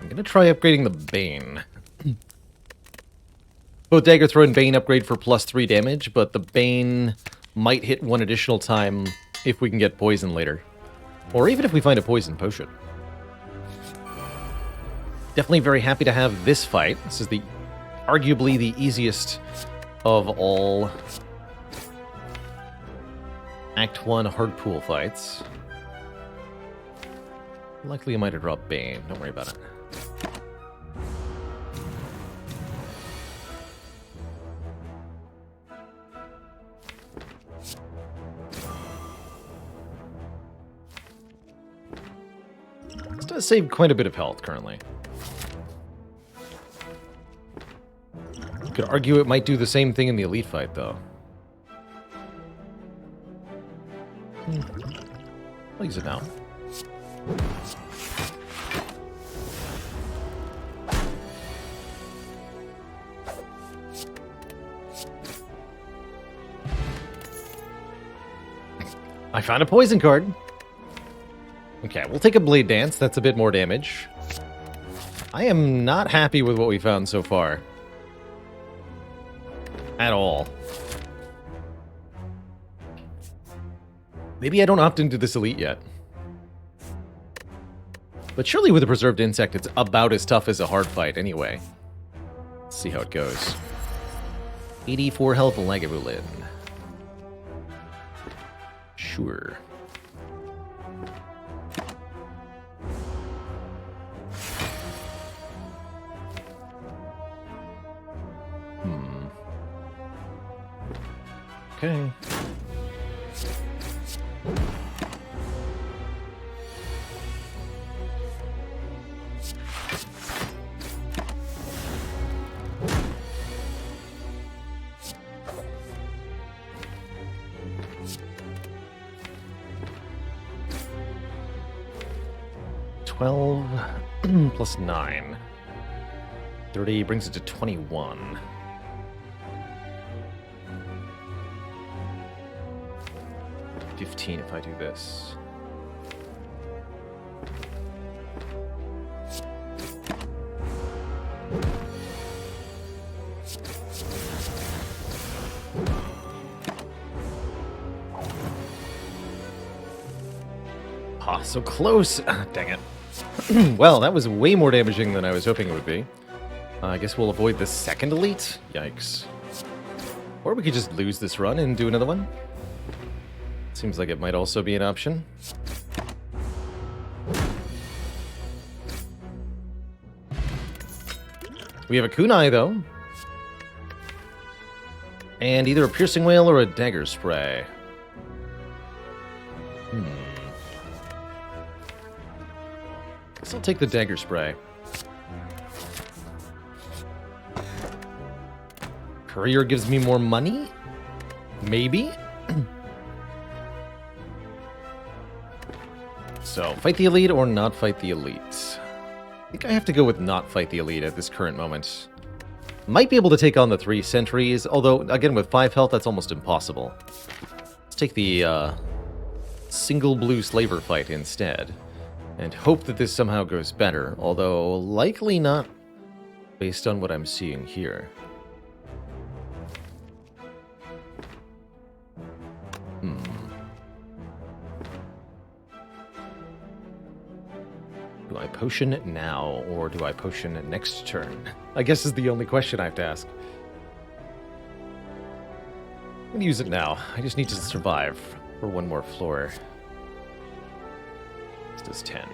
I'm gonna try upgrading the Bane. Both Dagger Throw and Bane upgrade for +3 damage, but the Bane might hit 1 additional time if we can get poison later. Or even if we find a poison potion. Definitely very happy to have this fight. This is arguably the easiest of all Act 1 hard pool fights. Likely I might have dropped Bane, don't worry about it. This does save quite a bit of health currently. Could argue it might do the same thing in the elite fight though. I'll use it now. I found a poison card. Okay, we'll take a Blade Dance. That's a bit more damage. I am not happy with what we found so far. At all. Maybe I don't opt into this elite yet. But surely with a Preserved Insect, it's about as tough as a hard fight anyway. Let's see how it goes. 84 health Lagavulin. Sure. Okay. Plus 9. 30 brings it to 21. $15 if I do this. Ah, so close! Dang it. Well, that was way more damaging than I was hoping it would be. I guess we'll avoid the second elite? Yikes. Or we could just lose this run and do another one. Seems like it might also be an option. We have a kunai, though. And either a piercing whale or a dagger spray. Guess I'll take the dagger spray. Courier gives me more money? Maybe? So, fight the elite or not fight the elite? I think I have to go with not fight the elite at this current moment. Might be able to take on the 3 sentries, although, again, with 5 health, that's almost impossible. Let's take the single blue slaver fight instead, and hope that this somehow goes better, although likely not based on what I'm seeing here. Do I potion it now, or do I potion it next turn? I guess is the only question I have to ask. I'm gonna use it now. I just need to survive for one more floor. This does 10.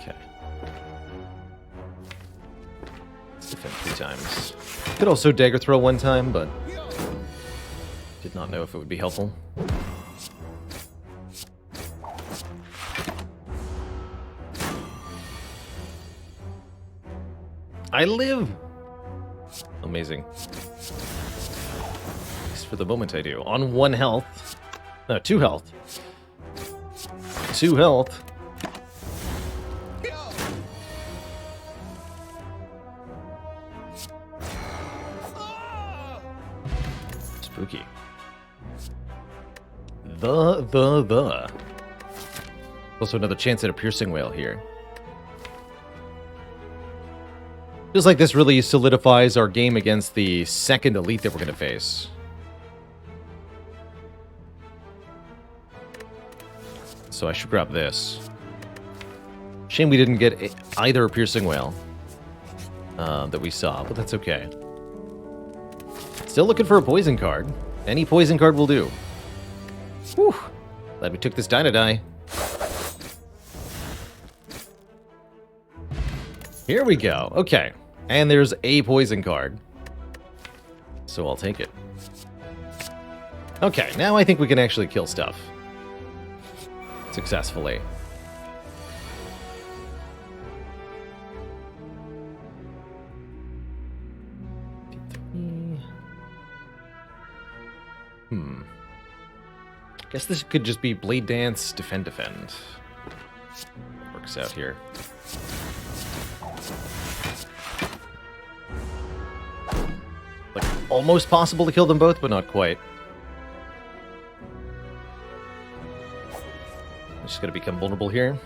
Okay. Let's defend 3 times. Could also dagger throw 1 time, but did not know if it would be helpful. I live! Amazing. At least for the moment I do. On 1 health. No, 2 health. 2 health. Spooky. The. Also another chance at a piercing whale here. Feels like this really solidifies our game against the second elite that we're going to face. So I should grab this. Shame we didn't get either a piercing whale that we saw, but that's okay. Still looking for a poison card. Any poison card will do. Whew. Glad we took this die. Here we go. Okay. And there's a poison card. So I'll take it. Okay, now I think we can actually kill stuff. Successfully. Guess this could just be Blade Dance, Defend. Works out here. Like, almost possible to kill them both, but not quite. I'm just gonna become vulnerable here.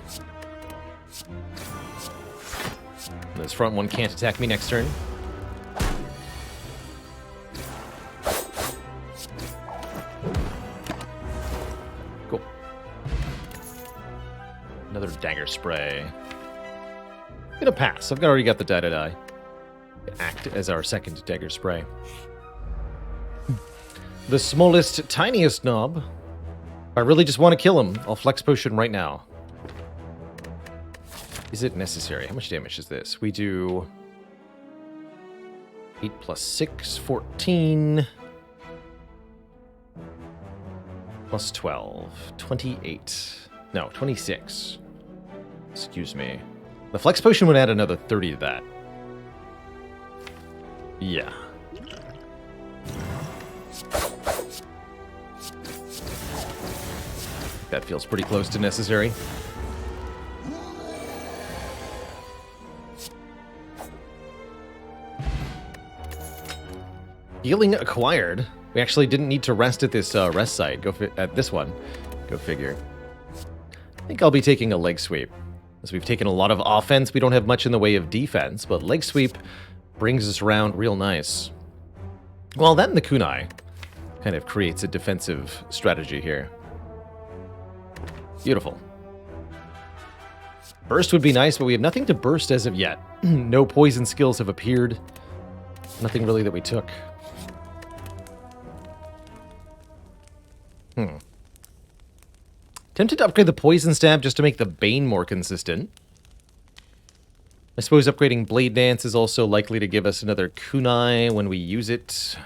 This front one can't attack me next turn. Cool. Another dagger spray. I'm gonna pass. I've already got the die. Act as our second dagger spray. The smallest, tiniest knob. I really just want to kill him. I'll flex potion right now. Is it necessary? How much damage is this? We do 8 plus 6, 14. Plus 12, 28. No, 26. Excuse me. The flex potion would add another 30 to that. Yeah. That feels pretty close to necessary. Healing acquired. We actually didn't need to rest at this rest site. At this one. Go figure. I think I'll be taking a leg sweep. As we've taken a lot of offense, we don't have much in the way of defense, but leg sweep brings us around real nice. Well, that and the kunai kind of creates a defensive strategy here. Beautiful. Burst would be nice, but we have nothing to burst as of yet. No poison skills have appeared. Nothing really that we took. Tempted to upgrade the Poison Stab just to make the Bane more consistent. I suppose upgrading Blade Dance is also likely to give us another kunai when we use it.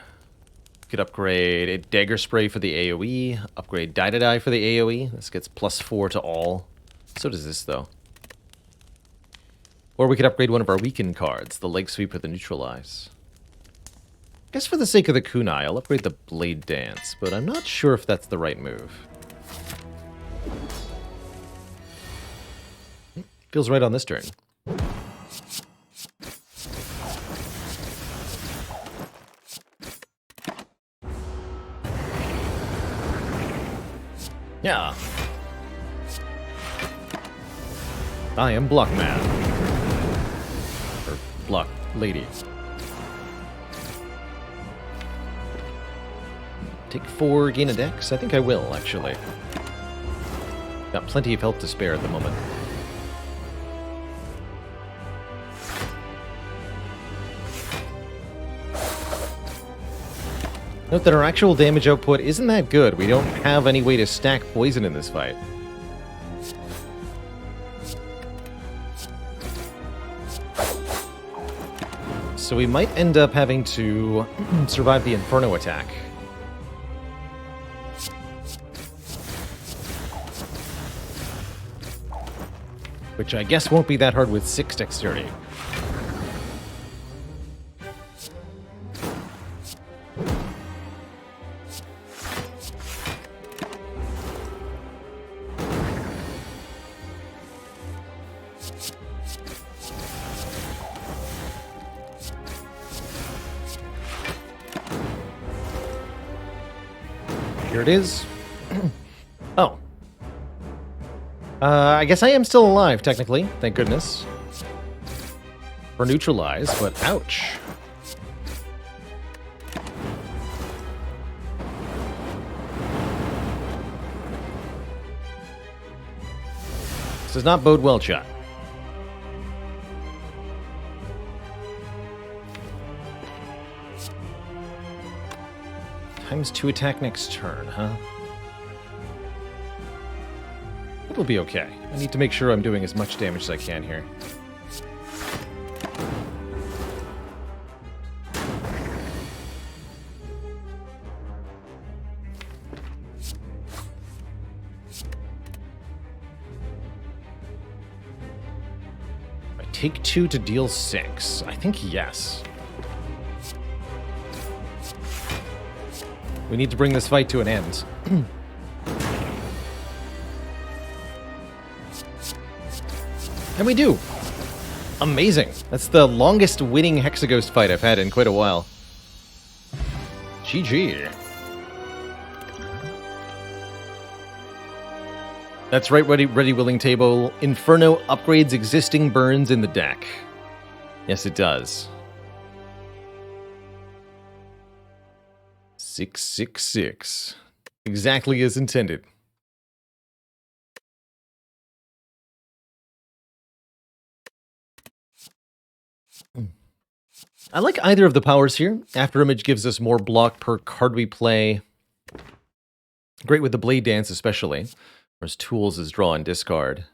Could upgrade a Dagger Spray for the AoE, upgrade Die for the AoE. This gets +4 to all. So does this, though. Or we could upgrade one of our weakened cards, the Leg Sweep or the Neutralize. I guess for the sake of the kunai, I'll upgrade the Blade Dance, but I'm not sure if that's the right move. Feels right on this turn. Yeah. I am Block Man. Or Block Lady. Take 4, gain a dex? I think I will, actually. Got plenty of health to spare at the moment. Note that our actual damage output isn't that good. We don't have any way to stack poison in this fight. So we might end up having to survive the Inferno attack. Which I guess won't be that hard with 6 dexterity. Here it is. Oh. I guess I am still alive, technically. Thank goodness. For Neutralize, but ouch. This does not bode well, chat. Times 2 attack next turn, huh? It'll be okay. I need to make sure I'm doing as much damage as I can here. I take 2 to deal 6. I think yes. We need to bring this fight to an end. And we do! Amazing! That's the longest winning Hexaghost fight I've had in quite a while. GG. That's right, ready, willing, table. Inferno upgrades existing burns in the deck. Yes, it does. 666. Exactly as intended. I like either of the powers here. After Image gives us more block per card we play. Great with the Blade Dance especially. Whereas Tools is draw and discard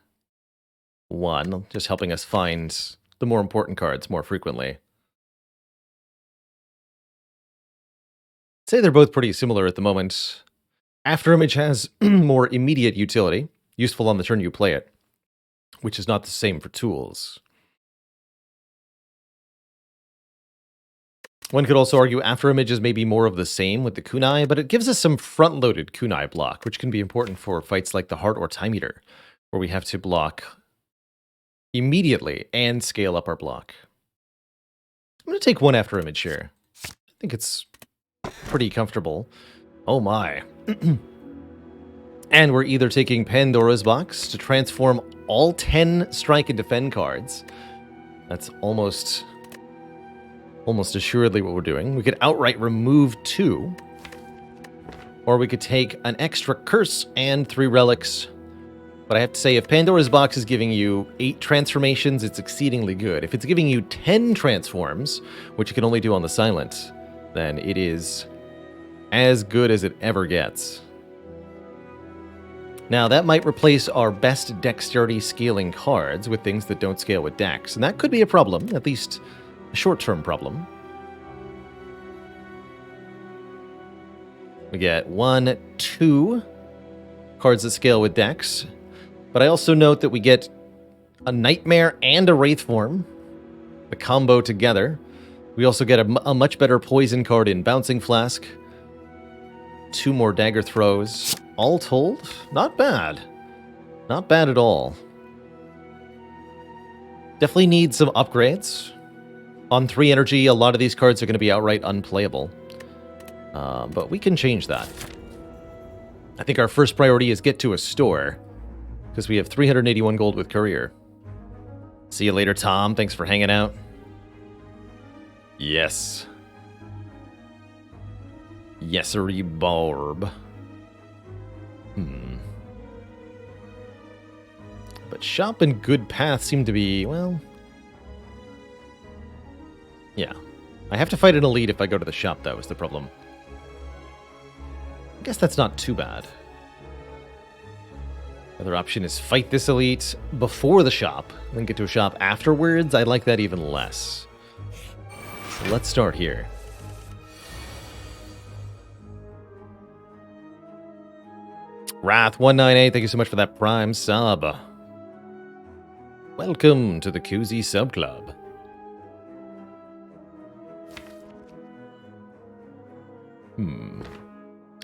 1, just helping us find the more important cards more frequently. I'd say they're both pretty similar at the moment. After Image has more immediate utility, useful on the turn you play it, which is not the same for Tools. One could also argue After Image is maybe more of the same with the kunai, but it gives us some front-loaded kunai block, which can be important for fights like the Heart or Time Eater, where we have to block immediately and scale up our block. I'm going to take 1 After Image here. I think it's pretty comfortable. Oh my. And we're either taking Pandora's Box to transform all 10 Strike and Defend cards. That's almost assuredly what we're doing. We could outright remove 2. Or we could take an extra Curse and 3 Relics. But I have to say, if Pandora's Box is giving you 8 transformations, it's exceedingly good. If it's giving you 10 transforms, which you can only do on the Silent, then it is as good as it ever gets. Now, that might replace our best dexterity scaling cards with things that don't scale with dex, and that could be a problem, at least a short-term problem. We get 1, 2 cards that scale with dex, but I also note that we get a Nightmare and a Wraith form, the combo together. We also get a much better poison card in Bouncing Flask, 2 more dagger throws. All told, not bad. Not bad at all. Definitely need some upgrades. On 3 energy, a lot of these cards are going to be outright unplayable. But we can change that. I think our first priority is get to a store, because we have 381 gold with Courier. See you later, Tom. Thanks for hanging out. Yes. Yesery Barb. But shop and good path seem to be, well... yeah. I have to fight an elite if I go to the shop, though, is the problem. I guess that's not too bad. The other option is fight this elite before the shop, then get to a shop afterwards. I like that even less. So let's start here. Wrath198, thank you so much for that Prime sub. Welcome to the Koozie Sub Club.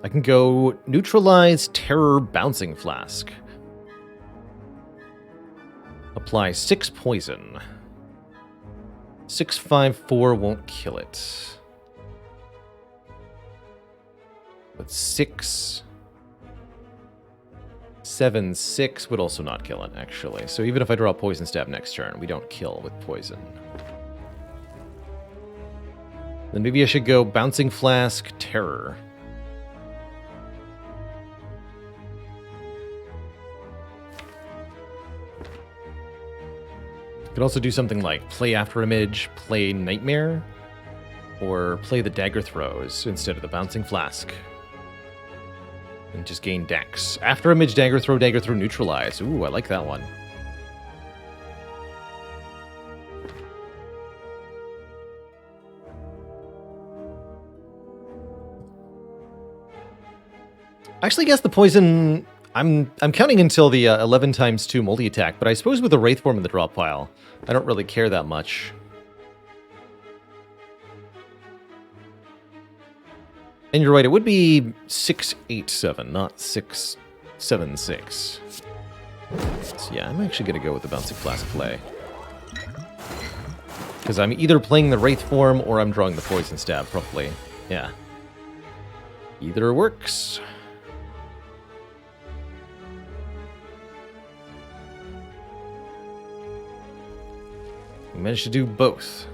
I can go Neutralize Terror Bouncing Flask. Apply 6 poison. 654 won't kill it. But 6... 7/6 would also not kill it, actually. So even if I draw Poison Stab next turn, we don't kill with poison. Then maybe I should go Bouncing Flask, Terror. Could also do something like play After Image, play Nightmare, or play the Dagger Throws instead of the Bouncing Flask. And just gain dex. After Image, Dagger Throw, Neutralize. Ooh, I like that one. I actually guess the poison... I'm counting until the 11 times 2 multi-attack, but I suppose with the Wraith form in the drop pile, I don't really care that much. And you're right, it would be 687, not 676. So yeah, I'm actually going to go with the Bouncing Flask play. Because I'm either playing the Wraith form or I'm drawing the Poison Stab, probably. Yeah. Either works. We managed to do both.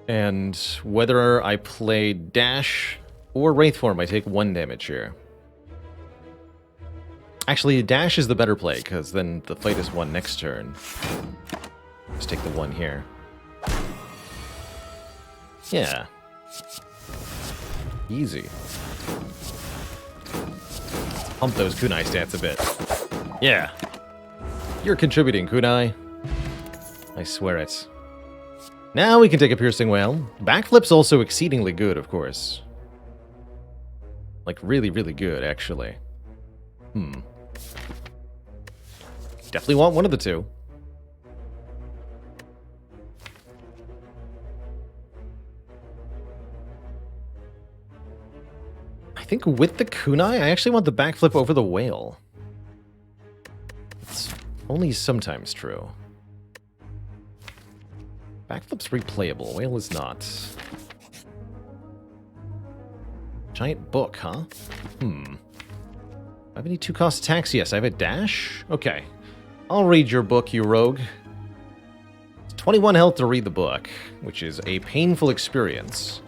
And whether I play Dash or Wraith form, I take 1 damage here. Actually, Dash is the better play, because then the fight is won next turn. Just take the 1 here. Yeah. Easy. Pump those kunai stats a bit. Yeah. You're contributing, kunai. I swear it. Now we can take a Piercing Wail. Backflip's also exceedingly good, of course. Like, really, really good, actually. Definitely want one of the two. I think with the kunai, I actually want the backflip over the whale. It's only sometimes true. Backflip's replayable. Whale is not. Giant book, huh? I have any 2-cost attacks? Yes, I have a dash? Okay. I'll read your book, you rogue. It's 21 health to read the book, which is a painful experience.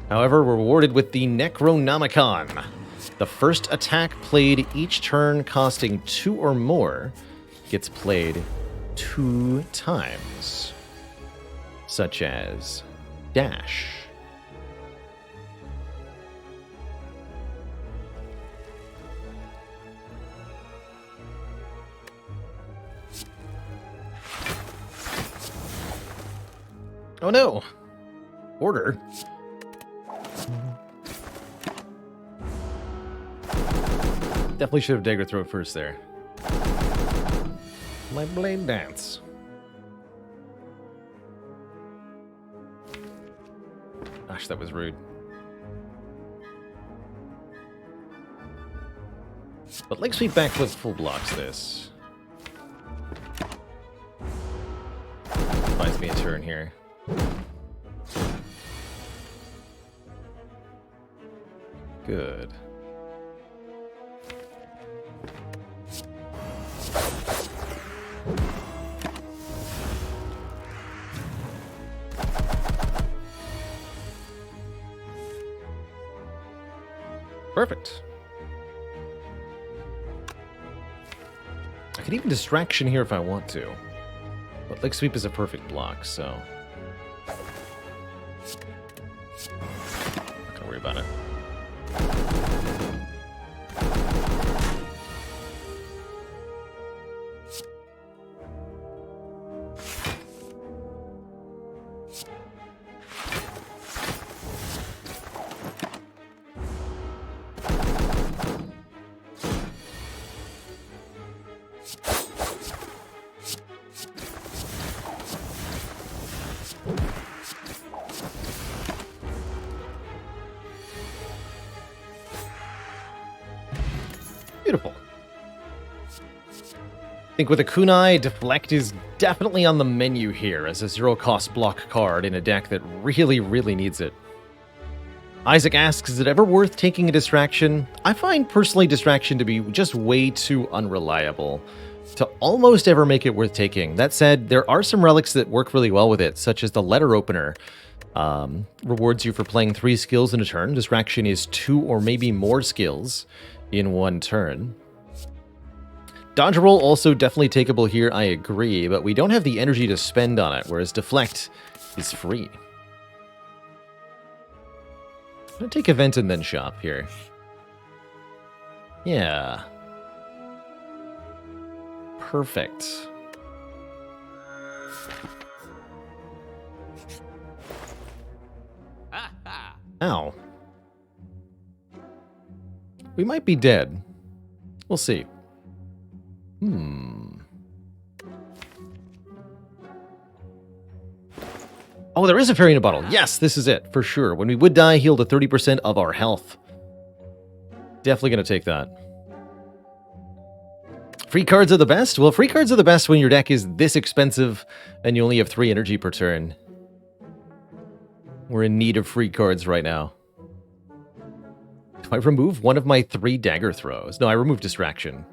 However, we're rewarded with the Necronomicon. The first attack played each turn costing 2 or more gets played 2 times. Such as dash. Oh no! Order? Definitely should have dagger throw first there. My blade dance. Gosh, that was rude. But leg sweep backflip full blocks this. Buys me a turn here. Good. Perfect. I can even distraction here if I want to. But leg sweep is a perfect block, so... not gonna worry about it. Beautiful. I think with a kunai, Deflect is definitely on the menu here as a zero-cost block card in a deck that really, really needs it. Isaac asks, is it ever worth taking a distraction? I find personally distraction to be just way too unreliable to almost ever make it worth taking. That said, there are some relics that work really well with it, such as the letter opener. Rewards you for playing 3 skills in a turn. Distraction is 2 or maybe more skills in 1 turn. Dodge roll also definitely takeable here, I agree, but we don't have the energy to spend on it, whereas Deflect is free. I'm gonna take event and then shop here. Yeah. Perfect. Ow. We might be dead. We'll see. Oh, there is a fairy in a bottle. Yes, this is it, for sure. When we would die, heal to 30% of our health. Definitely going to take that. Free cards are the best? Well, free cards are the best when your deck is this expensive and you only have 3 energy per turn. We're in need of free cards right now. Do I remove one of my 3 dagger throws? No, I removed distraction.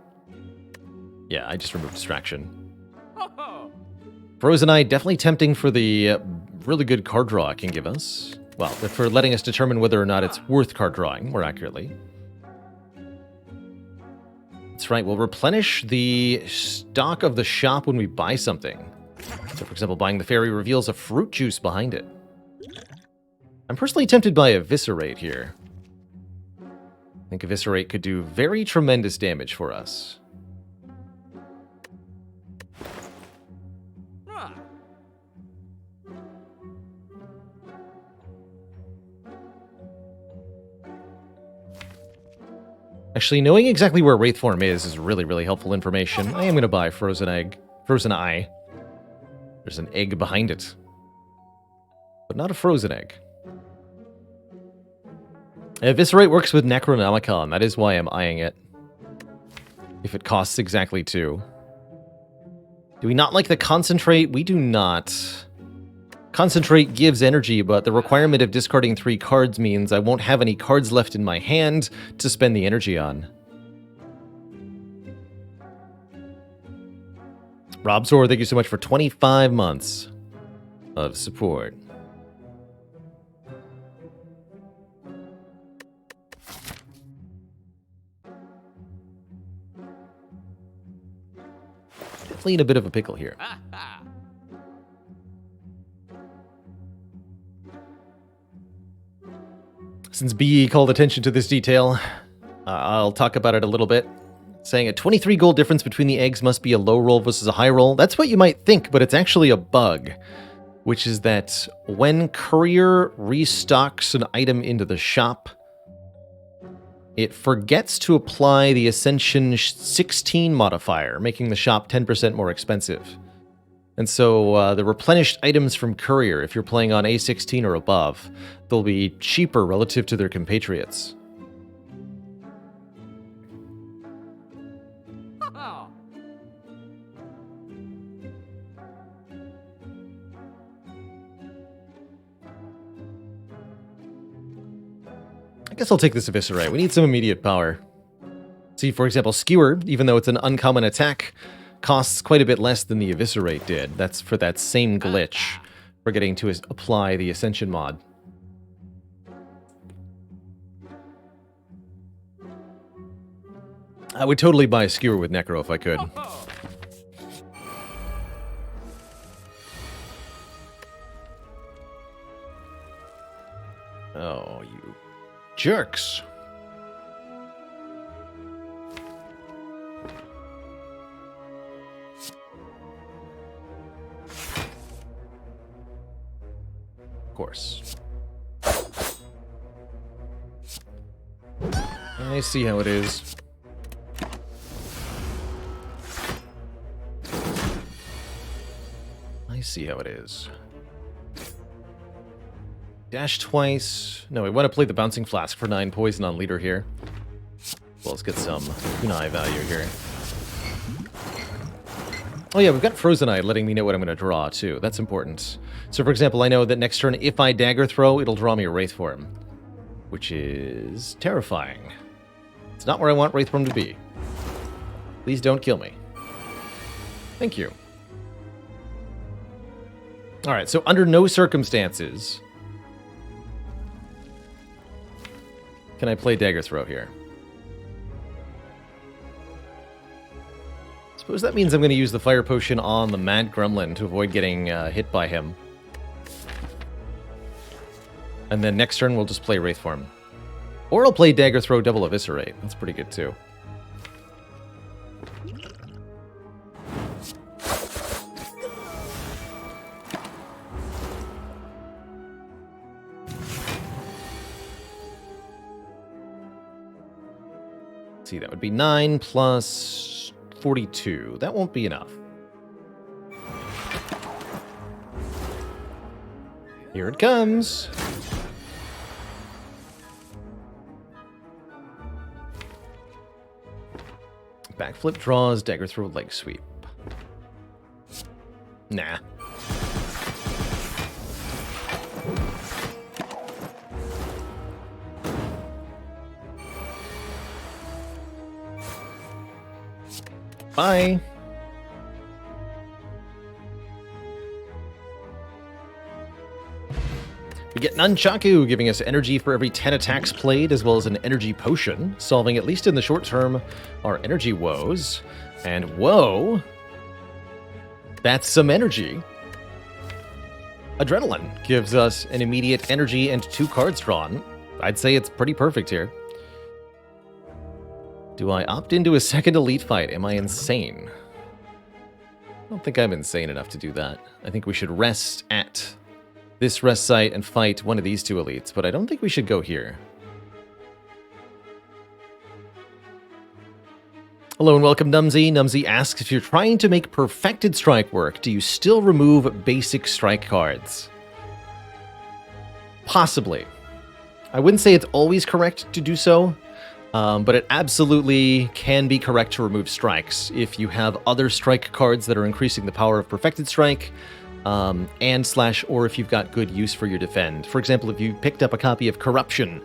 Yeah, I just removed distraction. Frozen Eye, definitely tempting for the really good card draw it can give us. Well, for letting us determine whether or not it's worth card drawing, more accurately. That's right, we'll replenish the stock of the shop when we buy something. So, for example, buying the fairy reveals a fruit juice behind it. I'm personally tempted by Eviscerate here. I think Eviscerate could do very tremendous damage for us. Actually, knowing exactly where Wraith Form is really, really helpful information. I am going to buy Frozen Eye. There's an egg behind it. But not a frozen egg. Eviscerate works with Necronomicon. That is why I'm eyeing it. If it costs exactly 2. Do we not like the Concentrate? We do not. Concentrate gives energy, but the requirement of discarding 3 cards means I won't have any cards left in my hand to spend the energy on. Rob Zor, thank you so much for 25 months of support. Definitely in a bit of a pickle here. Since BE called attention to this detail, I'll talk about it a little bit. Saying a 23 gold difference between the eggs must be a low roll versus a high roll. That's what you might think, but it's actually a bug. which is that when Courier restocks an item into the shop, it forgets to apply the Ascension 16 modifier, making the shop 10% more expensive. And so the replenished items from Courier, if you're playing on A16 or above, they'll be cheaper relative to their compatriots. I guess I'll take this Eviscerate. We need some immediate power. See, for example, Skewer, even though it's an uncommon attack, costs quite a bit less than the Eviscerate did. That's for that same glitch, forgetting to apply the Ascension mod. I would totally buy a Skewer with Necro if I could. Oh, you jerks. Of course. I see how it is. I see how it is. Dash twice. No, we want to play the Bouncing Flask for 9 poison on leader here. Well, let's get some kunai value here. Oh yeah, we've got Frozen Eye letting me know what I'm going to draw, too. That's important. So, for example, I know that next turn, if I dagger throw, it'll draw me a Wraith Form, which is terrifying. It's not where I want Wraith Form to be. Please don't kill me. Thank you. Alright, so under no circumstances can I play Dagger Throw here. Suppose that means I'm going to use the Fire Potion on the Mad Gremlin to avoid getting hit by him. And then next turn we'll just play Wraith Form. Or I'll play Dagger Throw Double Eviscerate. That's pretty good too. Let's see, that would be 9 plus 42. That won't be enough. Here it comes. Backflip draws, Dagger Throw, Leg Sweep. Nah. Bye. We get Nunchaku, giving us energy for every 10 attacks played, as well as an energy potion, solving, at least in the short term, our energy woes. And whoa, that's some energy. Adrenaline gives us an immediate energy and 2 cards drawn. I'd say it's pretty perfect here. Do I opt into a second elite fight? Am I insane? I don't think I'm insane enough to do that. I think we should rest at this rest site and fight one of these 2 elites, but I don't think we should go here. Hello and welcome, Numsy. Numsy asks, if you're trying to make Perfected Strike work, do you still remove basic strike cards? Possibly. I wouldn't say it's always correct to do so, but it absolutely can be correct to remove strikes if you have other strike cards that are increasing the power of Perfected Strike, or if you've got good use for your defend. For example, if you picked up a copy of Corruption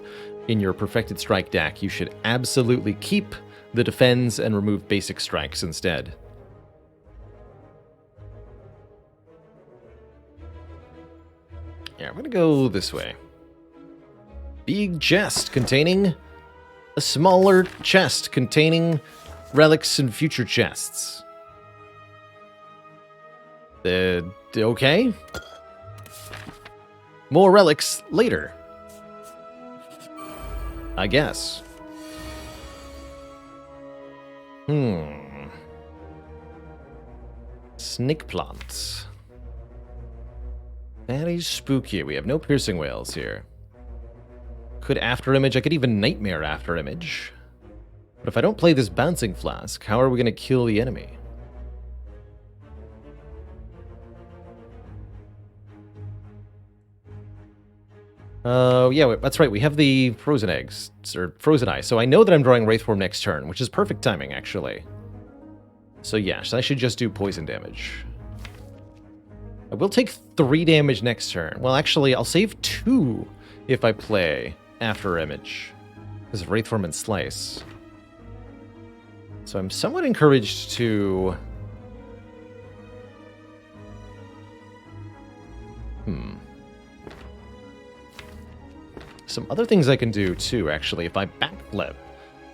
in your Perfected Strike deck, you should absolutely keep the defends and remove basic strikes instead. Yeah, I'm gonna go this way. Big chest containing a smaller chest containing relics and future chests. Okay. More relics later, I guess. Snake plants. Very spooky. We have no piercing wails here. Could after image. I could even nightmare after image. But if I don't play this bouncing flask, how are we going to kill the enemy? Yeah, that's right. We have the frozen eggs, or frozen ice. So I know that I'm drawing Wraithform next turn, which is perfect timing, actually. So yes, I should just do poison damage. I will take 3 damage next turn. Well, actually, I'll save 2 if I play after image. Because of Wraithform and Slice. So I'm somewhat encouraged to... Some other things I can do, too, actually. If I backflip,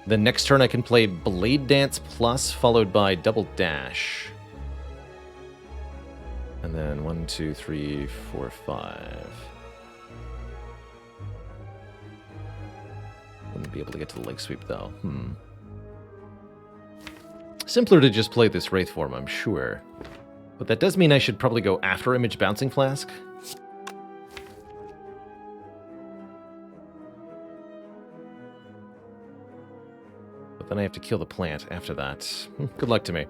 then next turn I can play Blade Dance Plus, followed by Double Dash. And then 1, 2, 3, 4, 5. Wouldn't be able to get to the leg sweep, though. Simpler to just play this Wraithform, I'm sure. But that does mean I should probably go after Image Bouncing Flask. But then I have to kill the plant after that. Good luck to me.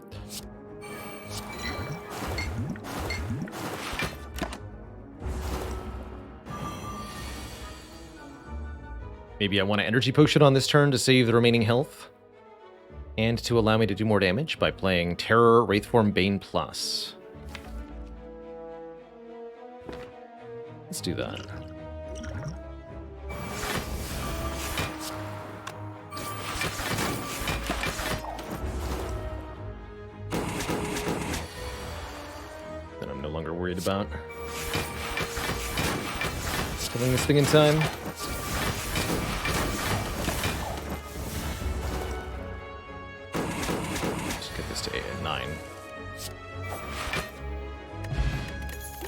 Maybe I want an Energy Potion on this turn to save the remaining health. And to allow me to do more damage by playing Terror Wraithform Bane Plus. Let's do that. That I'm no longer worried about killing this thing in time.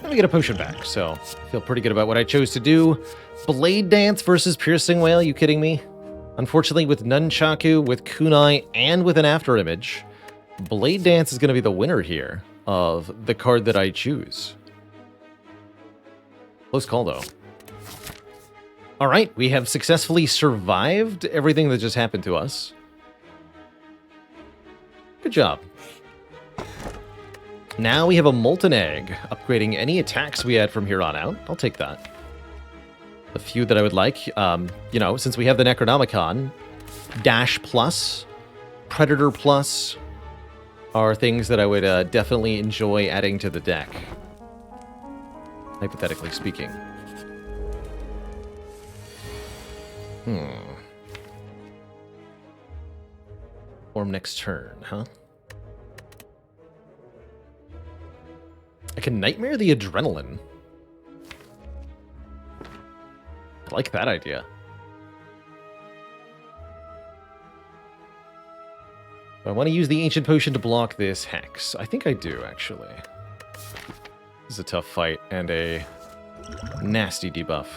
Let me get a potion back, so I feel pretty good about what I chose to do. Blade Dance versus Piercing Wail, you kidding me? Unfortunately, with Nunchaku, with Kunai, and with an After Image, Blade Dance is going to be the winner here of the card that I choose. Close call, though. Alright, we have successfully survived everything that just happened to us. Good job. Now we have a Molten Egg, upgrading any attacks we had from here on out. I'll take that. A few that I would like, you know, since we have the Necronomicon, Dash Plus, Predator Plus are things that I would definitely enjoy adding to the deck. Hypothetically speaking. Form next turn, huh? I can Nightmare the Adrenaline. I like that idea. I want to use the Ancient Potion to block this Hex. I think I do, actually. This is a tough fight and a nasty debuff.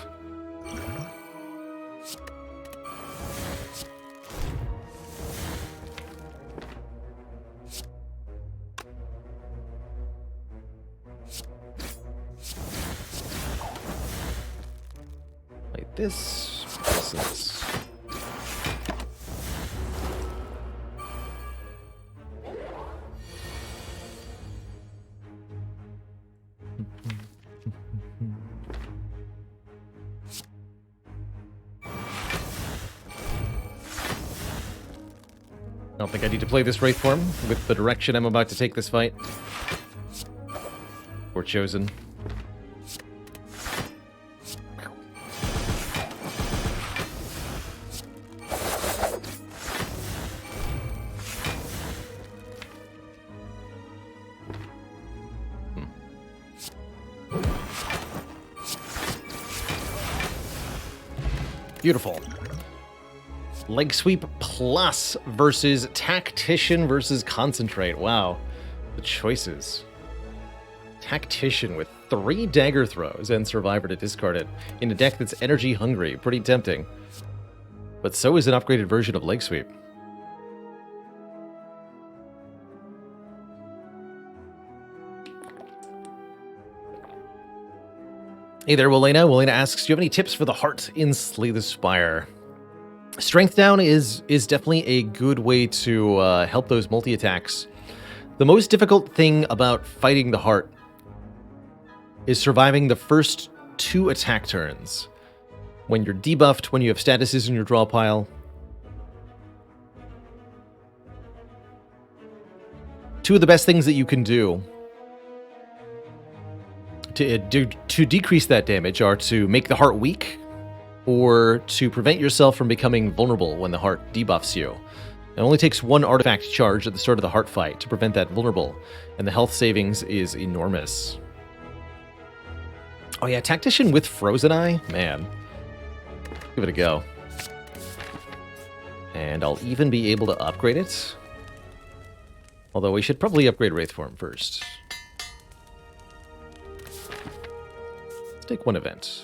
This is this. I don't think I need to play this Wraithform with the direction I'm about to take this fight. Or chosen. Beautiful. Leg Sweep Plus versus Tactician versus Concentrate. Wow. The choices. Tactician with 3 dagger throws and Survivor to discard it in a deck that's energy hungry. Pretty tempting. But so is an upgraded version of Leg Sweep. Hey there, Welena. Welena asks, do you have any tips for the heart in Slay the Spire? Strength down is definitely a good way to help those multi-attacks. The most difficult thing about fighting the heart is surviving the first 2 attack turns. When you're debuffed, when you have statuses in your draw pile. Two of the best things that you can do to decrease that damage are to make the heart weak, or to prevent yourself from becoming vulnerable when the heart debuffs you. It only takes 1 artifact charge at the start of the heart fight to prevent that vulnerable, and the health savings is enormous. Oh yeah, Tactician with Frozen Eye? Man. Give it a go. And I'll even be able to upgrade it. Although we should probably upgrade Wraithform first. Let's take 1 event.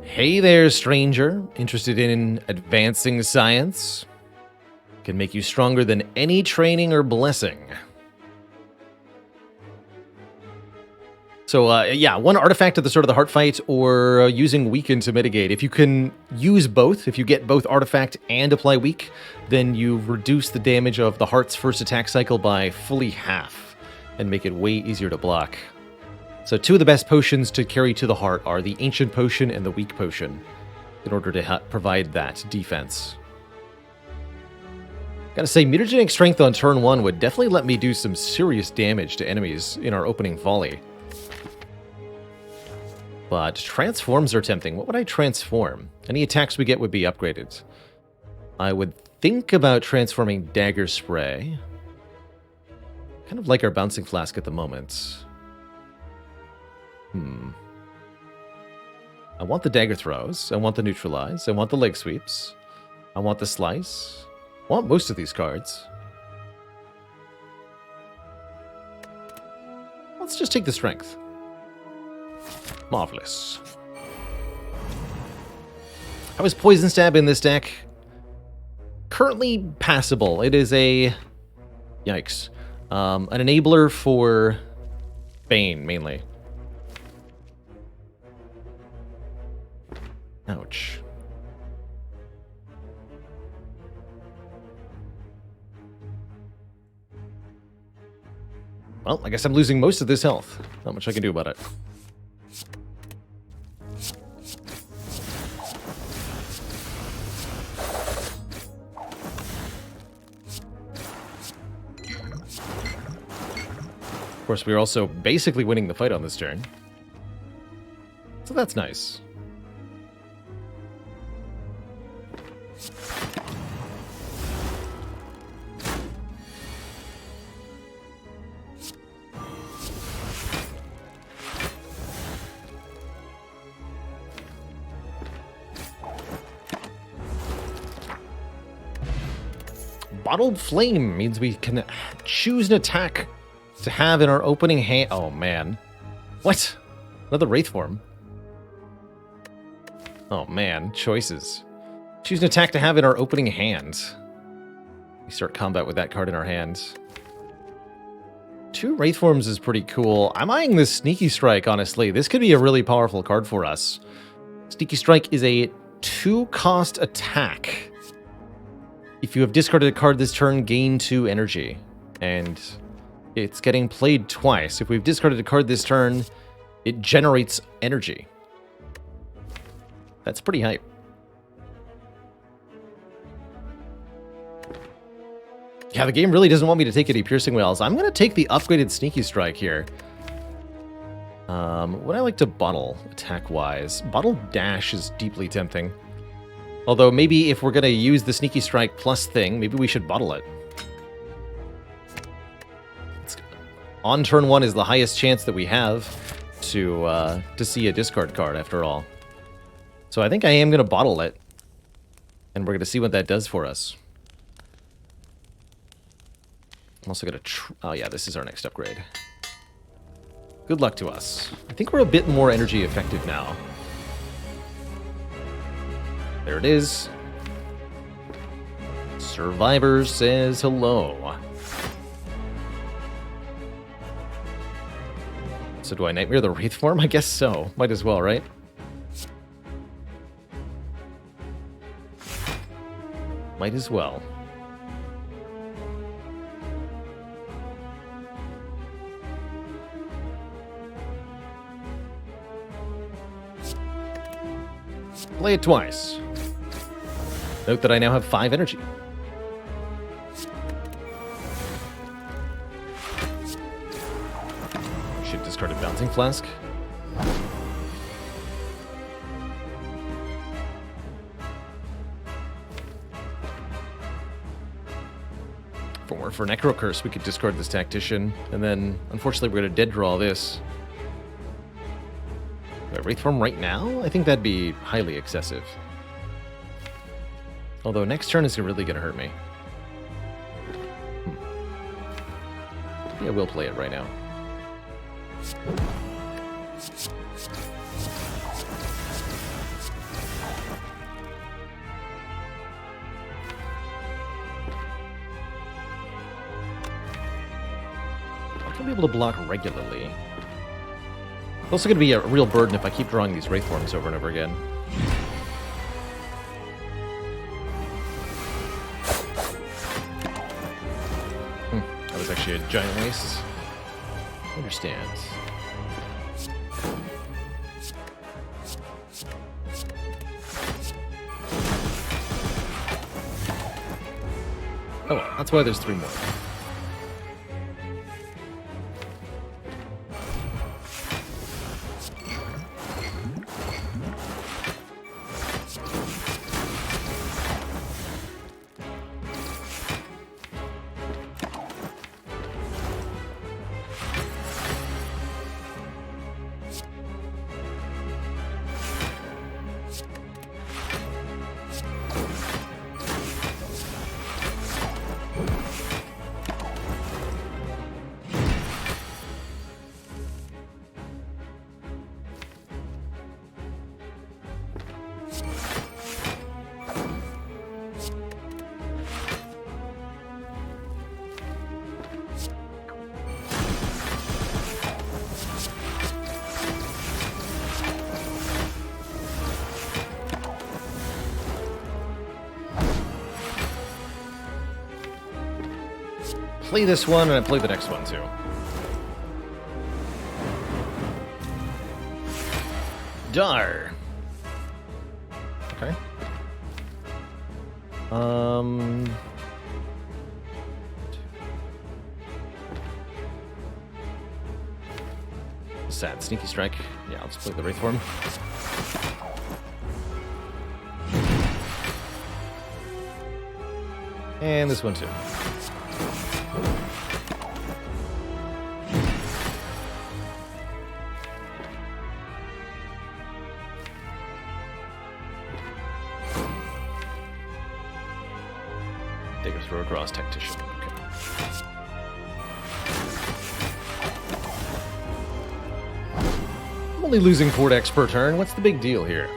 Hey there, stranger. Interested in advancing science? Can make you stronger than any training or blessing. So, yeah, 1 artifact at the start of the heart fight, or using Weaken to mitigate. If you can use both, if you get both artifact and apply weak, then you reduce the damage of the heart's first attack cycle by fully half, and make it way easier to block. So 2 of the best potions to carry to the heart are the Ancient Potion and the Weak Potion, in order to provide that defense. Gotta say, Mutagenic Strength on turn 1 would definitely let me do some serious damage to enemies in our opening volley. But transforms are tempting. What would I transform? Any attacks we get would be upgraded. I would think about transforming Dagger Spray. Kind of like our Bouncing Flask at the moment. I want the Dagger Throws. I want the Neutralize. I want the Leg Sweeps. I want the Slice. I want most of these cards. Let's just take the Strength. Marvelous. How is Poison Stab in this deck? Currently passable. It is a... Yikes. An enabler for Bane, mainly. Ouch. Well, I guess I'm losing most of this health. Not much I can do about it. Of course, we're also basically winning the fight on this turn. So that's nice. Bottled Flame means we can choose an attack to have in our opening hand. Oh, man. What? Another Wraithform. Oh, man. Choices. Choose an attack to have in our opening hand. We start combat with that card in our hands. 2 Wraithforms is pretty cool. I'm eyeing this Sneaky Strike, honestly. This could be a really powerful card for us. Sneaky Strike is a 2-cost attack. If you have discarded a card this turn, gain 2 energy. And it's getting played twice. If we've discarded a card this turn, it generates energy. That's pretty hype. Yeah, the game really doesn't want me to take any Piercing Wails. I'm going to take the upgraded Sneaky Strike here. Would I like to bottle, attack-wise? Bottle Dash is deeply tempting. Although maybe if we're going to use the Sneaky Strike plus thing, maybe we should bottle it. On turn 1 is the highest chance that we have to see a discard card, after all. So I think I am going to bottle it. And we're going to see what that does for us. I'm also going to... Oh yeah, this is our next upgrade. Good luck to us. I think we're a bit more energy effective now. There it is. Survivor says hello. So do I Nightmare the Wraith form? I guess so. Might as well, right? Might as well. Play it twice. Note that I now have 5 energy. Should discard a Bouncing Flask. For Necro Curse, we could discard this Tactician, and then, unfortunately, we're going to dead draw this. Wraith form right now? I think that'd be highly excessive. Although next turn is really going to hurt me. Yeah, we'll play it right now. I'll be able to block regularly. It's also going to be a real burden if I keep drawing these Wraith forms over and over again. That was actually a giant waste. Understand. Oh well, that's why there's 3 more. Play this one, and I play the next one, too. Dar. Okay. Sad. Sneaky Strike. Yeah, let's play the Wraith form. And this one, too. Throw across Tactician. Okay. I'm only losing 4 decks per turn. What's the big deal here?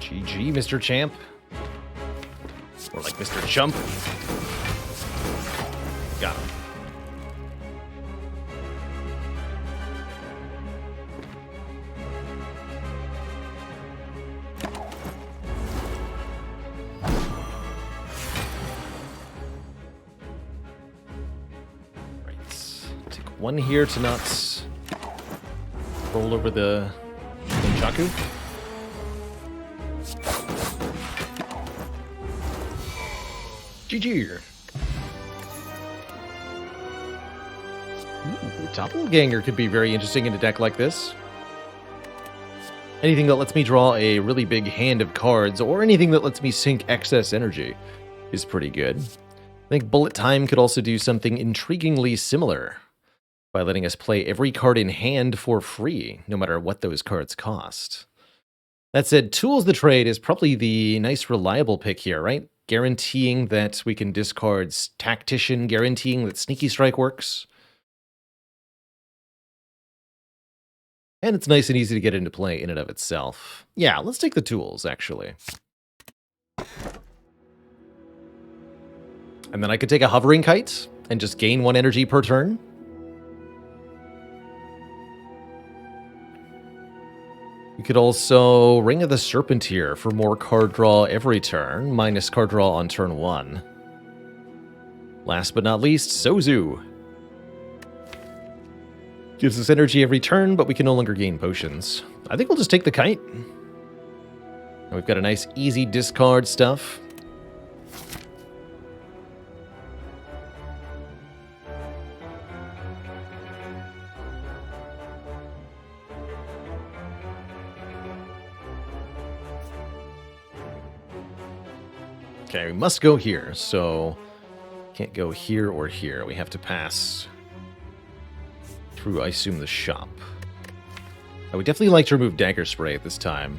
GG, Mr. Champ. Or like Mr. Chump. Got him. Right. Take 1 here to not roll over the Nunchaku. GG. Doppelganger could be very interesting in a deck like this. Anything that lets me draw a really big hand of cards, or anything that lets me sink excess energy, is pretty good. I think Bullet Time could also do something intriguingly similar. by letting us play every card in hand for free, no matter what those cards cost. That said, Tools the Trade is probably the nice reliable pick here, right? Guaranteeing that we can discard Tactician, guaranteeing that Sneaky Strike works. And it's nice and easy to get into play in and of itself. Yeah, let's take the Tools, actually. And then I could take a Hovering Kite and just gain 1 energy per turn. You could also Ring of the Serpent here for more card draw every turn, minus card draw on turn 1. Last but not least, Sozu. Gives us energy every turn, but we can no longer gain potions. I think we'll just take the Kite. And we've got a nice, easy discard stuff. Okay, we must go here, so can't go here or here. We have to pass through, I assume, the shop. I would definitely like to remove Dagger Spray at this time.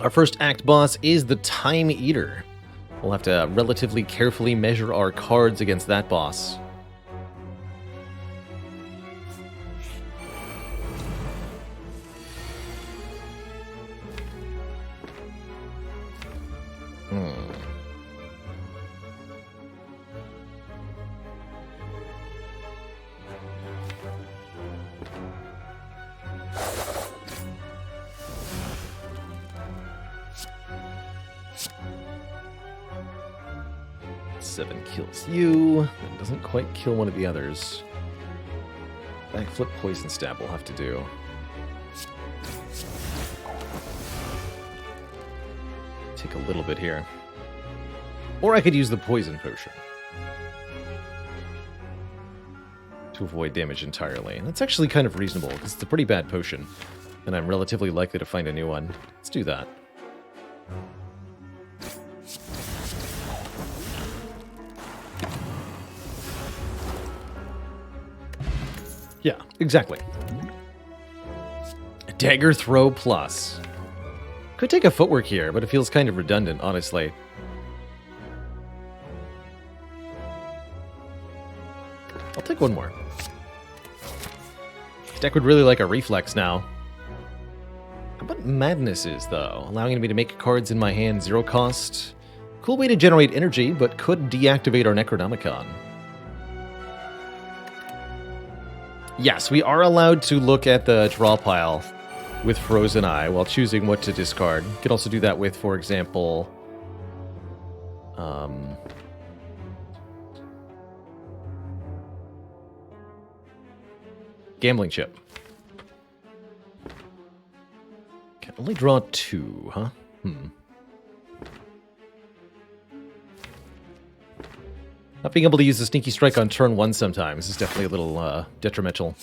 Our first act boss is the Time Eater. We'll have to relatively carefully measure our cards against that boss. Seven kills you. That doesn't quite kill one of the others. Backflip Poison Stab we'll have to do. Take a little bit here. Or I could use the Poison Potion to avoid damage entirely. And that's actually kind of reasonable, because it's a pretty bad potion, and I'm relatively likely to find a new one. Let's do that. Yeah, exactly. A Dagger Throw Plus. Could take a Footwork here, but it feels kind of redundant, honestly. I'll take one more. This deck would really like a Reflex now. How about Madnesses, though? Allowing me to make cards in my hand 0 cost. Cool way to generate energy, but could deactivate our Necronomicon. Yes, we are allowed to look at the draw pile with Frozen Eye while choosing what to discard. You can also do that with, for example, Gambling Chip. Can only draw 2, huh? Not being able to use the Sneaky Strike on turn 1 sometimes is definitely a little detrimental.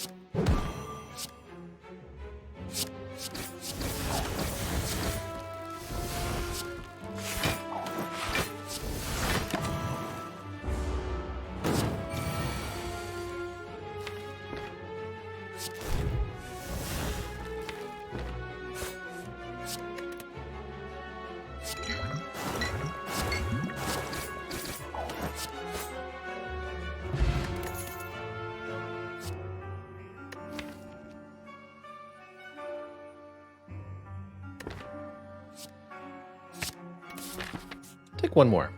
Take one more.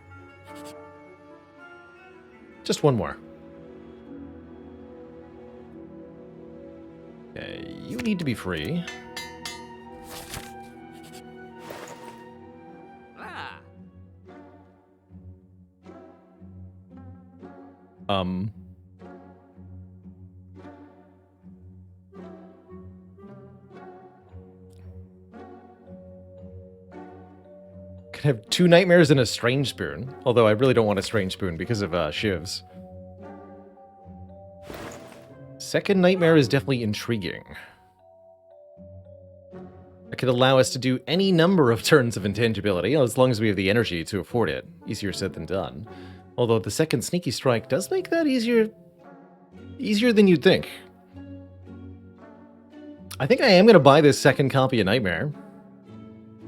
Just one more. Okay, you need to be free. Could have 2 Nightmares and a Strange Spoon, although I really don't want a Strange Spoon because of Shivs. Second Nightmare is definitely intriguing. It could allow us to do any number of turns of intangibility, as long as we have the energy to afford it. Easier said than done. Although the second Sneaky Strike does make that easier Easier than you'd think. I think I am going to buy this second copy of Nightmare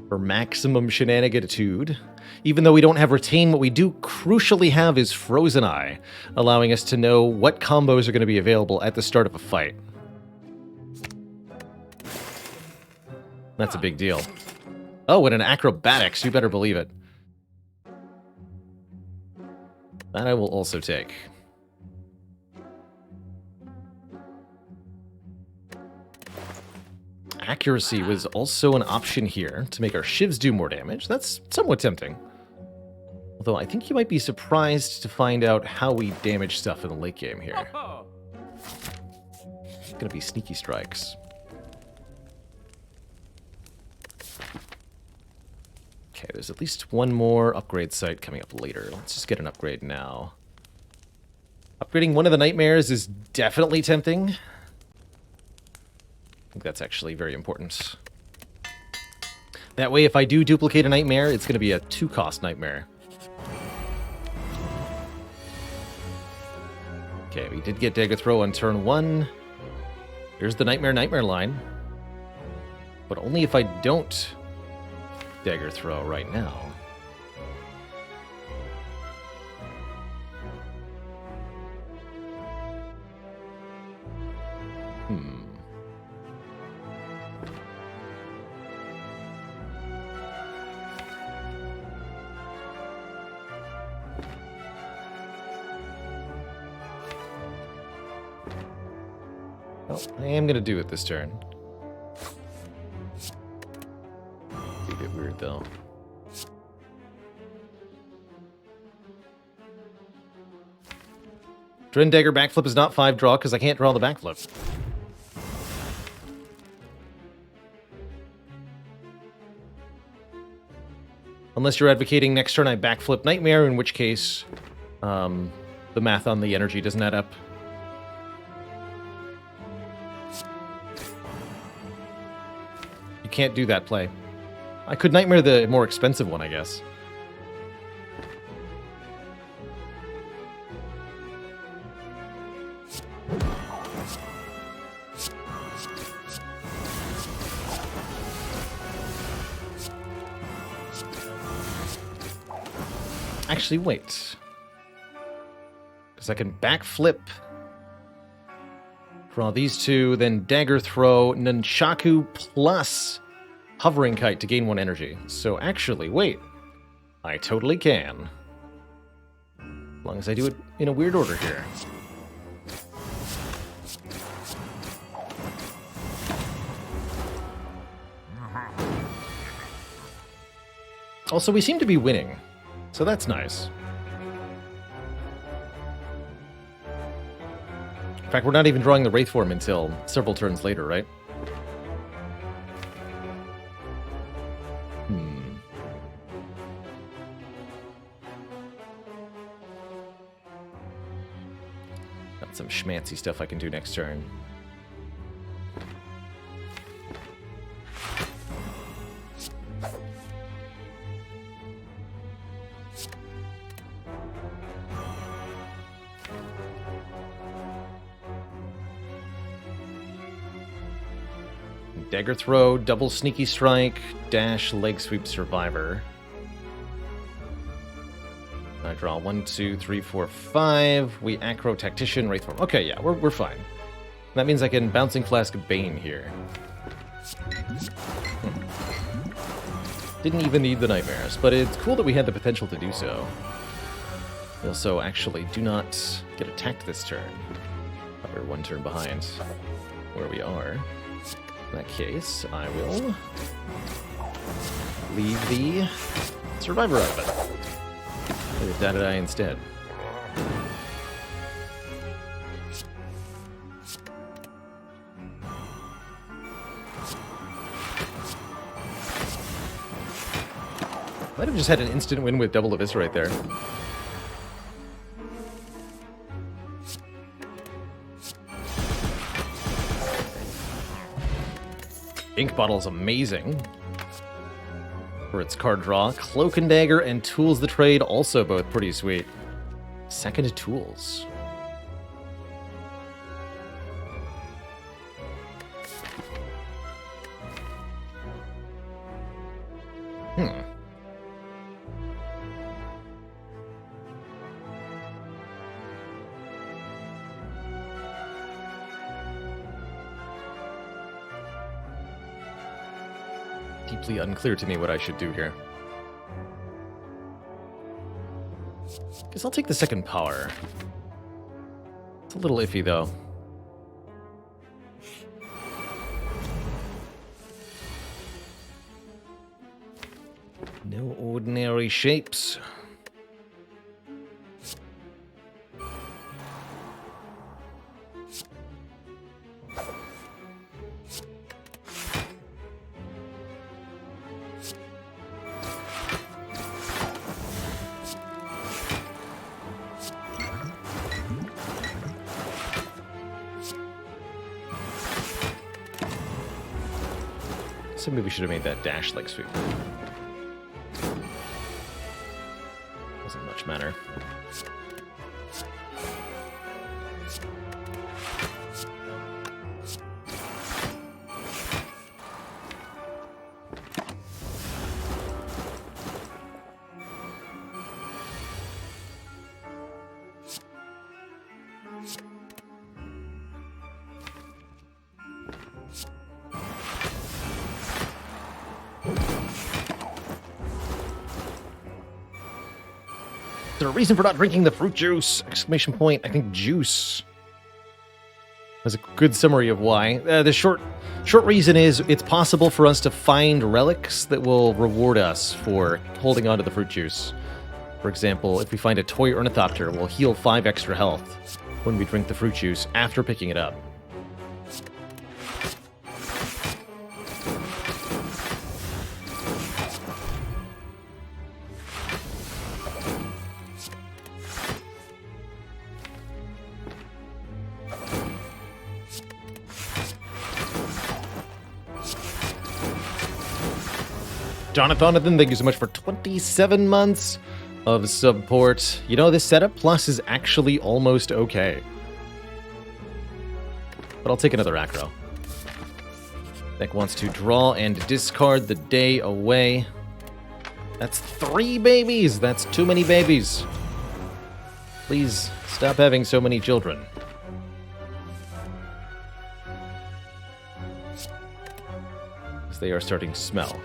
for maximum shenaniganitude. Even though we don't have Retain, what we do crucially have is Frozen Eye, allowing us to know what combos are going to be available at the start of a fight. That's a big deal. Oh, and an Acrobatics, you better believe it. That I will also take. Accuracy was also an option here to make our shivs do more damage. That's somewhat tempting. Although I think you might be surprised to find out how we damage stuff in the late game here. It's gonna be sneaky strikes. Okay, there's at least one more upgrade site coming up later. Let's just get an upgrade now. Upgrading one of the nightmares is definitely tempting. I think that's actually very important. That way, if I do duplicate a nightmare, it's going to be a 2-cost nightmare. Okay, we did get Dagger Throw on turn 1. Here's the Nightmare line. But only if I don't Dagger Throw right now. Well, I am going to do it this turn. Be a bit weird, though. Dren Dagger backflip is not 5 draw because I can't draw the backflip. Unless you're advocating next turn I backflip Nightmare, in which case the math on the energy doesn't add up. You can't do that play. I could Nightmare the more expensive one, I guess. Actually, wait. Because I can backflip. Draw these two, then Dagger Throw, Nunchaku plus Hovering Kite to gain 1 energy. So actually, wait. I totally can. As long as I do it in a weird order here. Also, we seem to be winning. So that's nice. In fact, we're not even drawing the Wraith form until several turns later, right? Got some schmancy stuff I can do next turn. Dagger Throw, double Sneaky Strike, dash, leg sweep, Survivor. I draw 1, 2, 3, 4, 5. We Acro Tactician, Wraith Form. Okay, yeah, we're fine. That means I can Bouncing Flask Bane here. Didn't even need the Nightmares, but it's cool that we had the potential to do so. We also actually do not get attacked this turn. We're 1 turn behind where we are. In that case, I will leave the Survivor out of it. Leave that die instead. Might have just had an instant win with double Eviscerate there. Ink Bottle is amazing for its card draw. Cloak and Dagger and Tools the Trade, also both pretty sweet. Second to Tools. deeply unclear to me what I should do here. Guess I'll take the second power. It's a little iffy, though. No ordinary shapes. So maybe we should have made that dash leg sweep. Doesn't much matter. Is there a reason for not drinking the fruit juice? Exclamation point. I think juice. That's a good summary of why. The short reason is it's possible for us to find relics that will reward us for holding on to the fruit juice. For example, if we find a toy ornithopter, we'll heal 5 extra health when we drink the fruit juice after picking it up. Jonathan, thank you so much for 27 months of support. You know, this setup plus is actually almost okay. But I'll take another acro. Deck wants to draw and discard the day away. That's 3 babies! That's too many babies. Please stop having so many children. Because they are starting to smell.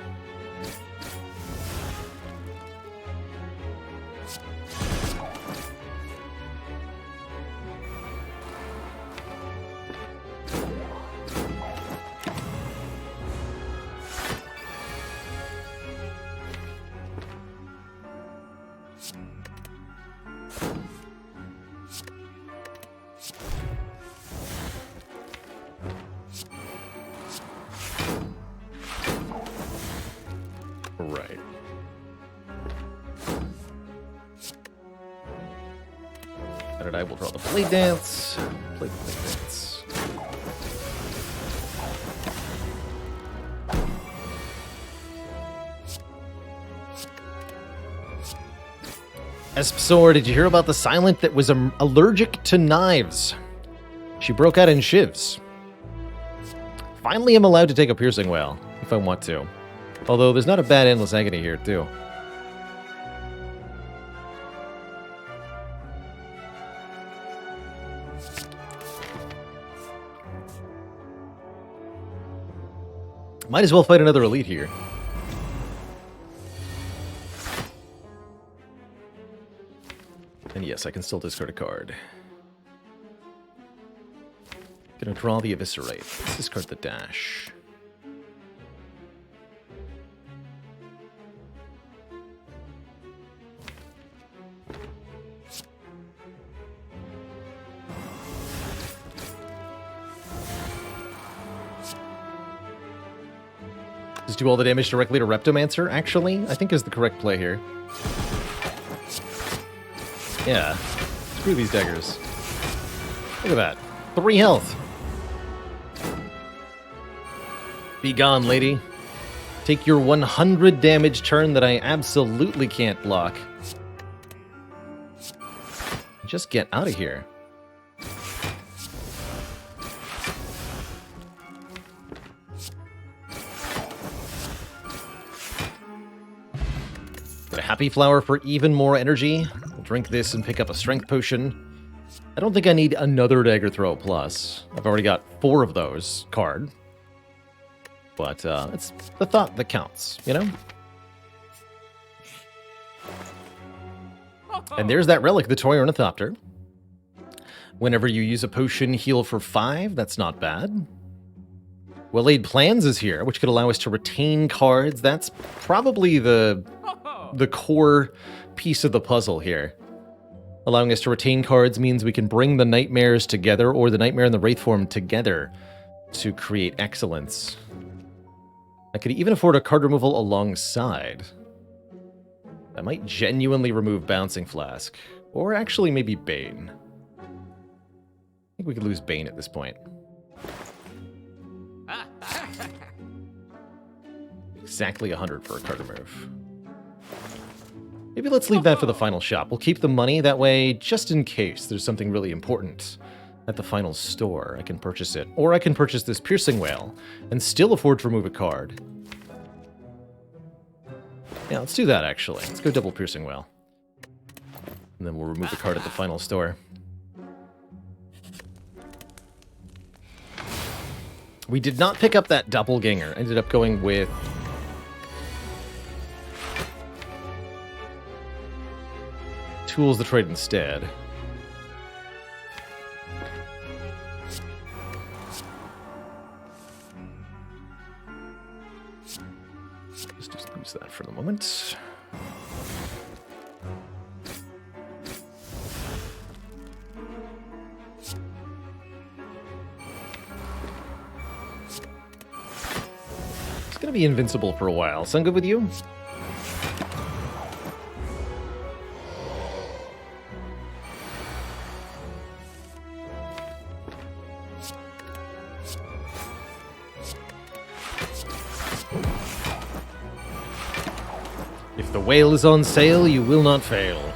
Right. And I will draw the blade dance. Play the blade dance. Espsor, did you hear about the silent that was allergic to knives? She broke out in shivs. Finally, I'm allowed to take a piercing whale, if I want to. Although, there's not a bad endless agony here, too. Might as well fight another elite here. And yes, I can still discard a card. Gonna draw the Eviscerate. Let's discard the dash. Just do all the damage directly to Reptomancer, actually, I think is the correct play here. Yeah. Screw these daggers. Look at that. 3 health. Be gone, lady. Take your 100 damage turn that I absolutely can't block. Just get out of here. Get a happy flower for even more energy. We'll drink this and pick up a strength potion. I don't think I need another dagger throw plus. I've already got 4 of those card. But it's the thought that counts, you know? And there's that relic, the Toy Ornithopter. Whenever you use a potion, heal for 5. That's not bad. Well-Laid Plans is here, which could allow us to retain cards. That's probably the core piece of the puzzle here. Allowing us to retain cards means we can bring the Nightmares together, or the Nightmare and the Wraith form together, to create excellence. I could even afford a card removal alongside. That might genuinely remove Bouncing Flask. Or actually maybe Bane. I think we could lose Bane at this point. Exactly 100 for a card remove. Maybe let's leave that for the final shop. We'll keep the money, that way, just in case there's something really important at the final store, I can purchase it. Or I can purchase this Piercing Whale and still afford to remove a card. Yeah, let's do that, actually. Let's go double Piercing Whale. And then we'll remove the card at the final store. We did not pick up that Doppelganger. Ended up going with... Tools to trade instead. Just lose that for the moment. It's gonna be invincible for a while. Sound good with you? If the whale is on sale, you will not fail.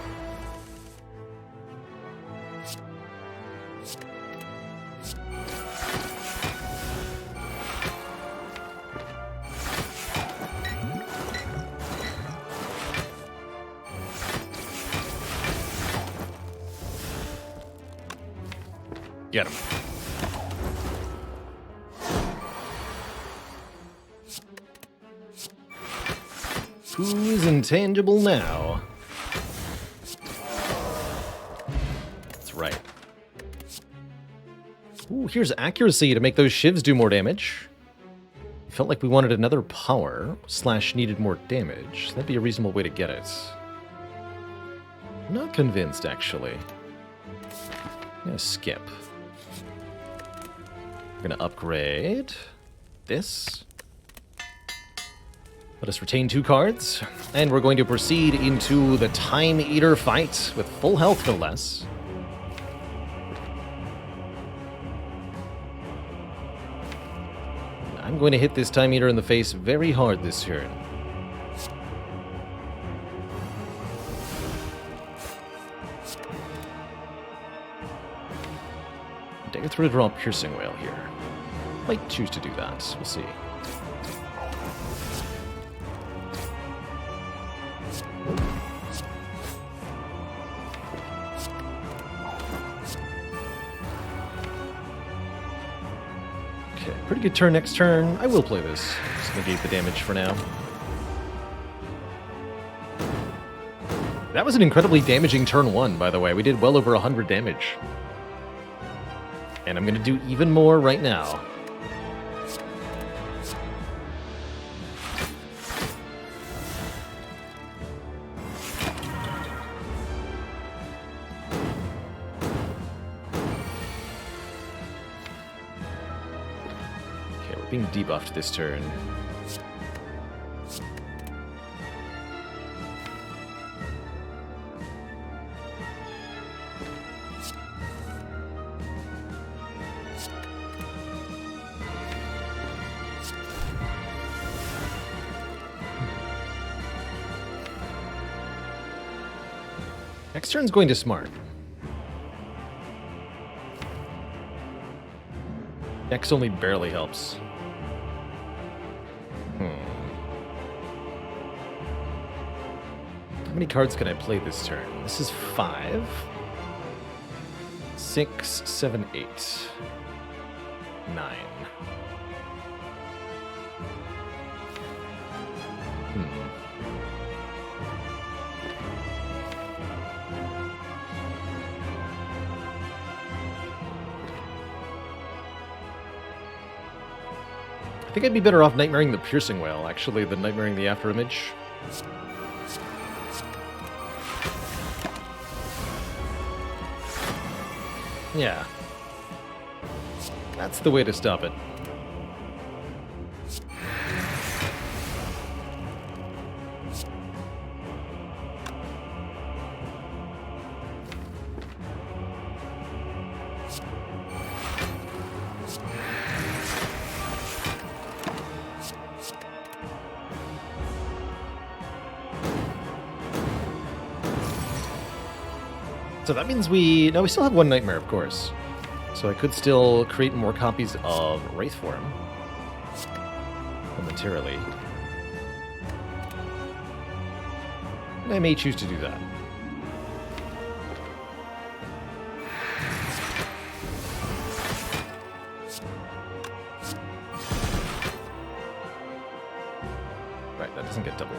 Get him. Who's intangible now? That's right. Ooh, here's accuracy to make those shivs do more damage. Felt like we wanted another power, / needed more damage. That'd be a reasonable way to get it. I'm not convinced, actually. I'm gonna skip. We're gonna upgrade this. Let us retain 2 cards, and we're going to proceed into the Time Eater fight with full health, no less. I'm going to hit this Time Eater in the face very hard this turn. Dare throw to draw Piercing Whale here. Might choose to do that. We'll see. Okay, pretty good turn next turn. I will play this. Just negate the damage for now. That was an incredibly damaging turn 1, by the way. We did well over 100 damage. And I'm going to do even more right now. Okay, we're being debuffed this turn. Next turn's going to Smart. X only barely helps. How many cards can I play this turn? This is 5. 6, 7, 8. 9. I think I'd be better off nightmaring the piercing whale, actually, than nightmaring the afterimage. Yeah. That's the way to stop it. So that means we still have one nightmare, of course. So I could still create more copies of Wraith Form momentarily. And I may choose to do that. Right, that doesn't get doubled.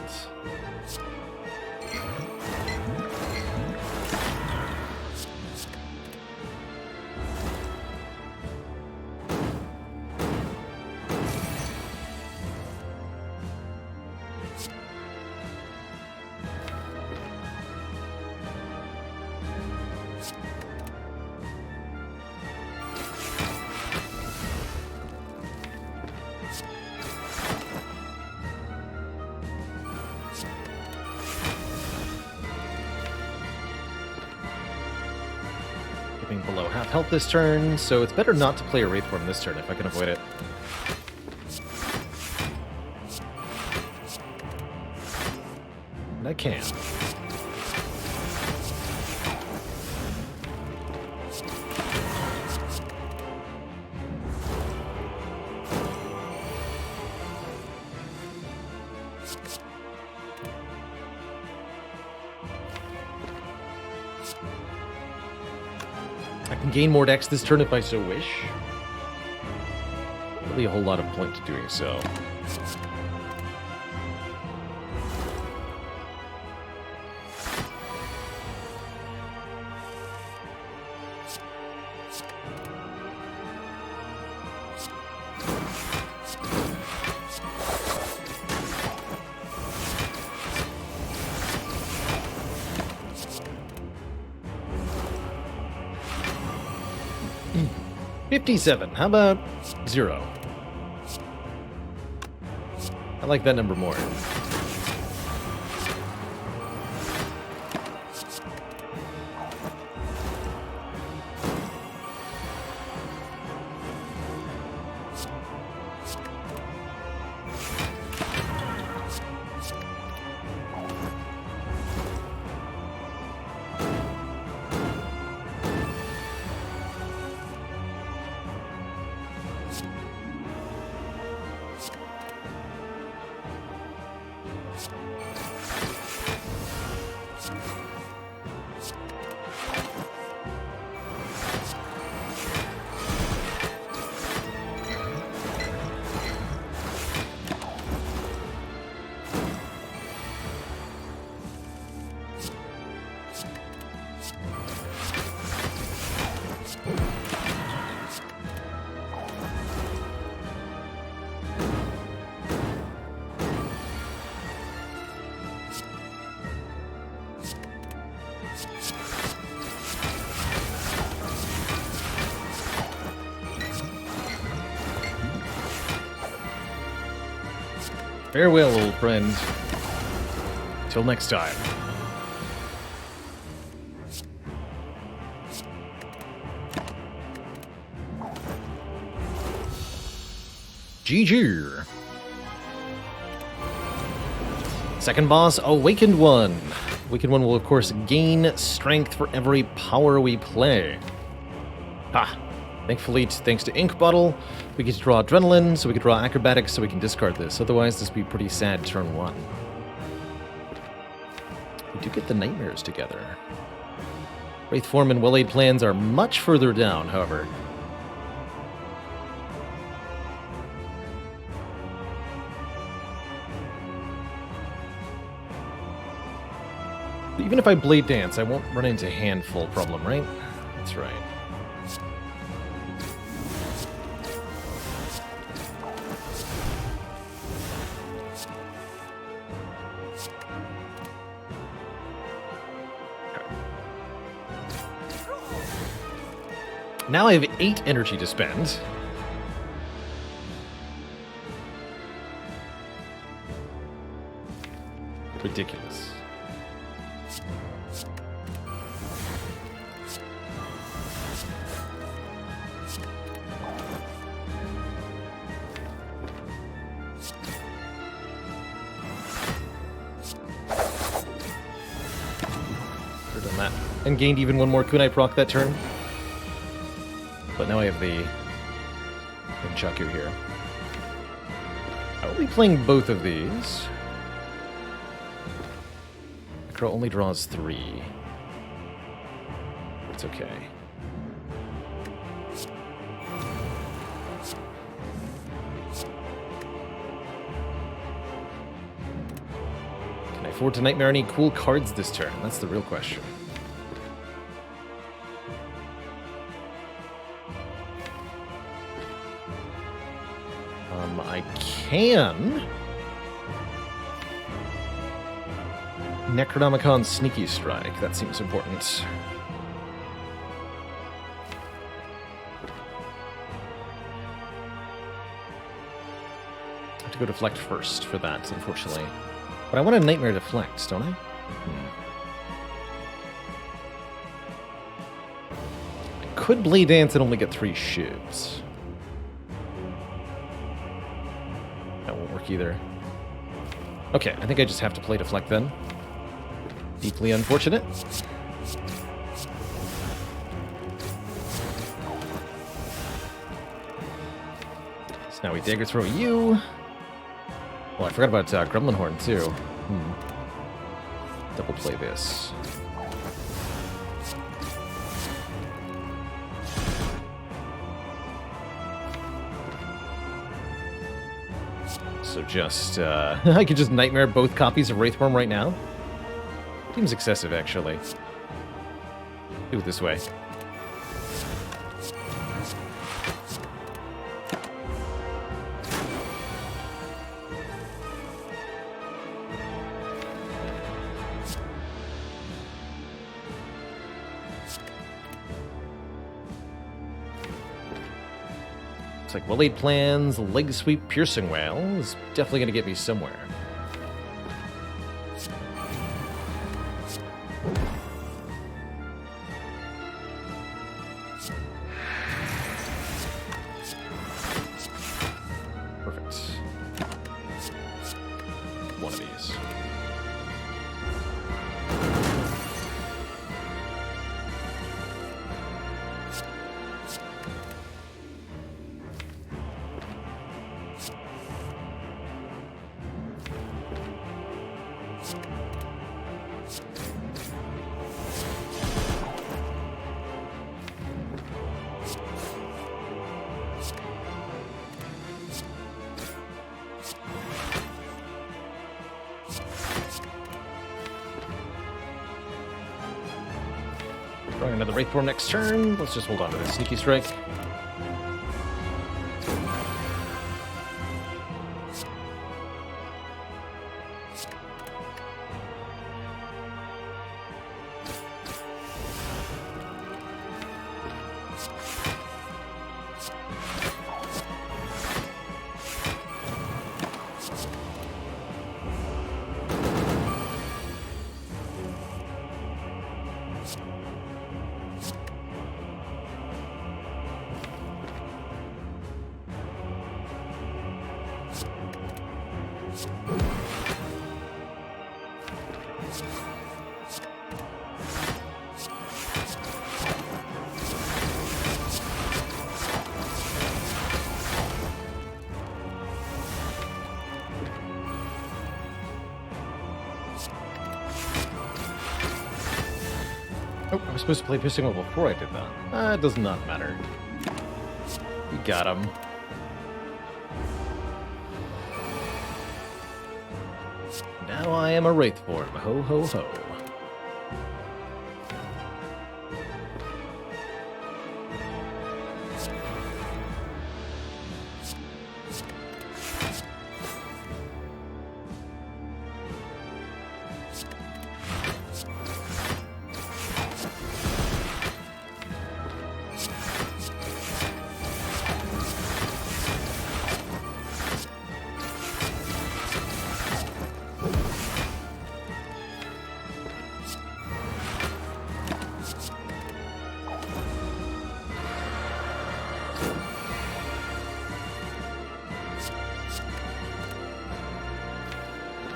Below half health this turn, so it's better not to play a Wraith Form this turn if I can avoid it. And I can. I can gain more dex this turn if I so wish. Not really a whole lot of point to doing so. $57. How about 0? I like that number more. Farewell, old friend. Till next time. GG. Second boss, Awakened One. Awakened One will, of course, gain strength for every power we play. Ha! Thankfully, thanks to Ink Bottle, we get to draw Adrenaline, so we can draw Acrobatics, so we can discard this. Otherwise, this would be pretty sad turn 1. We do get the Nightmares together. Wraith Form and Well-Laid Plans are much further down, however. even if I Blade Dance, I won't run into handful problem, right? That's right. Now I have 8 energy to spend. Ridiculous. Could have done that. And gained even one more kunai proc that turn. But now I have the Nunchaku here. I will be playing both of these. Crow only draws 3. It's okay. Can I afford to Nightmare any cool cards this turn? That's the real question. I can... Necronomicon Sneaky Strike. That seems important. I have to go Deflect first for that, unfortunately. But I want a Nightmare Deflect, don't I? I could Blade Dance and only get 3 shivs. That won't work either. Okay, I think I just have to play Deflect then. Deeply unfortunate. So now we Dagger Throw you. Oh, I forgot about Gremlin Horn too. Double play this. So just, I could just Nightmare both copies of Wraithworm right now. Seems excessive, actually. Do it this way. It's like well-laid plans, leg sweep, piercing wail is definitely going to get me somewhere. Perfect. One of these. Drawing another Wraithborn next turn. Let's just hold on to this Sneaky Strike. Oh, I was supposed to play Piercing Wail before I did that. It does not matter. You got him. Now I am a Wraithborn. Ho, ho, ho.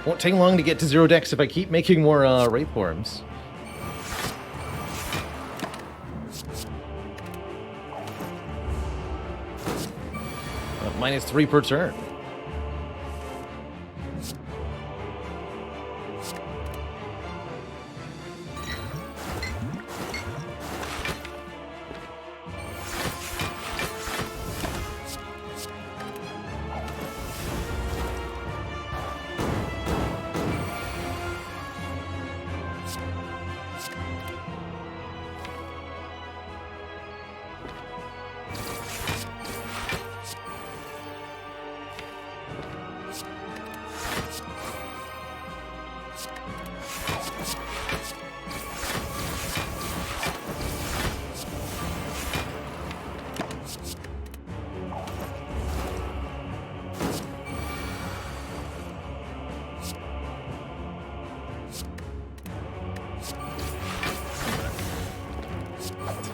Won't take long to get to 0 decks if I keep making more Wraith Forms. -3 per turn.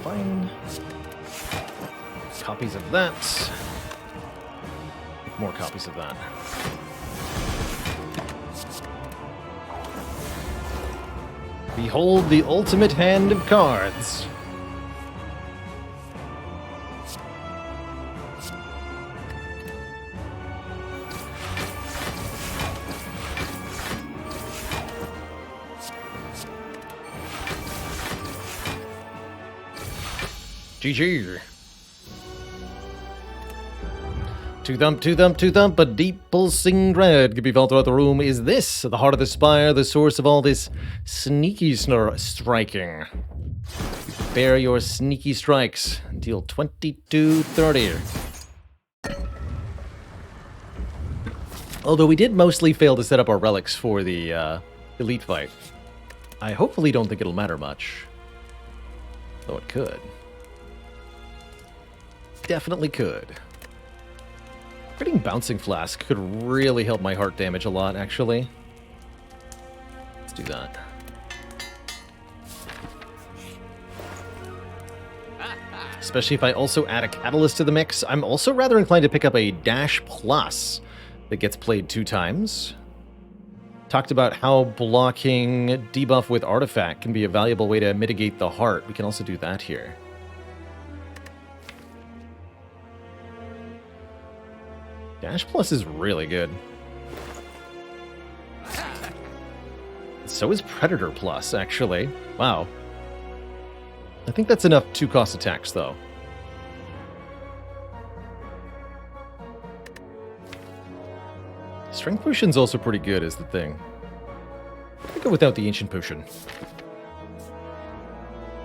Fine. Copies of that. More copies of that. Behold the ultimate hand of cards. GG. Two thump, a deep pulsing dread can be felt throughout the room. Is this the heart of the Spire, the source of all this sneaky striking? Bear your sneaky strikes. Deal 2230. Although we did mostly fail to set up our relics for the elite fight. I hopefully don't think it'll matter much. Though it could. Definitely could. Getting Bouncing Flask could really help my heart damage a lot, actually. Let's do that. Especially if I also add a Catalyst to the mix. I'm also rather inclined to pick up a Dash Plus that gets played 2 times. Talked about how blocking debuff with Artifact can be a valuable way to mitigate the heart. We can also do that here. Dash Plus is really good. So is Predator Plus, actually. Wow. I think that's enough 2-cost attacks, though. Strength Potion's also pretty good, is the thing. I'll go without the Ancient Potion.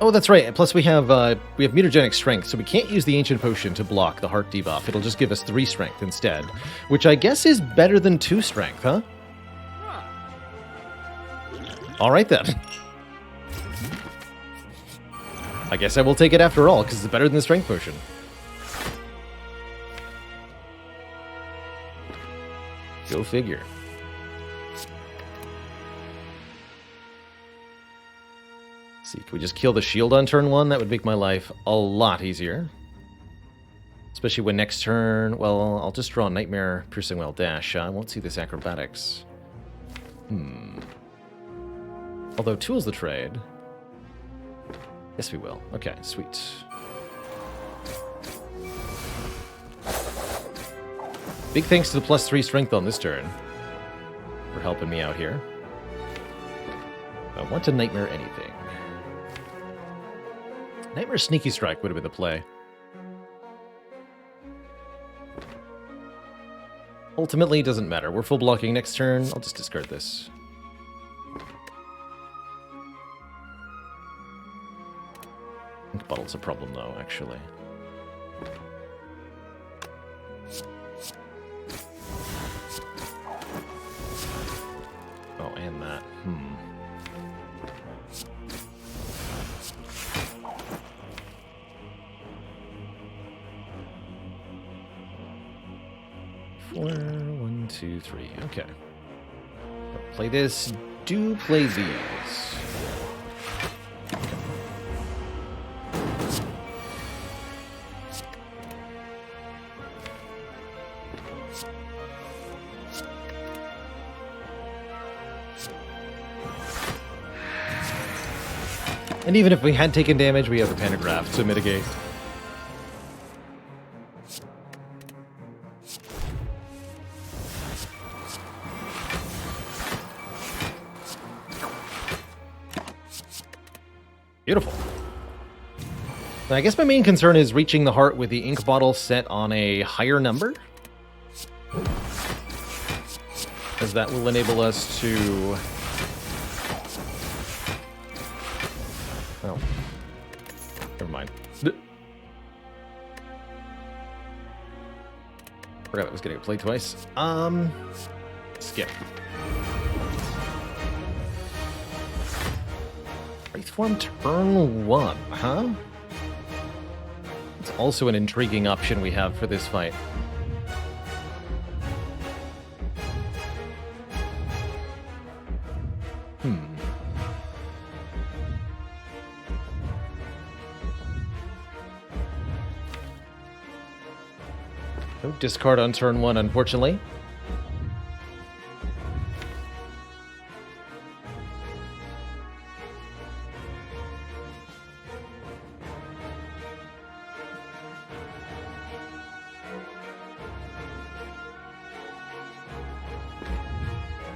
Oh, that's right. Plus we have mutagenic strength, so we can't use the Ancient Potion to block the heart debuff. It'll just give us 3 strength instead, which I guess is better than 2 strength, huh? All right, then. I guess I will take it after all, because it's better than the Strength Potion. Go figure. See, can we just kill the shield on turn 1? That would make my life a lot easier. Especially when next turn... Well, I'll just draw Nightmare Piercing Well Dash. I won't see this Acrobatics. Although Tool's the trade. Yes, we will. Okay, sweet. Big thanks to the +3 strength on this turn for helping me out here. I want to Nightmare anything. Nightmare Sneaky Strike would have been the play. Ultimately, it doesn't matter. We're full blocking next turn. I'll just discard this. Ink Bottle's a problem, though, actually. Oh, and that. 4, 1, 2, 3. Okay. Play this. Do play these. And even if we had taken damage, we have the pantograph to mitigate. Beautiful. I guess my main concern is reaching the heart with the ink bottle set on a higher number, as that will enable us to... Oh. Never mind. Forgot I was getting a play twice. Skip. Wraithform turn 1, huh? It's also an intriguing option we have for this fight. No discard on turn 1, unfortunately.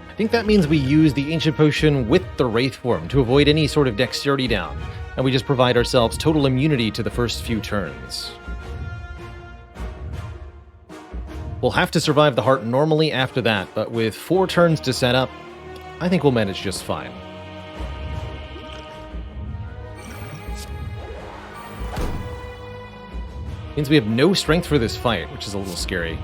I think that means we use the Ancient Potion with the Wraithform to avoid any sort of dexterity down, and we just provide ourselves total immunity to the first few turns. We'll have to survive the heart normally after that, but with 4 turns to set up, I think we'll manage just fine. Means we have no strength for this fight, which is a little scary.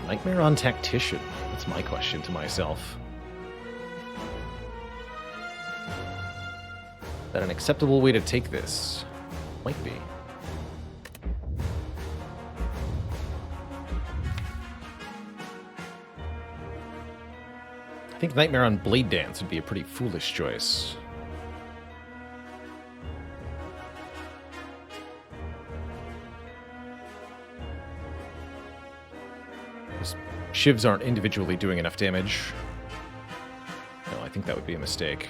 Nightmare on Tactician? That's my question to myself. Is that an acceptable way to take this? Might be. I think Nightmare on Blade Dance would be a pretty foolish choice. Shivs aren't individually doing enough damage. No, I think that would be a mistake.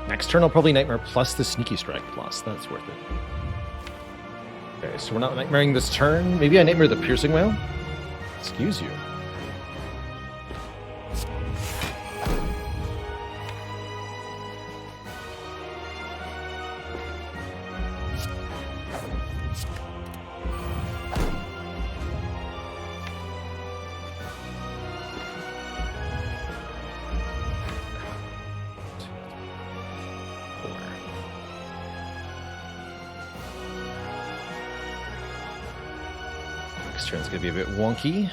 Next turn I'll probably Nightmare plus the Sneaky Strike plus. That's worth it. Okay, so we're not Nightmaring this turn. Maybe I Nightmare the Piercing Wail? Excuse you. Turn's gonna be a bit wonky.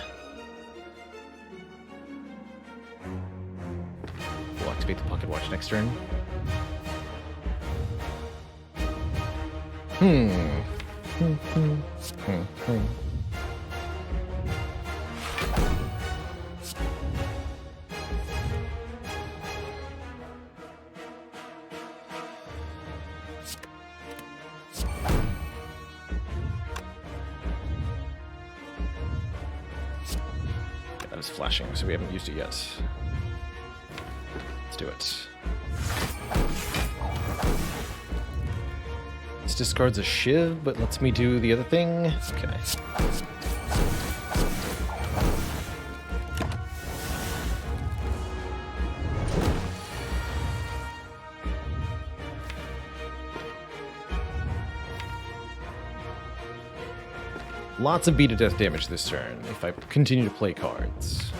We'll activate the Pocket Watch next turn. Flashing, so we haven't used it yet. Let's do it. This discards a Shiv, but lets me do the other thing. Okay. Lots of beat to death damage this turn if I continue to play cards.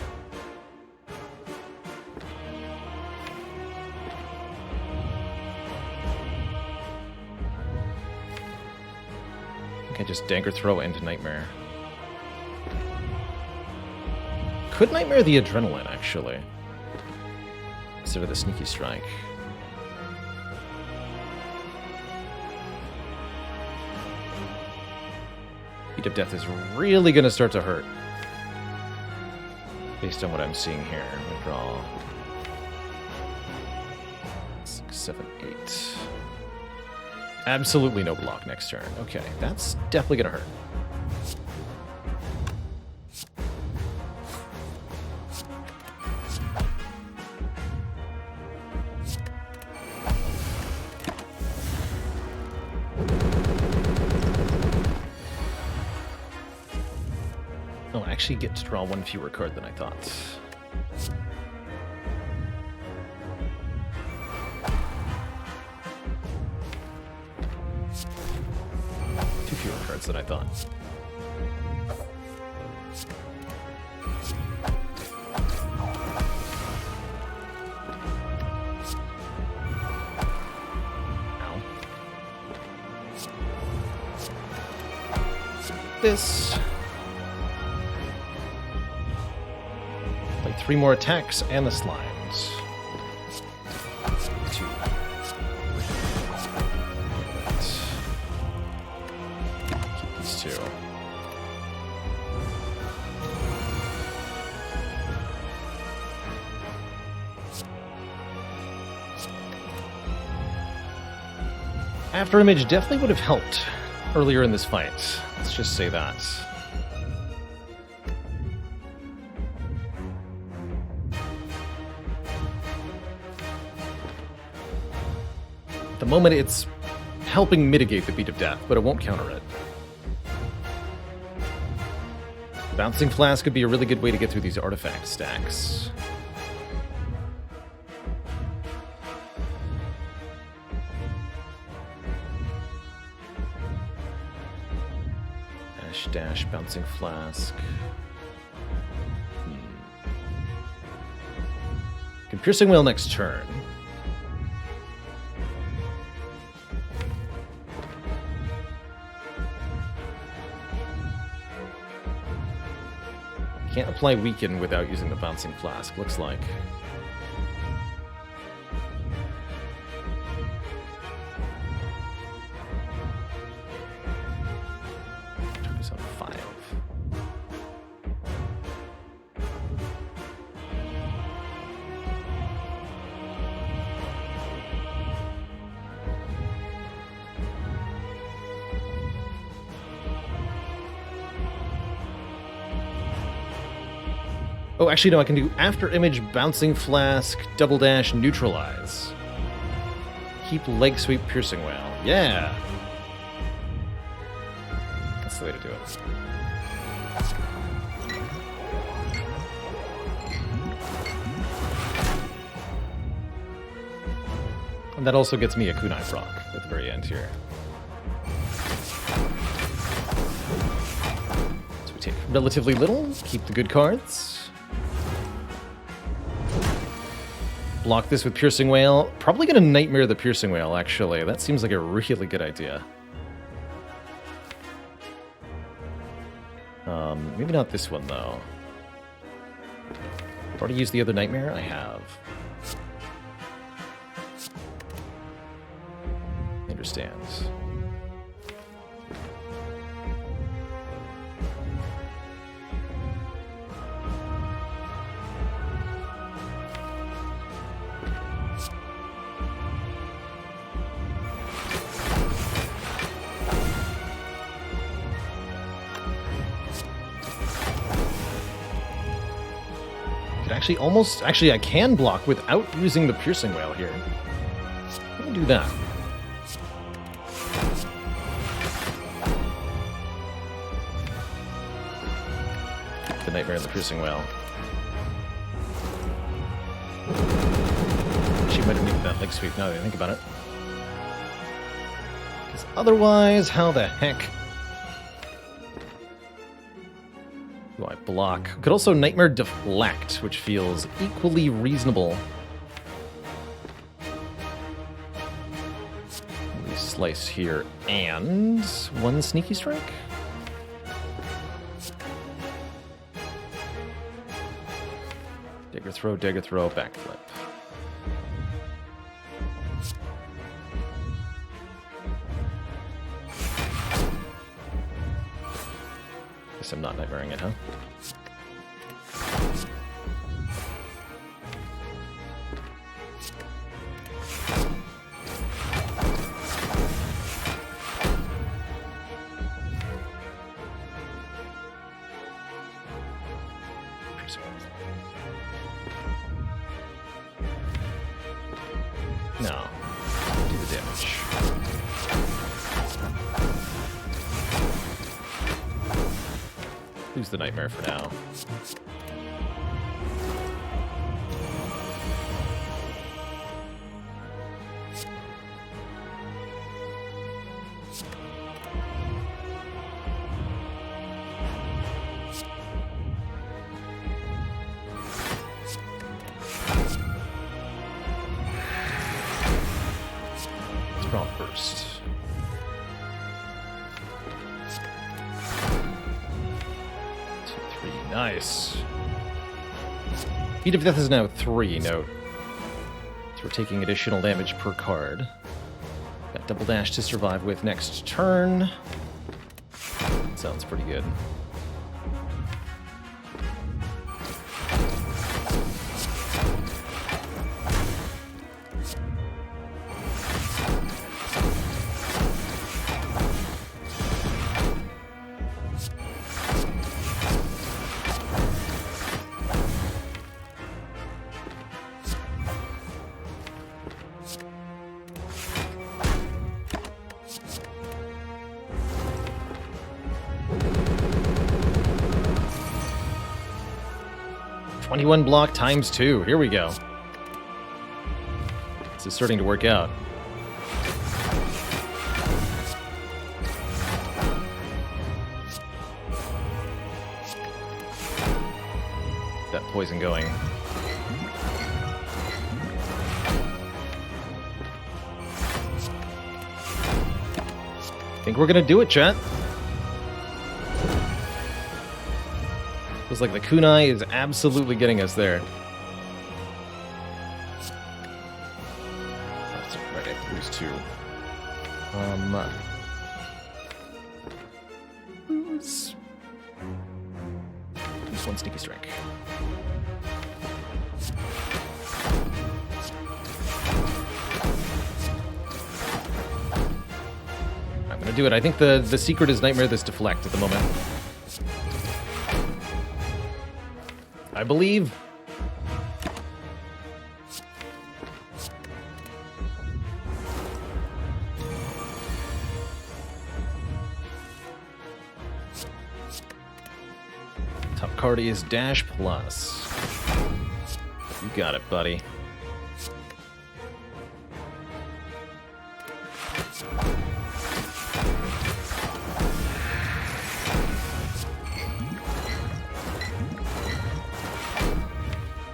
I think I just Dagger Throw into Nightmare. Could Nightmare the Adrenaline, actually, instead of the Sneaky Strike. Beat of Death is really going to start to hurt. Based on what I'm seeing here. We draw 6, 7, 8. Absolutely no block next turn. Okay, that's definitely going to hurt. Oh, I actually get to draw one fewer card than I thought. Two fewer cards than I thought. Ow. This. Play 3 more attacks and the slimes. 2. Keep these 2. After Image definitely would have helped earlier in this fight. Let's just say that. At the moment, it's helping mitigate the Beat of Death, but it won't counter it. Bouncing Flask could be a really good way to get through these artifact stacks. Dash, Bouncing Flask. Can Piercing Whale next turn. Can't apply Weaken without using the Bouncing Flask, looks like. Turns on 5. Oh, actually, no, I can do After Image, Bouncing Flask, Double Dash, Neutralize. Keep Leg Sweep, Piercing Whale. Yeah! That's the way to do it. And that also gets me a Kunai proc at the very end here. So we take relatively little, keep the good cards. Block this with Piercing Whale. Probably gonna Nightmare the Piercing Whale, actually. That seems like a really good idea. Maybe not this one, though. I've already used the other Nightmare? I have. I understand. Actually, I can block without using the Piercing Whale here. Let me do that. The Nightmare and the Piercing Whale. She might have needed that leg sweep now that I think about it. Because otherwise, how the heck do I block? Could also Nightmare Deflect, which feels equally reasonable. Let me slice here and one Sneaky Strike. Dagger throw, backflip. Guess I'm not nightmaring it, huh? No. Do the damage. Lose the nightmare for now. Strong burst. Nice. Beat of Death is now 3, note. So we're taking additional damage per card. Got double dash to survive with next turn. Sounds pretty good. One block times 2. Here we go. This is starting to work out. That poison going. Think we're gonna do it, chat. Feels like the kunai is absolutely getting us there. That's right, I lose 2. Lose 1 sneaky strike. I'm gonna do it. I think the secret is Nightmare this Deflect at the moment. I believe. Top card is Dash Plus. You got it, buddy.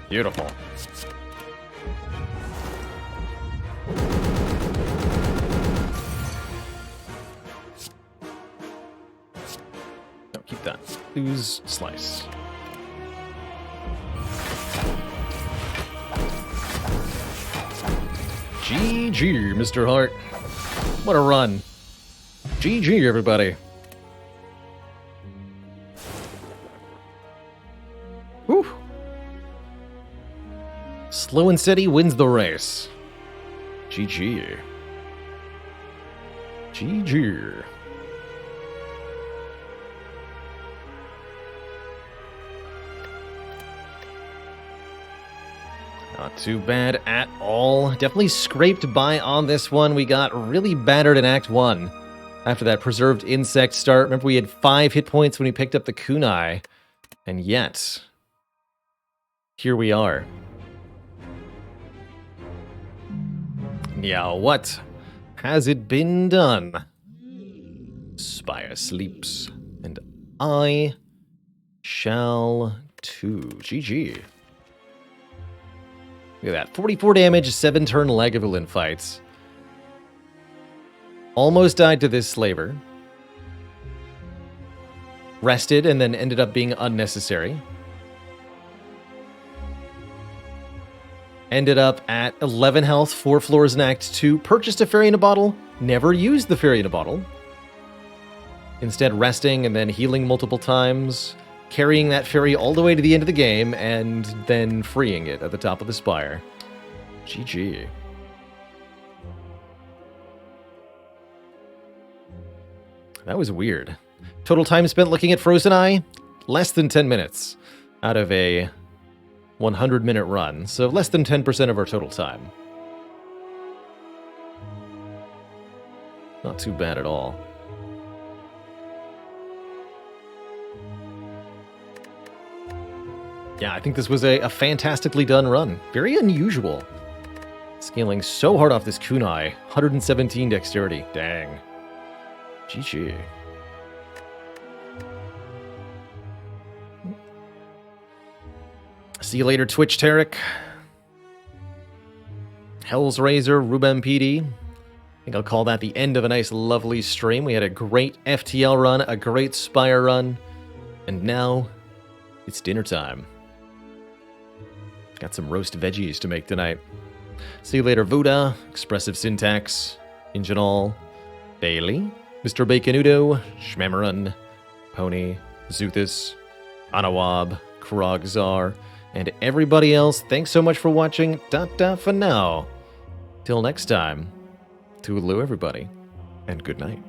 Beautiful. No, keep that. Lose slice. GG, Mr. Hart. What a run. GG, everybody. Whew. Slow and steady wins the race. GG. GG. Not too bad at all. Definitely scraped by on this one. We got really battered in Act 1 after that Preserved Insect start. Remember, we had 5 hit points when we picked up the kunai. And yet, here we are. Yeah, what has it been done? Spire sleeps, and I shall too. GG. Look at that. 44 damage, 7-turn Lagavulin fights. Almost died to this Slaver. Rested and then ended up being unnecessary. Ended up at 11 health, 4 floors in Act 2. Purchased a Fairy in a Bottle. Never used the Fairy in a Bottle. Instead, resting and then healing multiple times, carrying that fairy all the way to the end of the game, and then freeing it at the top of the Spire. GG. That was weird. Total time spent looking at Frozen Eye? Less than 10 minutes out of a 100-minute run, so less than 10% of our total time. Not too bad at all. Yeah, I think this was a fantastically done run. Very unusual. Scaling so hard off this kunai. 117 dexterity. Dang. GG. See you later, Twitch Tarek. Hell's Razor, Rubem PD. I think I'll call that the end of a nice, lovely stream. We had a great FTL run, a great Spire run, and now it's dinner time. Got some roast veggies to make tonight. See you later, Vuda, Expressive Syntax, Ingenol, Bailey, Mr. Baconudo, Shmemeron, Pony, Zuthus, Anawab, Krogzar, and everybody else. Thanks so much for watching. Ta-ta for now. Till next time. Toodaloo, everybody, and good night.